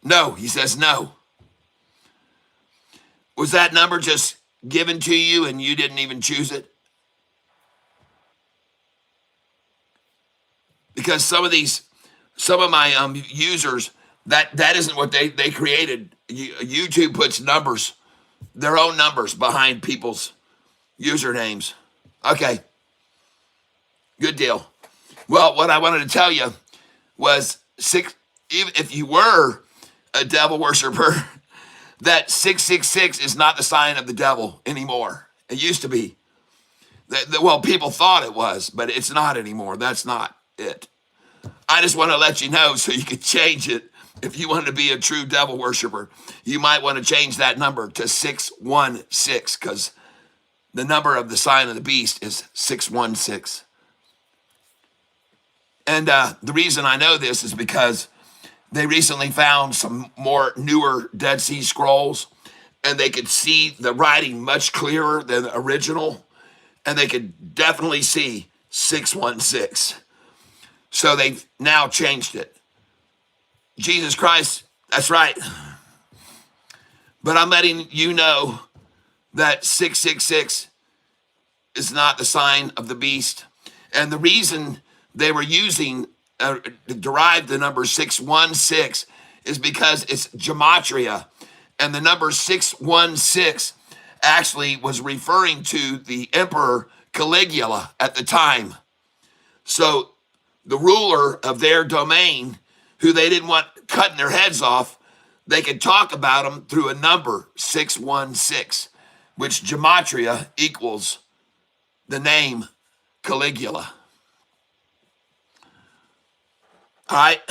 No, he says no. Was that number just given to you and you didn't even choose it? Because some of my users, that isn't what they created. YouTube puts numbers, their own numbers behind people's usernames. Okay. Good deal. Well, what I wanted to tell you was six. Even if you were a devil worshiper, that 666 is not the sign of the devil anymore. It used to be. Well, people thought it was, but it's not anymore. That's not it. I just want to let you know so you could change it. If you want to be a true devil worshiper, you might want to change that number to 616 because the number of the sign of the beast is 616. And the reason I know this is because they recently found some more newer Dead Sea Scrolls, and they could see the writing much clearer than the original, and they could definitely see 616. So they've now changed it. Jesus Christ, that's right. But I'm letting you know that 666 is not the sign of the beast. And the reason they were using, derived the number 616 is because it's gematria. And the number 616 actually was referring to the Emperor Caligula at the time. So the ruler of their domain, who they didn't want cutting their heads off, they could talk about them through a number, 616, which gematria equals the name Caligula. All right.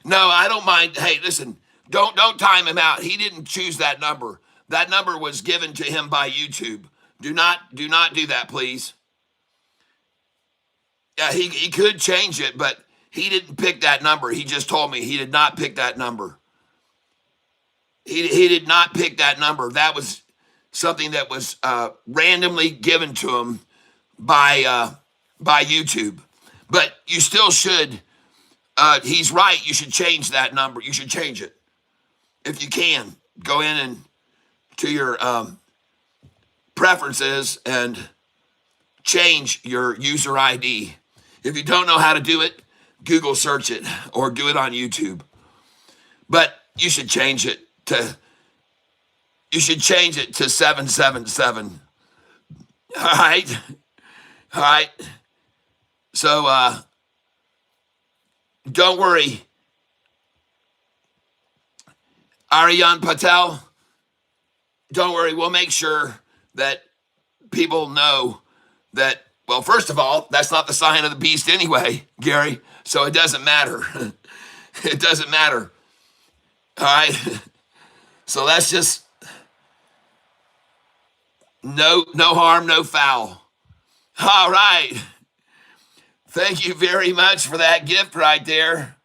No, I don't mind. Hey, listen, don't time him out. He didn't choose that number. That number was given to him by YouTube. Do not do that, please. Yeah, he could change it, but he didn't pick that number. He just told me he did not pick that number. He did not pick that number. That was something that was randomly given to him by YouTube. But you still should. He's right. You should change that number. You should change it if you can. Go in and to your preferences and change your user ID. If you don't know how to do it, Google search it or do it on YouTube. But you should change it to 777. All right. All right. So don't worry. Aryan Patel, don't worry. We'll make sure that people know that, well, first of all, that's not the sign of the beast anyway, Gary. So it doesn't matter. It doesn't matter. All right. So that's just no harm, no foul. All right. Thank you very much for that gift right there.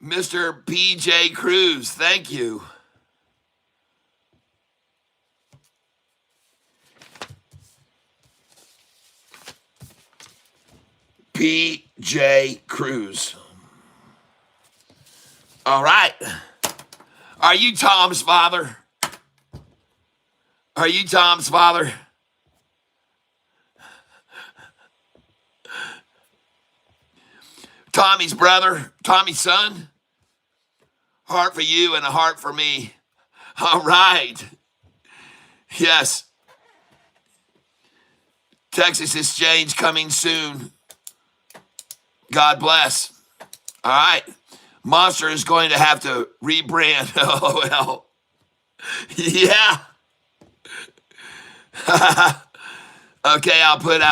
Mr. PJ Cruz, thank you. PJ Cruz. All right. Are you Tom's father? Are you Tom's father? Tommy's brother, Tommy's son? Heart for you and a heart for me. All right. Yes. Texas Exchange coming soon. God bless. All right. Monster is going to have to rebrand. LOL. Yeah. Okay, I'll put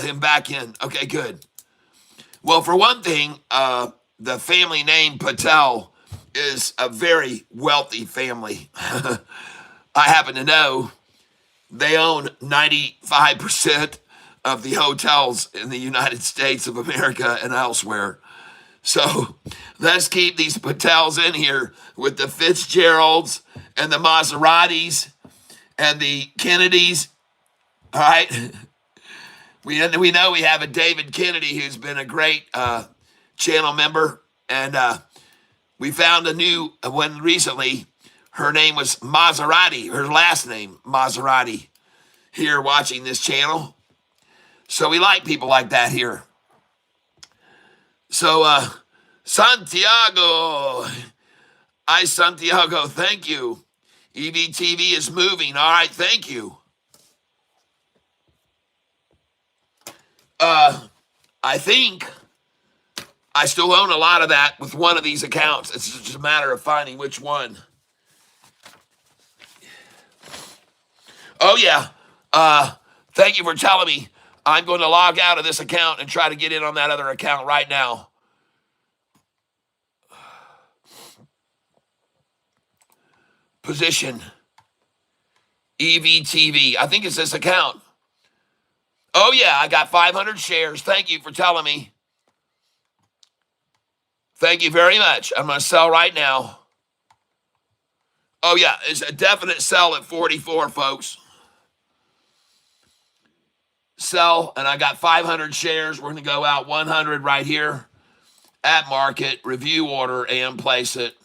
him back in. Okay, good. Well, for one thing, the family name Patel is a very wealthy family. I happen to know they own 95% of the hotels in the United States of America and elsewhere. So let's keep these Patels in here with the Fitzgeralds and the Maseratis and the Kennedys. All right. We know we have a David Kennedy who's been a great channel member. And we found a new one recently. Her name was Maserati. Her last name, Maserati, here watching this channel. So we like people like that here. So, Santiago, Hi, Santiago. Thank you. EVTV is moving. All right. Thank you. I think I still own a lot of that with one of these accounts. It's just a matter of finding which one. Oh, yeah. Thank you for telling me. I'm going to log out of this account and try to get in on that other account right now. Position. EVTV. I think it's this account. Oh, yeah. I got 500 shares. Thank you for telling me. Thank you very much. I'm going to sell right now. Oh, yeah. It's a definite sell at 44, folks. Sell, and I got 500 shares. We're going to go out 100 right here at market, review order, and place it.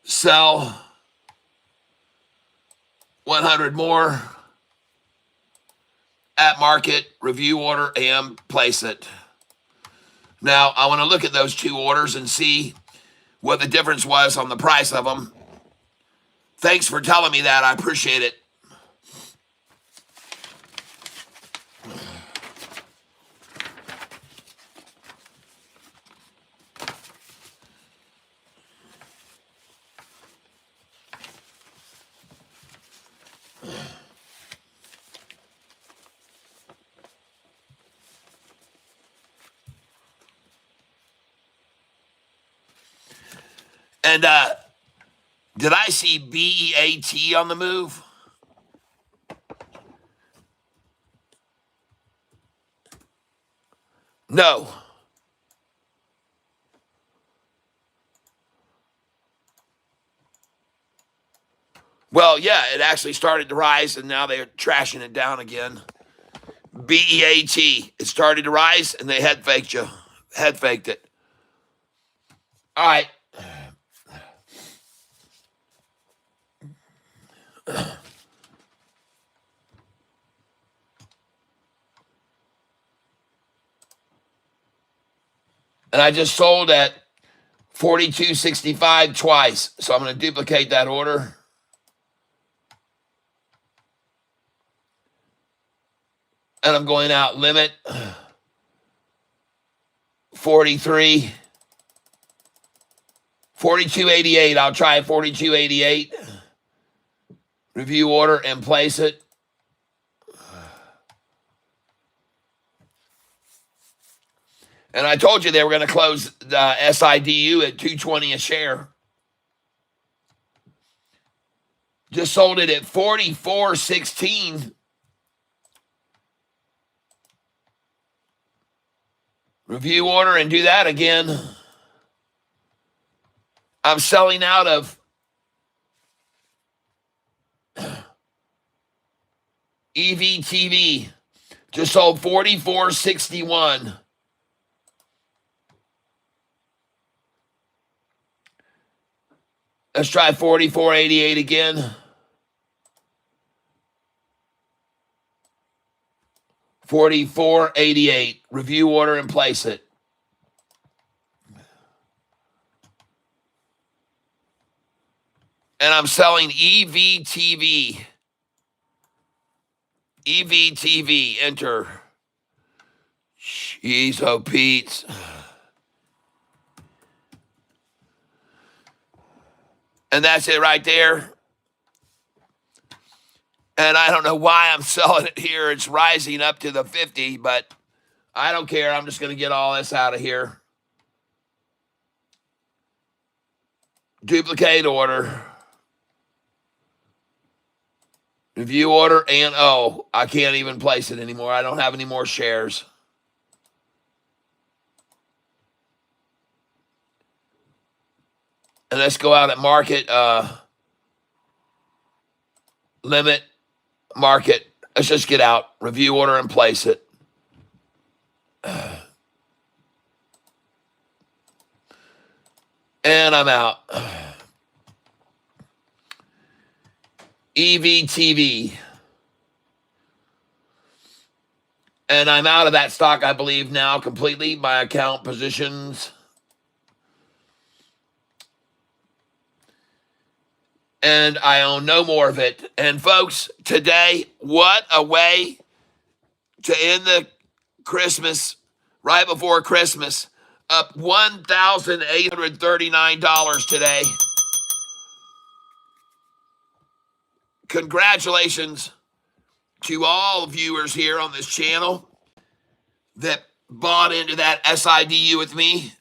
Sell 100 more at market, review order, and place it. Now, I want to look at those two orders and see what the difference was on the price of them. Thanks for telling me that. I appreciate it. And did I see BEAT on the move? No. Well, yeah, it actually started to rise, and now they're trashing it down again. BEAT. It started to rise, and they head faked you. Head faked it. All right. And I just sold at 42.65 twice. So I'm going to duplicate that order. And I'm going out limit 43. 42.88. I'll try 42.88. Review order and place it. And I told you they were going to close the SIDU at 220 a share. Just sold it at 44.16. Review order and do that again. I'm selling out of EVTV. Just sold 44.61. Let's try 44.88 again. 44.88. Review order and place it. And I'm selling EVTV. EVTV. Enter. Jeez, oh, Pete. And that's it right there. And I don't know why I'm selling it here. It's rising up to the 50, but I don't care. I'm just going to get all this out of here. Duplicate order. Review order, and oh, I can't even place it anymore. I don't have any more shares. And let's go out at market, limit, market. Let's just get out. Review order and place it. And I'm out. EVTV. And I'm out of that stock, I believe, now completely. My account positions. And I own no more of it. And folks, today, what a way to end the Christmas, right before Christmas, up $1,839 today. Congratulations to all viewers here on this channel that bought into that SIDU with me.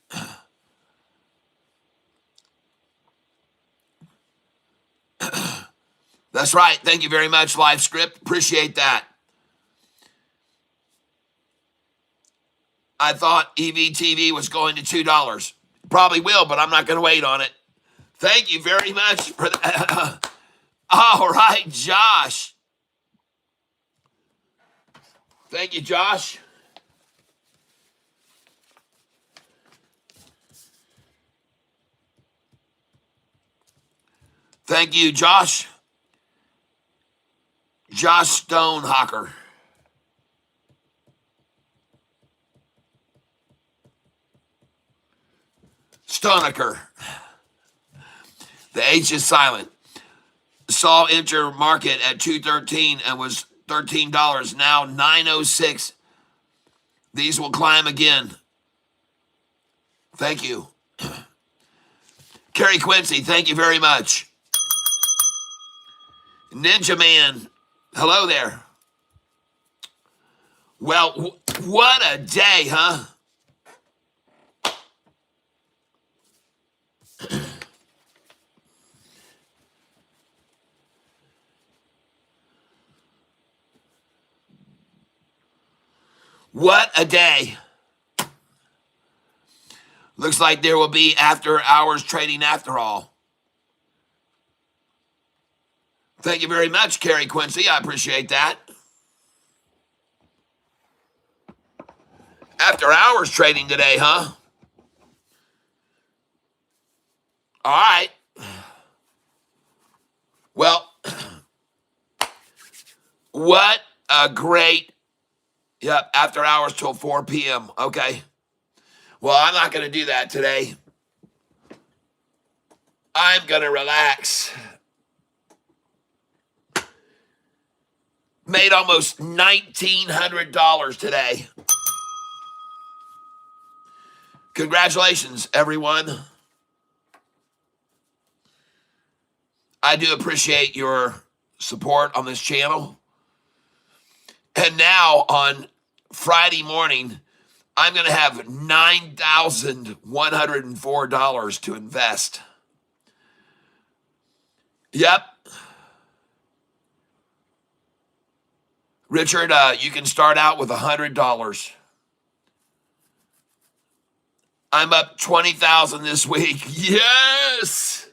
That's right. Thank you very much, Live Script. Appreciate that. I thought EVTV was going to $2. Probably will, but I'm not going to wait on it. Thank you very much for that. All right, Josh. Thank you, Josh. Thank you, Josh. Josh Stonehawker. Stonehaker. The H is silent. Saw enter market at $2.13 and was $13. Now $9.06. These will climb again. Thank you. Kerry Quincy, thank you very much. Ninja Man, hello there. Well, what a day, huh? What a day. Looks like there will be after hours trading after all. Thank you very much, Kerry Quincy. I appreciate that. After hours trading today, huh? All right. Well, what a great, yep, after hours till 4 p.m. Okay. Well, I'm not going to do that today. I'm going to relax. Made almost $1,900 today. Congratulations, everyone. I do appreciate your support on this channel. And now on Friday morning, I'm going to have $9,104 to invest. Yep. Richard, you can start out with $100. I'm up 20,000 this week. Yes.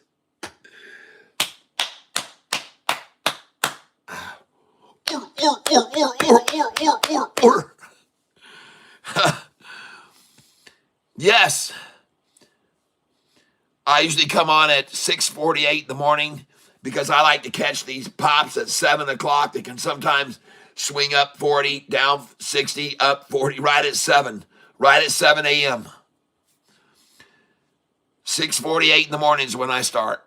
Yes. I usually come on at 6:48 in the morning because I like to catch these pops at 7 o'clock. They can sometimes swing up 40, down 60, up 40, right at 7 a.m. 6:48 in the morning is when I start.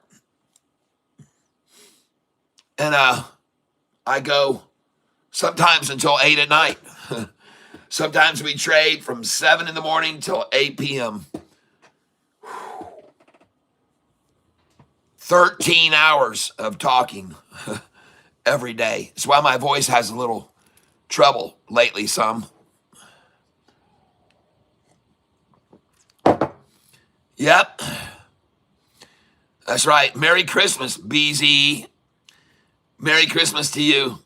And I go sometimes until 8 at night. Sometimes we trade from 7 in the morning till 8 p.m. 13 hours of talking every day. That's why my voice has a little trouble lately, some. Yep. That's right. Merry Christmas, BZ. Merry Christmas to you.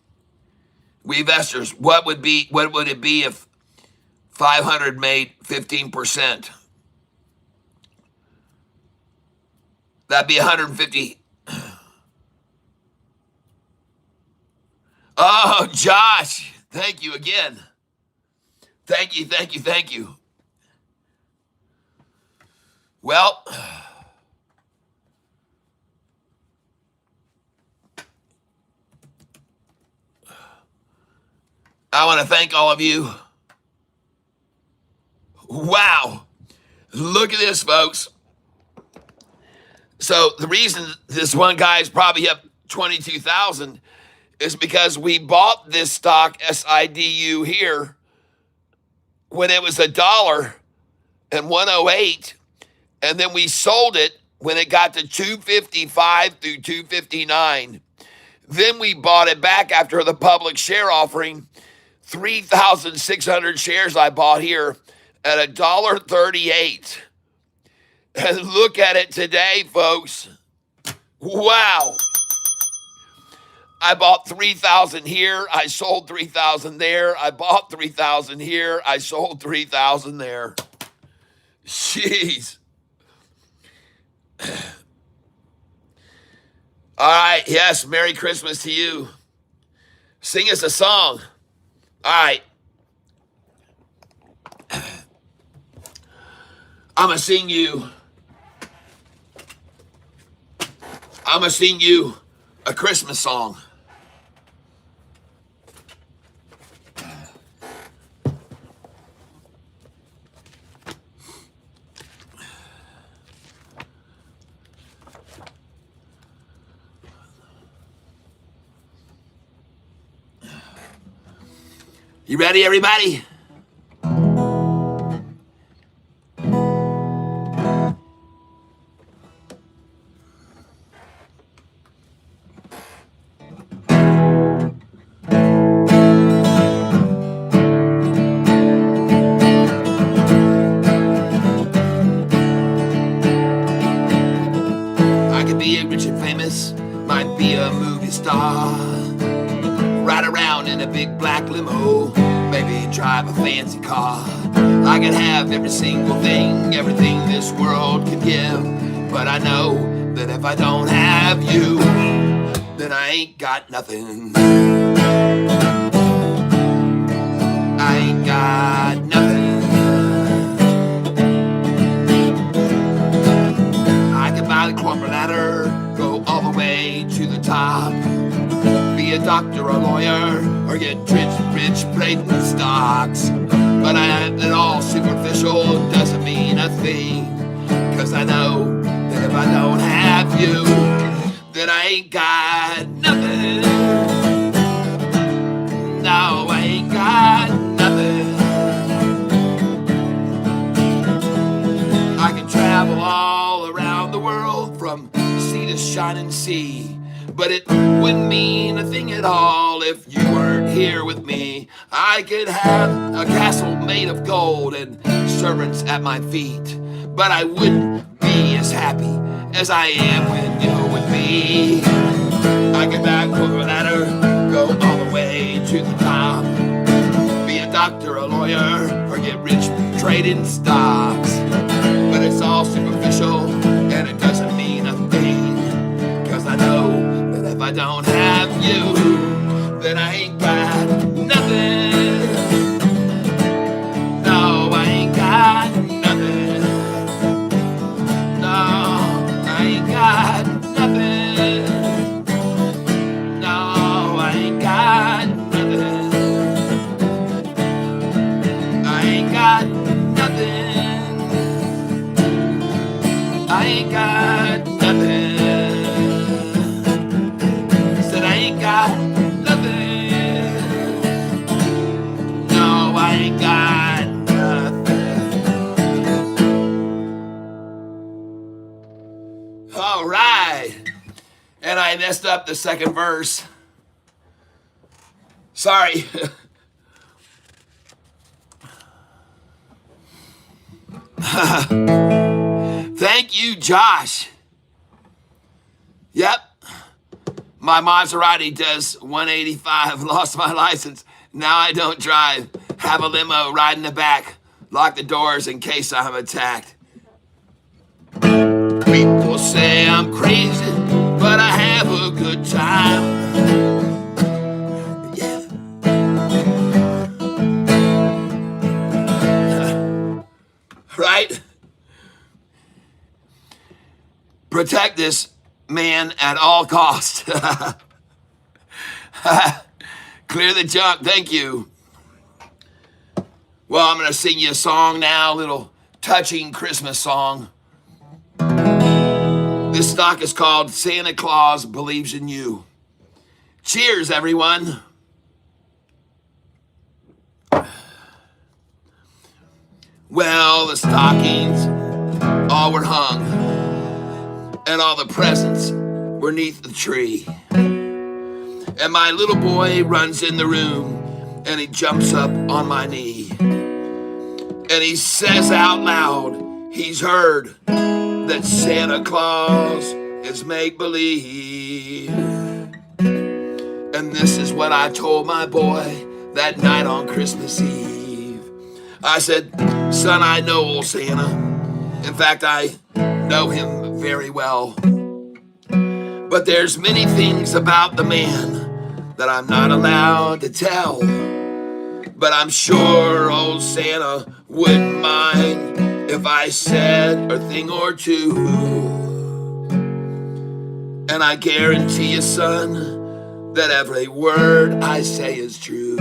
We investors, what would it be if 500 made 15%? That'd be 150. Oh, Josh, thank you again. Thank you, thank you, thank you. Well, I want to thank all of you Wow. Look at this, folks. So the reason this one guy is probably up 22,000 is because we bought this stock SIDU here when it was $1.0108, and then we sold it when it got to 255 through 259. Then we bought it back after the public share offering. 3,600 shares I bought here at $1.38. And look at it today, folks. Wow. I bought 3,000 here. I sold 3,000 there. I bought 3,000 here. I sold 3,000 there. Jeez. All right. Yes. Merry Christmas to you. Sing us a song. All right. I'm going to sing you a Christmas song. You ready, everybody? I could be rich and famous, might be a movie star. Ride around in a big black limo, maybe drive a fancy car. I could have every single thing, everything this world could give. But I know that if I don't have you, then I ain't got nothing. I ain't got nothing. I could buy the corporate ladder, go all the way to the top. Be a doctor or lawyer, or get rich trading stocks. But it all superficial doesn't mean a thing. Cause I know that if I don't have you, then I ain't got nothing. No, I ain't got nothing. I can travel all around the world from sea to shining sea. But it wouldn't mean a thing at all if you weren't here with me. I could have a castle made of gold and servants at my feet, but I wouldn't be as happy as I am when you're with me. I could buy a corporate ladder, go all the way to the top. Be a doctor, a lawyer, or get rich trading stocks. But it's all superficial and it doesn't mean a thing. Cause I know if I don't have you, then I ain't got nothing. No, I ain't got nothing. No, I ain't got nothing. No, I ain't got nothing. I ain't got nothing. I ain't got nothing. Got nothing. No, I ain't got nothing. All right. And I messed up the second verse. Sorry. Thank you, Josh. Yep. My Maserati does 185. Lost my license. Now I don't drive. Have a limo ride in the back. Lock the doors in case I'm attacked. People say I'm crazy, but I have a good time. Yeah. Right? Protect this man at all costs. Clear the junk. Thank you. Well, I'm going to sing you a song now, a little touching Christmas song. This stock is called Santa Claus Believes in You. Cheers, everyone. Well, the stockings all were hung, and all the presents were neath the tree. And my little boy runs in the room, and he jumps up on my knee. And he says out loud, he's heard that Santa Claus is make-believe. And this is what I told my boy that night on Christmas Eve. I said, son, I know old Santa. In fact, I know him very well. But there's many things about the man that I'm not allowed to tell. But I'm sure old Santa wouldn't mind if I said a thing or two. And I guarantee you, son, that every word I say is true.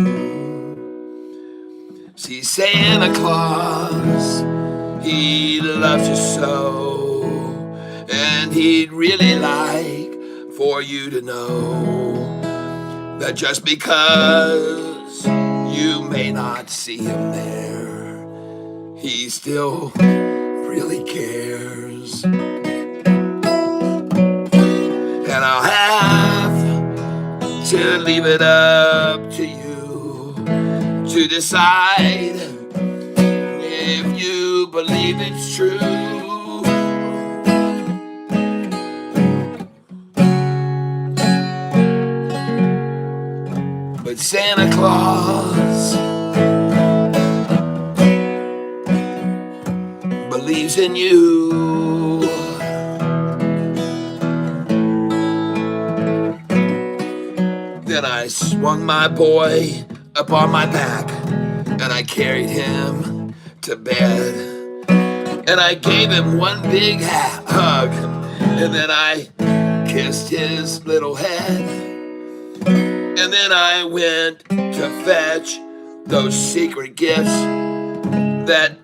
See, Santa Claus, he loves you so, and he'd really like for you to know that just because you may not see him there, he still really cares. And I'll have to leave it up to you to decide if you believe it's true. But Santa Claus believes in you. Then I swung my boy up on my back, and I carried him to bed. And I gave him one big hug, and then I kissed his little head. And then I went to fetch those secret gifts that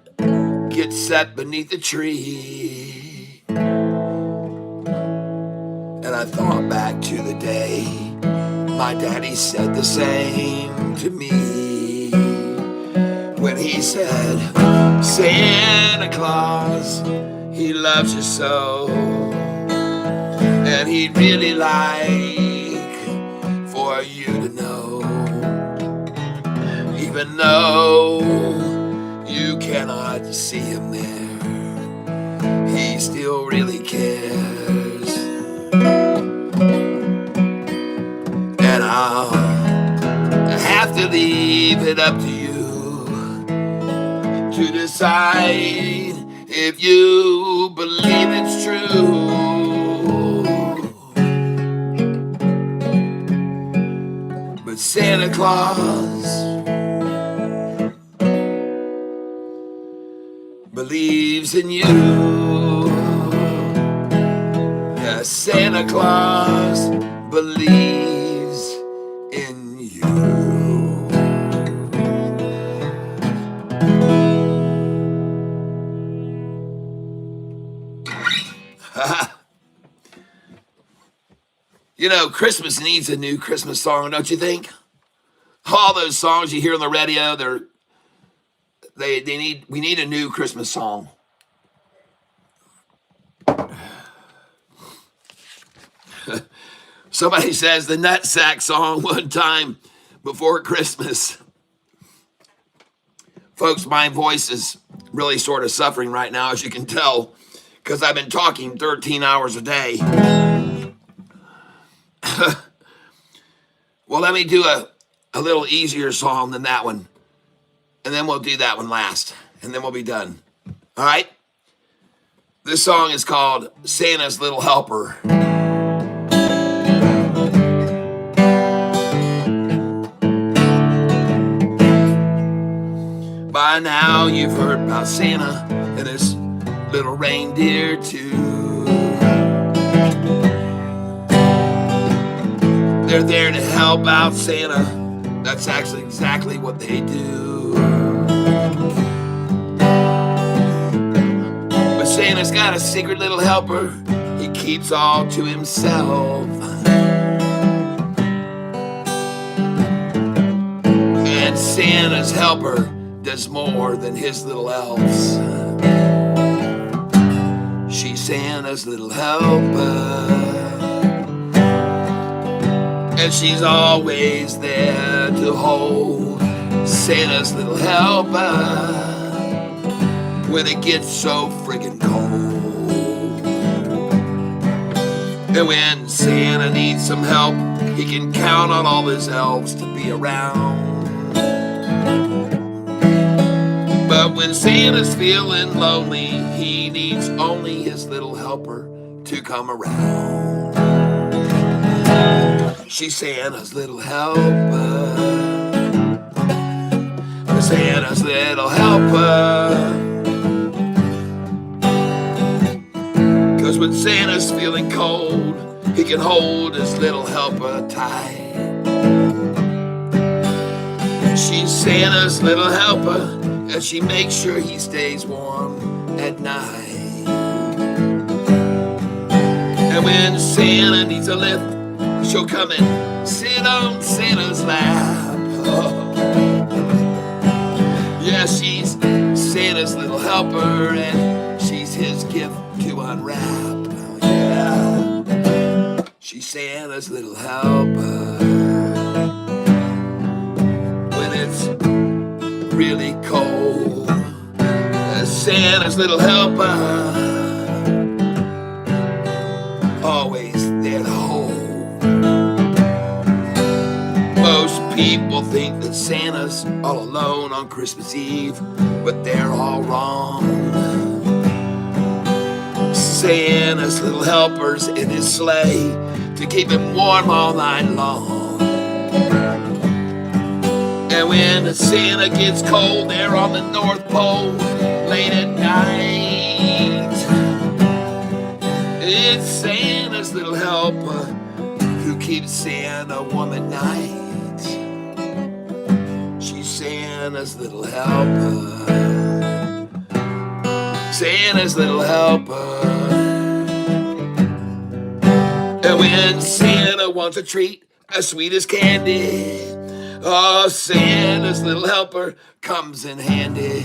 get set beneath the tree. And I thought back to the day my daddy said the same to me, when he said, Santa Claus, he loves you so, and he'd really like for you to know, even though you cannot see him there, he still really cares. And I'll have to leave it up to you to decide if you believe it's true. But Santa Claus believes in you. Yes, Santa Claus believes in you. You know, Christmas needs a new Christmas song, don't you think? All those songs you hear on the radio, we need a new Christmas song. Somebody says the nutsack song one time before Christmas. Folks, my voice is really sort of suffering right now, as you can tell, because I've been talking 13 hours a day. Well, let me do a little easier song than that one, and then we'll do that one last, and then we'll be done. All right? This song is called Santa's Little Helper. By now you've heard about Santa and his little reindeer too. They're there to help out Santa. That's actually exactly what they do. Santa's got a secret little helper he keeps all to himself. And Santa's helper does more than his little elves. She's Santa's little helper, and she's always there to hold Santa's little helper when it gets so friggin' cold. And when Santa needs some help, he can count on all his elves to be around. But when Santa's feeling lonely, he needs only his little helper to come around. She's Santa's little helper, Santa's little helper. 'Cause when Santa's feeling cold, he can hold his little helper tight. She's Santa's little helper, and she makes sure he stays warm at night. And when Santa needs a lift, she'll come and sit on Santa's lap. Oh. Yeah, she's Santa's little helper, and she's his gift to unwrap. Yeah, she's Santa's little helper when it's really cold. Santa's little helper, always there to hold. Most people think that Santa's all alone on Christmas Eve, but they're all wrong. Santa's little helpers in his sleigh to keep him warm all night long. And when Santa gets cold, they're on the North Pole late at night. It's Santa's little helper who keeps Santa warm at night. She's Santa's little helper, Santa's little helper. And when Santa wants a treat as sweet as candy, oh, Santa's little helper comes in handy.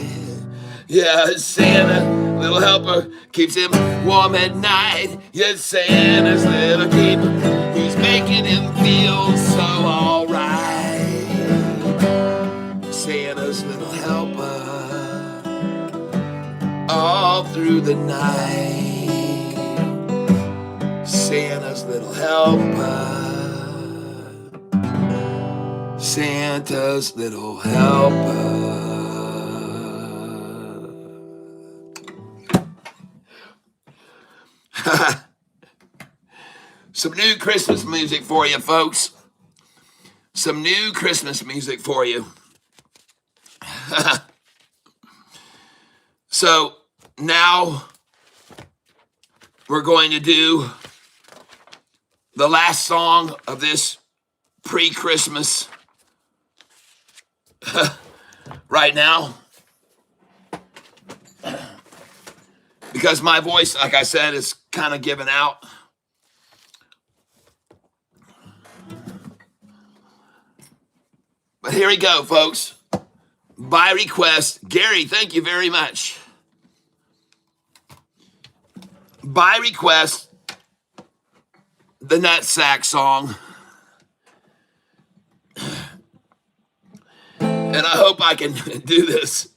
Yeah, Santa, little helper, keeps him warm at night. Yes, Santa's little keeper, he's making him feel so alright. Santa's little helper, all through the night. Santa's little helper, Santa's little helper. Some new Christmas music for you, folks. Some new Christmas music for you. So now we're going to do the last song of this pre-Christmas right now, because my voice, like I said, is kind of giving out. But here we go, folks. By request, Gary, thank you very much. By request, the Nutsack song. And I hope I can do this.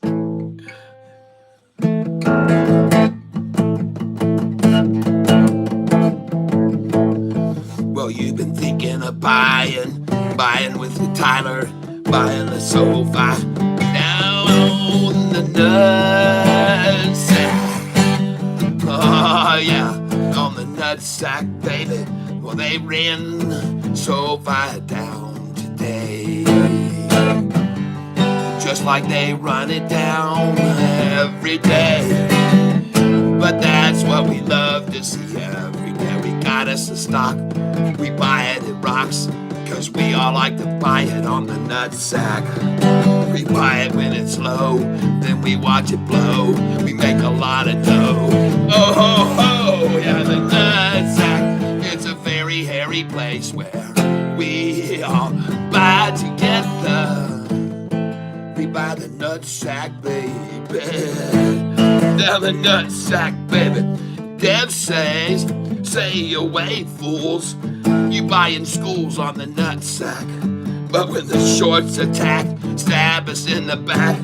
Well, you've been thinking of buying with the Tyler, buying the SoFi down on the nutsack. Oh yeah, on the nutsack, baby. Well, they ran SoFi down today, just like they run it down every day. But that's what we love to see every day. We got us a stock, we buy it, it rocks, 'cause we all like to buy it on the nutsack. We buy it when it's low, then we watch it blow. We make a lot of dough Oh, ho, ho, yeah, the nutsack. It's a very hairy place where we all buy together. We buy the nutsack, baby. Down the nutsack, baby. Deb says, say away, fools. You buy in schools on the nutsack. But when the shorts attack, stab us in the back,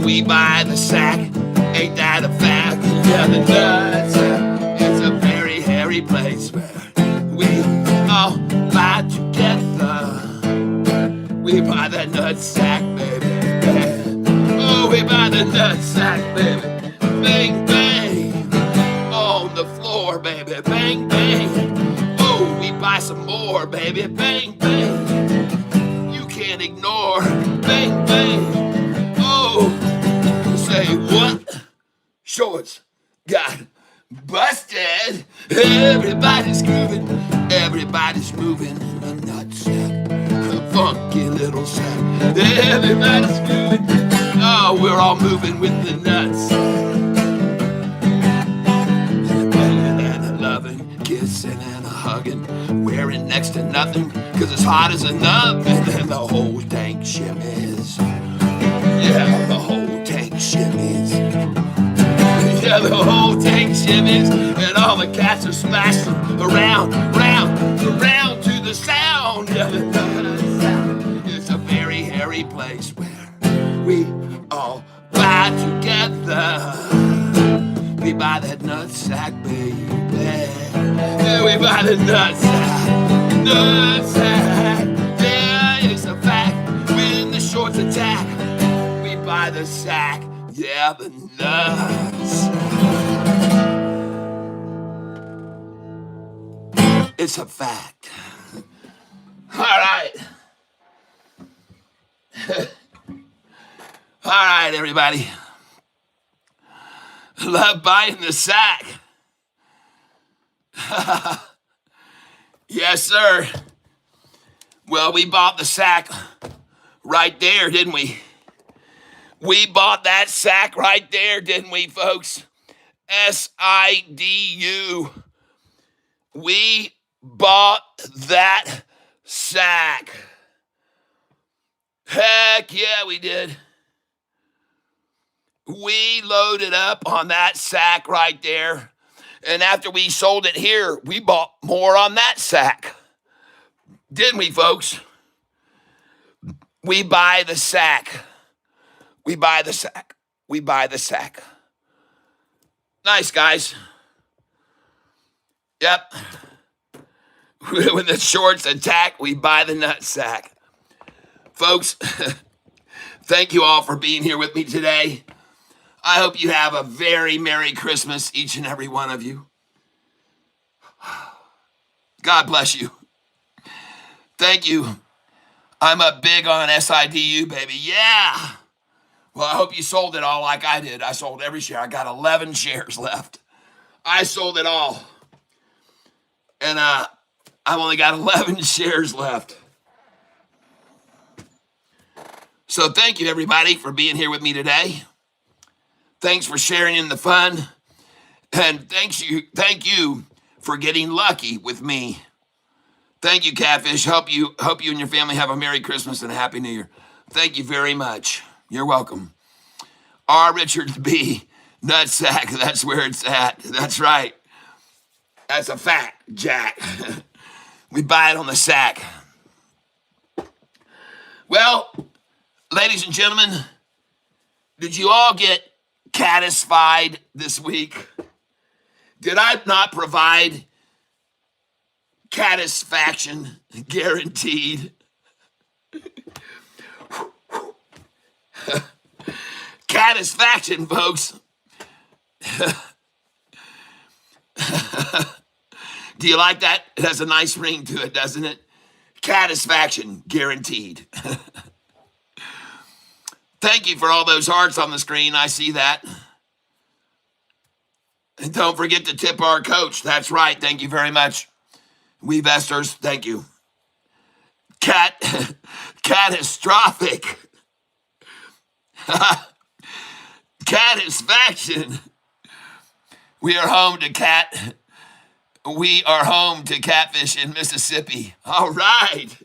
we buy the sack. Ain't that a fact? Yeah, the nutsack. It's a very hairy place where we all buy together. We buy the nutsack, baby. Oh, we buy the nutsack, baby. Bang, bang. On the floor, baby. Bang, bang. Oh, we buy some more, baby. Bang, bang. You can't ignore. Bang, bang. Oh, say what? Shorts got busted. Everybody's grooving. Everybody's moving in the nutsack. A funky little sack. Everybody's grooving. Oh, we're all moving with the nuts. And a loving, kissing and a hugging. Wearing next to nothing, cause it's hot as an oven. And the whole tank shimmies. Yeah, the whole tank shimmies. Yeah, the whole tank shimmies. And all the cats are smashing around, round, around to the sound. Yeah, it's a very hairy place where we all buy together. We buy that nutsack, baby. Yeah, we buy the nutsack. Nutsack. Yeah, it's a fact. When the shorts attack, we buy the sack. Yeah, the nuts. It's a fact. All right. All right, everybody. Love buying the sack. Yes, sir. Well, we bought the sack right there, didn't we? We bought that sack right there, didn't we, folks? SIDU. We bought that sack. Heck yeah, we did. We loaded up on that sack right there. And after we sold it here, we bought more on that sack. Didn't we, folks? We buy the sack. We buy the sack. We buy the sack. Nice, guys. Yep. When the shorts attack, we buy the nut sack. Folks, thank you all for being here with me today. I hope you have a very Merry Christmas, each and every one of you. God bless you. Thank you. I'm up big on SIDU, baby. Yeah. Well, I hope you sold it all like I did. I sold every share. I got 11 shares left. I sold it all. And I've only got 11 shares left. So thank you, everybody, for being here with me today. Thanks for sharing in the fun. And thank you for getting lucky with me. Thank you, Catfish. Hope you and your family have a Merry Christmas and a Happy New Year. Thank you very much. You're welcome. R. Richards B. Nutsack, that's where it's at. That's right. That's a fact, Jack. We buy it on the sack. Well, ladies and gentlemen, did you all get satisfied this week? Did I not provide satisfaction guaranteed? Satisfaction, folks. Do you like that? It has a nice ring to it, doesn't it? Satisfaction guaranteed. Thank you for all those hearts on the screen. I see that. And don't forget to tip our coach. That's right. Thank you very much. Weavesters, thank you. Catastrophic. Satisfaction. We are home to Catfish in Mississippi. All right.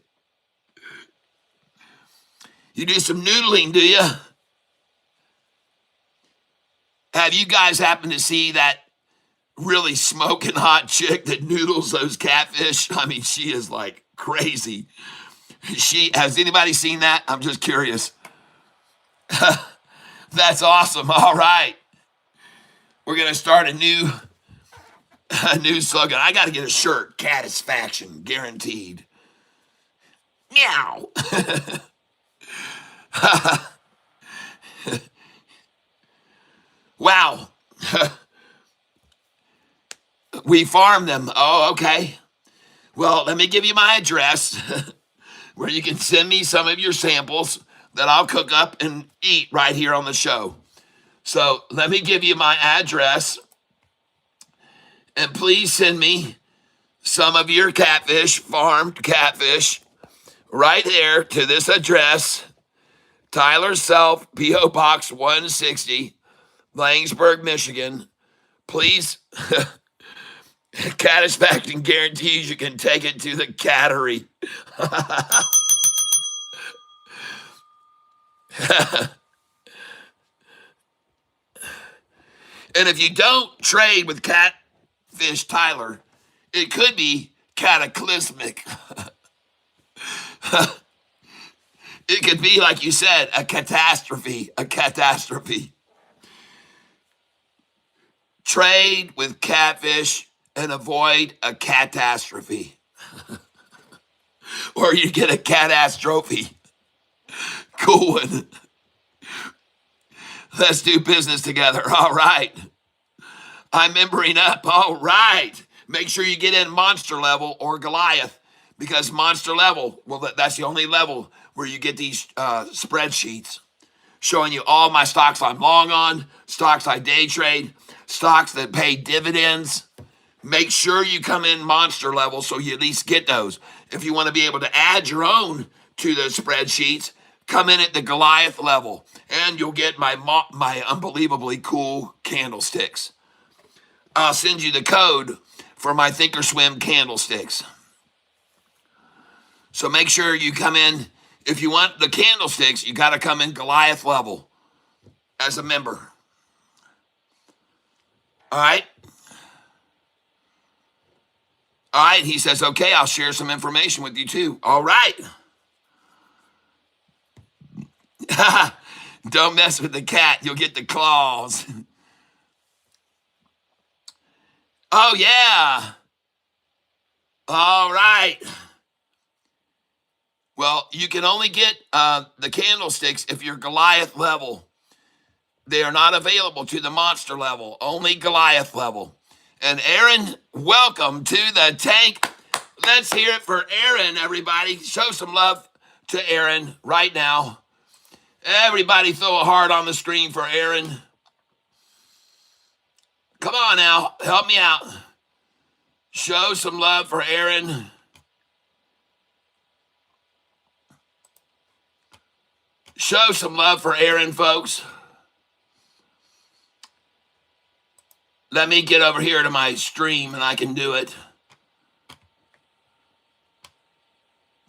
You do some noodling, do you? Have you guys happened to see that really smoking hot chick that noodles those catfish? I mean, she is like crazy. Has anybody seen that? I'm just curious. That's awesome. All right. We're going to start a new slogan. I got to get a shirt. Catisfaction, guaranteed. Meow. Wow. We farm them. Oh, okay. Well, let me give you my address where you can send me some of your samples that I'll cook up and eat right here on the show. So let me give you my address, and please send me some of your catfish, farmed catfish, right there to this address, Tyler Self, P.O. Box 160, Langsburg, Michigan. Please, Catisfaction guarantees you can take it to the cattery. And if you don't trade with Catfish Tyler, it could be cataclysmic. It could be, like you said, a catastrophe. Trade with Catfish and avoid a catastrophe. Or you get a catastrophe. Cool one. Let's do business together. All right. I'm membering up. All right. Make sure you get in monster level or Goliath, because monster level, well, that's the only level where you get these spreadsheets showing you all my stocks I'm long on, stocks I day trade, stocks that pay dividends. Make sure you come in monster level so you at least get those. If you want to be able to add your own to the spreadsheets, come in at the Goliath level, and you'll get my unbelievably cool candlesticks. I'll send you the code for my Thinkorswim candlesticks. So make sure you come in. If you want the candlesticks, you got to come in Goliath level as a member. All right? All right, he says, okay, I'll share some information with you too. All right. Don't mess with the cat. You'll get the claws. Oh, yeah. All right. Well, you can only get the candlesticks if you're Goliath level. They are not available to the monster level, only Goliath level. And Aaron, welcome to the tank. Let's hear it for Aaron, everybody. Show some love to Aaron right now. Everybody throw a heart on the screen for Aaron. Come on now, help me out. Show some love for Aaron. Show some love for Aaron, folks. Let me get over here to my stream and I can do it.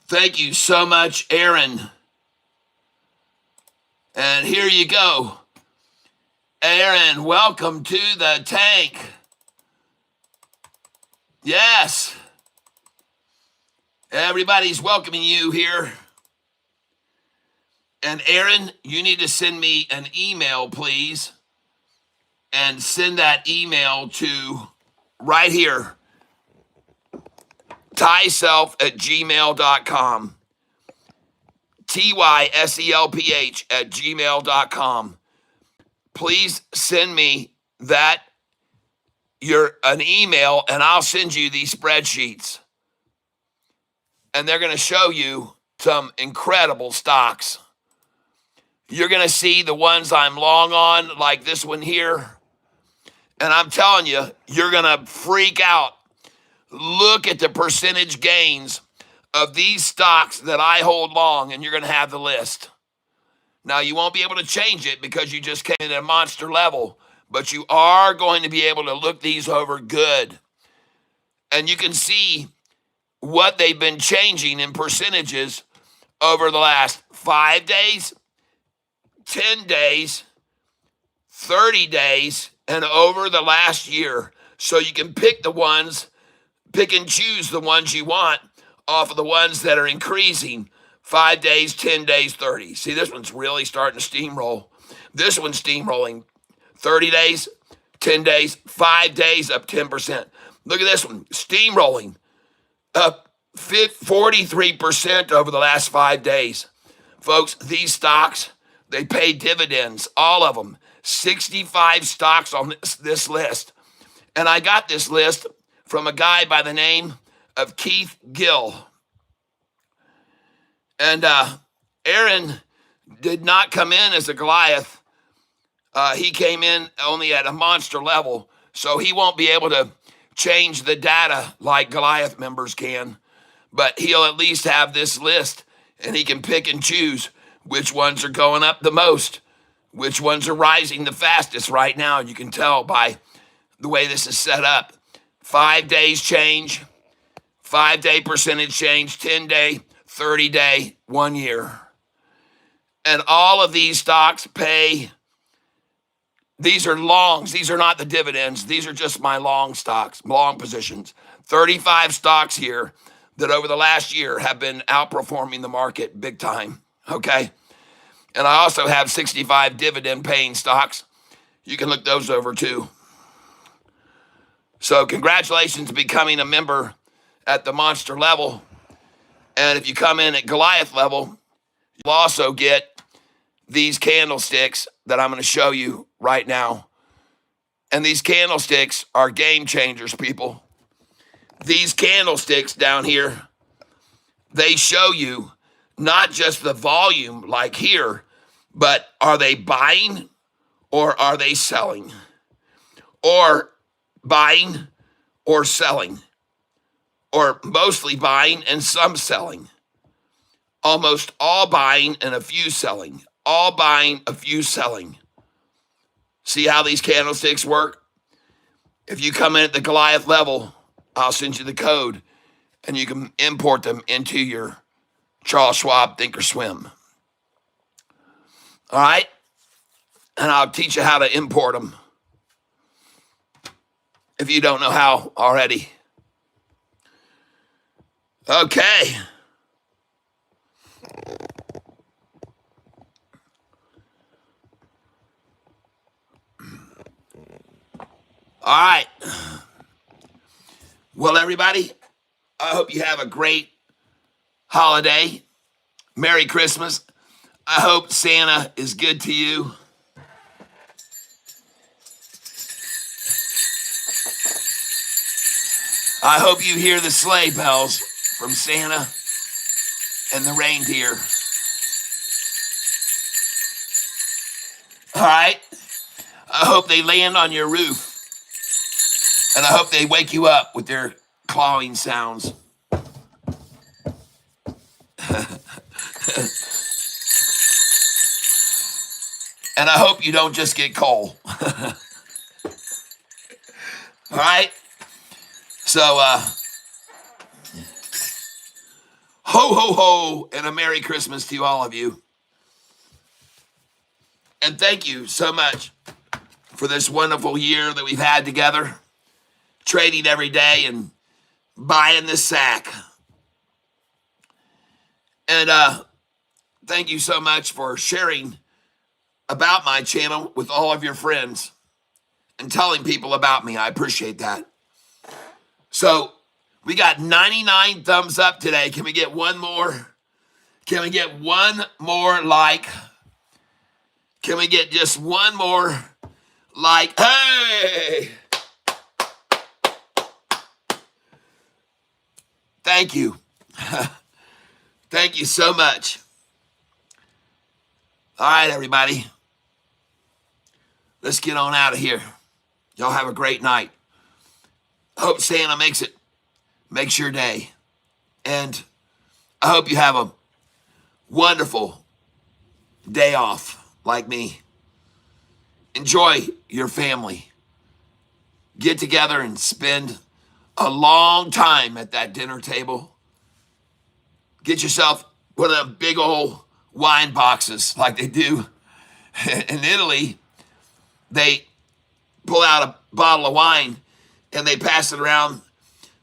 Thank you so much, Aaron. And here you go. Aaron, welcome to the tank. Yes. Everybody's welcoming you here. And Aaron, you need to send me an email, please. And send that email to right here, tyself@gmail.com. tyselph@gmail.com. Please send me an email, and I'll send you these spreadsheets. And they're going to show you some incredible stocks. You're going to see the ones I'm long on, like this one here. And I'm telling you, you're going to freak out. Look at the percentage gains of these stocks that I hold long, and you're going to have the list. Now, you won't be able to change it because you just came in at a monster level, but you are going to be able to look these over good. And you can see what they've been changing in percentages over the last 5 days, 10 days, 30 days, and over the last year. So you can pick and choose the ones you want off of the ones that are increasing 5 days, 10 days, 30. See, this one's really starting to steamroll. This one's steamrolling 30 days, 10 days, 5 days up 10%. Look at this one, steamrolling up 43% over the last 5 days. Folks, these stocks, they pay dividends, all of them. 65 stocks on this list. And I got this list from a guy by the name of Keith Gill. And Aaron did not come in as a Goliath. He came in only at a monster level, so he won't be able to change the data like Goliath members can. But he'll at least have this list, and he can pick and choose which ones are going up the most, which ones are rising the fastest right now. You can tell by the way this is set up. 5 days change, 5 day percentage change, 10 day, 30 day, 1 year. And all of these stocks pay, these are longs. These are not the dividends. These are just my long stocks, long positions. 35 stocks here that over the last year have been outperforming the market big time, okay? And I also have 65 dividend-paying stocks. You can look those over too. So congratulations becoming a member at the monster level. And if you come in at Goliath level, you'll also get these candlesticks that I'm going to show you right now. And these candlesticks are game changers, people. These candlesticks down here, they show you not just the volume like here, but are they buying or are they selling? Or buying or selling? Or mostly buying and some selling? Almost all buying and a few selling. All buying, a few selling. See how these candlesticks work? If you come in at the Goliath level, I'll send you the code and you can import them into your Charles Schwab Thinkorswim. All right? And I'll teach you how to import them if you don't know how already. Okay. All right. Well, everybody, I hope you have a great holiday. Merry Christmas. I hope Santa is good to you. I hope you hear the sleigh bells from Santa and the reindeer. All right. I hope they land on your roof. And I hope they wake you up with their clawing sounds. And I hope you don't just get coal. All right? So, ho, ho, ho, and a Merry Christmas to all of you. And thank you so much for this wonderful year that we've had together, trading every day and buying this sack. And thank you so much for sharing about my channel with all of your friends and telling people about me. I appreciate that. So we got 99 thumbs up today. Can we get one more? Can we get one more like? Can we get just one more like? Hey! Thank you. Thank you so much. All right, everybody. Let's get on out of here. Y'all have a great night. Hope Santa makes your day. And I hope you have a wonderful day off like me. Enjoy your family. Get together and spend a long time at that dinner table. Get yourself one of them big old wine boxes like they do in Italy. They pull out a bottle of wine and they pass it around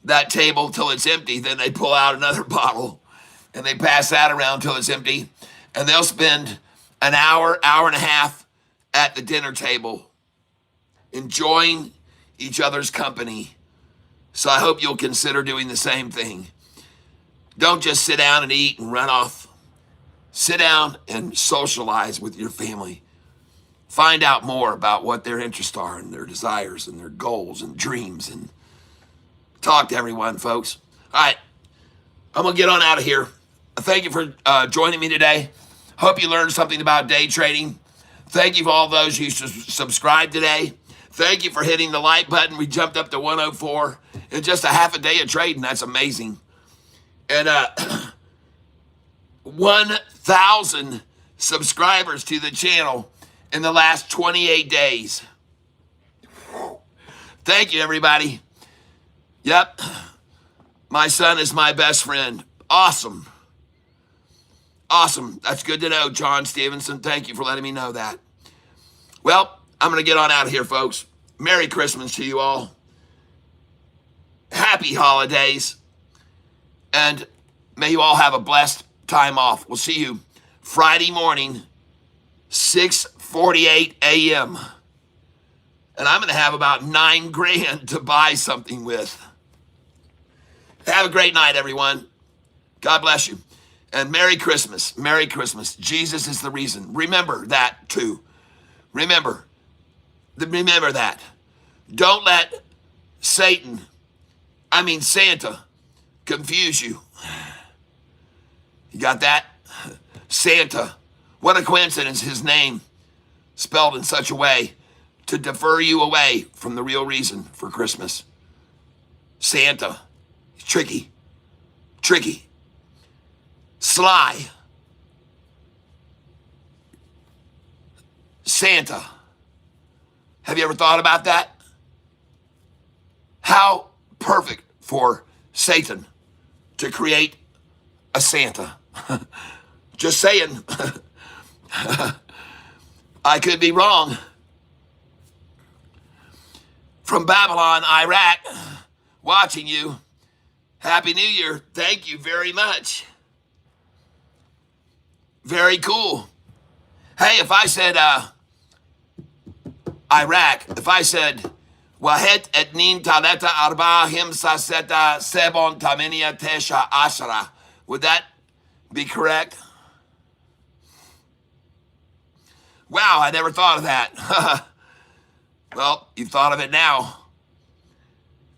that table till it's empty. Then they pull out another bottle and they pass that around till it's empty. And they'll spend an hour, hour and a half at the dinner table enjoying each other's company. So I hope you'll consider doing the same thing. Don't just sit down and eat and run off. Sit down and socialize with your family. Find out more about what their interests are and their desires and their goals and dreams, and talk to everyone, folks. All right, I'm going to get on out of here. Thank you for joining me today. Hope you learned something about day trading. Thank you for all those who subscribed today. Thank you for hitting the like button. We jumped up to 104 in just a half a day of trading. That's amazing. And 1,000 subscribers to the channel in the last 28 days. Thank you, everybody. Yep. My son is my best friend. Awesome. Awesome. That's good to know, John Stevenson. Thank you for letting me know that. Well, I'm going to get on out of here, folks. Merry Christmas to you all. Happy holidays. And may you all have a blessed time off. We'll see you Friday morning, 6:48 a.m. And I'm going to have about $9,000 to buy something with. Have a great night, everyone. God bless you. And Merry Christmas. Merry Christmas. Jesus is the reason. Remember that, too. Remember that. Don't let Santa, confuse you. You got that? Santa. What a coincidence, his name spelled in such a way to defer you away from the real reason for Christmas. Santa. Tricky. Sly. Santa. Have you ever thought about that? How perfect for Satan to create a Santa. Just saying. I could be wrong. From Babylon, Iraq, watching you. Happy New Year. Thank you very much. Very cool. Hey, if I said Iraq, if I said Wahet etnin taleta arba himsa seta sebon tamenia tesha ashara, would that be correct? Wow, I never thought of that. Well, you've thought of it now.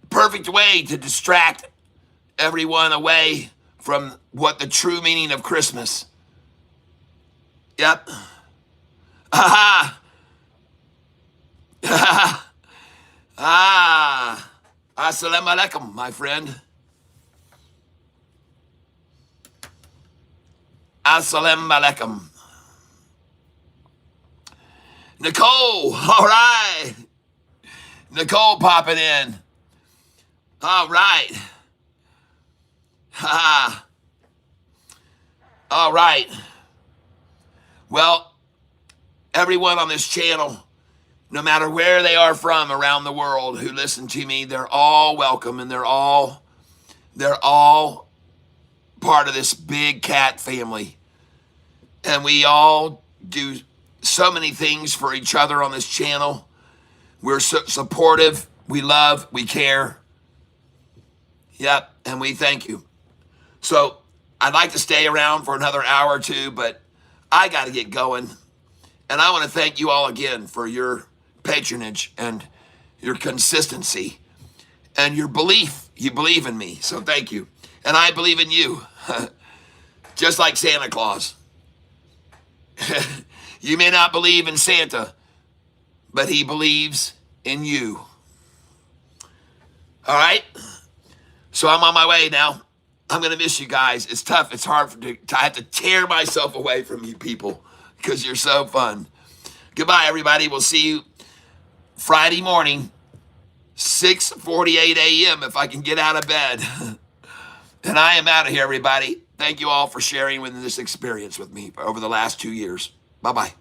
Perfect way to distract everyone away from what the true meaning of Christmas. Yep. Assalamu alaikum, my friend. Assalamu alaikum. Nicole, all right. Nicole popping in. All right. All right. Well, everyone on this channel, no matter where they are from around the world who listen to me, they're all welcome, and they're all part of this big cat family. And we all do so many things for each other on this channel. We're supportive, we love, we care. Yep, and we thank you. So I'd like to stay around for another hour or two, but I got to get going. And I want to thank you all again for your patronage and your consistency and your belief. You believe in me, so thank you. And I believe in you, just like Santa Claus. You may not believe in Santa, but he believes in you. All right? So I'm on my way now. I'm going to miss you guys. It's tough. It's hard I have to tear myself away from you people because you're so fun. Goodbye, everybody. We'll see you Friday morning, 6:48 a.m. if I can get out of bed. And I am out of here, everybody. Thank you all for sharing with this experience with me over the last 2 years. Bye-bye.